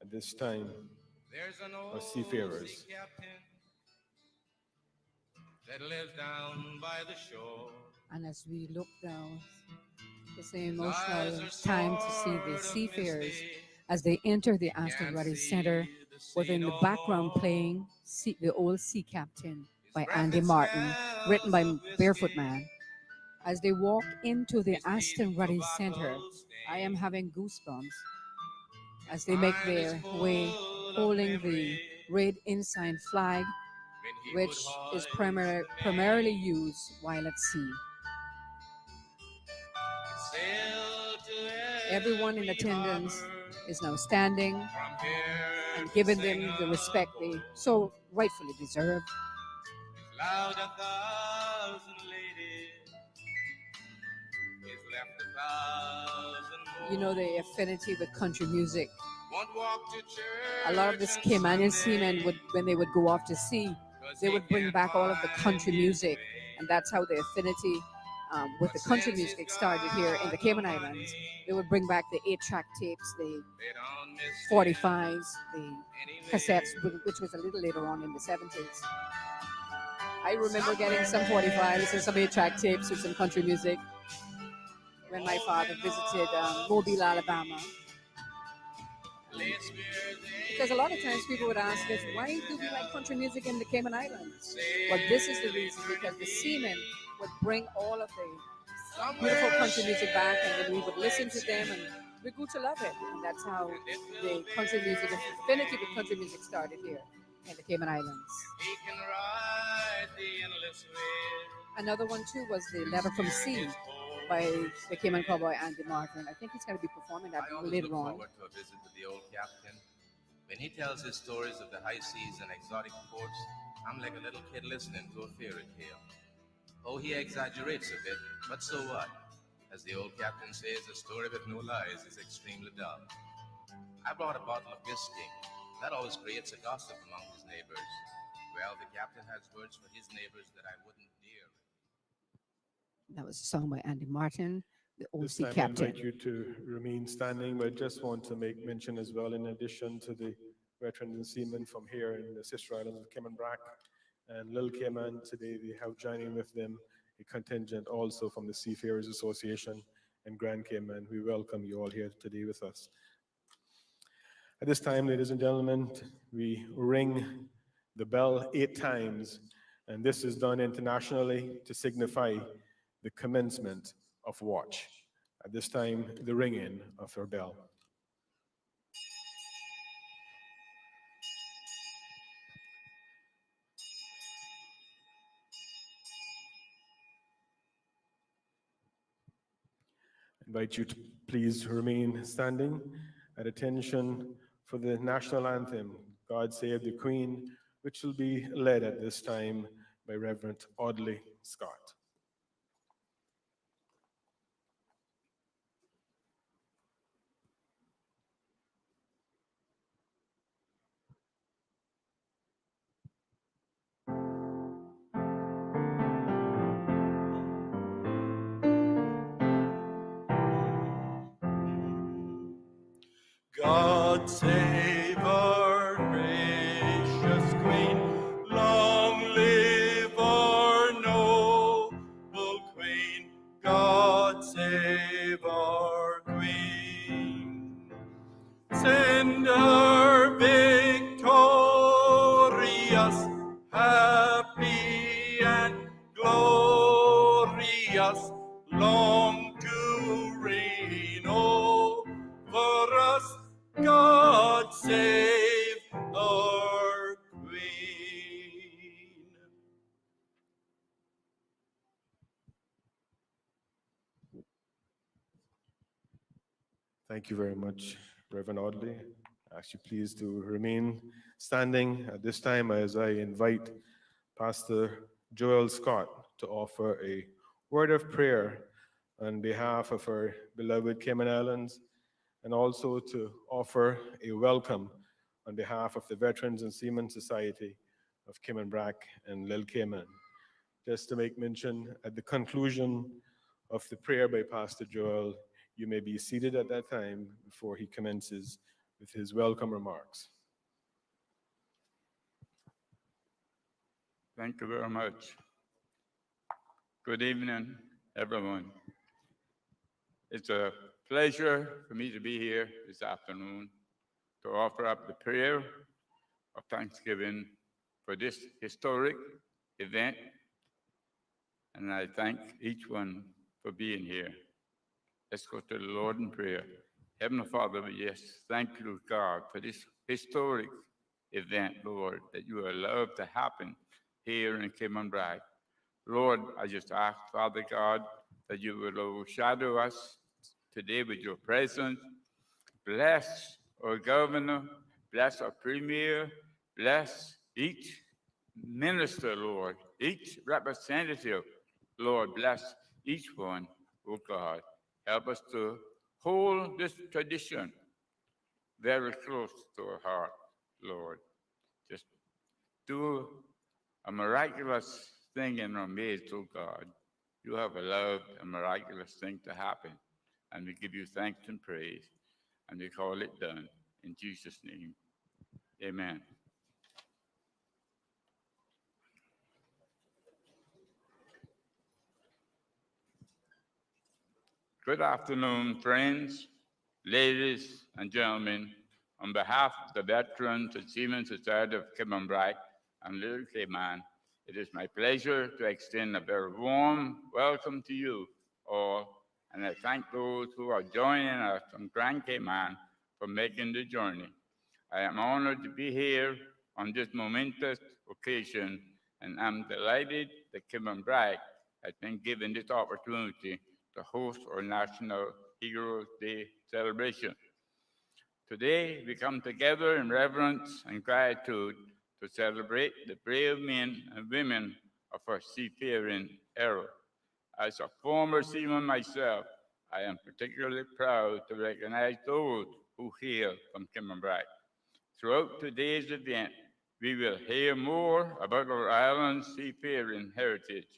At this time, our seafarers. That lives down by the shore. And as we look down, it's an emotional time to see the seafarers as they enter the Aston Ruddy Center, within the background playing the old Sea Captain by Andy Martin, written by Barefoot Man. As they walk into the Aston Ruddy Center, I am having goosebumps as they make their way holding the red ensign flag, which is primarily used while at sea. Everyone in attendance is now standing and giving them the respect they so rightfully deserve. Loud 1,000 ladies is left 1,000 more. You know, the affinity with country music. Won't walk to church. A lot of this Caymanian seamen would, when they would go off to sea, they would bring back all of the country music, and that's how the affinity with the country music started here in the Cayman Islands. They would bring back the 8-track tapes, the 45s, the cassettes, which was a little later on in the 70s. I remember getting some 45s and some 8-track tapes with some country music when my father visited Mobile, Alabama. Because a lot of times people would ask us, why do we like country music in the Cayman Islands? Well, this is the reason, because the seamen would bring all of the beautiful country music back, and then we would listen to them, and we grew to love it. And that's how the country music, the affinity with country music started here in the Cayman Islands. Another one too was the Letter from Sea by the Cayman cowboy Andy Martin. I think he's going to be performing that later on. Forward to a visit to the old captain. When he tells his stories of the high seas and exotic ports, I'm like a little kid listening to a fairy tale. Oh, he exaggerates a bit, but so what? As the old captain says, a story with no lies is extremely dull. I brought a bottle of whiskey. That always creates a gossip among his neighbors. Well, the captain has words for his neighbors that I wouldn't dare. That was a song by Andy Martin, the old This sea time I captain. invite you to remain standing, but I just want to make mention as well, in addition to the veterans and seamen from here in the sister islands of Cayman Brac and Little Cayman, today they have joining with them a contingent also from the Seafarers Association and Grand Cayman. We welcome you all here today with us. At this time, ladies and gentlemen, we ring the bell 8 times, and this is done internationally to signify the commencement of watch. At this time, the ringing of our bell. I invite you to please remain standing. At attention for the national anthem, God Save the Queen, which will be led at this time by Reverend Audley Scott. God save our gracious Queen. Long live our noble Queen. God save our Queen. Send her victorious, happy and glorious, long to reign over us. God save our Queen. Thank you very much, Reverend Audley. I ask you please to remain standing at this time as I invite Pastor Joel Scott to offer a word of prayer on behalf of our beloved Cayman Islands, and also to offer a welcome on behalf of the Veterans and Seamen Society of Cayman Brac and Lil Cayman. Just to make mention, at the conclusion of the prayer by Pastor Joel, you may be seated at that time before he commences with his welcome remarks. Thank you very much. Good evening, everyone. It's a pleasure for me to be here this afternoon to offer up the prayer of thanksgiving for this historic event, and I thank each one for being here. Let's go to the Lord in prayer. Heavenly Father, yes, thank you, God, for this historic event, Lord, that you allowed to happen here in Cayman Brac. Lord, I just ask, Father God, that you will overshadow us today with your presence. Bless our governor, bless our premier, bless each minister, Lord, each representative. Lord, bless each one, oh God. Help us to hold this tradition very close to our heart, Lord. Just do a miraculous thing in our midst, oh God. You have allowed a miraculous thing to happen, and we give you thanks and praise, and we call it done. In Jesus' name, amen. Good afternoon, friends, ladies, and gentlemen. On behalf of the Veterans and Seamen Society of Cayman Brac and Little Cayman, it is my pleasure to extend a very warm welcome to you all, and I thank those who are joining us from Grand Cayman for making the journey. I am honored to be here on this momentous occasion, and I'm delighted that Cayman Brac has been given this opportunity to host our National Heroes Day celebration. Today, we come together in reverence and gratitude to celebrate the brave men and women of our seafaring era. As a former seaman myself, I am particularly proud to recognize those who hail from Cayman Brac. Throughout today's event, we will hear more about our island's seafaring heritage,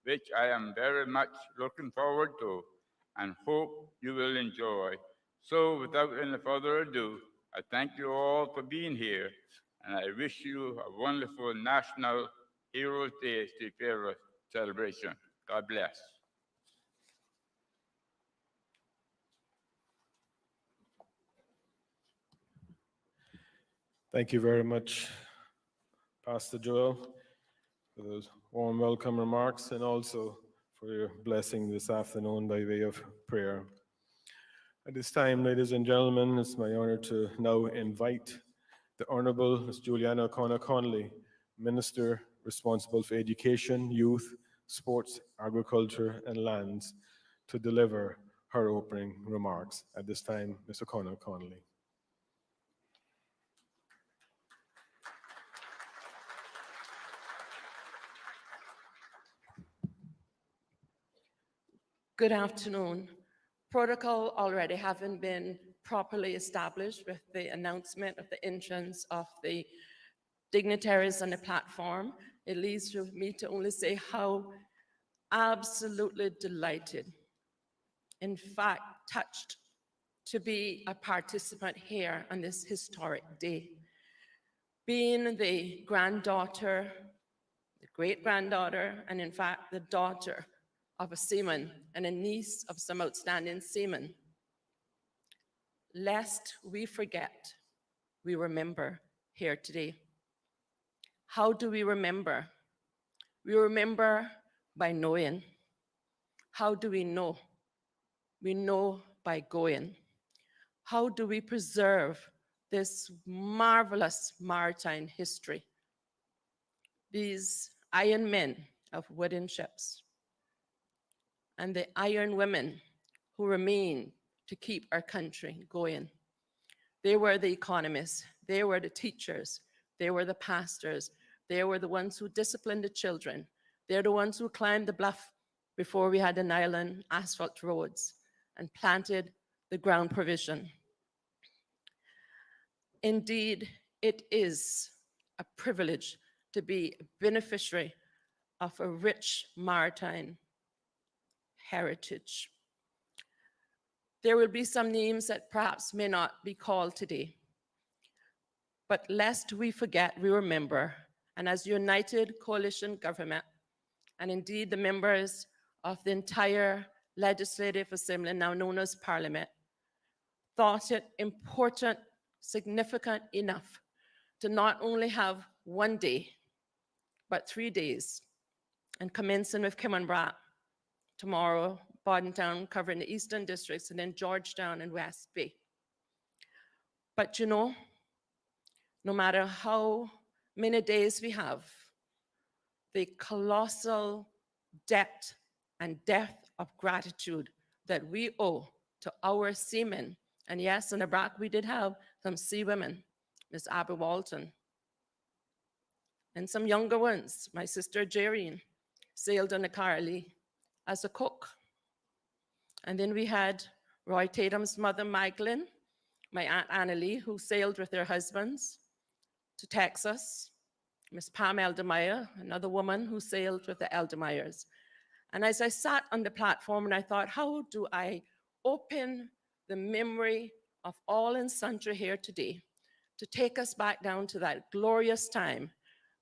which I am very much looking forward to and hope you will enjoy. So without any further ado, I thank you all for being here, and I wish you a wonderful National Heroes Day Seafarer celebration. God bless. Thank you very much, Pastor Joel, for those warm welcome remarks and also for your blessing this afternoon by way of prayer. At this time, ladies and gentlemen, it's my honor to now invite the Honorable Ms. Juliana O'Connor Connolly, Minister responsible for Education, Youth, Sports, Agriculture, and Lands, to deliver her opening remarks. At this time, Ms. O'Connor Connolly. Good afternoon. Protocol already having been properly established with the announcement of the entrance of the dignitaries on the platform, it leaves me to only say how absolutely delighted, in fact touched, to be a participant here on this historic day. Being the granddaughter, the great-granddaughter, and in fact, the daughter of a seaman and a niece of some outstanding seamen, lest we forget, we remember here today. How do we remember? We remember by knowing. How do we know? We know by going. How do we preserve this marvelous maritime history? These iron men of wooden ships and the iron women who remain to keep our country going. They were the economists, they were the teachers, they were the pastors, they were the ones who disciplined the children. They're the ones who climbed the bluff before we had an island, asphalt roads, and planted the ground provision. Indeed, it is a privilege to be a beneficiary of a rich maritime heritage. There will be some names that perhaps may not be called today, but lest we forget, we remember. And as United Coalition Government, and indeed the members of the entire Legislative Assembly, now known as Parliament, thought it important, significant enough to not only have one day, but 3 days, and commencing with Cayman tomorrow, Bordentown covering the eastern districts, and then Georgetown and West Bay. But you know, no matter how many days we have, the colossal debt and depth of gratitude that we owe to our seamen. And yes, in the BRAC we did have some sea women, Miss Abby Walton, and some younger ones. My sister Jerrine sailed on the Carly as a cook. And then we had Roy Tatum's mother, Magdalene, my Aunt Annalie, who sailed with their husbands to Texas, Miss Pam Eldermeyer, another woman who sailed with the Eldermeyers. And as I sat on the platform and I thought, how do I open the memory of all and sundry here today to take us back down to that glorious time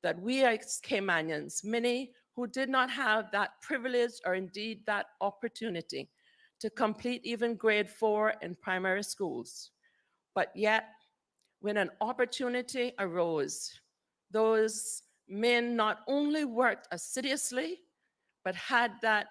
that we as Caymanians, many who did not have that privilege or indeed that opportunity to complete even grade 4 in primary schools. But yet, when an opportunity arose, those men not only worked assiduously, but had that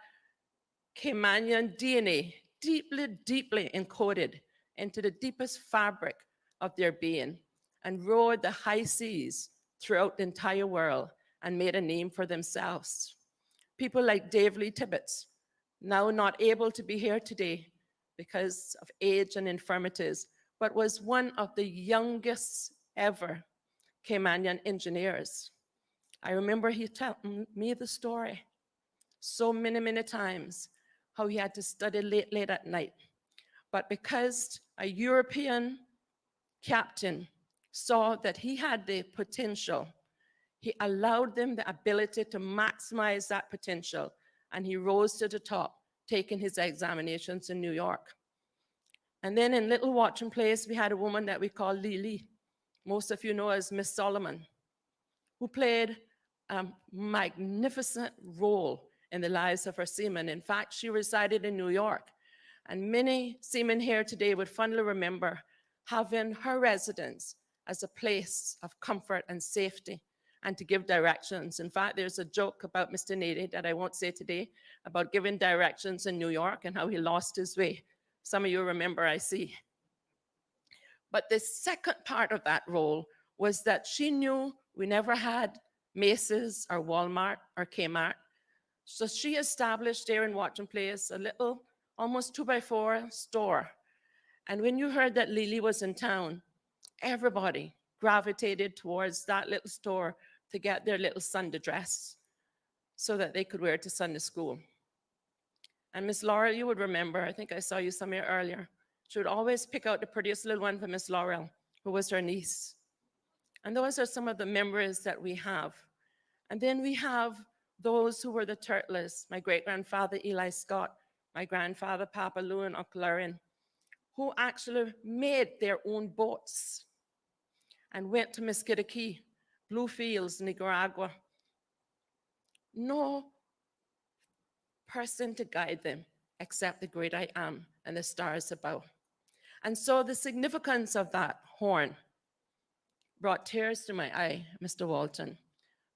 Caymanian DNA deeply, deeply encoded into the deepest fabric of their being, and rode the high seas throughout the entire world and made a name for themselves. People like Dave Lee Tibbetts, now not able to be here today because of age and infirmities, but was one of the youngest ever Caymanian engineers. I remember he telling me the story so many, many times, how he had to study late, late at night. But because a European captain saw that he had the potential, he allowed them the ability to maximize that potential, and he rose to the top, taking his examinations in New York. And then in Little Watching Place, we had a woman that we call Lily, most of you know as Miss Solomon, who played a magnificent role in the lives of her seamen. In fact, she resided in New York, and many seamen here today would fondly remember having her residence as a place of comfort and safety and to give directions. In fact, there's a joke about Mr. Nady that I won't say today about giving directions in New York and how he lost his way. Some of you remember, I see. But the second part of that role was that she knew we never had Macy's or Walmart or Kmart. So she established there in Watching Place a little, almost 2x4 store. And when you heard that Lily was in town, everybody gravitated towards that little store to get their little Sunday dress so that they could wear it to Sunday school. And Miss Laurel, you would remember, I think I saw you somewhere earlier, she would always pick out the prettiest little one for Miss Laurel, who was her niece. And those are some of the memories that we have. And then we have those who were the turtlers, my great-grandfather Eli Scott, my grandfather Papa Lou and Uncle Lauren, who actually made their own boats and went to Mesquite, Bluefields, Nicaragua. No person to guide them except the great I am and the stars above. And so the significance of that horn brought tears to my eye, Mr. Walton,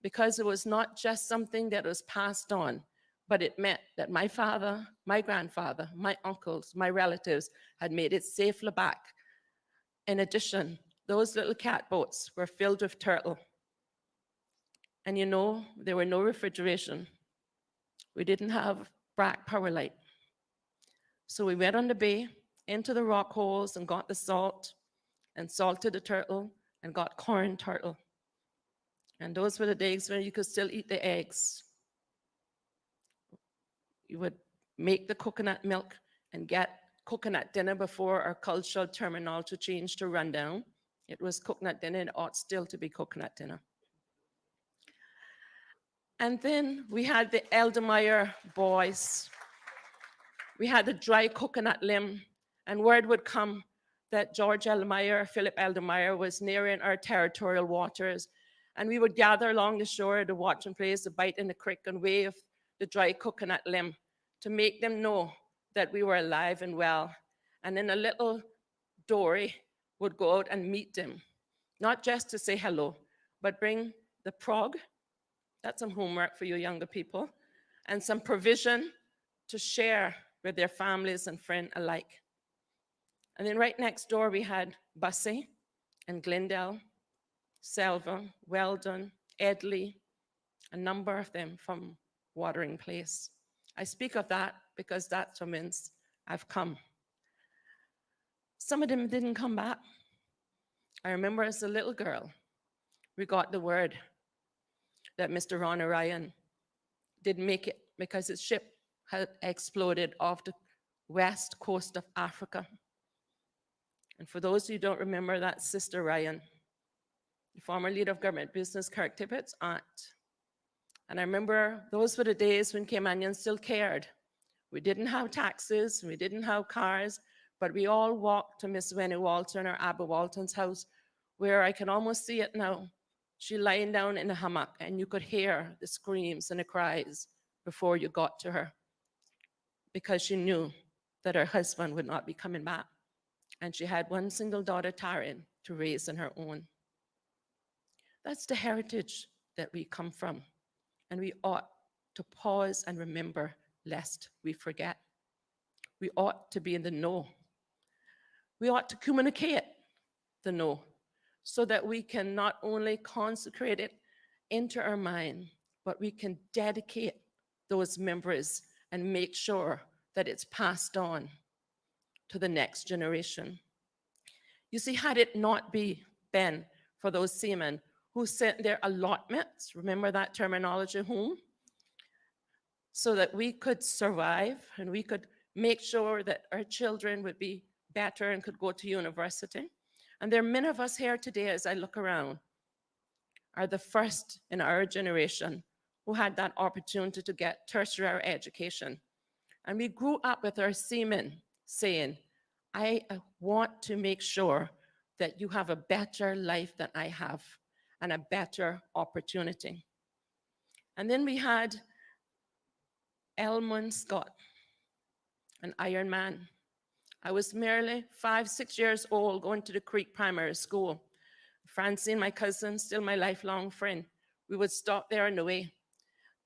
because it was not just something that was passed on, but it meant that my father, my grandfather, my uncles, my relatives had made it safely back. In addition, those little catboats were filled with turtle. And you know, there were no refrigeration. We didn't have black power light. So we went on the bay into the rock holes and got the salt and salted the turtle and got corn turtle. And those were the days when you could still eat the eggs. You would make the coconut milk and get coconut dinner before our cultural terminology changed to rundown. It was coconut dinner and it ought still to be coconut dinner. And then we had the Eldermeyer boys. We had the dry coconut limb, and word would come that George Eldermeyer, Philip Eldermeyer, was nearing our territorial waters, and we would gather along the shore to watch and place a bite in the creek and wave the dry coconut limb to make them know that we were alive and well. And then a little dory would go out and meet them, not just to say hello, but bring the prog. That's some homework for you younger people, and some provision to share with their families and friends alike. And then right next door, we had Bussy and Glendale, Selva, Weldon, Edley, a number of them from Watering Place. I speak of that because that's what means I've come. Some of them didn't come back. I remember as a little girl, we got the word that Mr. Ron Orion didn't make it because his ship had exploded off the west coast of Africa. And for those who don't remember, that's Sister Ryan, the former leader of government business, Kirk Tippett's aunt. And I remember those were the days when Caymanians still cared. We didn't have taxis, we didn't have cars, but we all walked to Miss Winnie Walton or Abba Walton's house, where I can almost see it now. She lying down in a hammock, and you could hear the screams and the cries before you got to her, because she knew that her husband would not be coming back. And she had one single daughter, Taryn, to raise on her own. That's the heritage that we come from. And we ought to pause and remember, lest we forget. We ought to be in the know. We ought to communicate the know, so that we can not only consecrate it into our mind, but we can dedicate those memories and make sure that it's passed on to the next generation. You see, had it not been for those seamen who sent their allotments, remember that terminology, home, so that we could survive and we could make sure that our children would be better and could go to university. And there are many of us here today, as I look around, are the first in our generation who had that opportunity to get tertiary education. And we grew up with our seamen saying, I want to make sure that you have a better life than I have and a better opportunity. And then we had Elmon Scott, an Iron Man. I was merely 5, 6 years old going to the Creek Primary School. Francine, my cousin, still my lifelong friend, we would stop there on the way.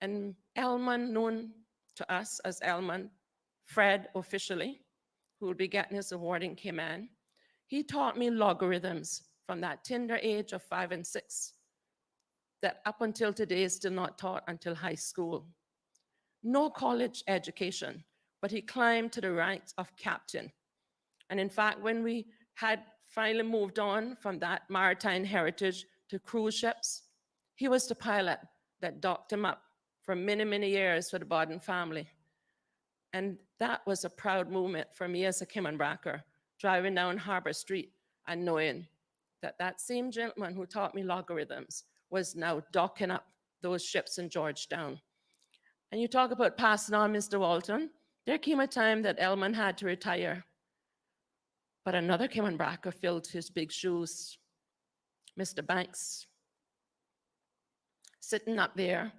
And Elman, known to us as Elman, Fred officially, who will be getting his award in Cayman, he taught me logarithms from that tender age of 5 and 6 that up until today is still not taught until high school. No college education, but he climbed to the ranks of captain. And in fact, when we had finally moved on from that maritime heritage to cruise ships, he was the pilot that docked him up for many, many years for the Bodden family. And that was a proud moment for me as a Cayman Bracker, driving down Harbor Street and knowing that that same gentleman who taught me logarithms was now docking up those ships in Georgetown. And you talk about passing on, Mr. Walton, there came a time that Elman had to retire. But another Cayman Bracker filled his big shoes, Mr. Banks. Sitting up there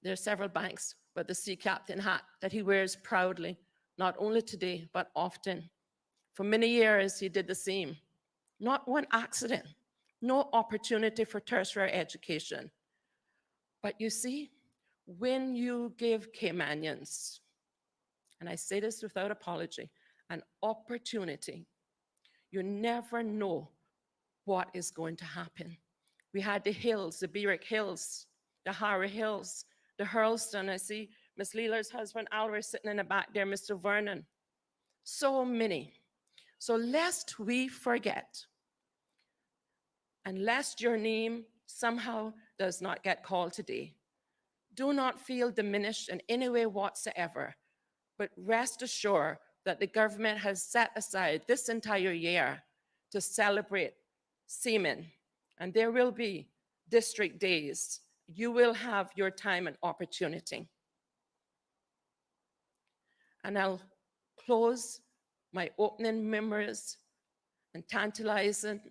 are several Banks, but the sea captain hat that he wears proudly, not only today, but often. For many years, he did the same. Not one accident, no opportunity for tertiary education. But you see, when you give Caymanians, and I say this without apology, an opportunity, you never know what is going to happen. We had the hills, the Berwick Hills, the Harry Hills, the Hurlstone. I see Miss Leeler's husband, Albert, sitting in the back there, Mr. Vernon. So many. So lest we forget, and lest your name somehow does not get called today, do not feel diminished in any way whatsoever, but rest assured that the government has set aside this entire year to celebrate seamen, and there will be district days. You will have your time and opportunity. And I'll close my opening memories and tantalizing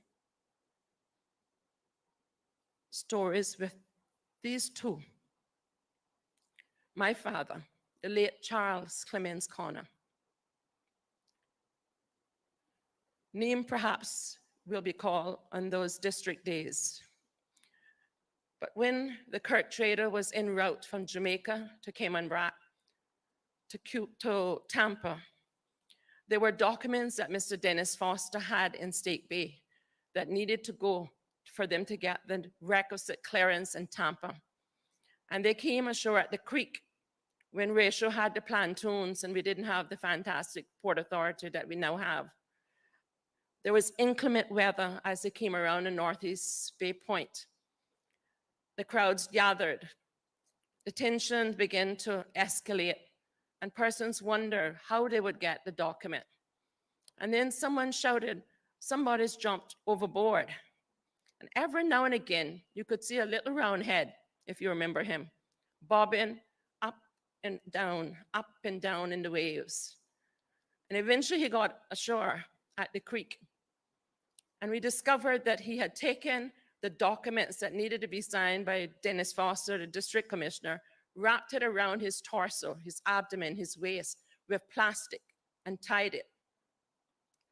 stories with these two. My father, the late Charles Clemens Connor. Name perhaps will be called on those district days. But when the Kirk trader was en route from Jamaica to Cayman Brac to Tampa, there were documents that Mr. Dennis Foster had in Stake Bay that needed to go for them to get the requisite clearance in Tampa. And they came ashore at the creek when Ratio had the pontoons and we didn't have the fantastic port authority that we now have. There was inclement weather as they came around the Northeast Bay Point. The crowds gathered. The tension began to escalate, and persons wondered how they would get the document. And then someone shouted, "Somebody's jumped overboard." And every now and again, you could see a little round head, if you remember him, bobbing up and down in the waves. And eventually he got ashore at the creek. And we discovered that he had taken the documents that needed to be signed by Dennis Foster, the district commissioner, wrapped it around his torso, his abdomen, his waist with plastic and tied it.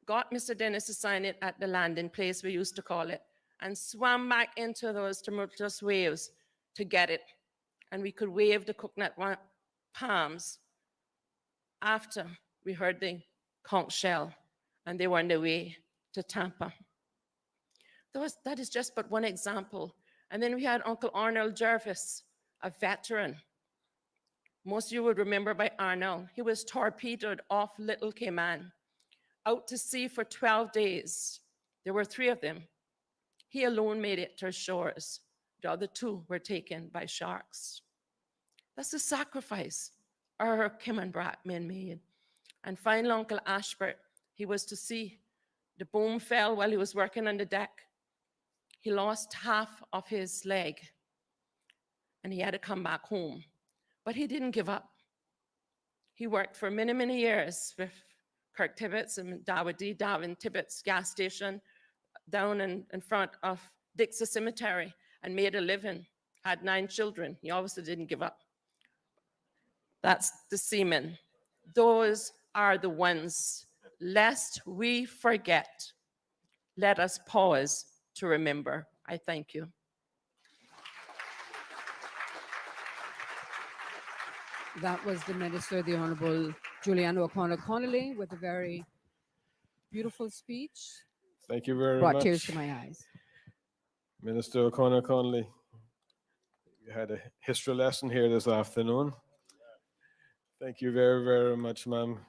Got Mr. Dennis to sign it at the landing place, we used to call it, and swam back into those tumultuous waves to get it. And we could wave the coconut palms after we heard the conch shell, and they were on their way to Tampa. That is just but one example. And then we had Uncle Arnold Jervis, a veteran. Most of you would remember by Arnold. He was torpedoed off Little Cayman, out to sea for 12 days. There were 3 of them. He alone made it to shores. The other 2 were taken by sharks. That's the sacrifice our Cayman Brac men made. And finally, Uncle Ashbert, he was to sea. The boom fell while he was working on the deck. He lost half of his leg, and he had to come back home. But he didn't give up. He worked for many, many years with Kirk Tibbetts and Darwin Tibbetts gas station down in front of Dixie Cemetery and made a living, had 9 children. He obviously didn't give up. That's the seamen. Those are the ones. Lest we forget, let us pause to remember. I thank you. That was the Minister, the Honorable Juliana O'Connor Connolly, with a very beautiful speech. Thank you very Brought much. tears to my eyes. Minister O'Connor Connolly, you had a history lesson here this afternoon. Thank you very, very much, ma'am,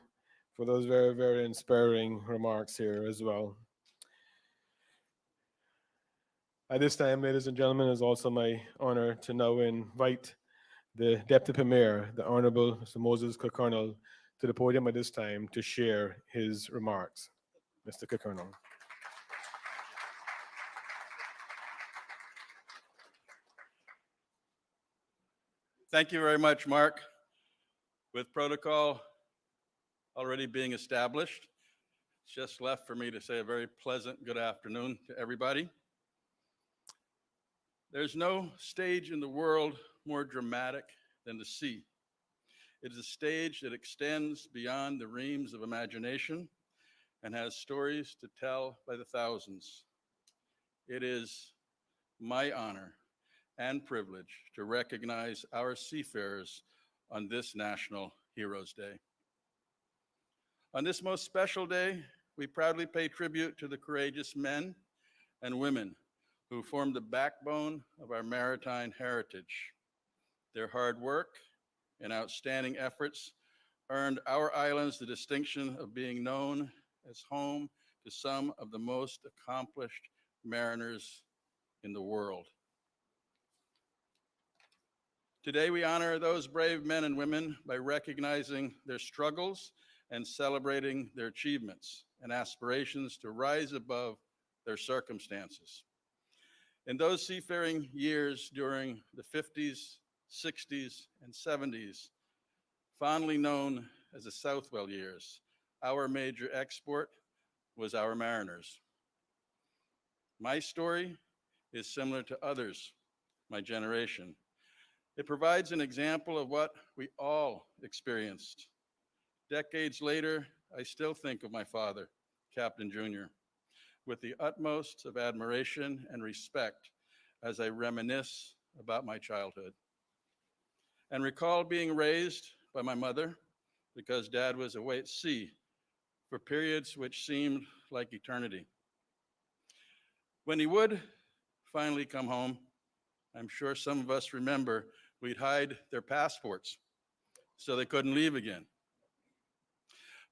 for those very, very inspiring remarks here as well. At this time, ladies and gentlemen, it's also my honor to now invite the Deputy Premier, the Honorable Mr. Moses Kirkconnell, to the podium at this time to share his remarks. Mr. Kirkconnell. Thank you very much, Mark. With protocol already being established, It's just left for me to say a very pleasant good afternoon to everybody. There's no stage in the world more dramatic than the sea. It is a stage that extends beyond the realms of imagination and has stories to tell by the thousands. It is my honor and privilege to recognize our seafarers on this National Heroes Day. On this most special day, we proudly pay tribute to the courageous men and women who form the backbone of our maritime heritage. Their hard work and outstanding efforts earned our islands the distinction of being known as home to some of the most accomplished mariners in the world. Today, we honor those brave men and women by recognizing their struggles and celebrating their achievements and aspirations to rise above their circumstances. In those seafaring years during the 50s, 60s, and 70s, fondly known as the Southwell years, our major export was our mariners. My story is similar to others, my generation. It provides an example of what we all experienced. Decades later, I still think of my father, Captain Junior, with the utmost of admiration and respect as I reminisce about my childhood and recall being raised by my mother because Dad was away at sea for periods which seemed like eternity. When he would finally come home, I'm sure some of us remember we'd hide their passports so they couldn't leave again.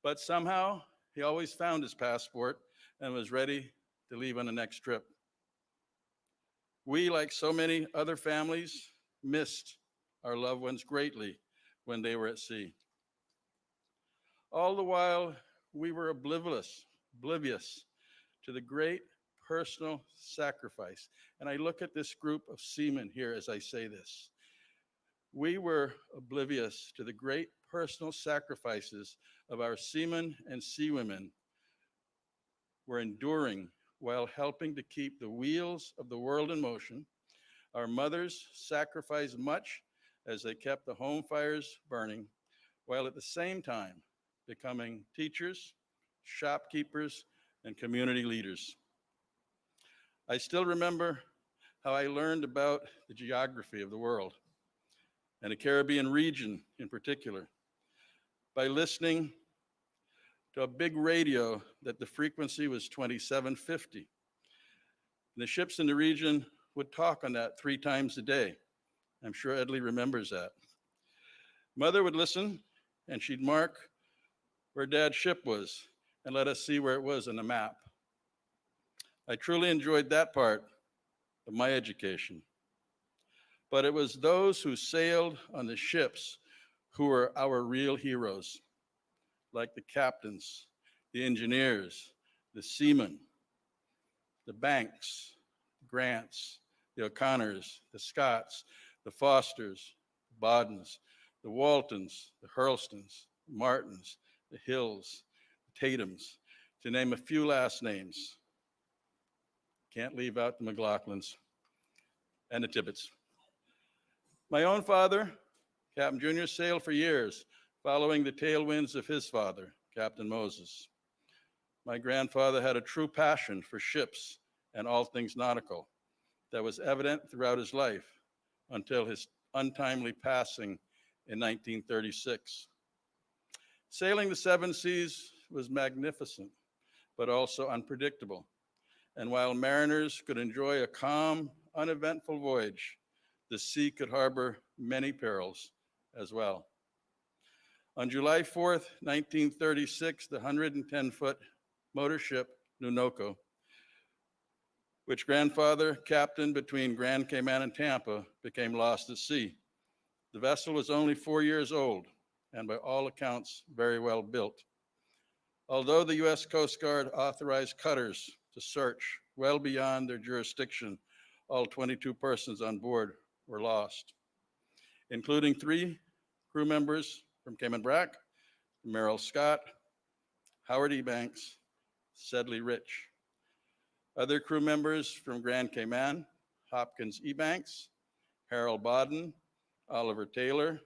But somehow he always found his passport and was ready to leave on the next trip. We, like so many other families, missed our loved ones greatly when they were at sea. All the while, we were oblivious to the great personal sacrifice. And I look at this group of seamen here as I say this. We were oblivious to the great personal sacrifices of our seamen and seawomen were enduring while helping to keep the wheels of the world in motion. Our mothers sacrificed much as they kept the home fires burning, while at the same time becoming teachers, shopkeepers, and community leaders. I still remember how I learned about the geography of the world and the Caribbean region in particular by listening to a big radio that the frequency was 2750. And the ships in the region would talk on that 3 times a day. I'm sure Edley remembers that. Mother would listen and she'd mark where Dad's ship was and let us see where it was on the map. I truly enjoyed that part of my education. But it was those who sailed on the ships who were our real heroes, like the captains, the engineers, the seamen, the Banks, the Grants, the O'Connors, the Scotts, the Fosters, the Bodens, the Waltons, the Hurlstons, the Martins, the Hills, the Tatums, to name a few last names. Can't leave out the McLaughlins and the Tibbets. My own father, Captain Junior, sailed for years, following the tailwinds of his father, Captain Moses. My grandfather had a true passion for ships and all things nautical that was evident throughout his life until his untimely passing in 1936. Sailing the 7 seas was magnificent, but also unpredictable. And while mariners could enjoy a calm, uneventful voyage, the sea could harbor many perils as well. On July 4th, 1936, the 110-foot motor ship Nunoko, which grandfather captained between Grand Cayman and Tampa, became lost at sea. The vessel was only 4 years old and by all accounts very well built. Although the U.S. Coast Guard authorized cutters to search well beyond their jurisdiction, all 22 persons on board were lost, including 3 crew members from Cayman Brac, Merrill Scott, Howard E. Banks, Sedley Rich. Other crew members from Grand Cayman, Hopkins Ebanks, Harold Bodden, Oliver Taylor.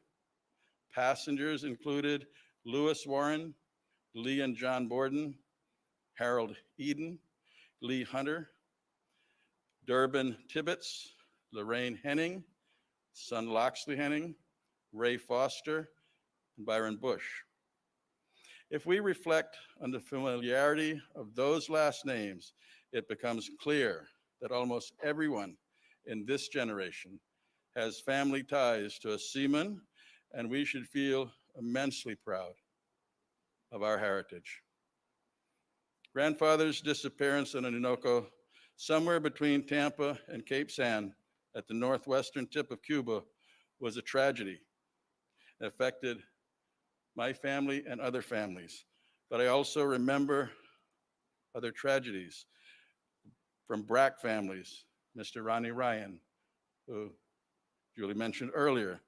Passengers included Lewis Warren, Lee and John Borden, Harold Eden, Lee Hunter, Durbin Tibbetts, Lorraine Henning, son Loxley Henning, Ray Foster, and Byron Bush. If we reflect on the familiarity of those last names, it becomes clear that almost everyone in this generation has family ties to a seaman, and we should feel immensely proud of our heritage. Grandfather's disappearance in Orinoco, somewhere between Tampa and Cape San at the northwestern tip of Cuba, was a tragedy. It affected my family and other families, but I also remember other tragedies from BRAC families, Mr. Ronnie Ryan, who Julie mentioned earlier,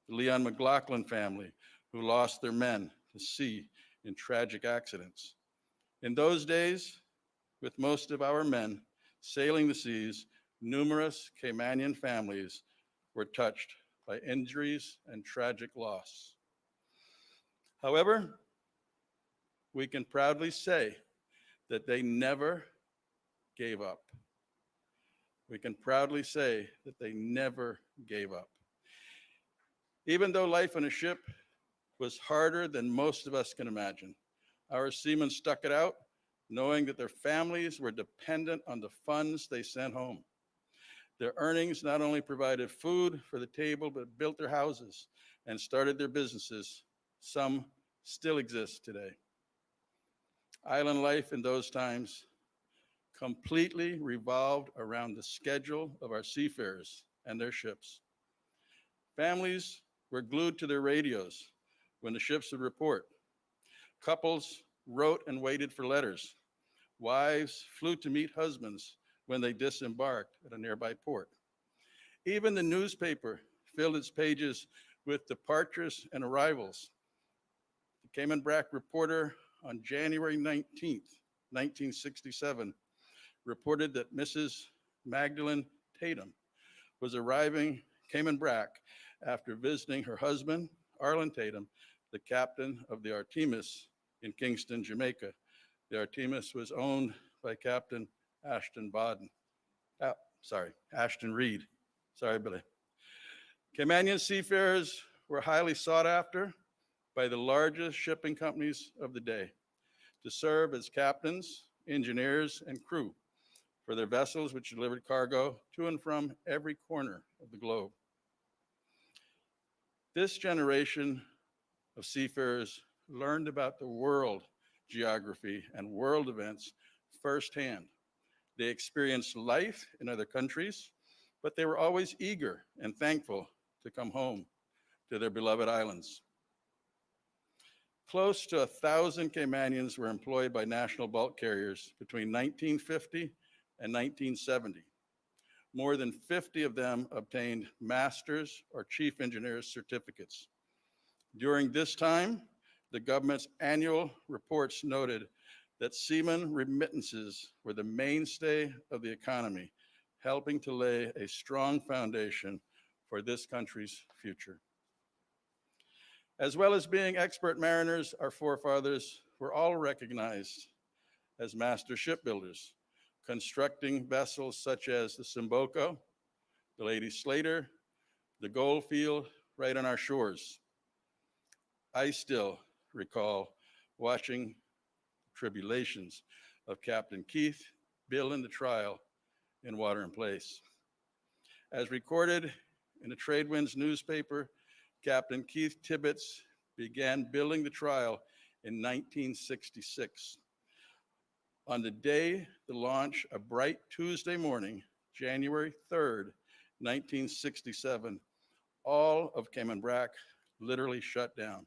the Leon McLaughlin family, who lost their men to sea in tragic accidents. In those days, with most of our men sailing the seas, numerous Caymanian families were touched by injuries and tragic loss. However, we can proudly say that they never gave up. We can proudly say that they never gave up. Even though life on a ship was harder than most of us can imagine, our seamen stuck it out, knowing that their families were dependent on the funds they sent home. Their earnings not only provided food for the table, but built their houses and started their businesses. Some still exist today. Island life in those times completely revolved around the schedule of our seafarers and their ships. Families were glued to their radios when the ships would report. Couples wrote and waited for letters. Wives flew to meet husbands when they disembarked at a nearby port. Even the newspaper filled its pages with departures and arrivals. The Cayman BRAC reporter on January 19th, 1967, reported that Mrs. Magdalene Tatum was arriving Cayman BRAC after visiting her husband, Arlen Tatum, the captain of the Artemis in Kingston, Jamaica. The Artemis was owned by Captain Ashton Reed. Sorry, Billy. Caymanian seafarers were highly sought after by the largest shipping companies of the day to serve as captains, engineers, and crew for their vessels, which delivered cargo to and from every corner of the globe. This generation of seafarers learned about the world geography and world events firsthand. They experienced life in other countries, but they were always eager and thankful to come home to their beloved islands. Close to 1,000 Caymanians were employed by national bulk carriers between 1950 and 1970. More than 50 of them obtained master's or chief engineer's certificates. During this time, the government's annual reports noted that seamen remittances were the mainstay of the economy, helping to lay a strong foundation for this country's future. As well as being expert mariners, our forefathers were all recognized as master shipbuilders, constructing vessels such as the Simboco, the Lady Slater, the Goldfield, right on our shores. I still recall watching tribulations of Captain Keith building the trial in Water in Place. As recorded in the Tradewinds newspaper, Captain Keith Tibbetts began building the trial in 1966. On the day the launch, a bright Tuesday morning, January 3rd, 1967, all of Cayman BRAC literally shut down.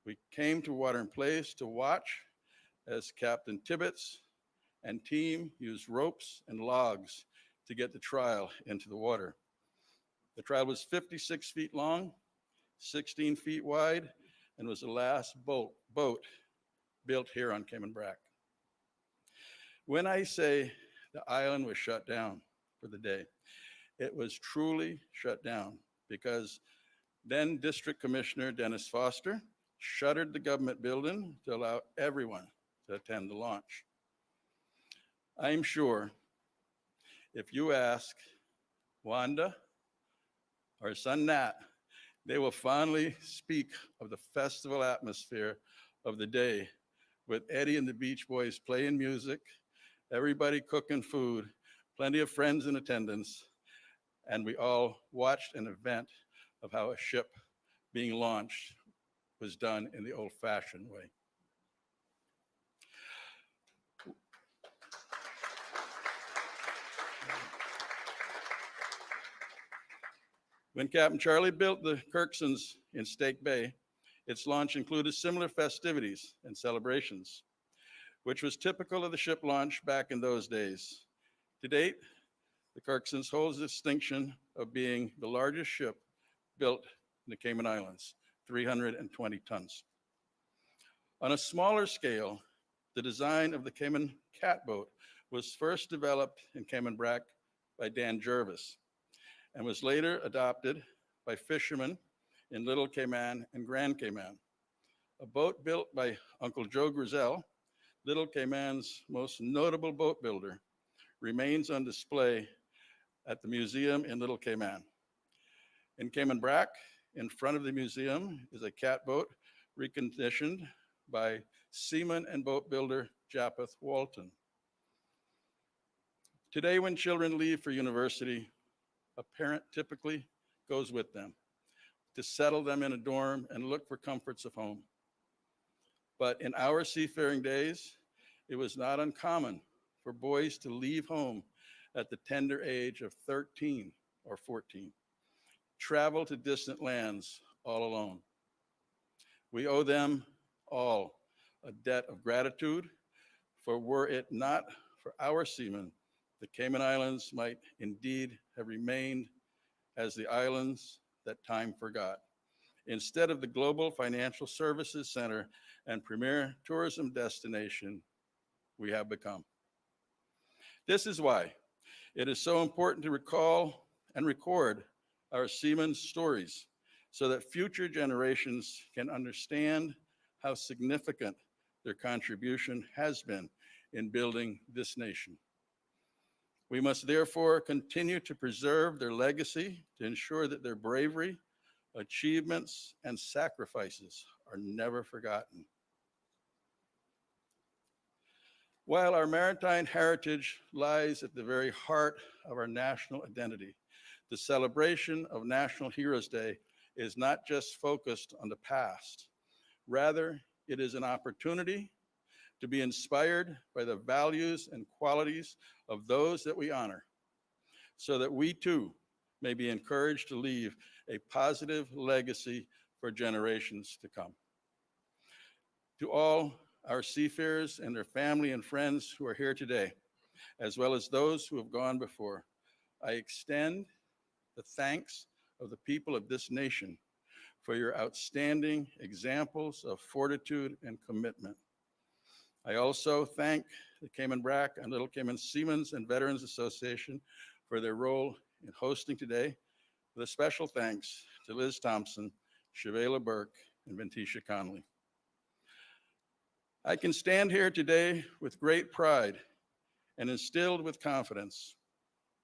We came to Water in Place to watch as Captain Tibbetts and team used ropes and logs to get the trial into the water. The trial was 56 feet long, 16 feet wide, and was the last boat built here on Cayman BRAC. When I say the island was shut down for the day, it was truly shut down because then District Commissioner Dennis Foster shuttered the government building to allow everyone to attend the launch. I'm sure if you ask Wanda or son Nat, they will fondly speak of the festival atmosphere of the day with Eddie and the Beach Boys playing music, everybody cooking food, plenty of friends in attendance, and we all watched an event of how a ship being launched was done in the old-fashioned way. When Captain Charlie built the Kirksons in Stake Bay, its launch included similar festivities and celebrations, which was typical of the ship launch back in those days. To date, the Kirksons holds the distinction of being the largest ship built in the Cayman Islands, 320 tons. On a smaller scale, the design of the Cayman catboat was first developed in Cayman Brac by Dan Jervis and was later adopted by fishermen in Little Cayman and Grand Cayman. A boat built by Uncle Joe Grizel, Little Cayman's most notable boat builder, remains on display at the museum in Little Cayman. In Cayman Brac, in front of the museum, is a catboat reconditioned by seaman and boat builder Japheth Walton. Today, when children leave for university, a parent typically goes with them to settle them in a dorm and look for comforts of home. But in our seafaring days, it was not uncommon for boys to leave home at the tender age of 13 or 14, travel to distant lands all alone. We owe them all a debt of gratitude, for were it not for our seamen, the Cayman Islands might indeed have remained as the islands that time forgot, instead of the global financial services center and premier tourism destination we have become. This is why it is so important to recall and record our seamen's stories so that future generations can understand how significant their contribution has been in building this nation. We must therefore continue to preserve their legacy to ensure that their bravery, achievements, and sacrifices are never forgotten. While our maritime heritage lies at the very heart of our national identity, the celebration of National Heroes Day is not just focused on the past. Rather, it is an opportunity to be inspired by the values and qualities of those that we honor, so that we too may be encouraged to leave a positive legacy for generations to come. To all our seafarers and their family and friends who are here today, as well as those who have gone before, I extend the thanks of the people of this nation for your outstanding examples of fortitude and commitment. I also thank the Cayman Brac and Little Cayman Seamen's and Veterans Association for their role in hosting today, with a special thanks to Liz Thompson, Shavela Burke, and Ventisha Conley. I can stand here today with great pride and instilled with confidence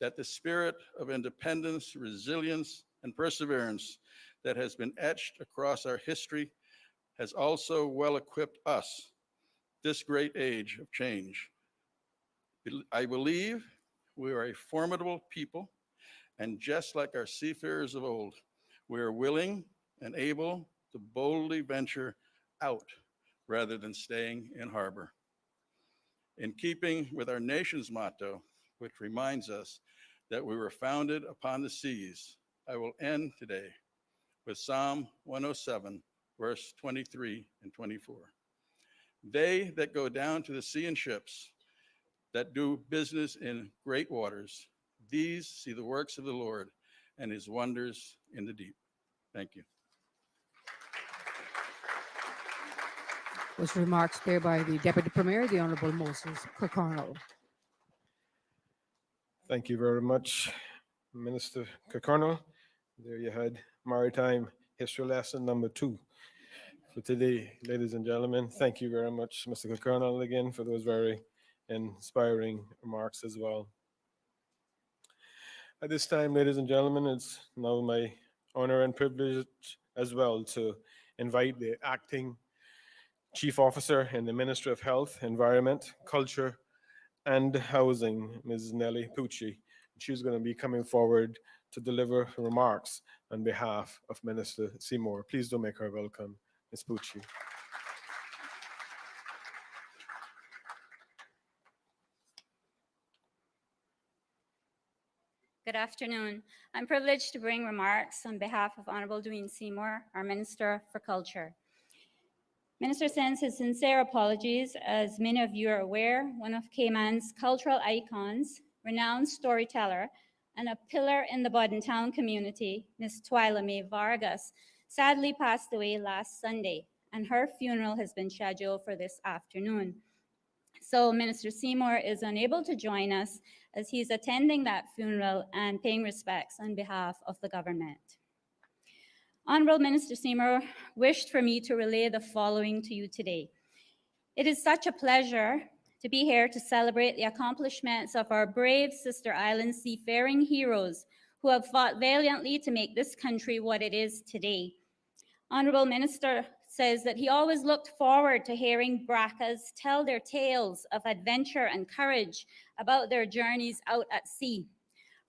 that the spirit of independence, resilience, and perseverance that has been etched across our history has also well equipped us this great age of change. I believe we are a formidable people, and just like our seafarers of old, we are willing and able to boldly venture out rather than staying in harbor. In keeping with our nation's motto, which reminds us that we were founded upon the seas, I will end today with Psalm 107, verse 23 and 24. They that go down to the sea in ships, that do business in great waters, these see the works of the Lord and his wonders in the deep. Thank you. Was remarks there by the Deputy Premier, the Honorable Moses Kirkconnell. Thank you very much, Minister Kirkconnell. There you had Maritime History Lesson number 2 for today, ladies and gentlemen. Thank you very much, Mr. Kirkconnell, again, for those very inspiring remarks as well. At this time, ladies and gentlemen, it's now my honor and privilege as well to invite the Acting Chief Officer in the Ministry of Health, Environment, Culture, and Housing, Ms. Nellie Pucci. She's going to be coming forward to deliver remarks on behalf of Minister Seymour. Please do make her welcome, Ms. Pucci. Good afternoon. I'm privileged to bring remarks on behalf of Honorable Dwayne Seymour, our Minister for Culture. Minister sends his sincere apologies. As many of you are aware, one of Cayman's cultural icons, renowned storyteller, and a pillar in the Bordentown community, Ms. Twyla Mae Vargas, sadly passed away last Sunday, and her funeral has been scheduled for this afternoon. So Minister Seymour is unable to join us as he's attending that funeral and paying respects on behalf of the government. Honorable Minister Seymour wished for me to relay the following to you today. It is such a pleasure to be here to celebrate the accomplishments of our brave sister island seafaring heroes who have fought valiantly to make this country what it is today. Honorable Minister says that he always looked forward to hearing BRACAs tell their tales of adventure and courage about their journeys out at sea.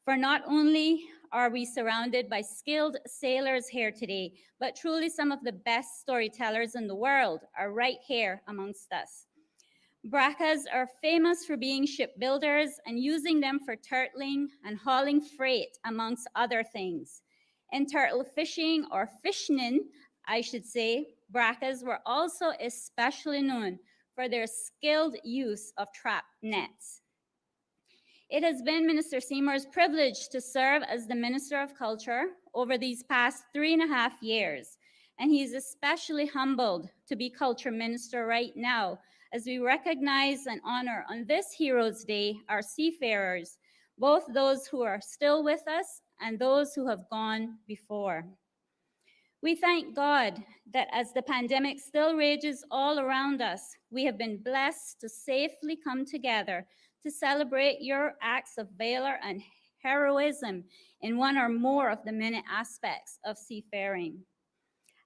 For not only are we surrounded by skilled sailors here today, but truly some of the best storytellers in the world are right here amongst us. BRACAs are famous for being shipbuilders and using them for turtling and hauling freight, amongst other things. In turtle fishing, or fishing, I should say, BRACAs were also especially known for their skilled use of trap nets. It has been Minister Seymour's privilege to serve as the Minister of Culture over these past 3.5 years, and he's especially humbled to be Culture Minister right now as we recognize and honor on this Heroes Day our seafarers, both those who are still with us and those who have gone before. We thank God that as the pandemic still rages all around us, we have been blessed to safely come together to celebrate your acts of valor and heroism in one or more of the many aspects of seafaring.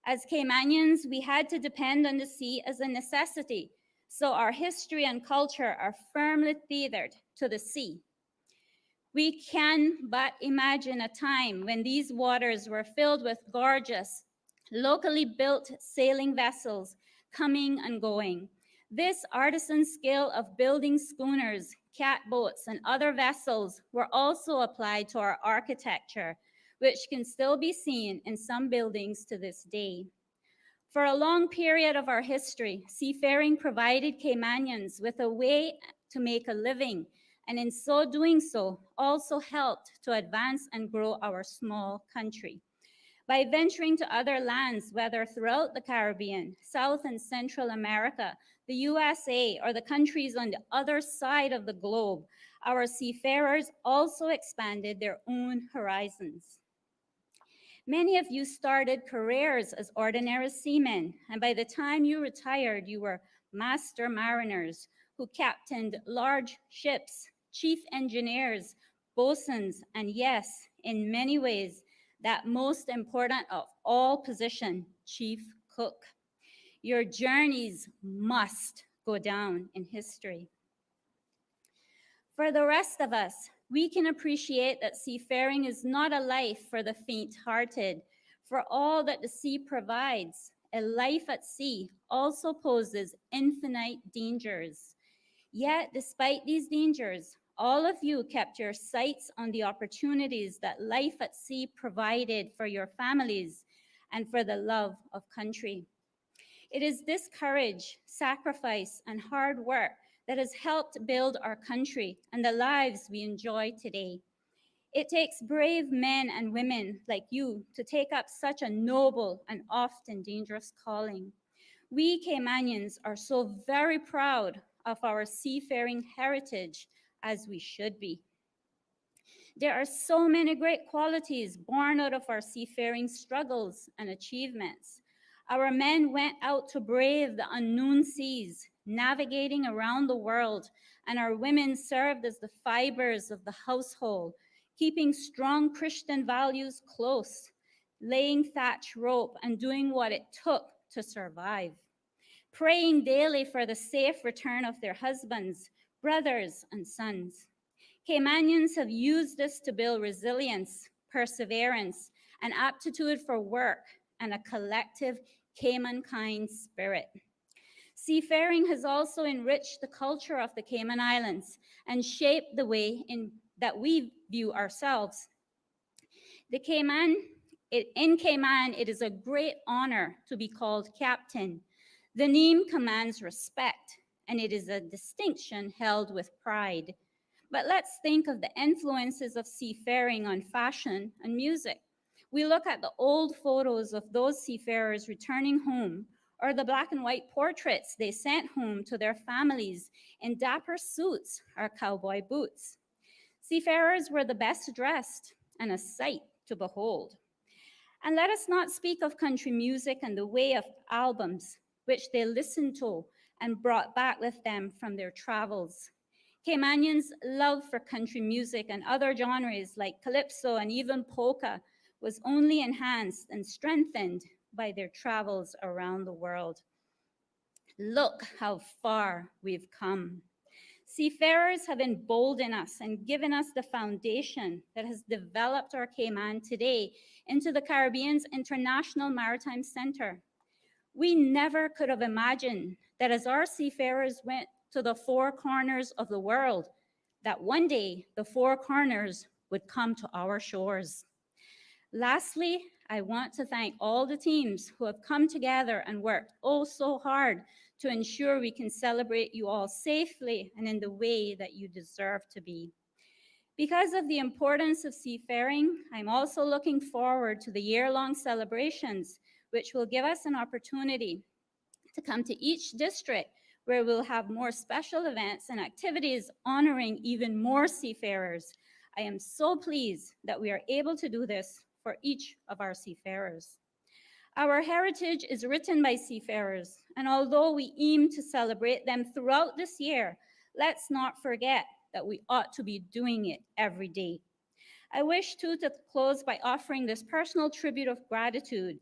As Caymanians, we had to depend on the sea as a necessity, so our history and culture are firmly tethered to the sea. We can but imagine a time when these waters were filled with gorgeous, locally built sailing vessels coming and going. This artisan skill of building schooners, catboats, and other vessels were also applied to our architecture, which can still be seen in some buildings to this day. For a long period of our history, seafaring provided Caymanians with a way to make a living, and in so doing so, also helped to advance and grow our small country. By venturing to other lands, whether throughout the Caribbean, South and Central America, the USA, or the countries on the other side of the globe, our seafarers also expanded their own horizons. Many of you started careers as ordinary seamen, and by the time you retired, you were master mariners who captained large ships, chief engineers, boatswains, and yes, in many ways, that most important of all position, chief cook. Your journeys must go down in history. For the rest of us, we can appreciate that seafaring is not a life for the faint-hearted. For all that the sea provides, a life at sea also poses infinite dangers. Yet, despite these dangers, all of you kept your sights on the opportunities that life at sea provided for your families and for the love of country. It is this courage, sacrifice, and hard work that has helped build our country and the lives we enjoy today. It takes brave men and women like you to take up such a noble and often dangerous calling. We Caymanians are so very proud of our seafaring heritage, as we should be. There are so many great qualities born out of our seafaring struggles and achievements. Our men went out to brave the unknown seas, navigating around the world, and our women served as the fibers of the household, keeping strong Christian values close, laying thatch rope and doing what it took to survive, praying daily for the safe return of their husbands, brothers, and sons. Caymanians have used this to build resilience, perseverance, and aptitude for work, and a collective Cayman-kind spirit. Seafaring has also enriched the culture of the Cayman Islands and shaped the way that we view ourselves. In Cayman, it is a great honor to be called captain. The name commands respect, and it is a distinction held with pride. But let's think of the influences of seafaring on fashion and music. We look at the old photos of those seafarers returning home, or the black and white portraits they sent home to their families in dapper suits or cowboy boots. Seafarers were the best dressed and a sight to behold. And let us not speak of country music and the way of albums, which they listened to and brought back with them from their travels. Caymanians' love for country music and other genres like calypso and even polka was only enhanced and strengthened by their travels around the world. Look how far we've come. Seafarers have emboldened us and given us the foundation that has developed our Cayman today into the Caribbean's International Maritime Center. We never could have imagined that as our seafarers went to the four corners of the world, that one day the four corners would come to our shores. Lastly, I want to thank all the teams who have come together and worked oh so hard to ensure we can celebrate you all safely and in the way that you deserve to be. Because of the importance of seafaring, I'm also looking forward to the year-long celebrations, which will give us an opportunity to come to each district where we'll have more special events and activities honoring even more seafarers. I am so pleased that we are able to do this for each of our seafarers. Our heritage is written by seafarers, and although we aim to celebrate them throughout this year, let's not forget that we ought to be doing it every day. I wish to close by offering this personal tribute of gratitude.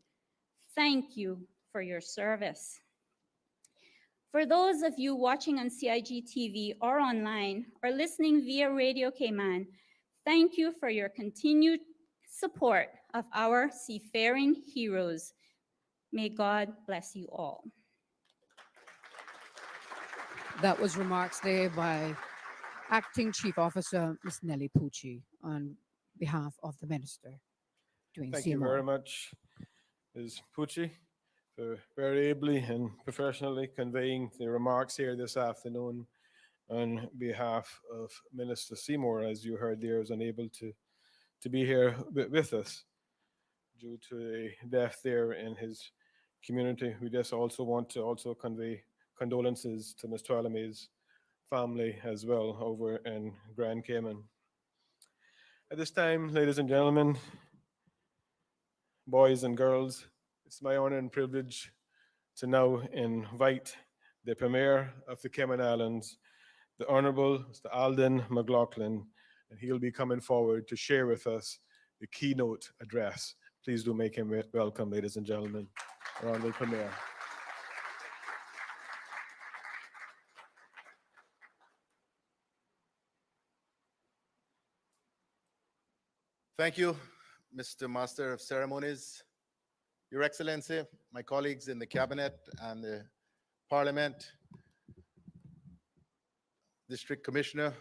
Thank you for your service. For those of you watching on CIG TV or online or listening via Radio Cayman, thank you for your continued support of our seafaring heroes. May God bless you all. That was remarks there by Acting Chief Officer Ms. Nellie Pucci on behalf of the Minister doing Thank you very much, Ms. Pucci, for very ably and professionally conveying the remarks here this afternoon on behalf of Minister Seymour. As you heard there, was unable to be here with us due to a death there in his community. We just also want to convey condolences to Ms. Tualame's family as well over in Grand Cayman. At this time, ladies and gentlemen, boys and girls, it's my honor and privilege to now invite the Premier of the Cayman Islands, the Honorable Mr. Alden McLaughlin, and he'll be coming forward to share with us the keynote address. Please do make him welcome, ladies and gentlemen. Honorable Premier. Thank you, Mr. Master of Ceremonies, Your Excellency, my colleagues in the Cabinet and the Parliament, District Commissioner,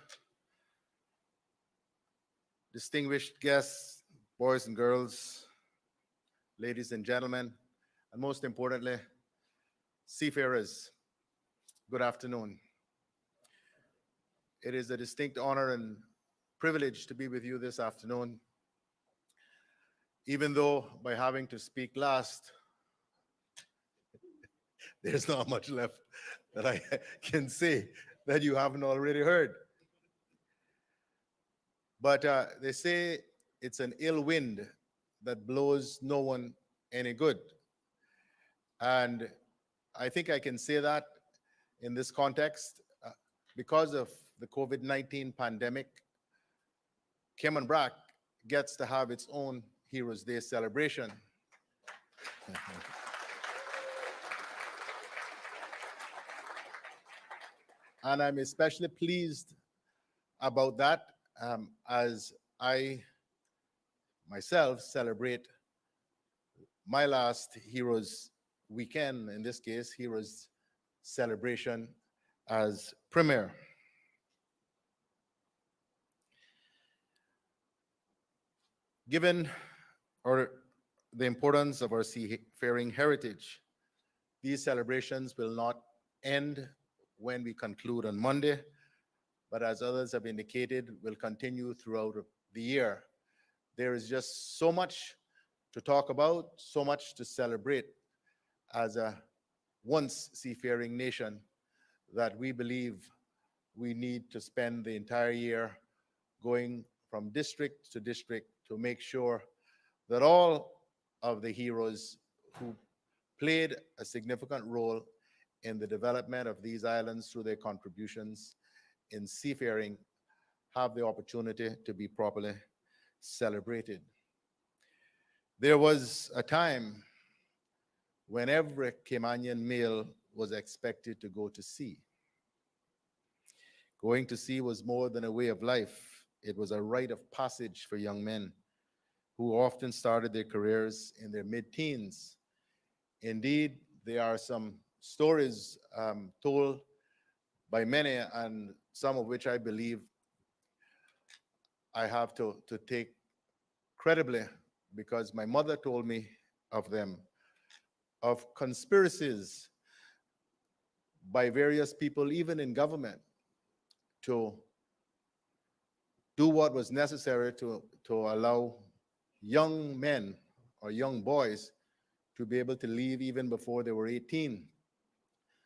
distinguished guests, boys and girls, ladies and gentlemen, and most importantly, seafarers, good afternoon. It is a distinct honor and privilege to be with you this afternoon. Even though by having to speak last, there's not much left that I can say that you haven't already heard. But they say it's an ill wind that blows no one any good. And I think I can say that in this context, because of the COVID-19 pandemic, Cayman Brac gets to have its own Heroes Day celebration. And I'm especially pleased about that, as I myself celebrate my last Heroes Weekend, in this case, Heroes Celebration, as Premier. Given the importance of our seafaring heritage, these celebrations will not end when we conclude on Monday, but as others have indicated, will continue throughout the year. There is just so much to talk about, so much to celebrate as a once seafaring nation, that we believe we need to spend the entire year going from district to district to make sure that all of the heroes who played a significant role in the development of these islands through their contributions in seafaring have the opportunity to be properly celebrated. There was a time when every Caymanian male was expected to go to sea. Going to sea was more than a way of life. It was a rite of passage for young men who often started their careers in their mid-teens. Indeed, there are some stories told by many, and some of which I believe I have to take credibly, because my mother told me of them, of conspiracies by various people, even in government, to do what was necessary to allow young men or young boys to be able to leave even before they were 18.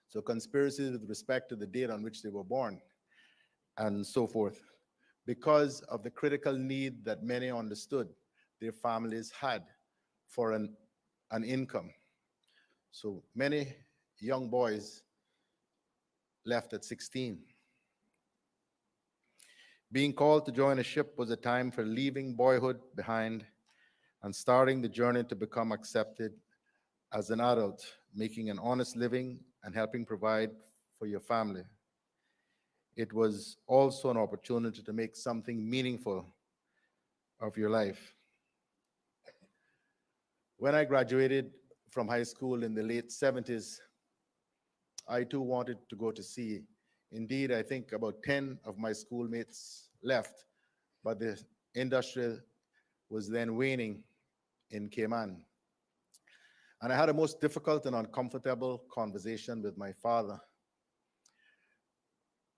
So conspiracies with respect to the date on which they were born and so forth, because of the critical need that many understood their families had for an income. So many young boys left at 16. Being called to join a ship was a time for leaving boyhood behind and starting the journey to become accepted as an adult, making an honest living and helping provide for your family. It was also an opportunity to make something meaningful of your life. When I graduated from high school in the late 70s, I too wanted to go to sea. Indeed, I think about 10 of my schoolmates left, but the industry was then waning in Cayman. And I had a most difficult and uncomfortable conversation with my father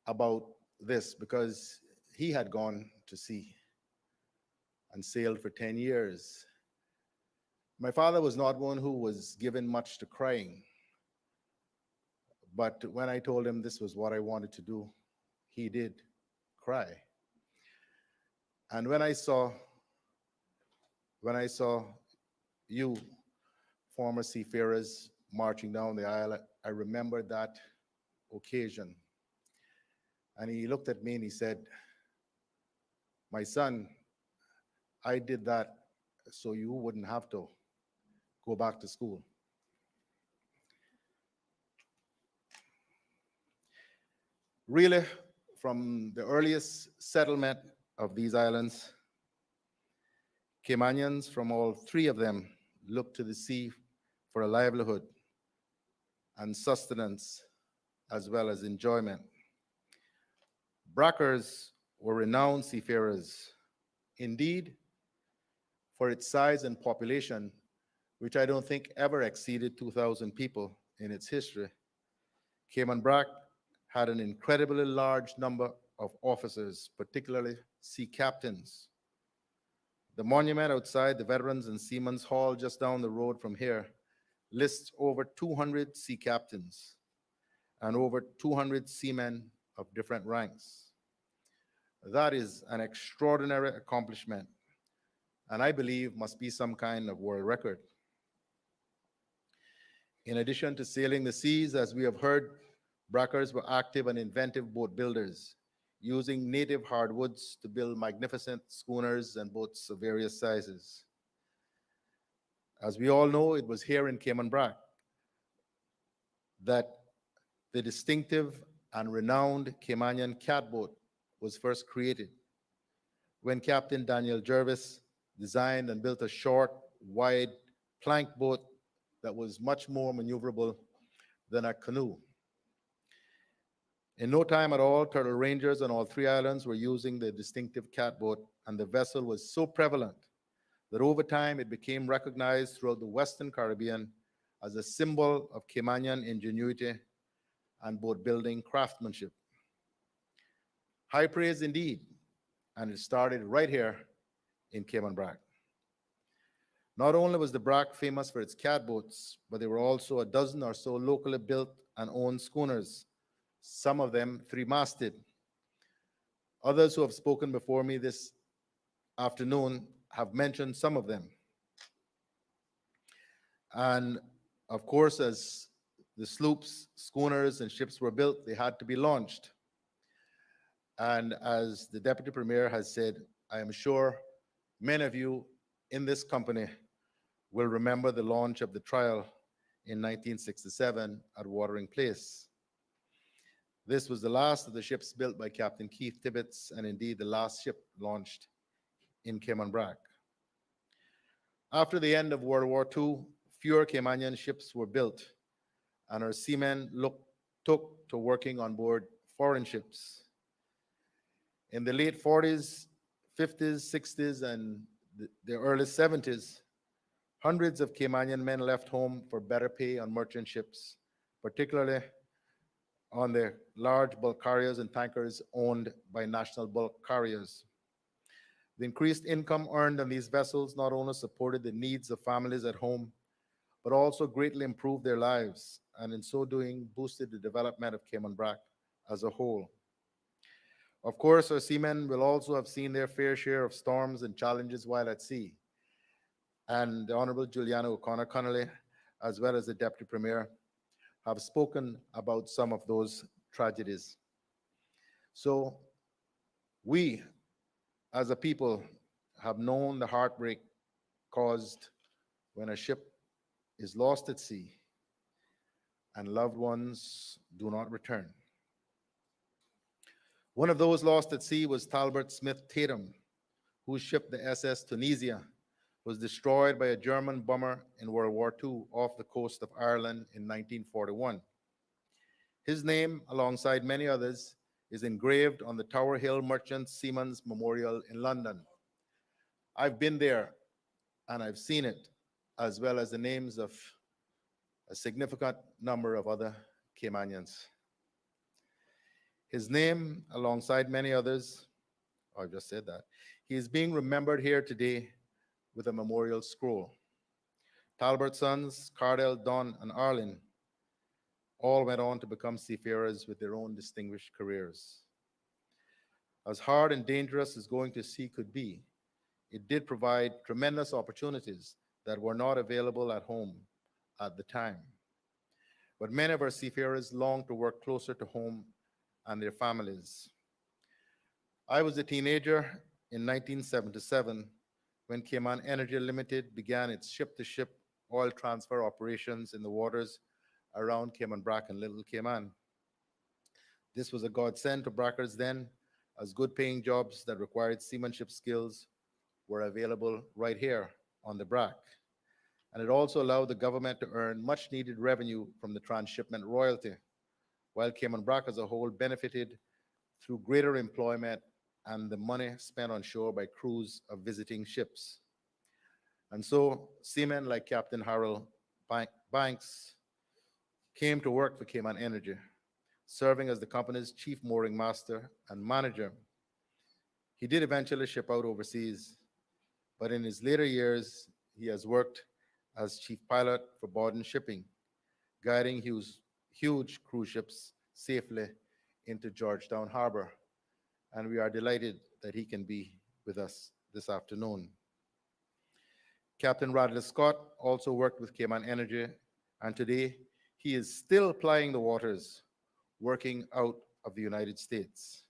about this, because he had gone to sea and sailed for 10 years. My father was not one who was given much to crying, but when I told him this was what I wanted to do, he did cry. And when I saw you, former seafarers, marching down the aisle, I remembered that occasion. And he looked at me and he said, "My son, I did that so you wouldn't have to go back to school." Really, from the earliest settlement of these islands, Caymanians from all three of them looked to the sea for a livelihood and sustenance, as well as enjoyment. Brackers were renowned seafarers. Indeed, for its size and population, which I don't think ever exceeded 2,000 people in its history, Cayman Brac had an incredibly large number of officers, particularly sea captains. The monument outside the Veterans and Seamen's Hall just down the road from here lists over 200 sea captains and over 200 seamen of different ranks. That is an extraordinary accomplishment, and I believe must be some kind of world record. In addition to sailing the seas, as we have heard, Brackers were active and inventive boat builders, using native hardwoods to build magnificent schooners and boats of various sizes. As we all know, it was here in Cayman Brac that the distinctive and renowned Caymanian catboat was first created, when Captain Daniel Jervis designed and built a short, wide plank boat that was much more maneuverable than a canoe. In no time at all, turtle rangers on all three islands were using the distinctive catboat, and the vessel was so prevalent that over time it became recognized throughout the Western Caribbean as a symbol of Caymanian ingenuity and boat building craftsmanship. High praise indeed, and it started right here in Cayman Brac. Not only was the Brac famous for its catboats, but there were also a dozen or so locally built and owned schooners, some of them three-masted. Others who have spoken before me this afternoon have mentioned some of them. And of course, as the sloops, schooners, and ships were built, they had to be launched. And as the Deputy Premier has said, I am sure many of you in this company will remember the launch of the Trial in 1967 at Watering Place. This was the last of the ships built by Captain Keith Tibbets, and indeed the last ship launched in Cayman Brac. After the end of World War II, fewer Caymanian ships were built, and our seamen took to working on board foreign ships. In the late 40s, 50s, 60s, and the early 70s, hundreds of Caymanian men left home for better pay on merchant ships, particularly on the large bulk carriers and tankers owned by national bulk carriers. The increased income earned on these vessels not only supported the needs of families at home, but also greatly improved their lives, and in so doing, boosted the development of Cayman Brac as a whole. Of course, our seamen will also have seen their fair share of storms and challenges while at sea. And the Honorable Juliana O'Connor Connolly, as well as the Deputy Premier, have spoken about some of those tragedies. So we, as a people, have known the heartbreak caused when a ship is lost at sea and loved ones do not return. One of those lost at sea was Talbot Smith Tatum, whose ship, the SS Tunisia, was destroyed by a German bomber in World War II off the coast of Ireland in 1941. His name, alongside many others, is engraved on the Tower Hill Merchant Seamen's Memorial in London. I've been there and I've seen it, as well as the names of a significant number of other Caymanians. His name, alongside many others, I just said that, he is being remembered here today with a memorial scroll. Talbot's sons, Cardell, Don, and Arlen, all went on to become seafarers with their own distinguished careers. As hard and dangerous as going to sea could be, it did provide tremendous opportunities that were not available at home at the time. But many of our seafarers longed to work closer to home and their families. I was a teenager in 1977 when Cayman Energy Limited began its ship-to-ship oil transfer operations in the waters around Cayman Brac and Little Cayman. This was a godsend to Brackers then, as good-paying jobs that required seamanship skills were available right here on the Brac. And it also allowed the government to earn much-needed revenue from the transshipment royalty, while Cayman Brac as a whole benefited through greater employment and the money spent on shore by crews of visiting ships. And so seamen like Captain Harold Banks came to work for Cayman Energy, serving as the company's chief mooring master and manager. He did eventually ship out overseas, but in his later years, he has worked as chief pilot for Borden Shipping, guiding huge cruise ships safely into Georgetown Harbor. and we are delighted that he can be with us this afternoon. Captain Radley Scott also worked with Cayman Energy, and today he is still plying the waters, working out of the United States.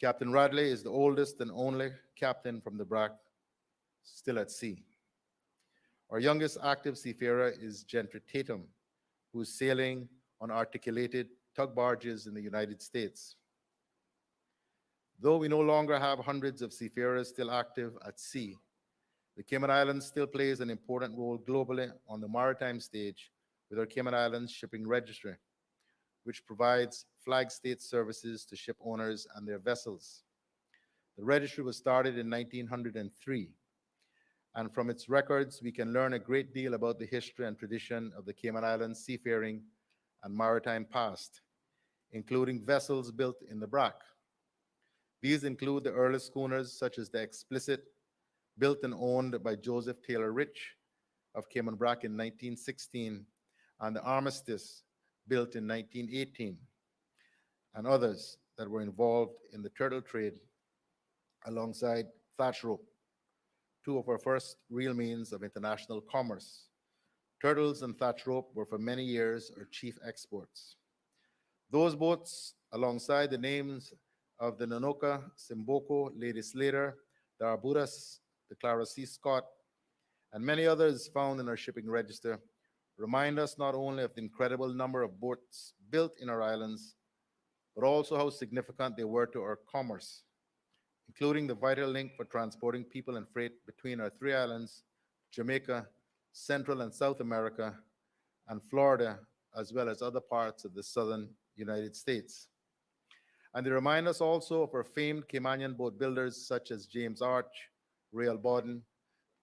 Captain Radley is the oldest and only captain from the BRAC still at sea. Our youngest active seafarer is Gentry Tatum, who is sailing on articulated tug barges in the United States. Though we no longer have hundreds of seafarers still active at sea, the Cayman Islands still plays an important role globally on the maritime stage with our Cayman Islands Shipping Registry, which provides flag state services to ship owners and their vessels. The registry was started in 1903, and from its records, we can learn a great deal about the history and tradition of the Cayman Islands seafaring and maritime past, including vessels built in the BRAC. These include the early schooners such as the Explicit, built and owned by Joseph Taylor Rich of Cayman BRAC in 1916, and the Armistice, built in 1918, and others that were involved in the turtle trade alongside thatch rope, two of our first real means of international commerce. Turtles and thatch rope were for many years our chief exports. Those boats, alongside the names of the Nanoka, Simboko, Lady Slater, the Arbutus, the Clara C. Scott, and many others found in our shipping register, remind us not only of the incredible number of boats built in our islands, but also how significant they were to our commerce, including the vital link for transporting people and freight between our three islands, Jamaica, Central and South America, and Florida, as well as other parts of the southern United States. And they remind us also of our famed Caymanian boat builders such as James Arch, Ray Borden,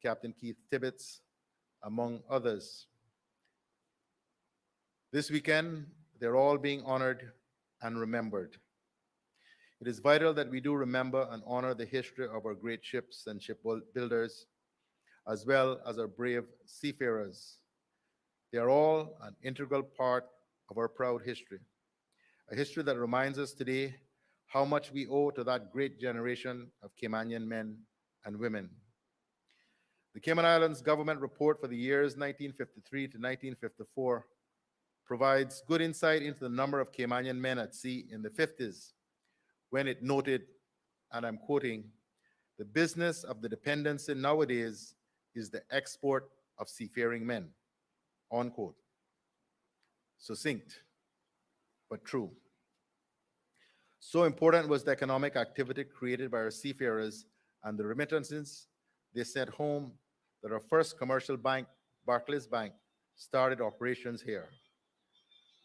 Captain Keith Tibbetts, among others. This weekend, they're all being honored and remembered. It is vital that we do remember and honor the history of our great ships and shipbuilders, as well as our brave seafarers. They are all an integral part of our proud history, a history that reminds us today how much we owe to that great generation of Caymanian men and women. The Cayman Islands government report for the years 1953 to 1954 provides good insight into the number of Caymanian men at sea in the 50s, when it noted, and I'm quoting, "The business of the dependency nowadays is the export of seafaring men," unquote. Succinct, but true. So important was the economic activity created by our seafarers and the remittances they sent home that our first commercial bank, Barclays Bank, started operations here.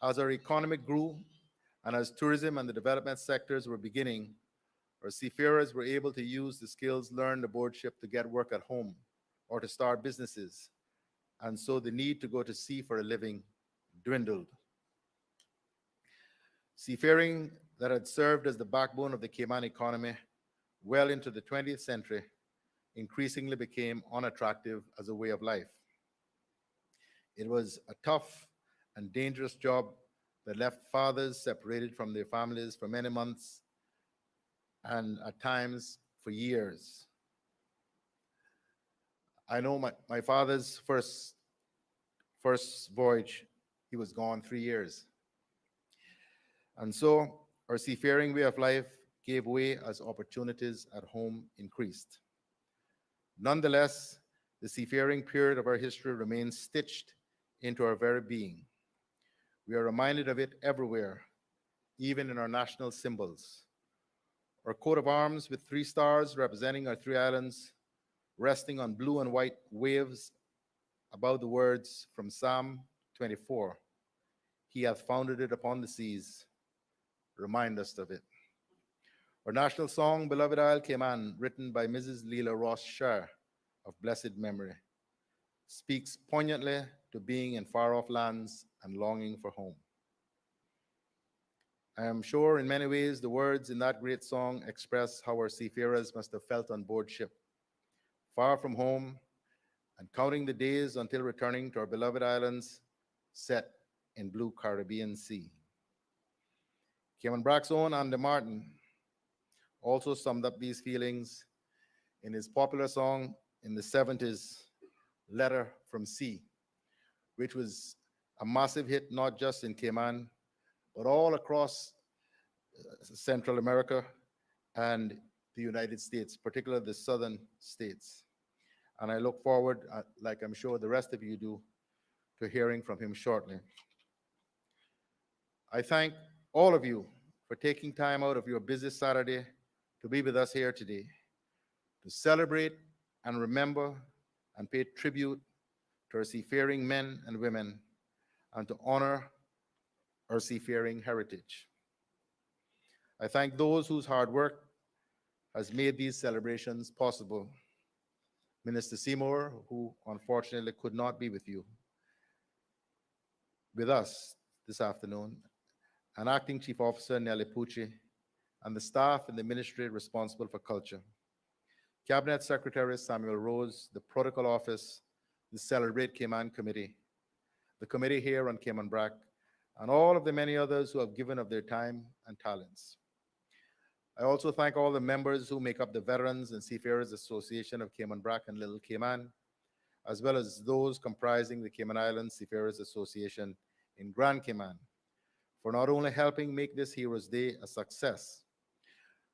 As our economy grew and as tourism and the development sectors were beginning, our seafarers were able to use the skills learned aboard ship to get work at home or to start businesses, and so the need to go to sea for a living dwindled. Seafaring that had served as the backbone of the Cayman economy well into the 20th century increasingly became unattractive as a way of life. It was a tough and dangerous job that left fathers separated from their families for many months and at times for years. I know my father's first voyage, he was gone 3 years. And so our seafaring way of life gave way as opportunities at home increased. Nonetheless, the seafaring period of our history remains stitched into our very being. We are reminded of it everywhere, even in our national symbols. Our coat of arms with 3 stars representing our 3 islands, resting on blue and white waves above the words from Psalm 24, "He hath founded it upon the seas," remind us of it. Our national song, "Beloved Isle Cayman," written by Mrs. Leela Ross Shire of blessed memory, speaks poignantly to being in far-off lands and longing for home. I am sure in many ways the words in that great song express how our seafarers must have felt on board ship, far from home and counting the days until returning to our beloved islands set in blue Caribbean Sea. Cayman BRAC's own Andy Martin also summed up these feelings in his popular song in the 70s, Letter from Sea, which was a massive hit not just in Cayman, but all across Central America and the United States, particularly the southern states. And I look forward, like I'm sure the rest of you do, to hearing from him shortly. I thank all of you for taking time out of your busy Saturday to be with us here today, to celebrate and remember and pay tribute to our seafaring men and women, and to honor our seafaring heritage. I thank those whose hard work has made these celebrations possible. Minister Seymour, who unfortunately could not be with us this afternoon, and Acting Chief Officer Nelly Pucci, and the staff in the ministry responsible for culture. Cabinet Secretary Samuel Rose, the Protocol Office, the Celebrate Cayman Committee, the committee here on Cayman Brac, and all of the many others who have given of their time and talents. I also thank all the members who make up the Veterans and Seafarers Association of Cayman Brac and Little Cayman, as well as those comprising the Cayman Islands Seafarers Association in Grand Cayman, for not only helping make this Heroes Day a success,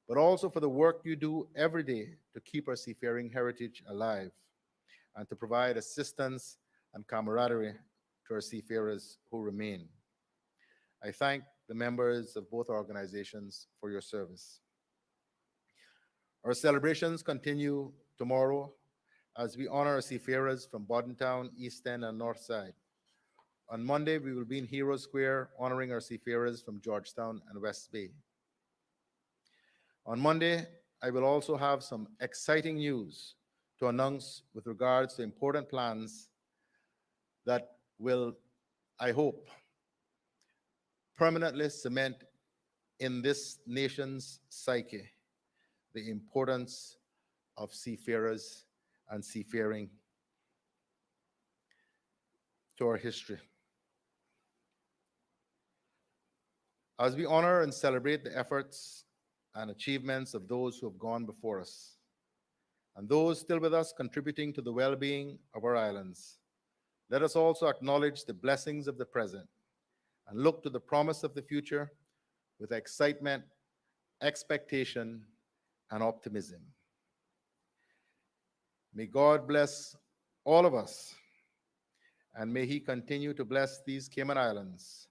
but also for the work you do every day to keep our seafaring heritage alive and to provide assistance and camaraderie to our seafarers who remain. I thank the members of both organizations for your service. Our celebrations continue tomorrow as we honor our seafarers from Bordentown, East End, and North Side. On Monday, we will be in Hero Square honoring our seafarers from Georgetown and West Bay. On Monday, I will also have some exciting news to announce with regards to important plans that will, I hope, permanently cement in this nation's psyche the importance of seafarers and seafaring to our history. As we honor and celebrate the efforts and achievements of those who have gone before us, and those still with us contributing to the well-being of our islands, let us also acknowledge the blessings of the present and look to the promise of the future with excitement, expectation, and optimism. May God bless all of us, and may He continue to bless these Cayman Islands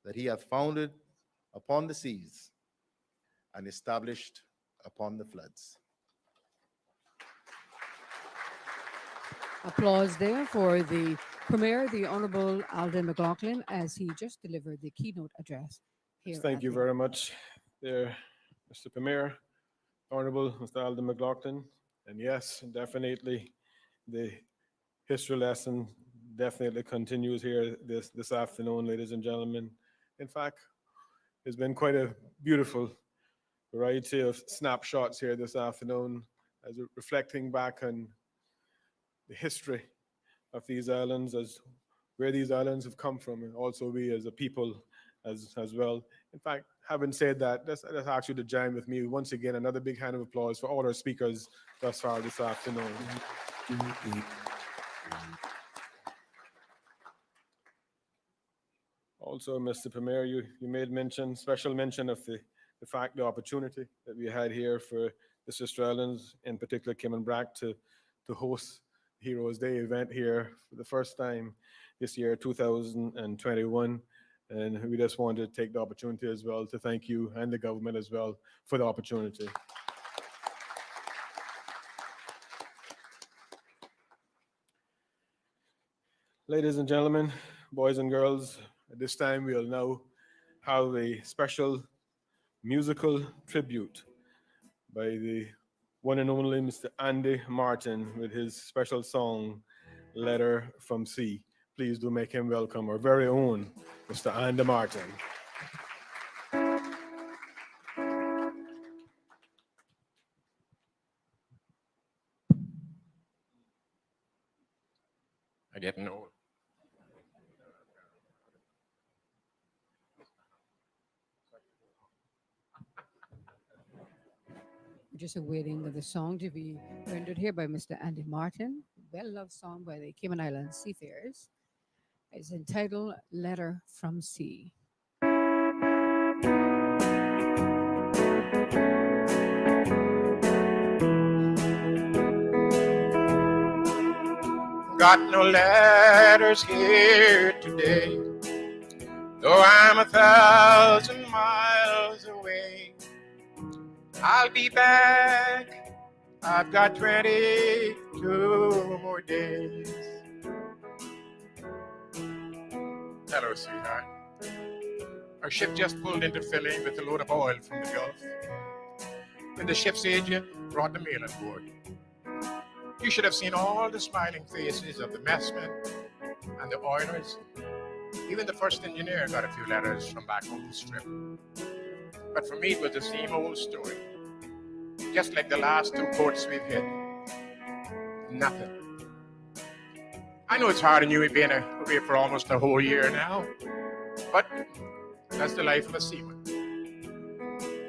that He hath founded upon the seas and established upon the floods. Applause there for the Premier, the Honorable Alden McLaughlin, as he just delivered the keynote address here. Thank you very much there, Mr. Premier, Honorable Mr. Alden McLaughlin. And yes, definitely the history lesson definitely continues here this afternoon, ladies and gentlemen. In fact, it's been quite a beautiful variety of snapshots here this afternoon as we're reflecting back on the history of these islands, as where these islands have come from, and also we as a people as well. In fact, having said that, let's ask you to join with me once again. Another big hand of applause for all our speakers thus far this afternoon. Also, Mr. Premier, you made mention, special mention of the opportunity that we had here for the Sister Islands, in particular Cayman Brac, to host Heroes Day event here for the first time this year, 2021. And we just wanted to take the opportunity as well to thank you and the government as well for the opportunity. Ladies and gentlemen, boys and girls, at this time we'll now have a special musical tribute by the one and only Mr. Andy Martin with his special song, Letter from Sea. Please do make him welcome, our very own Mr. Andy Martin. I get no. We're just awaiting the song to be rendered here by Mr. Andy Martin. Well-loved song by the Cayman Islands Seafarers. It's entitled Letter from Sea. Got no letters here today, though I'm 1,000 miles away. I'll be back, I've got 22 more days. Hello, sweetheart. Our ship just pulled into Philly with a load of oil from the Gulf. When the ship's agent brought the mail on board, you should have seen all the smiling faces of the messmen and the oilers. Even the first engineer got a few letters from back home the strip. But for me, it was the same old story. Just like the last 2 ports we've hit. Nothing. I know it's hard on you being away for almost a whole year now, but that's the life of a seaman.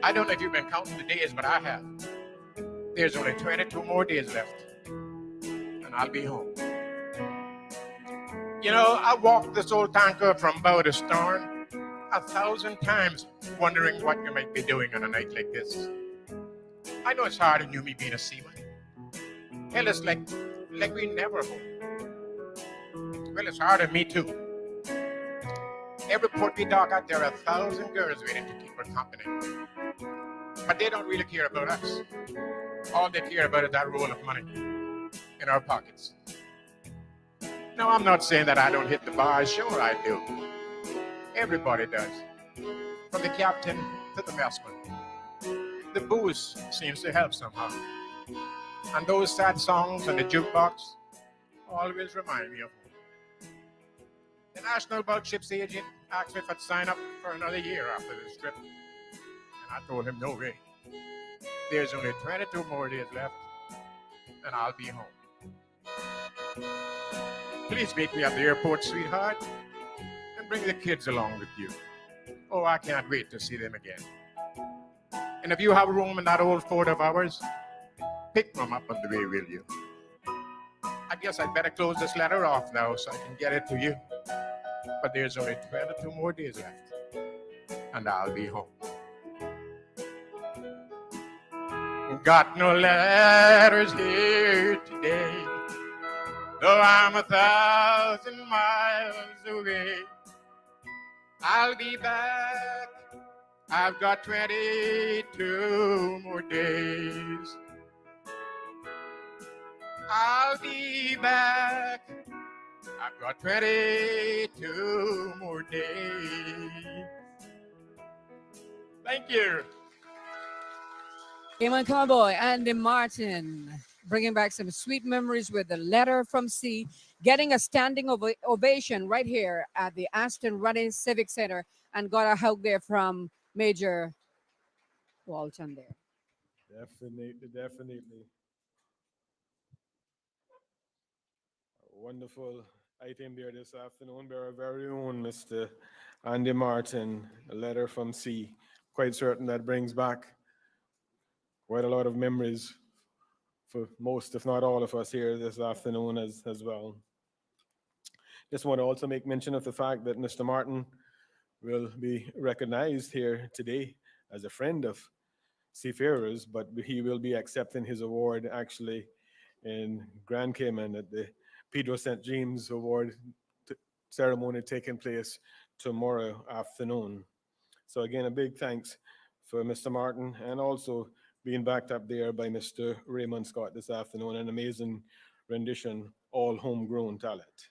I don't know if you've been counting the days, but I have. There's only 22 more days left, and I'll be home. You know, I walked this old tanker from bow to stern 1,000 times, wondering what you might be doing on a night like this. I know it's hard on you, me being a seaman. Hell, it's like we never home. Well, it's hard on me too. Every port we dock out, there are 1,000 girls waiting to keep her company. But they don't really care about us. All they care about is that roll of money in our pockets. Now, I'm not saying that I don't hit the bars. Sure I do. Everybody does. From the captain to the messman. The booze seems to help somehow. And those sad songs on the jukebox always remind me of home. The National Bulk Ships agent asked me if I'd sign up for another year after this trip. And I told him, no way. There's only 22 more days left, and I'll be home. Please meet me at the airport, sweetheart, and bring the kids along with you. Oh, I can't wait to see them again. And if you have room in that old Ford of ours, pick them up on the way, will you? I guess I'd better close this letter off now so I can get it to you. But there's only 22 more days left, and I'll be home. Got no letters here today, though I'm 1,000 miles away. I'll be back, I've got 22 more days. I'll be back, I've got 22 more days. Thank you. Cayman Cowboy Andy Martin, bringing back some sweet memories with the Letter from Sea, getting a standing ovation right here at the Aston Running Civic Center, and got a hug there from Major Walton there. Definitely. A wonderful item there this afternoon by our very own Mr. Andy Martin, A Letter from Sea. Quite certain that brings back quite a lot of memories for most, if not all of us here this afternoon as well. Just want to also make mention of the fact that Mr. Martin will be recognized here today as a friend of seafarers, but he will be accepting his award actually in Grand Cayman at the Pedro St. James Award ceremony taking place tomorrow afternoon. So again, a big thanks for Mr. Martin, and also being backed up there by Mr. Raymond Scott this afternoon, an amazing rendition, all homegrown talent.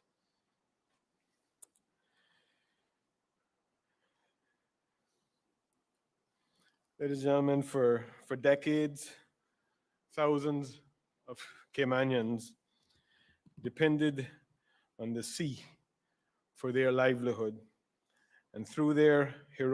Ladies and gentlemen, for decades, thousands of Caymanians depended on the sea for their livelihood, and through their heroic